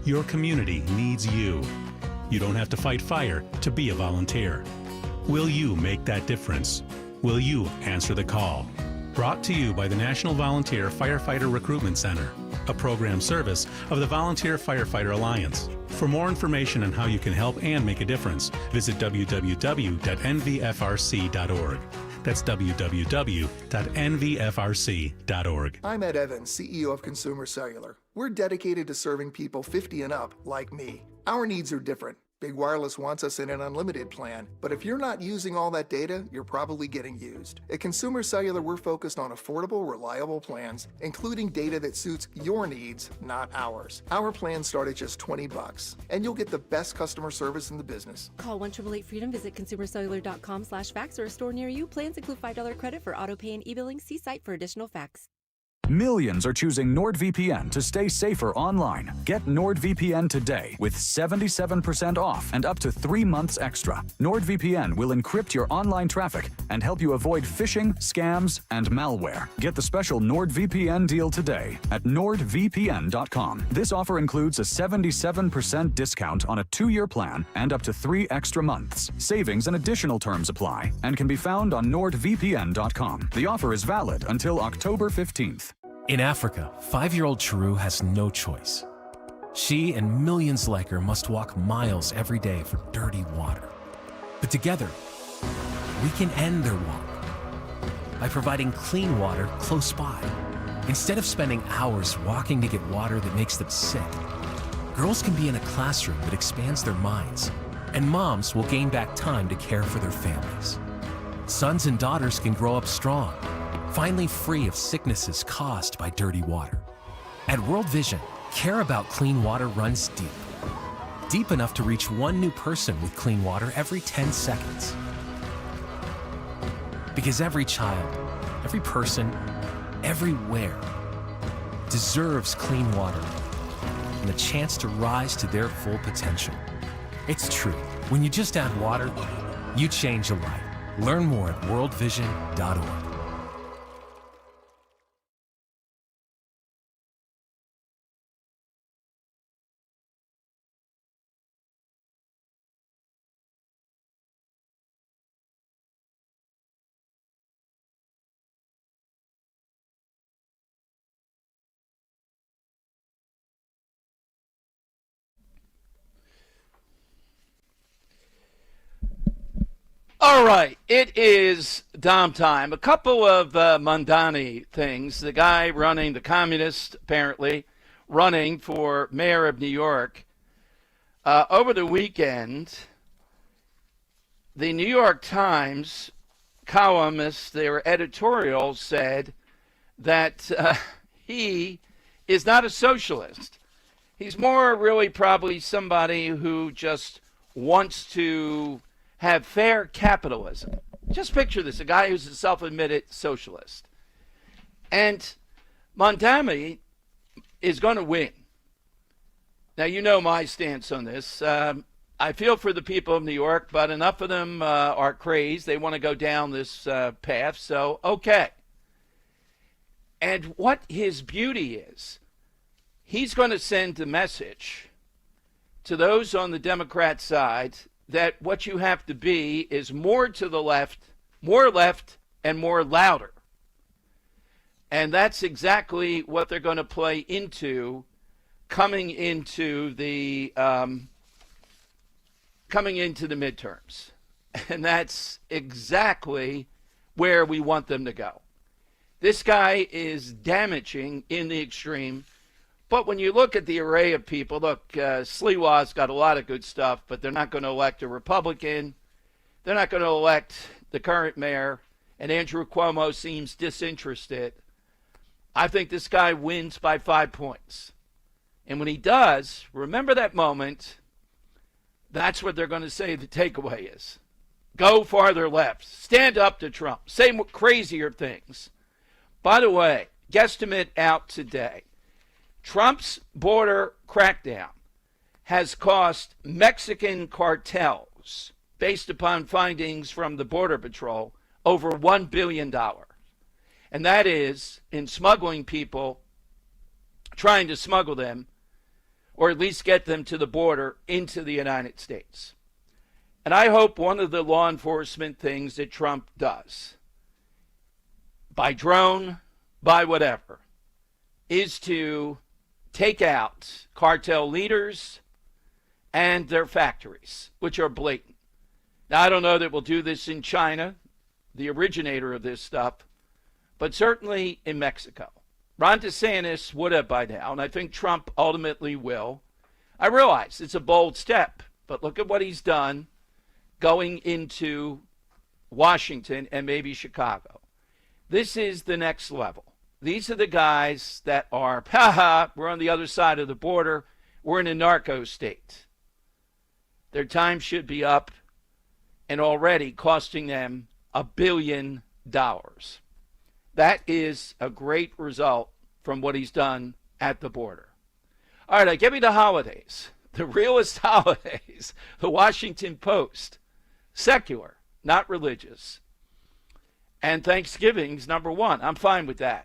Your community needs you. You don't have to fight fire to be a volunteer. Will you make that difference? Will you answer the call? Brought to you by the National Volunteer Firefighter Recruitment Center, a program service of the Volunteer Firefighter Alliance. For more information on how you can help and make a difference, visit www.nvfrc.org. That's www.nvfrc.org. I'm Ed Evans, CEO of Consumer Cellular. We're dedicated to serving people 50 and up, like me. Our needs are different. Big Wireless wants us in an unlimited plan, but if you're not using all that data, you're probably getting used. At Consumer Cellular, we're focused on affordable, reliable plans, including data that suits your needs, not ours. Our plans start at just $20, and you'll get the best customer service in the business. Call 1-888-FREEDOM, visit consumercellular.com/fax or a store near you. Plans include $5 credit for auto pay and e-billing. See site for additional facts. Millions are choosing NordVPN to stay safer online. Get NordVPN today with 77% off and up to 3 months extra. NordVPN will encrypt your online traffic and help you avoid phishing, scams, and malware. Get the special NordVPN deal today at nordvpn.com. This offer includes a 77% discount on a 2-year plan and up to 3 extra months. Savings and additional terms apply and can be found on nordvpn.com. The offer is valid until October 15th. In Africa, 5-year-old Chiru has no choice. She and millions like her must walk miles every day for dirty water. But together, we can end their walk by providing clean water close by. Instead of spending hours walking to get water that makes them sick, girls can be in a classroom that expands their minds, and moms will gain back time to care for their families. Sons and daughters can grow up strong, finally free of sicknesses caused by dirty water. At World Vision, care about clean water runs deep. Deep enough to reach 1 new person with clean water every 10 seconds. Because every child, every person, everywhere deserves clean water and a chance to rise to their full potential. It's true. When you just add water, you change a life. Learn more at worldvision.org. All right, it is Dom time. A couple of Mondani things. The guy running, the communist apparently, running for mayor of New York. Over the weekend, the New York Times columnists, their editorial said that he is not a socialist. He's more really probably somebody who just wants to have fair capitalism. Just picture this, a guy who's a self-admitted socialist. And Mondani is going to win. Now, you know my stance on this. I feel for the people of New York, but enough of them are crazed. They want to go down this path, so okay. And what his beauty is, he's going to send a message to those on the Democrat side that what you have to be is more to the left, and more louder. And that's exactly what they're going to play into coming into the midterms. And that's exactly where we want them to go. This guy is damaging in the extreme. But when you look at the array of people, look, Sliwa's got a lot of good stuff, but they're not going to elect a Republican. They're not going to elect the current mayor. And Andrew Cuomo seems disinterested. I think this guy wins by 5 points. And when he does, remember that moment. That's what they're going to say the takeaway is. Go farther left. Stand up to Trump. Say more crazier things. By the way, guesstimate out today. Trump's border crackdown has cost Mexican cartels, based upon findings from the Border Patrol, over $1 billion. And that is in smuggling people, trying to smuggle them, or at least get them to the border into the United States. And I hope one of the law enforcement things that Trump does, by drone, by whatever, is to take out cartel leaders and their factories, which are blatant. Now, I don't know that we'll do this in China, the originator of this stuff, but certainly in Mexico. Ron DeSantis would have by now, and I think Trump ultimately will. I realize it's a bold step, but look at what he's done going into Washington and maybe Chicago. This is the next level. These are the guys that are, we're on the other side of the border. We're in a narco state. Their time should be up and already costing them $1 billion. That is a great result from what he's done at the border. All right, give me the holidays. The realest holidays. The Washington Post. Secular, not religious. And Thanksgiving's number one. I'm fine with that.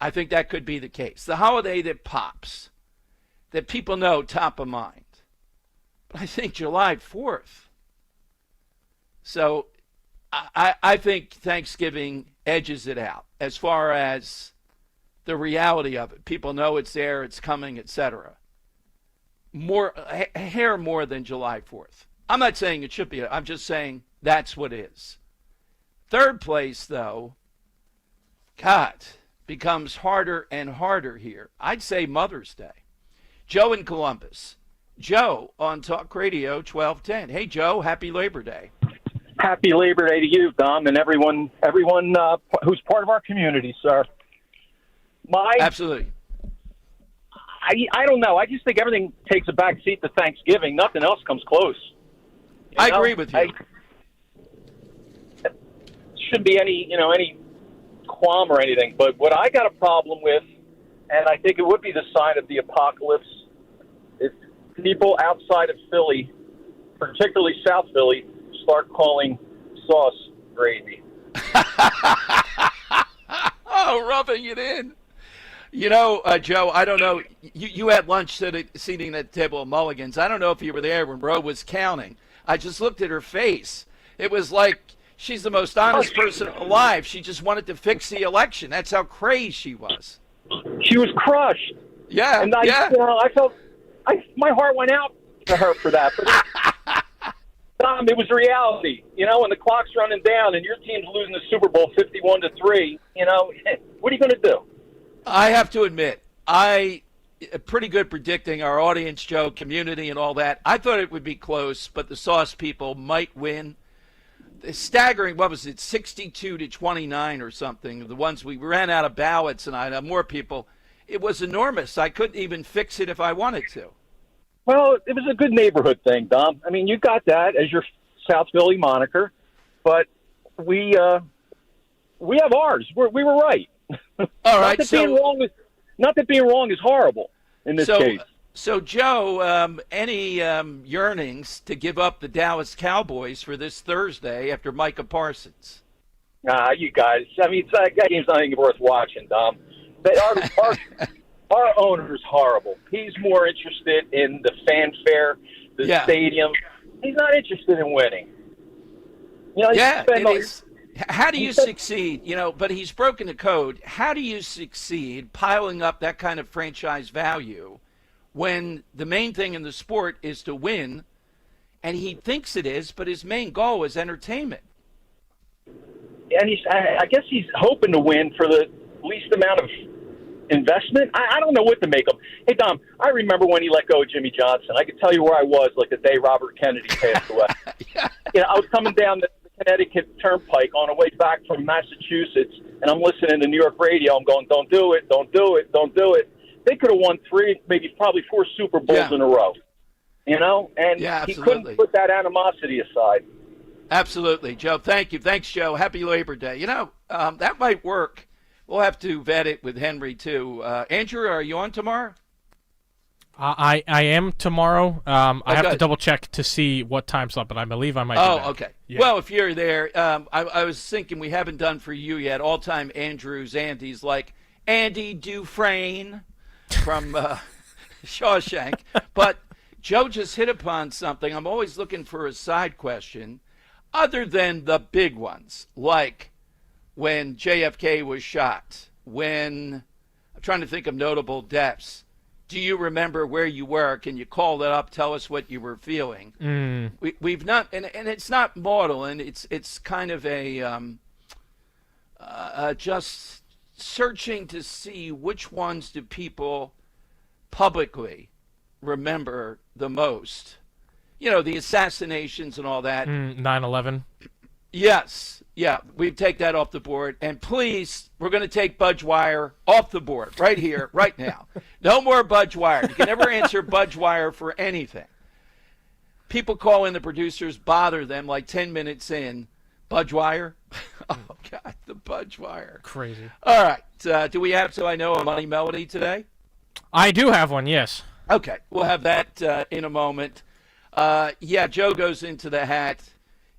I think that could be the case. The holiday that pops, that people know top of mind. But I think July 4th. So I think Thanksgiving edges it out as far as the reality of it. People know it's there, it's coming, etc. A hair more than July 4th. I'm not saying it should be. I'm just saying that's what it is. Third place, though, God, becomes harder and harder here. I'd say Mother's Day. Joe in Columbus. Joe on Talk Radio 1210. Hey, Joe, happy Labor Day. Happy Labor Day to you, Dom, and everyone who's part of our community, sir. Absolutely. I don't know. I just think everything takes a back seat to Thanksgiving. Nothing else comes close. I agree with you. Shouldn't be any qualm or anything. But what I got a problem with, and I think it would be the sign of the apocalypse, is people outside of Philly, particularly South Philly, start calling sauce gravy. Oh, rubbing it in. You know, Joe, I don't know. You had lunch seating at the table of Mulligan's. I don't know if you were there when Roe was counting. I just looked at her face. It was like she's the most honest person alive. She just wanted to fix the election. That's how crazy she was. She was crushed. Yeah, and I felt my heart went out to her for that. But Tom, it was reality. You know, when the clock's running down and your team's losing the Super Bowl 51-3, you know, what are you going to do? I have to admit, I pretty good predicting our audience, Joe, community, and all that. I thought it would be close, but the Sauce people might win. The staggering, what was it, 62-29 or something, the ones we ran out of ballots, and I had more people. It was enormous. I couldn't even fix it if I wanted to. Well, it was a good neighborhood thing, Dom. I mean, you got that as your South Philly moniker, but we have ours. We were right. All right. Not that being wrong is horrible in this case. So, Joe, any yearnings to give up the Dallas Cowboys for this Thursday after Micah Parsons? You guys. I mean, that game's not even worth watching, Dom. Our owner's horrible. He's more interested in the fanfare, the stadium. He's not interested in winning. You know, it is. How do you succeed? You know, but he's broken the code. How do you succeed piling up that kind of franchise value when the main thing in the sport is to win, and he thinks it is, but his main goal is entertainment? And I guess he's hoping to win for the least amount of investment. I don't know what to make of. Hey, Dom, I remember when he let go of Jimmy Johnson. I could tell you where I was like the day Robert Kennedy passed away. You know, I was coming down the Connecticut Turnpike on the way back from Massachusetts, and I'm listening to New York radio. I'm going, don't do it, don't do it, don't do it. They could have won 3, maybe probably 4 Super Bowls in a row, you know? And he couldn't put that animosity aside. Absolutely. Joe, thank you. Thanks, Joe. Happy Labor Day. You know, that might work. We'll have to vet it with Henry, too. Andrew, are you on tomorrow? I am tomorrow. I have to double-check to see what time slot, but I believe I might be back. Okay. Yeah. Well, if you're there, I was thinking we haven't done for you yet. All-time Andy's like Andy Dufresne from Shawshank. But Joe just hit upon something. I'm always looking for a side question other than the big ones, like when JFK was shot, when I'm trying to think of notable deaths. Do you remember where you were? Can you call that up? Tell us what you were feeling. We've not, and it's not mortal, and it's kind of a just searching to see which ones do people publicly remember the most. You know, the assassinations and all that. 9/11. Yes. Yeah, we take that off the board. And please, we're going to take Budgewire off the board right here, right now. No more Budgewire. You can never answer Budgewire for anything. People call in the producers, bother them like 10 minutes in. Budgewire? Oh, God, the Budgewire. Crazy. All right. Do we have, so I know, a money melody today? I do have one, yes. Okay. We'll have that in a moment. Joe goes into the hat.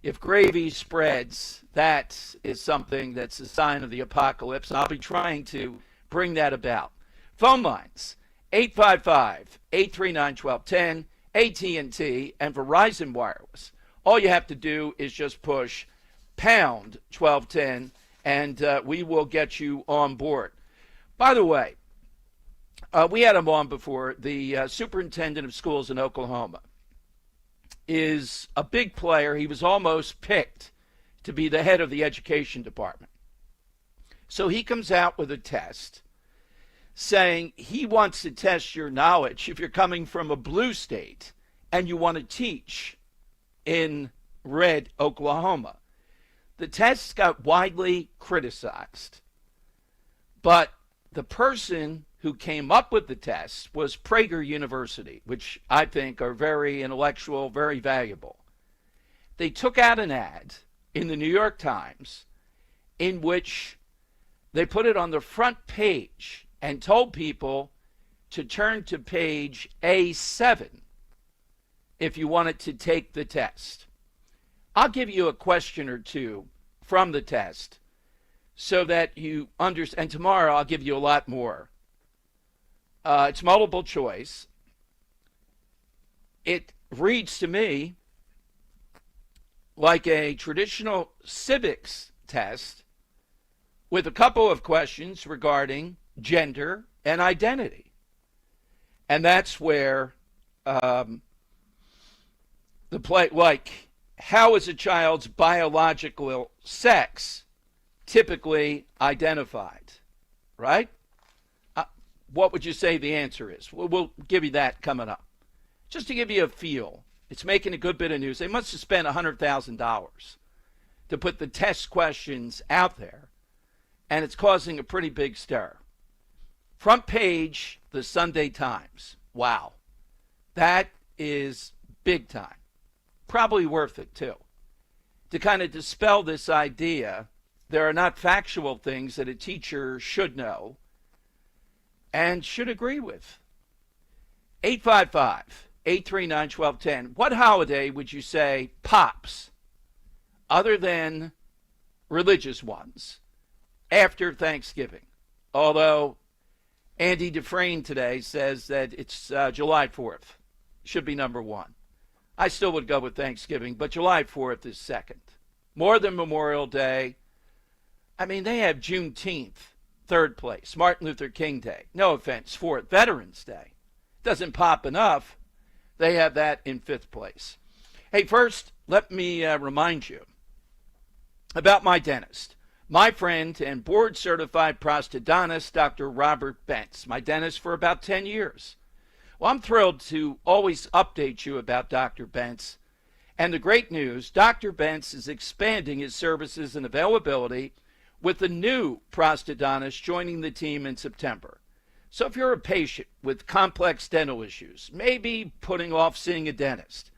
If gravy spreads, that is something that's a sign of the apocalypse. I'll be trying to bring that about. Phone lines, 855-839-1210, AT&T, and Verizon Wireless. All you have to do is just push pound 1210, and we will get you on board. By the way, we had him on before, the superintendent of schools in Oklahoma. Is a big player. He was almost picked to be the head of the education department. So he comes out with a test saying he wants to test your knowledge if you're coming from a blue state and you want to teach in red Oklahoma. The test got widely criticized, but the person who came up with the test was Prager University, which I think are very intellectual, very valuable. They took out an ad in the New York Times in which they put it on the front page and told people to turn to page A7 if you wanted to take the test. I'll give you a question or two from the test so that you understand. And tomorrow I'll give you a lot more. It's multiple choice. It reads to me like a traditional civics test with a couple of questions regarding gender and identity. And that's where the play, like how is a child's biological sex typically identified, right? What would you say the answer is? We'll give you that coming up. Just to give you a feel, it's making a good bit of news. They must have spent $100,000 to put the test questions out there, and it's causing a pretty big stir. Front page, the Sunday Times. Wow. That is big time. Probably worth it, too. To kind of dispel this idea, there are not factual things that a teacher should know and should agree with. 855-839-1210. What holiday would you say pops, other than religious ones, after Thanksgiving? Although Andy Dufresne today says that it's July 4th. Should be number one. I still would go with Thanksgiving, but July 4th is second. More than Memorial Day. I mean, they have Juneteenth, third place. Martin Luther King Day. No offense, fourth. Veterans Day. Doesn't pop enough. They have that in fifth place. Hey, first, let me remind you about my dentist. My friend and board-certified prosthodontist, Dr. Robert Bentz. My dentist for about 10 years. Well, I'm thrilled to always update you about Dr. Bentz. And the great news, Dr. Bentz is expanding his services and availability with a new prosthodontist joining the team in September. So if you're a patient with complex dental issues, maybe putting off seeing a dentist,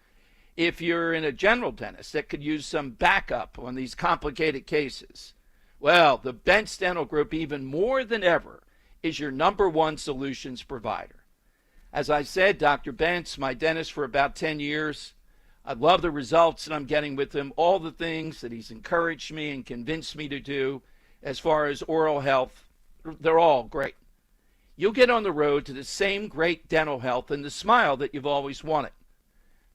if you're in a general dentist that could use some backup on these complicated cases, well, the Bentz Dental Group, even more than ever, is your number one solutions provider. As I said, Dr. Bentz, my dentist for about 10 years. I love the results that I'm getting with him, all the things that he's encouraged me and convinced me to do as far as oral health. They're all great. You'll get on the road to the same great dental health and the smile that you've always wanted.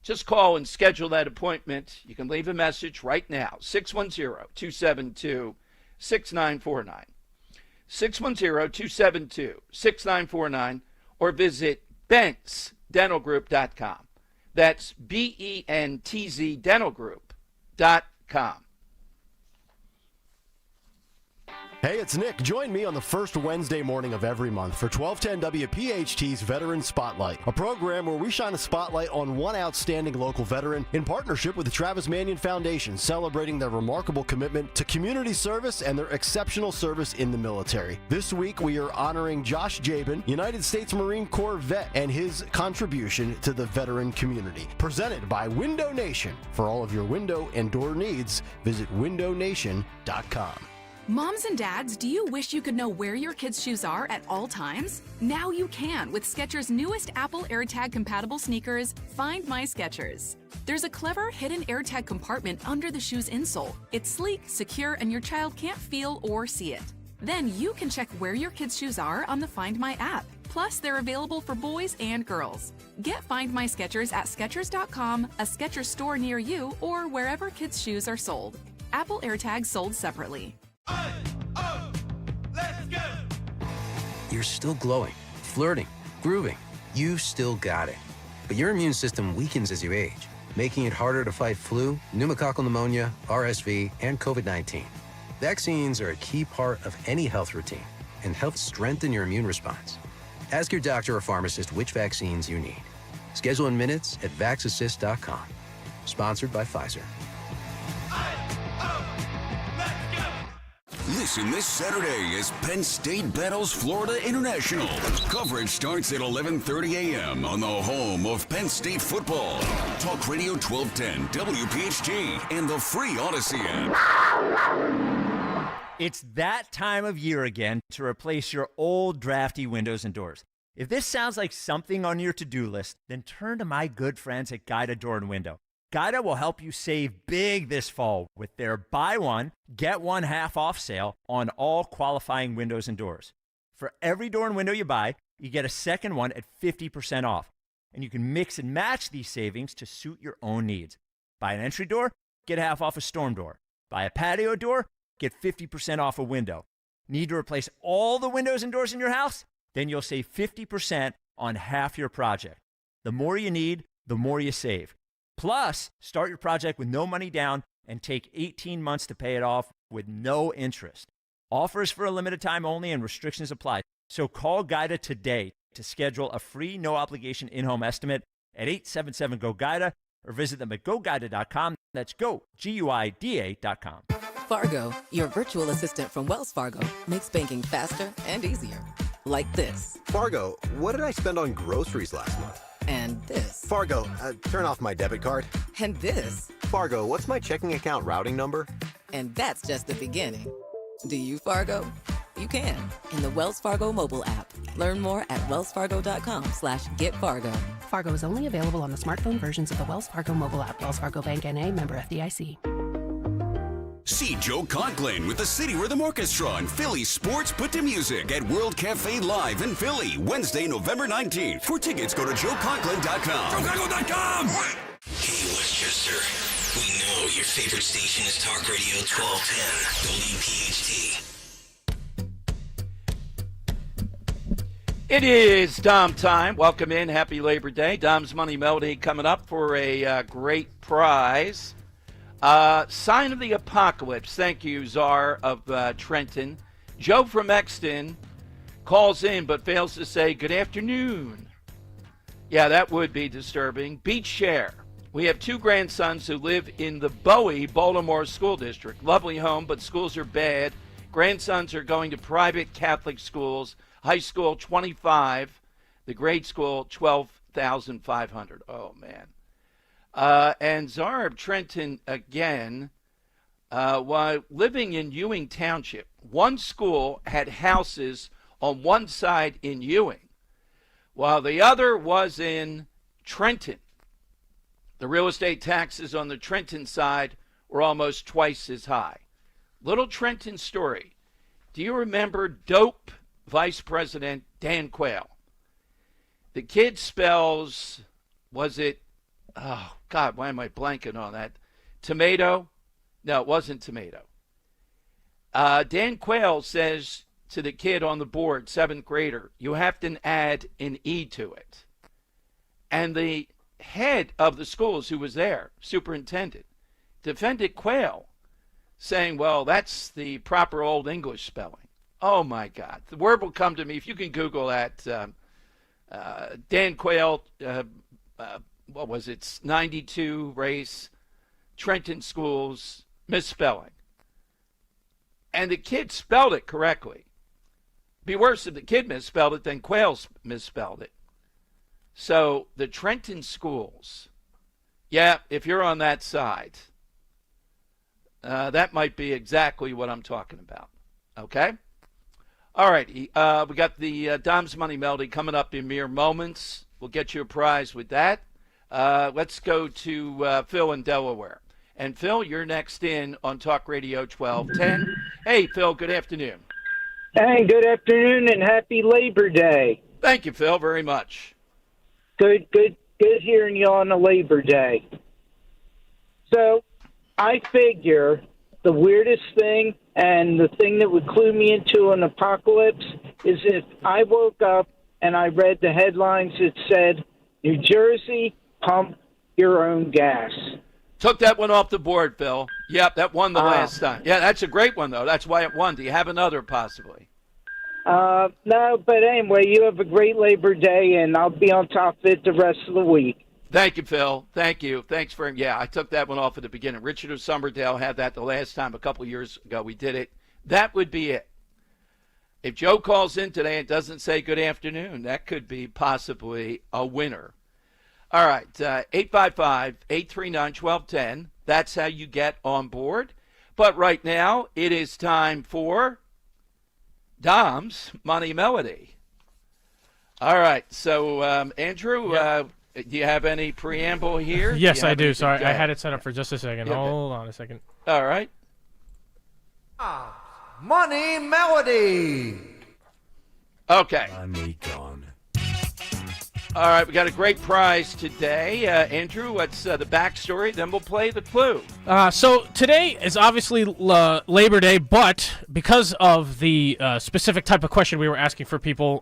Just call and schedule that appointment. You can leave a message right now, 610-272-6949. 610-272-6949, or visit BentzDentalGroup.com. That's BENTZ dentalgroup.com. Hey, it's Nick. Join me on the first Wednesday morning of every month for 1210 WPHT's Veteran Spotlight, a program where we shine a spotlight on one outstanding local veteran in partnership with the Travis Manion Foundation, celebrating their remarkable commitment to community service and their exceptional service in the military. This week, we are honoring Josh Jabin, United States Marine Corps vet, and his contribution to the veteran community. Presented by Window Nation. For all of your window and door needs, visit windownation.com. Moms and dads, do you wish you could know where your kids' shoes are at all times? Now you can with Skechers' newest Apple AirTag compatible sneakers, Find My Skechers. There's a clever hidden AirTag compartment under the shoe's insole. It's sleek, secure, and your child can't feel or see it. Then you can check where your kids' shoes are on the Find My app. Plus, they're available for boys and girls. Get Find My Skechers at Skechers.com, a Skechers store near you, or wherever kids' shoes are sold. Apple AirTags sold separately. You're still glowing, flirting, grooving. You still got it. But your immune system weakens as you age, making it harder to fight flu, pneumococcal pneumonia, RSV, and COVID-19. Vaccines are a key part of any health routine and help strengthen your immune response. Ask your doctor or pharmacist which vaccines you need. Schedule in minutes at VaxAssist.com. Sponsored by Pfizer. Listen this Saturday as Penn State battles Florida International. Coverage starts at 11:30 a.m. on the home of Penn State football. Talk Radio 1210, WPHT, and the free Odyssey app. It's that time of year again to replace your old drafty windows and doors. If this sounds like something on your to-do list, then turn to my good friends at Guida Door and Window. Guida will help you save big this fall with their buy one, get one half off sale on all qualifying windows and doors. For every door and window you buy, you get a second one at 50% off. And you can mix and match these savings to suit your own needs. Buy an entry door, get half off a storm door. Buy a patio door, get 50% off a window. Need to replace all the windows and doors in your house? Then you'll save 50% on half your project. The more you need, the more you save. Plus, start your project with no money down and take 18 months to pay it off with no interest. Offers for a limited time only and restrictions apply. So call GUIDA today to schedule a free, no-obligation in-home estimate at 877-GO-GUIDA or visit them at GoGuida.com. That's go, GUIDA.com. Fargo, your virtual assistant from Wells Fargo, makes banking faster and easier. Like this. Fargo, what did I spend on groceries last month? And this. Fargo, turn off my debit card. And this. Fargo, what's my checking account routing number? And that's just the beginning. Do you, Fargo? You can in the Wells Fargo mobile app. Learn more at wellsfargo.com/getfargo. Fargo is only available on the smartphone versions of the Wells Fargo mobile app. Wells Fargo Bank N.A., member FDIC. See Joe Conklin with the City Rhythm Orchestra and Philly Sports Put to Music at World Cafe Live in Philly, Wednesday, November 19th. For tickets, go to joeconklin.com. JoeConklin.com! Hey, Westchester. We know your favorite station is Talk Radio 1210, WPHT. It is Dom time. Welcome in. Happy Labor Day. Dom's Money Melody coming up for a great prize. Sign of the Apocalypse. Thank you, Czar of Trenton. Joe from Exton calls in but fails to say good afternoon. Yeah, that would be disturbing. Beach Share. We have two grandsons who live in the Bowie, Baltimore School District. Lovely home, but schools are bad. Grandsons are going to private Catholic schools. High school, 25. The grade school, 12,500. Oh, man. And Czar of Trenton again, while living in Ewing Township, one school had houses on one side in Ewing, while the other was in Trenton. The real estate taxes on the Trenton side were almost twice as high. Little Trenton story. Do you remember dope Vice President Dan Quayle? The kid spells, was it, oh, God, why am I blanking on that? Tomato? No, it wasn't tomato. Dan Quayle says to the kid on the board, 7th grader, you have to add an E to it. And the head of the schools who was there, superintendent, defended Quayle, saying, well, that's the proper Old English spelling. Oh, my God. The word will come to me. If you can Google that, Dan Quayle, what was it, 92 race, Trenton schools, misspelling. And the kid spelled it correctly. Be worse if the kid misspelled it than Quayle misspelled it. So the Trenton schools, yeah, if you're on that side, that might be exactly what I'm talking about. Okay? All right, we got the Dom's Money Melody coming up in mere moments. We'll get you a prize with that. Let's go to Phil in Delaware. And Phil, you're next in on Talk Radio 1210. Hey, Phil, good afternoon. Hey, good afternoon and happy Labor Day. Thank you, Phil, very much. Good hearing you on the Labor Day. So I figure the weirdest thing and the thing that would clue me into an apocalypse is if I woke up and I read the headlines that said, New Jersey, pump your own gas. Took that one off the board, Phil. Yep, that won the last time. Yeah, that's a great one, though. That's why it won. Do you have another, possibly? No, but anyway, you have a great Labor Day, and I'll be on top of it the rest of the week. Thank you, Phil. Thank you. Thanks for, yeah, I took that one off at the beginning. Richard of Somerdale had that the last time a couple years ago. We did it. That would be it. If Joe calls in today and doesn't say good afternoon, that could be possibly a winner. All right, 855-839-1210. That's how you get on board. But right now, it is time for Dom's Money Melody. All right, so Andrew, do you have any preamble here? Yes, I do. Sorry, I had it set up for just a second. Yeah, Hold on a second. All right. Money Melody. Okay. Money gone. All right, we got a great prize today. Andrew, what's the backstory? Then we'll play the clue. So today is obviously Labor Day, but because of the specific type of question we were asking for people,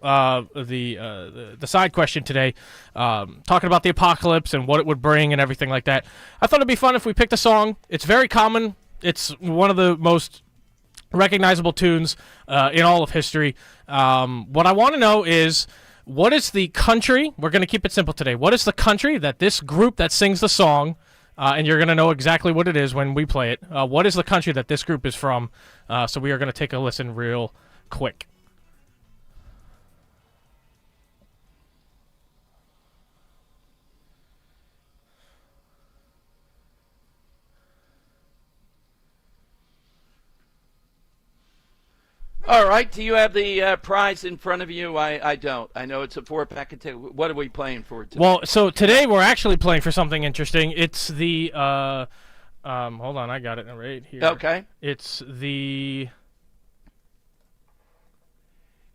the side question today, talking about the apocalypse and what it would bring and everything like that, I thought it'd be fun if we picked a song. It's very common. It's one of the most recognizable tunes in all of history. What I want to know is, what is the country? We're going to keep it simple today. What is the country that this group that sings the song, and you're going to know exactly what it is when we play it. What is the country that this group is from? So we are going to take a listen real quick. All right. Do you have the prize in front of you? I don't. I know it's a 4-pack. What are we playing for today? Well, so today we're actually playing for something interesting. It's the hold on, I got it right here. Okay. It's the...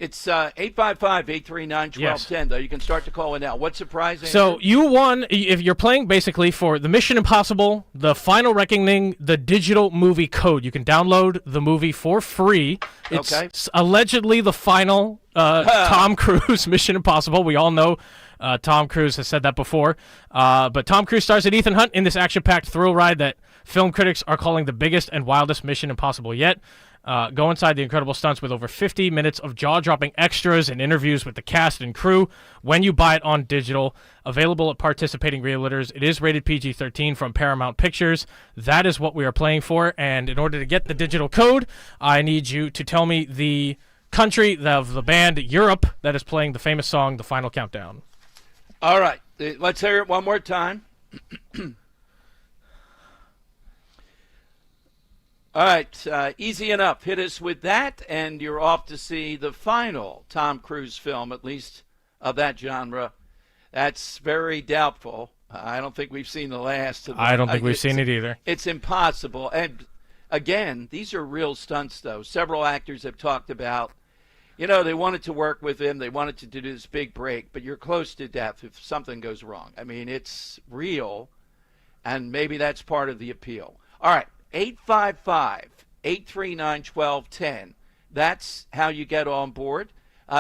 It's 855-839-1210, though. You can start to call it now. What's the prize, Andrew? So you won, if you're playing basically for the Mission Impossible, the Final Reckoning, the digital movie code. You can download the movie for free. It's allegedly the final Tom Cruise Mission Impossible. We all know Tom Cruise has said that before. But Tom Cruise stars as Ethan Hunt in this action-packed thrill ride that film critics are calling the biggest and wildest Mission Impossible yet. Go inside the incredible stunts with over 50 minutes of jaw-dropping extras and interviews with the cast and crew when you buy it on digital. Available at participating realtors. It is rated PG-13 from Paramount Pictures. That is what we are playing for, and in order to get the digital code, I need you to tell me the country of the band Europe that is playing the famous song, The Final Countdown. All right. Let's hear it one more time. All right, easy enough. Hit us with that, and you're off to see the final Tom Cruise film, at least of that genre. That's very doubtful. I don't think we've seen the last of them. I don't think we've seen it either. It's impossible. And, again, these are real stunts, though. Several actors have talked about, they wanted to work with him. They wanted to do this big break, but you're close to death if something goes wrong. I mean, it's real, and maybe that's part of the appeal. All right. 855-839-1210. That's how you get on board.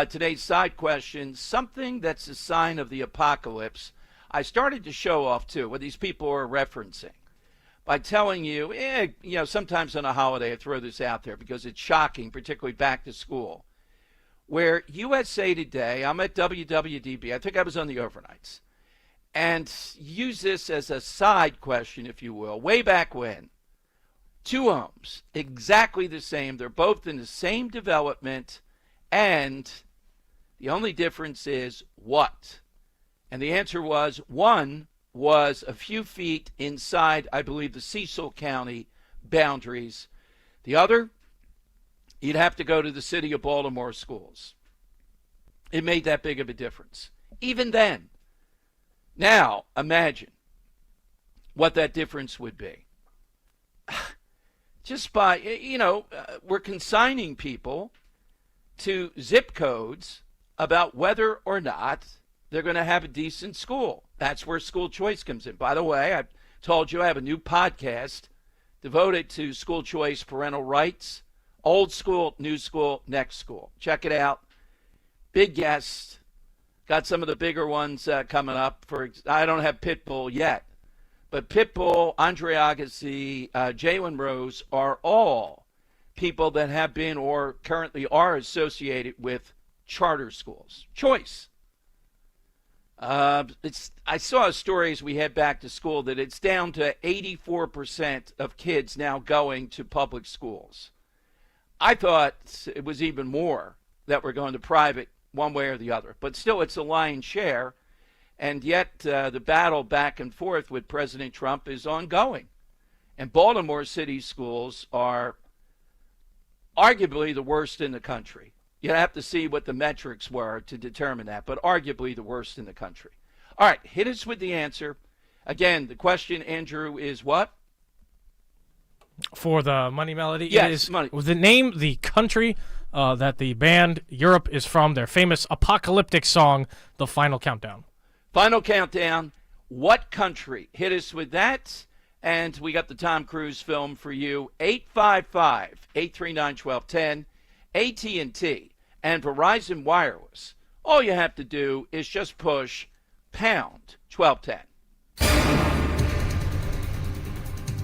Today's side question, something that's a sign of the apocalypse. I started to show off, too, what these people are referencing by telling you, sometimes on a holiday I throw this out there because it's shocking, particularly back to school, where USA Today, I'm at WWDB, I think I was on the overnights, and use this as a side question, if you will, way back when. 2 homes, exactly the same. They're both in the same development, and the only difference is what? And the answer was one was a few feet inside, I believe, the Cecil County boundaries. The other, you'd have to go to the city of Baltimore schools. It made that big of a difference. Even then. Now, imagine what that difference would be. Just by, we're consigning people to zip codes about whether or not they're going to have a decent school. That's where school choice comes in. By the way, I told you I have a new podcast devoted to school choice, parental rights, old school, new school, next school. Check it out. Big guests. Got some of the bigger ones coming up. I don't have Pitbull yet. But Pitbull, Andre Agassi, Jalen Rose are all people that have been or currently are associated with charter schools. Choice. I saw stories we head back to school that it's down to 84% of kids now going to public schools. I thought it was even more that were going to private one way or the other. But still, it's a lion's share. And yet the battle back and forth with President Trump is ongoing. And Baltimore City schools are arguably the worst in the country. You have to see what the metrics were to determine that, but arguably the worst in the country. All right, hit us with the answer. Again, the question, Andrew, is what? For the Money Melody? Yes, it is money. The name, the country that the band Europe is from, their famous apocalyptic song, The Final Countdown. Final countdown. What country? Hit us with that. And we got the Tom Cruise film for you. 855-839-1210. AT&T and Verizon Wireless. All you have to do is just push pound 1210.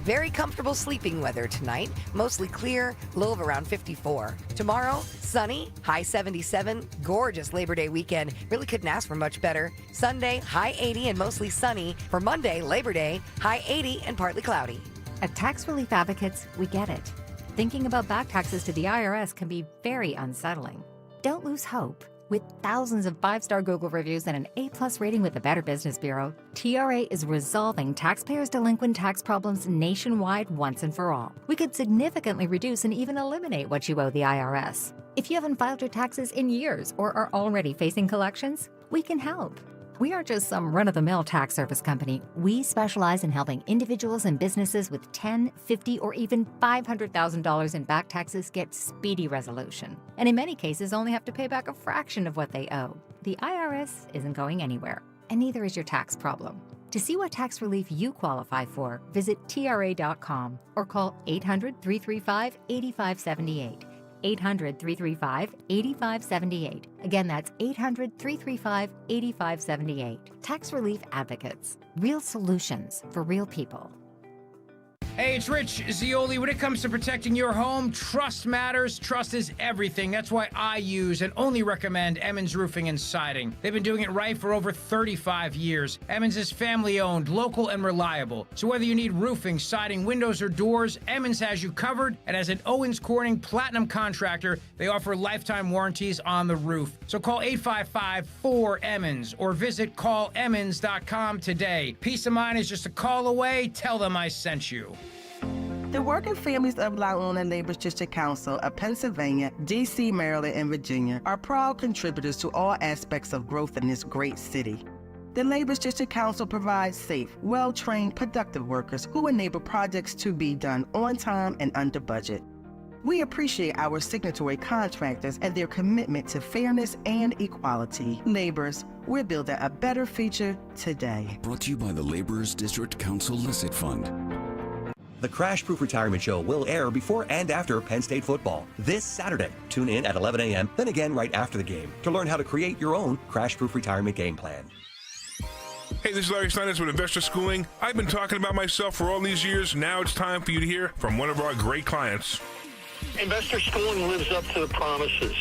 Very comfortable sleeping weather tonight. Mostly clear, low of around 54. Tomorrow, sunny, high 77. Gorgeous Labor Day weekend. Really couldn't ask for much better. Sunday, high 80 and mostly sunny. For Monday, Labor Day, high 80 and partly cloudy. At Tax Relief Advocates, we get it. Thinking about back taxes to the IRS can be very unsettling. Don't lose hope. With thousands of 5-star Google reviews and an A+ rating with the Better Business Bureau, TRA is resolving taxpayers' delinquent tax problems nationwide once and for all. We could significantly reduce and even eliminate what you owe the IRS. If you haven't filed your taxes in years or are already facing collections, we can help. We aren't just some run-of-the-mill tax service company. We specialize in helping individuals and businesses with $10,000, $50,000, or even $500,000 in back taxes get speedy resolution. And in many cases, only have to pay back a fraction of what they owe. The IRS isn't going anywhere, and neither is your tax problem. To see what tax relief you qualify for, visit TRA.com or call 800-335-8578. 800-335-8578. Again, that's 800-335-8578. Tax Relief Advocates. Real solutions for real people. Hey, it's Rich Zioli. When it comes to protecting your home, trust matters. Trust is everything. That's why I use and only recommend Emmons Roofing and Siding. They've been doing it right for over 35 years. Emmons is family-owned, local, and reliable. So whether you need roofing, siding, windows, or doors, Emmons has you covered. And as an Owens Corning Platinum contractor, they offer lifetime warranties on the roof. So call 855-4-EMMONS or visit callemmons.com today. Peace of mind is just a call away. Tell them I sent you. The working families of La Una Neighbors District Council of Pennsylvania, D.C., Maryland, and Virginia are proud contributors to all aspects of growth in this great city. The Neighbors District Council provides safe, well-trained, productive workers who enable projects to be done on time and under budget. We appreciate our signatory contractors and their commitment to fairness and equality. Neighbors, we're building a better future today. Brought to you by the Laborers District Council Licit Fund. The Crash Proof Retirement Show will air before and after Penn State football this Saturday. Tune in at 11 a.m., then again right after the game to learn how to create your own Crash Proof Retirement game plan. Hey, this is Larry Steinitz with Investor Schooling. I've been talking about myself for all these years. Now it's time for you to hear from one of our great clients. Investor Schooling lives up to the promises.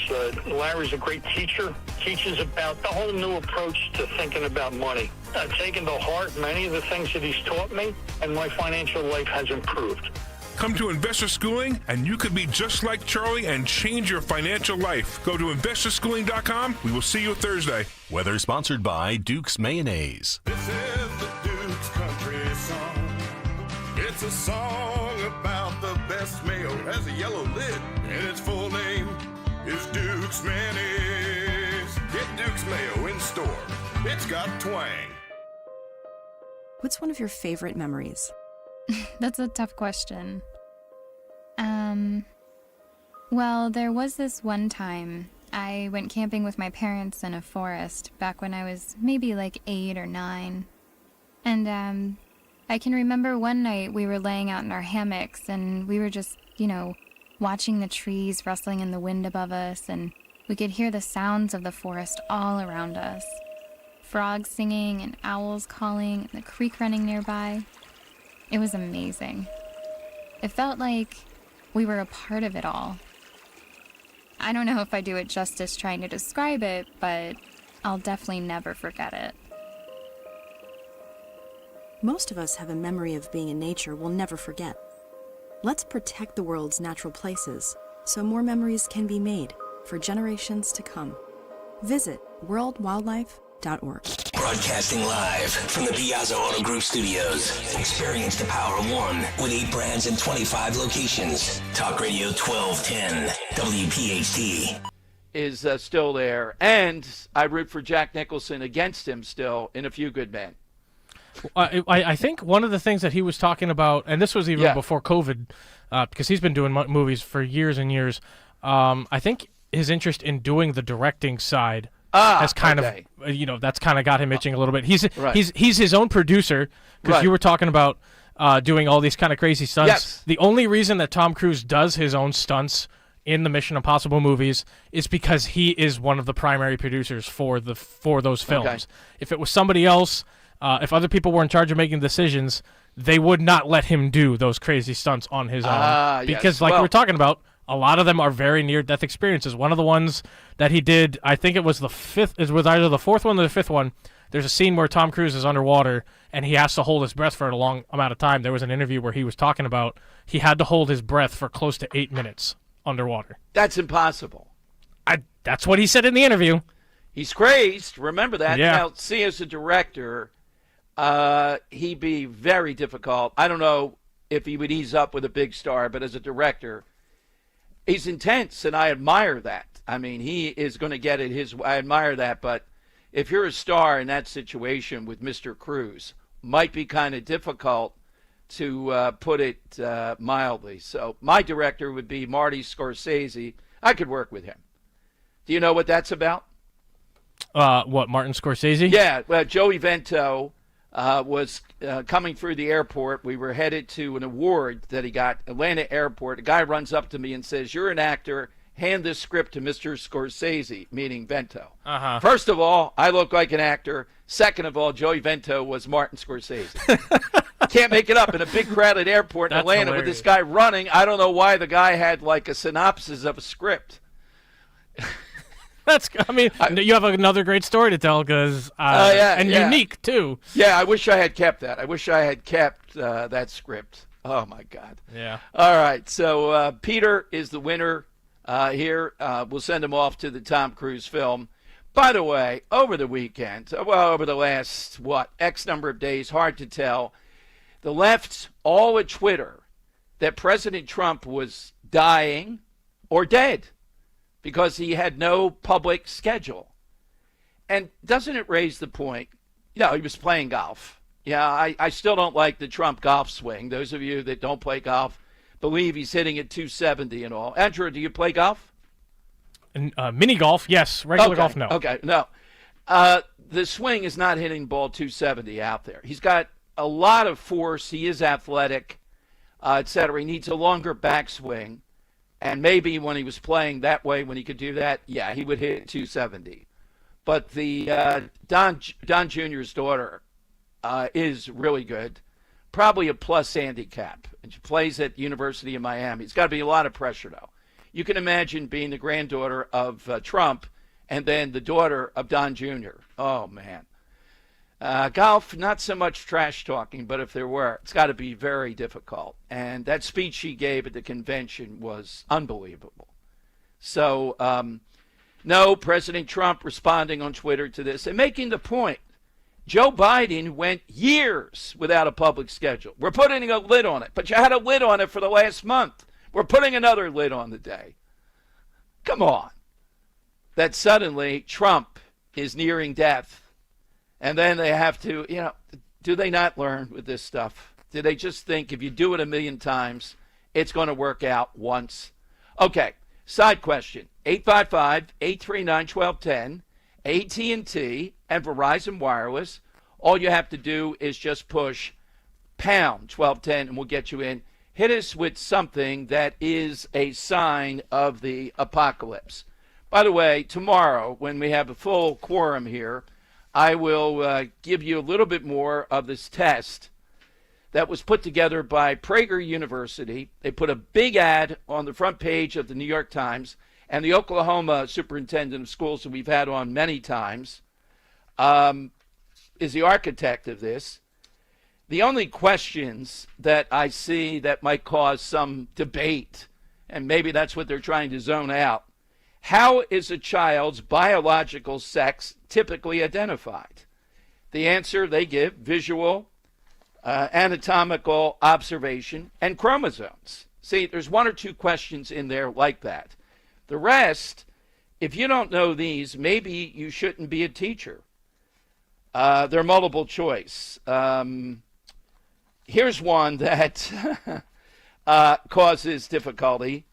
Larry's a great teacher, teaches about the whole new approach to thinking about money. Taken to heart many of the things that he's taught me, and my financial life has improved. Come to Investor Schooling, and you could be just like Charlie and change your financial life. Go to investorschooling.com. We will see you Thursday. Weather sponsored by Duke's Mayonnaise. This is the Duke's Country Song. It's a song about the best mayo. Has a yellow lid, and its full name is Duke's Mayonnaise. Get Duke's Mayo in store. It's got twang. What's one of your favorite memories? That's a tough question. Well, there was this one time I went camping with my parents in a forest back when I was maybe like 8 or 9. And I can remember one night we were laying out in our hammocks and we were just, watching the trees rustling in the wind above us, and we could hear the sounds of the forest all around us. Frogs singing and owls calling and the creek running nearby. It was amazing. It felt like we were a part of it all. I don't know if I do it justice trying to describe it, but I'll definitely never forget it. Most of us have a memory of being in nature we'll never forget. Let's protect the world's natural places so more memories can be made for generations to come. Visit worldwildlife.org. Broadcasting live from the Piazza Auto Group Studios. Experience the power of one with 8 brands and 25 locations. Talk Radio 1210, WPHT. Is still there. And I root for Jack Nicholson against him still in A Few Good Men. I think one of the things that he was talking about, and this was even before COVID, because he's been doing movies for years and years, I think his interest in doing the directing side has kind of, that's kind of got him itching a little bit. He's his own producer, because you were talking about doing all these kind of crazy stunts. Yes. The only reason that Tom Cruise does his own stunts in the Mission Impossible movies is because he is one of the primary producers for those films. Okay. If it was somebody else, if other people were in charge of making decisions, they would not let him do those crazy stunts on his own. Because like we were talking about, a lot of them are very near-death experiences. One of the ones that he did, I think it was the fifth, it was either the fourth one or the fifth one. There's a scene where Tom Cruise is underwater, and he has to hold his breath for a long amount of time. There was an interview where he was talking about he had to hold his breath for close to 8 minutes underwater. That's impossible. That's what he said in the interview. He's crazed. Remember that. Yeah. Now, see, as a director, he'd be very difficult. I don't know if he would ease up with a big star, but as a director, he's intense, and I admire that. I mean, he is going to get it his way. I admire that, but if you're a star in that situation with Mr. Cruise, might be kind of difficult to put it mildly. So my director would be Marty Scorsese. I could work with him. Do you know what that's about? What, Martin Scorsese? Yeah, well, Joey Vento was coming through the airport. We were headed to an award that he got, Atlanta Airport. A guy runs up to me and says, "You're an actor. Hand this script to Mr. Scorsese," meaning Vento. First of all, I look like an actor. Second of all, Joey Vento was Martin Scorsese. Can't make it up in a big crowded airport in That's Atlanta hilarious. with this guy running. I don't know why the guy had like a synopsis of a script. You have another great story to tell, because unique too. Yeah, I wish I had kept that. I wish I had kept that script. Oh my God. Yeah. All right. So Peter is the winner here. We'll send him off to the Tom Cruise film. By the way, over the weekend, over the last X number of days, hard to tell. The left all at Twitter that President Trump was dying or dead, because he had no public schedule. And doesn't it raise the point? He was playing golf. Yeah, I still don't like the Trump golf swing. Those of you that don't play golf believe he's hitting at 270 and all. Andrew, do you play golf? Mini golf, yes. Regular golf, no. Okay, no. The swing is not hitting ball 270 out there. He's got a lot of force. He is athletic, et cetera. He needs a longer backswing. And maybe when he was playing that way, when he could do that, yeah, he would hit 270. But the Don Jr.'s daughter is really good, probably a plus handicap. And she plays at the University of Miami. It's got to be a lot of pressure, though. You can imagine being the granddaughter of Trump and then the daughter of Don Jr. Oh, man. Golf, not so much trash talking, but if there were, it's got to be very difficult. And that speech she gave at the convention was unbelievable. So, no, President Trump responding on Twitter to this and making the point. Joe Biden went years without a public schedule. We're putting a lid on it, but you had a lid on it for the last month. We're putting another lid on the day. Come on. That suddenly Trump is nearing death. And then they have to, do they not learn with this stuff? Do they just think if you do it a million times, it's going to work out once? Okay, side question. 855-839-1210, AT&T and Verizon Wireless. All you have to do is just push pound 1210 and we'll get you in. Hit us with something that is a sign of the apocalypse. By the way, tomorrow when we have a full quorum here, I will give you a little bit more of this test that was put together by Prager University. They put a big ad on the front page of the New York Times, and the Oklahoma superintendent of schools that we've had on many times is the architect of this. The only questions that I see that might cause some debate, and maybe that's what they're trying to zone out, how is a child's biological sex typically identified? The answer they give, visual, anatomical observation, and chromosomes. See, there's one or two questions in there like that. The rest, if you don't know these, maybe you shouldn't be a teacher. They're multiple choice. Here's one that causes difficulty.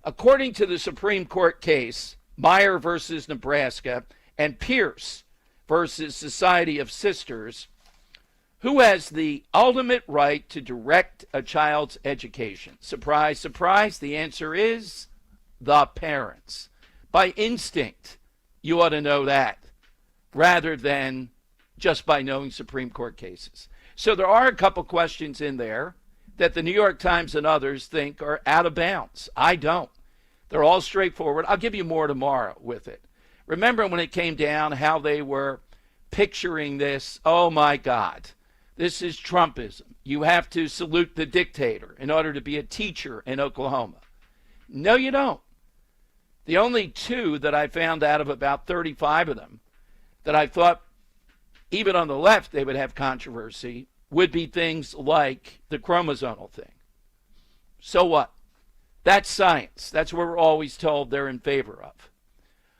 According to the Supreme Court case, Meyer versus Nebraska, and Pierce versus Society of Sisters, who has the ultimate right to direct a child's education? Surprise, surprise, the answer is the parents. By instinct, you ought to know that, rather than just by knowing Supreme Court cases. So there are a couple questions in there that the New York Times and others think are out of bounds. I don't. They're all straightforward. I'll give you more tomorrow with it. Remember when it came down how they were picturing this? Oh, my God. This is Trumpism. You have to salute the dictator in order to be a teacher in Oklahoma. No, you don't. The only two that I found out of about 35 of them that I thought even on the left they would have controversy would be things like the chromosomal thing. So what? That's science. That's what we're always told they're in favor of.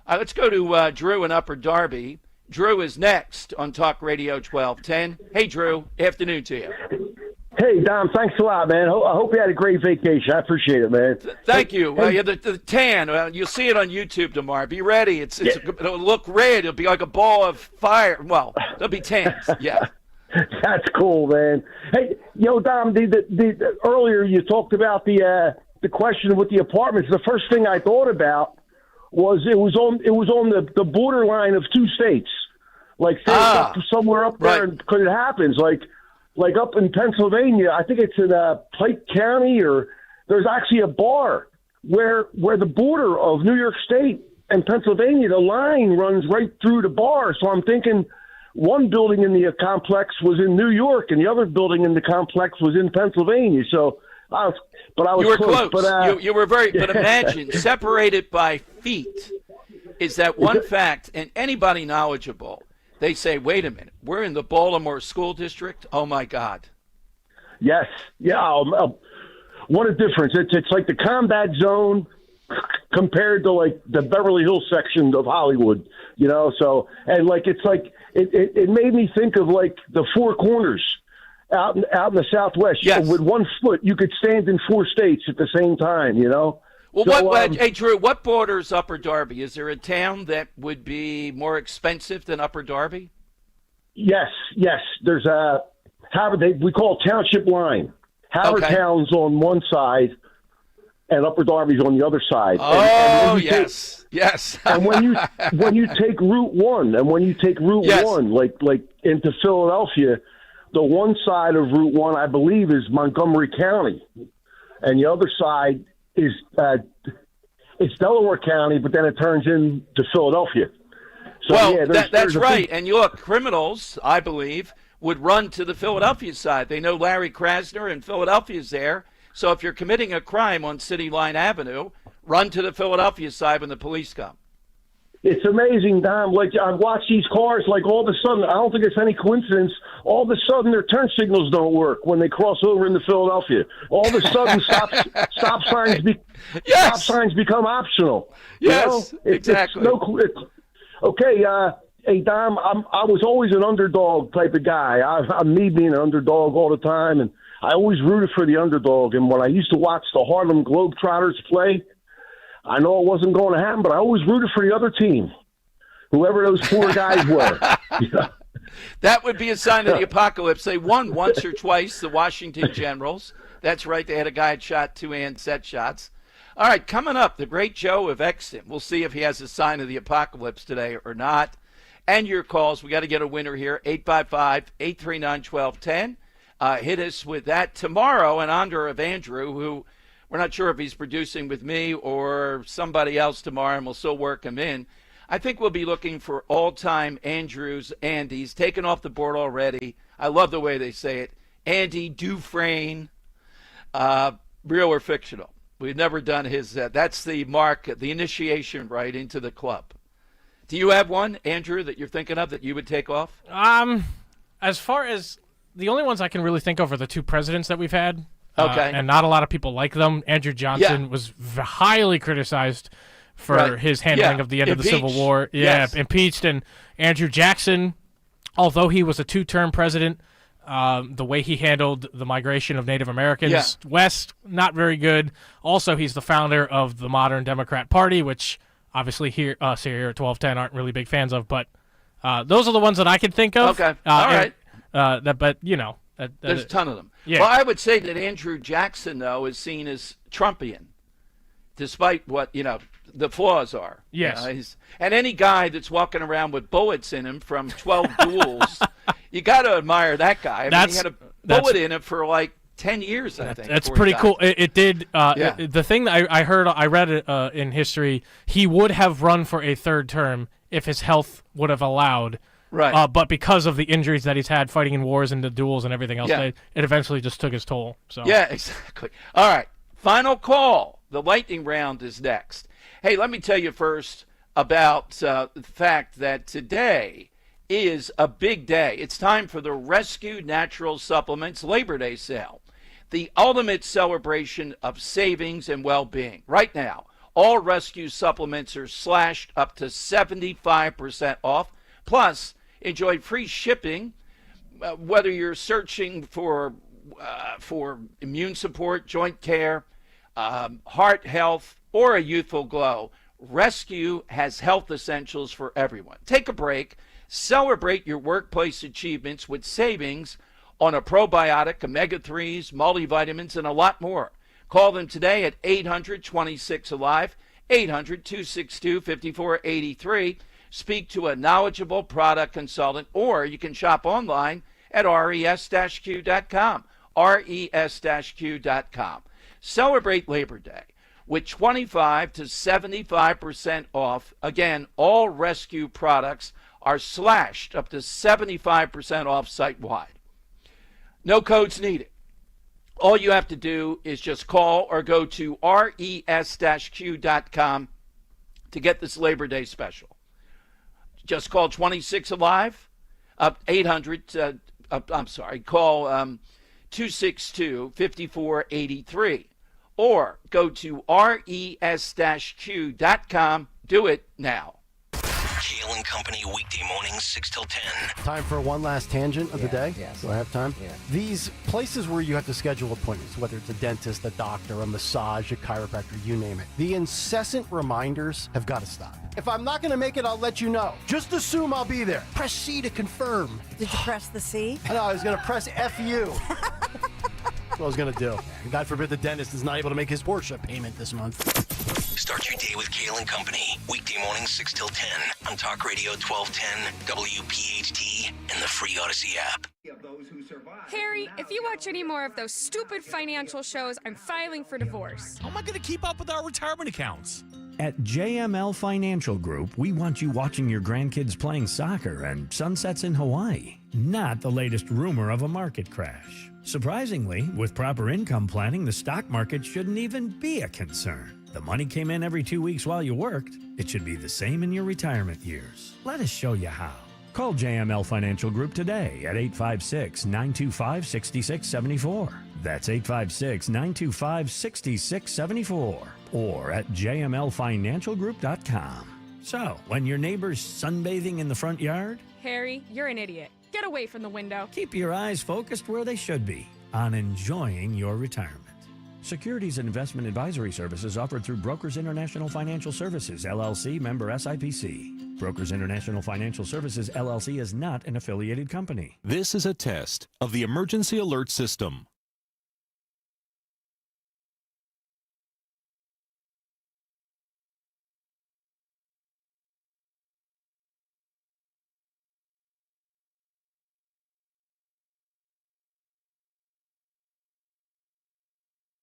Let's go to Drew in Upper Darby. Drew is next on Talk Radio 1210. Hey, Drew. Afternoon to you. Hey, Dom. Thanks a lot, man. I hope you had a great vacation. I appreciate it, man. Thank you. Yeah, the tan. You'll see it on YouTube tomorrow. Be ready. It'll look red. It'll be like a ball of fire. Well, it'll be tans. Yeah. That's cool, man. Hey, Dom. The earlier you talked about the question with the apartments. The first thing I thought about was it was on the borderline of two states, like somewhere up there, because it happens like up in Pennsylvania. I think it's in Pike County, or there's actually a bar where the border of New York State and Pennsylvania, the line runs right through the bar. So I'm thinking one building in the complex was in New York and the other building in the complex was in Pennsylvania. So I was you were close. But, you were very. But imagine separated by feet is that one fact, and anybody knowledgeable, they say, wait a minute, we're in the Baltimore School District? Oh, my God. Yes. Yeah. What a difference. It's like the combat zone compared to, like, the Beverly Hills section of Hollywood, So, and, like, it's like it made me think of, like, the Four Corners out in the Southwest. Yes. With 1 foot, you could stand in 4 states at the same time, Well, so, hey, Drew, what borders Upper Darby? Is there a town that would be more expensive than Upper Darby? Yes. There's we call it Township Line. Havertown's on one side, and Upper Darby's on the other side. Oh, yes. And when you take Route 1, like into Philadelphia, the one side of Route 1, I believe, is Montgomery County, and the other side is it's Delaware County, but then it turns into Philadelphia. So, that's right. And your criminals, I believe, would run to the Philadelphia side. They know Larry Krasner and Philadelphia's there. So if you're committing a crime on City Line Avenue, run to the Philadelphia side when the police come. It's amazing, Dom. Like, I've watched these cars, like, all of a sudden, I don't think it's any coincidence, all of a sudden their turn signals don't work when they cross over into Philadelphia. All of a sudden, stop signs become optional. Yes, exactly. Okay, hey, Dom, I was always an underdog type of guy. I'm me being an underdog all the time, and I always rooted for the underdog. And when I used to watch the Harlem Globetrotters play, I know it wasn't going to happen, but I always rooted for the other team, whoever those 4 guys were. That would be a sign of the apocalypse. They won once or twice, the Washington Generals. That's right. They had a guy that shot 2 set shots. All right, coming up, the great Joe of Exton. We'll see if he has a sign of the apocalypse today or not. And your calls. We got to get a winner here, 855-839-1210. Hit us with that tomorrow in honor of Andrew, who we're not sure if he's producing with me or somebody else tomorrow, and we'll still work him in. I think we'll be looking for all-time Andrews. Andy's taken off the board already. I love the way they say it. Andy Dufresne, real or fictional. We've never done his. That's the mark, the initiation right into the club. Do you have one, Andrew, that you're thinking of that you would take off? As far as the only ones I can really think of are the 2 presidents that we've had. Okay. And not a lot of people like them. Andrew Johnson was highly criticized for his handling of the end of the Civil War. Impeached. And Andrew Jackson, although he was a 2-term president, the way he handled the migration of Native Americans west, not very good. Also, he's the founder of the modern Democrat Party, which obviously here at 1210 aren't really big fans of, but those are the ones that I could think of. Okay, all right. But there's a ton of them. Yeah. Well, I would say that Andrew Jackson, though, is seen as Trumpian, despite what the flaws are. Yes. And any guy that's walking around with bullets in him from 12 duels, you got to admire that guy. I mean, he had a bullet in him for like 10 years, I think. That's pretty cool. It did. The thing that I read in history, he would have run for a third term if his health would have allowed. Right. But because of the injuries that he's had fighting in wars and the duels and everything else, it eventually just took his toll. So. Yeah, exactly. All right. Final call. The lightning round is next. Hey, let me tell you first about the fact that today is a big day. It's time for the Rescue Natural Supplements Labor Day sale, the ultimate celebration of savings and well-being. Right now, all Rescue supplements are slashed up to 75% off. Plus, enjoy free shipping, whether you're searching for immune support, joint care, heart health, or a youthful glow. Rescue has health essentials for everyone. Take a break. Celebrate your workplace achievements with savings on a probiotic, omega-3s, multivitamins, and a lot more. Call them today at 800-26-ALIVE, 800-262-5483. Speak to a knowledgeable product consultant, or you can shop online at res-q.com, res-q.com. Celebrate Labor Day with 25 to 75% off. Again, all Rescue products are slashed up to 75% off site-wide. No codes needed. All you have to do is just call or go to res-q.com to get this Labor Day special. Just call 26-ALIVE, 800, call 262-5483, or go to res-q.com. Do it now. Kale and Company, weekday mornings, 6 till 10. Time for one last tangent of the day? Yes. Do I have time? Yeah. These places where you have to schedule appointments, whether it's a dentist, a doctor, a massage, a chiropractor, you name it. The incessant reminders have got to stop. If I'm not going to make it, I'll let you know. Just assume I'll be there. Press C to confirm. Did you press the C? I know, I was going to press FU. That's what I was going to do. God forbid the dentist is not able to make his Porsche payment this month. Start your day with Kale and Company, weekday mornings 6 till 10 on Talk Radio 1210, WPHT, and the free Odyssey app. Harry, if you watch any more of those stupid financial shows, I'm filing for divorce. How am I going to keep up with our retirement accounts? At JML Financial Group, we want you watching your grandkids playing soccer and sunsets in Hawaii, not the latest rumor of a market crash. Surprisingly, with proper income planning, the stock market shouldn't even be a concern. The money came in every 2 weeks while you worked. It should be the same in your retirement years. Let us show you how. Call JML Financial Group today at 856-925-6674. That's 856-925-6674. Or at jmlfinancialgroup.com. So, when your neighbor's sunbathing in the front yard, Harry, you're an idiot. Get away from the window. keep your eyes focused where they should be, on enjoying your retirement. Securities and investment advisory services offered through Brokers International Financial Services, LLC, member SIPC. Brokers International Financial Services, LLC is not an affiliated company. This is a test of the emergency alert system.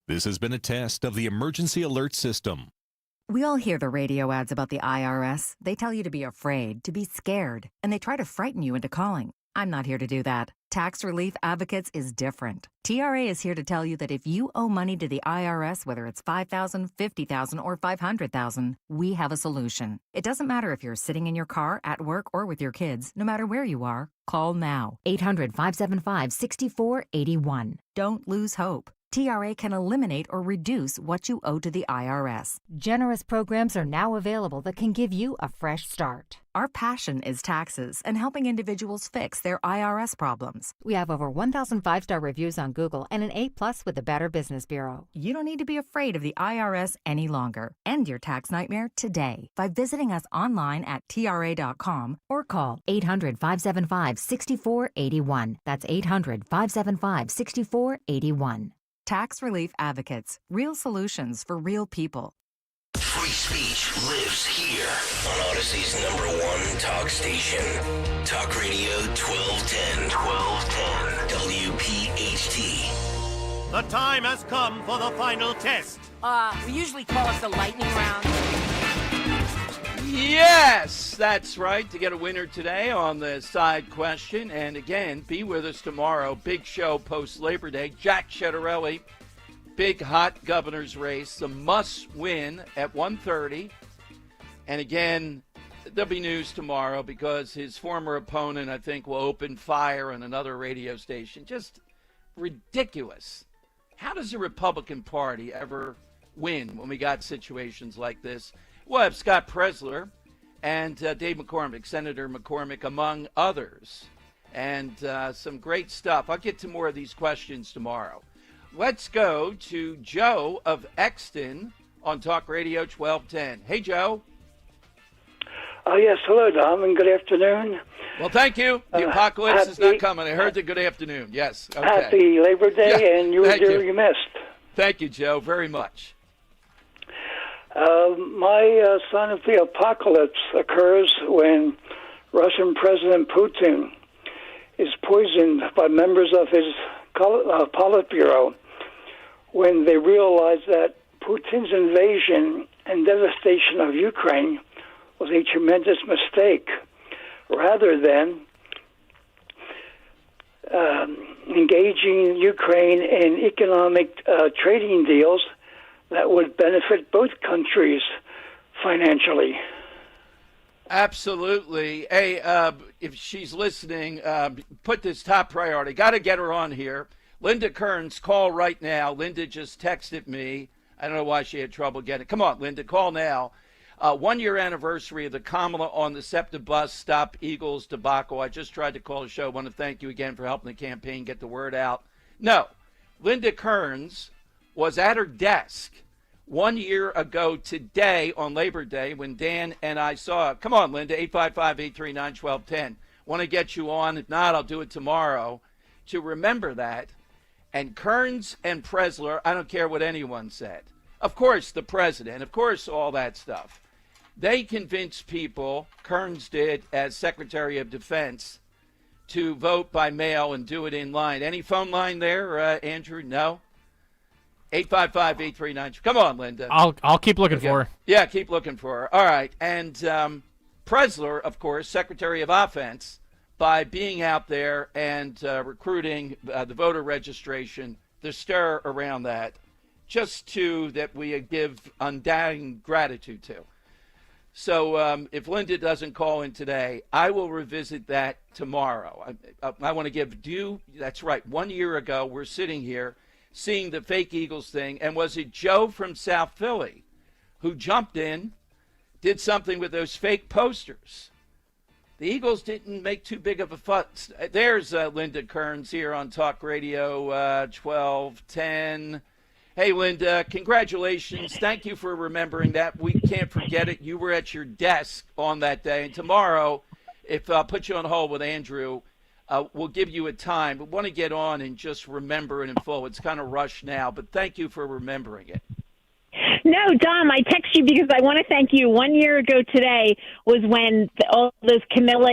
This has been a test of the emergency alert system. We all hear the radio ads about the IRS. They tell you to be afraid, to be scared, and they try to frighten you into calling. I'm not here to do that. Tax Relief Advocates is different. TRA is here to tell you that if you owe money to the IRS, whether it's $5,000, $50,000, or $500,000, we have a solution. It doesn't matter if you're sitting in your car, at work, or with your kids. No matter where you are, call now. 800-575-6481. Don't lose hope. TRA can eliminate or reduce what you owe to the IRS. Generous programs are now available that can give you a fresh start. Our passion is taxes and helping individuals fix their IRS problems. We have over 1,000 5-star reviews on Google and an A+ with the Better Business Bureau. You don't need to be afraid of the IRS any longer. End your tax nightmare today by visiting us online at TRA.com or call 800-575-6481. That's 800-575-6481. Tax Relief Advocates. Real solutions for real people. Free speech lives here on Odyssey's #1 talk station. Talk Radio 1210. WPHT. The time has come for the final test. We usually call it the lightning round. Yes, that's right. To get a winner today on the side question. And again, be with us tomorrow. Big show post-Labor Day. Jack Shetterelli. Big hot governor's race. The must win at 1:30. And again, there'll be news tomorrow because his former opponent, I think, will open fire on another radio station. Just ridiculous. How does the Republican Party ever win when we got situations like this? We'll have Scott Presler and Dave McCormick, Senator McCormick, among others, and some great stuff. I'll get to more of these questions tomorrow. Let's go to Joe of Exton on Talk Radio 1210. Hey, Joe. Yes, hello, Dom, and good afternoon. Well, thank you. The apocalypse is not coming. I heard the good afternoon. Yes. Okay. Happy Labor Day, and you were dearly missed. Thank you, Joe, very much. My sign of the apocalypse occurs when Russian President Putin is poisoned by members of his Politburo when they realize that Putin's invasion and devastation of Ukraine was a tremendous mistake. Rather than engaging Ukraine in economic trading deals that would benefit both countries financially. Absolutely. Hey, if she's listening, put this top priority. Got to get her on here. Linda Kearns, call right now. Linda just texted me. I don't know why she had trouble getting it. Come on, Linda, call now. 1 year anniversary of the Kamala on the SEPTA bus stop Eagles debacle. I just tried to call the show. I want to thank you again for helping the campaign get the word out. No, Linda Kearns was at her desk 1 year ago today on Labor Day when Dan and I saw her. Come on, Linda, 855-839-1210. Want to get you on. If not, I'll do it tomorrow to remember that. And Kearns and Presler, I don't care what anyone said. Of course, the president, of course, all that stuff. They convinced people, Kearns did as Secretary of Defense, to vote by mail and do it in line. Any phone line there, Andrew? No? 855-839. Come on, Linda. I'll keep looking for her. Yeah, keep looking for her. All right. And Presler, of course, Secretary of Offense, by being out there and recruiting the voter registration, the stir around that, just that we give undying gratitude to. So if Linda doesn't call in today, I will revisit that tomorrow. I want to give due. That's right. 1 year ago, we're sitting here seeing the fake Eagles thing. And was it Joe from South Philly who jumped in, did something with those fake posters? The Eagles didn't make too big of a fuss. There's Linda Kearns here on Talk Radio 1210. Hey, Linda, congratulations. Thank you for remembering that. We can't forget it. You were at your desk on that day. And tomorrow, if I'll put you on hold with Andrew, we'll give you a time. But want to get on and just remember it in full. It's kind of rushed now, but thank you for remembering it. No, Dom, I text you because I want to thank you. 1 year ago today was when all those Camilla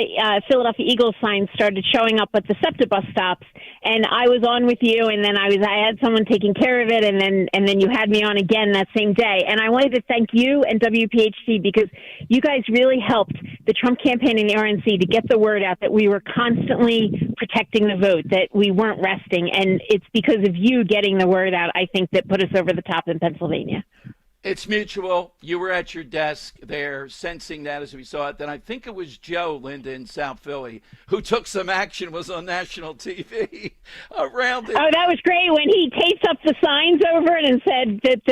Philadelphia Eagles signs started showing up at the SEPTA bus stops, and I was on with you, and then I had someone taking care of it, and then you had me on again that same day. And I wanted to thank you and WPHT because you guys really helped the Trump campaign and the RNC to get the word out that we were constantly protecting the vote, that we weren't resting, and it's because of you getting the word out, I think, that put us over the top in Pennsylvania. It's mutual. You were at your desk there sensing that as we saw it. Then I think it was Joe, Linda, in South Philly, who took some action, was on national TV around it. Oh, that was great when he taped up the signs over it and said that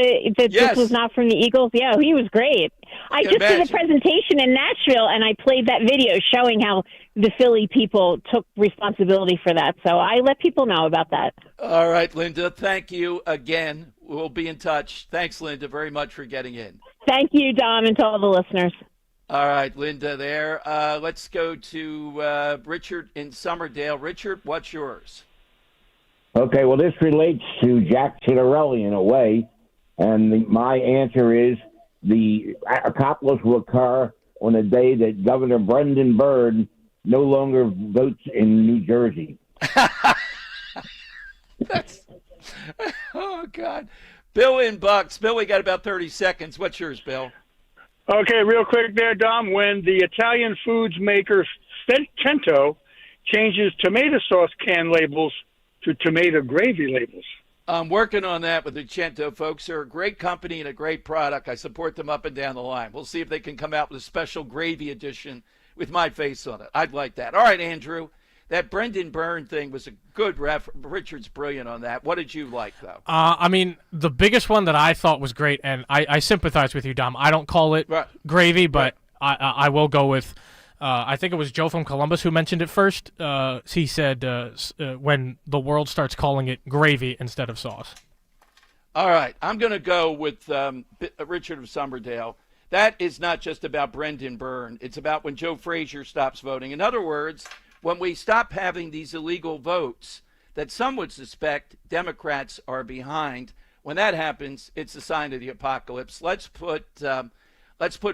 this was not from the Eagles. Yeah, he was great. I just did a presentation in Nashville, and I played that video showing how the Philly people took responsibility for that. So I let people know about that. All right, Linda, thank you again. We'll be in touch. Thanks, Linda, very much for getting in. Thank you, Dom, and to all the listeners. All right, Linda there. Let's go to Richard in Summerdale. Richard, what's yours? Okay, well, this relates to Jack Citarelli in a way, and my answer is the apocalypse will occur on the day that Governor Brendan Byrne no longer votes in New Jersey. Oh, God. Bill in Bucks. Bill, we got about 30 seconds. What's yours, Bill? Okay, real quick there, Dom. When the Italian foods maker Cento changes tomato sauce can labels to tomato gravy labels. I'm working on that with the Cento folks. They're a great company and a great product. I support them up and down the line. We'll see if they can come out with a special gravy edition with my face on it. I'd like that. All right, Andrew. That Brendan Byrne thing was a good Richard's brilliant on that. What did you like, though? I mean, the biggest one that I thought was great, and I sympathize with you, Dom. I don't call it gravy, but I will go with, I think it was Joe from Columbus who mentioned it first. He said when the world starts calling it gravy instead of sauce. All right. I'm going to go with Richard of Summerdale. That is not just about Brendan Byrne. It's about when Joe Frazier stops voting. In other words, when we stop having these illegal votes that some would suspect Democrats are behind, when that happens, it's a sign of the apocalypse. Let's put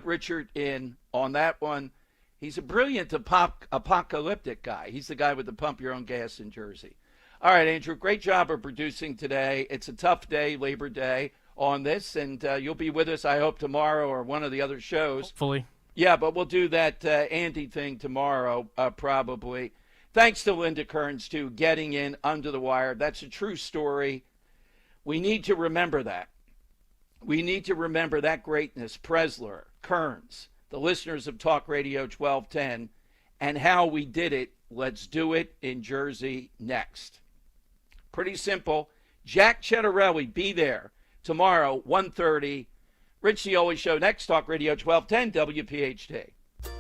Richard in on that one. He's a brilliant apocalyptic guy. He's the guy with the pump your own gas in Jersey. All right, Andrew, great job of producing today. It's a tough day, Labor Day, on this, and you'll be with us, I hope, tomorrow or one of the other shows. Hopefully. Yeah, but we'll do that Andy thing tomorrow, probably. Thanks to Linda Kearns, too, getting in under the wire. That's a true story. We need to remember that. We need to remember that greatness, Presler, Kearns, the listeners of Talk Radio 1210, and how we did it. Let's do it in Jersey next. Pretty simple. Jack Citarelli, be there tomorrow, 1:30. Rich Cioli Show next, Talk Radio 1210 WPHT.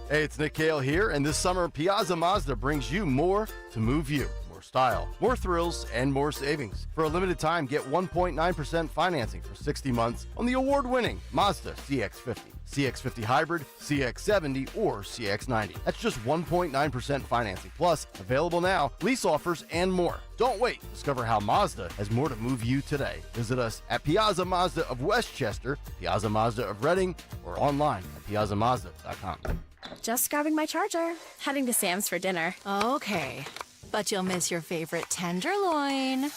Hey, it's Nick Cale here, and this summer, Piazza Mazda brings you more to move you. More style, more thrills, and more savings. For a limited time, get 1.9% financing for 60 months on the award-winning Mazda CX-50, CX-50 Hybrid, CX-70, or CX-90. That's just 1.9% financing, plus available now, lease offers, and more. Don't wait. Discover how Mazda has more to move you today. Visit us at Piazza Mazda of Westchester, Piazza Mazda of Reading, or online at piazzamazda.com. Just grabbing my charger. Heading to Sam's for dinner. Okay, but you'll miss your favorite tenderloin.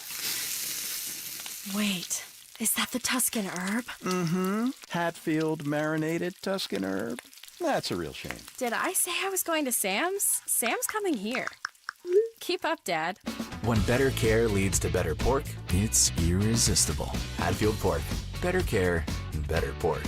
Wait, is that the Tuscan herb? Mm-hmm. Hatfield marinated Tuscan herb. That's a real shame. Did I say I was going to Sam's? Sam's coming here. Keep up, Dad. When better care leads to better pork, it's irresistible. Hatfield Pork. Better care, better pork.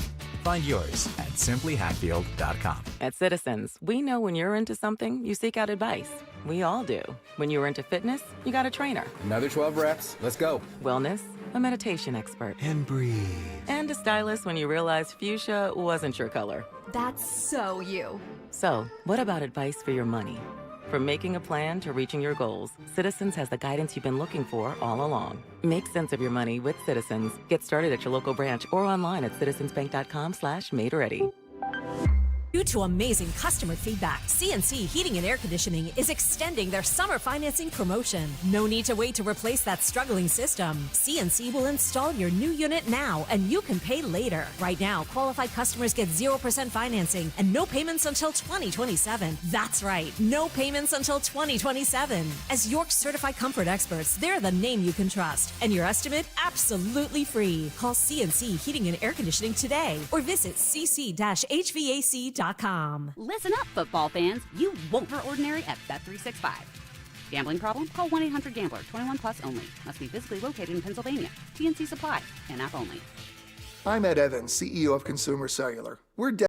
Find yours at simplyhatfield.com. At Citizens, we know when you're into something, you seek out advice. We all do. When you're into fitness, you got a trainer. Another 12 reps. Let's go. Wellness, a meditation expert. And breathe. And a stylist when you realized fuchsia wasn't your color. That's so you. So, what about advice for your money? From making a plan to reaching your goals, Citizens has the guidance you've been looking for all along. Make sense of your money with Citizens. Get started at your local branch or online at citizensbank.com/made-ready. Due to amazing customer feedback, CNC Heating and Air Conditioning is extending their summer financing promotion. No need to wait to replace that struggling system. CNC will install your new unit now, and you can pay later. Right now, qualified customers get 0% financing and no payments until 2027. That's right, no payments until 2027. As York's certified comfort experts, they're the name you can trust, and your estimate absolutely free. Call CNC Heating and Air Conditioning today or visit cc-hvac.com. Listen up, football fans. You won't for ordinary at Bet365. Gambling problem? Call 1-800-GAMBLER. 21 plus only. Must be physically located in Pennsylvania. TNC Supply. And app only. I'm Ed Evans, CEO of Consumer Cellular. We're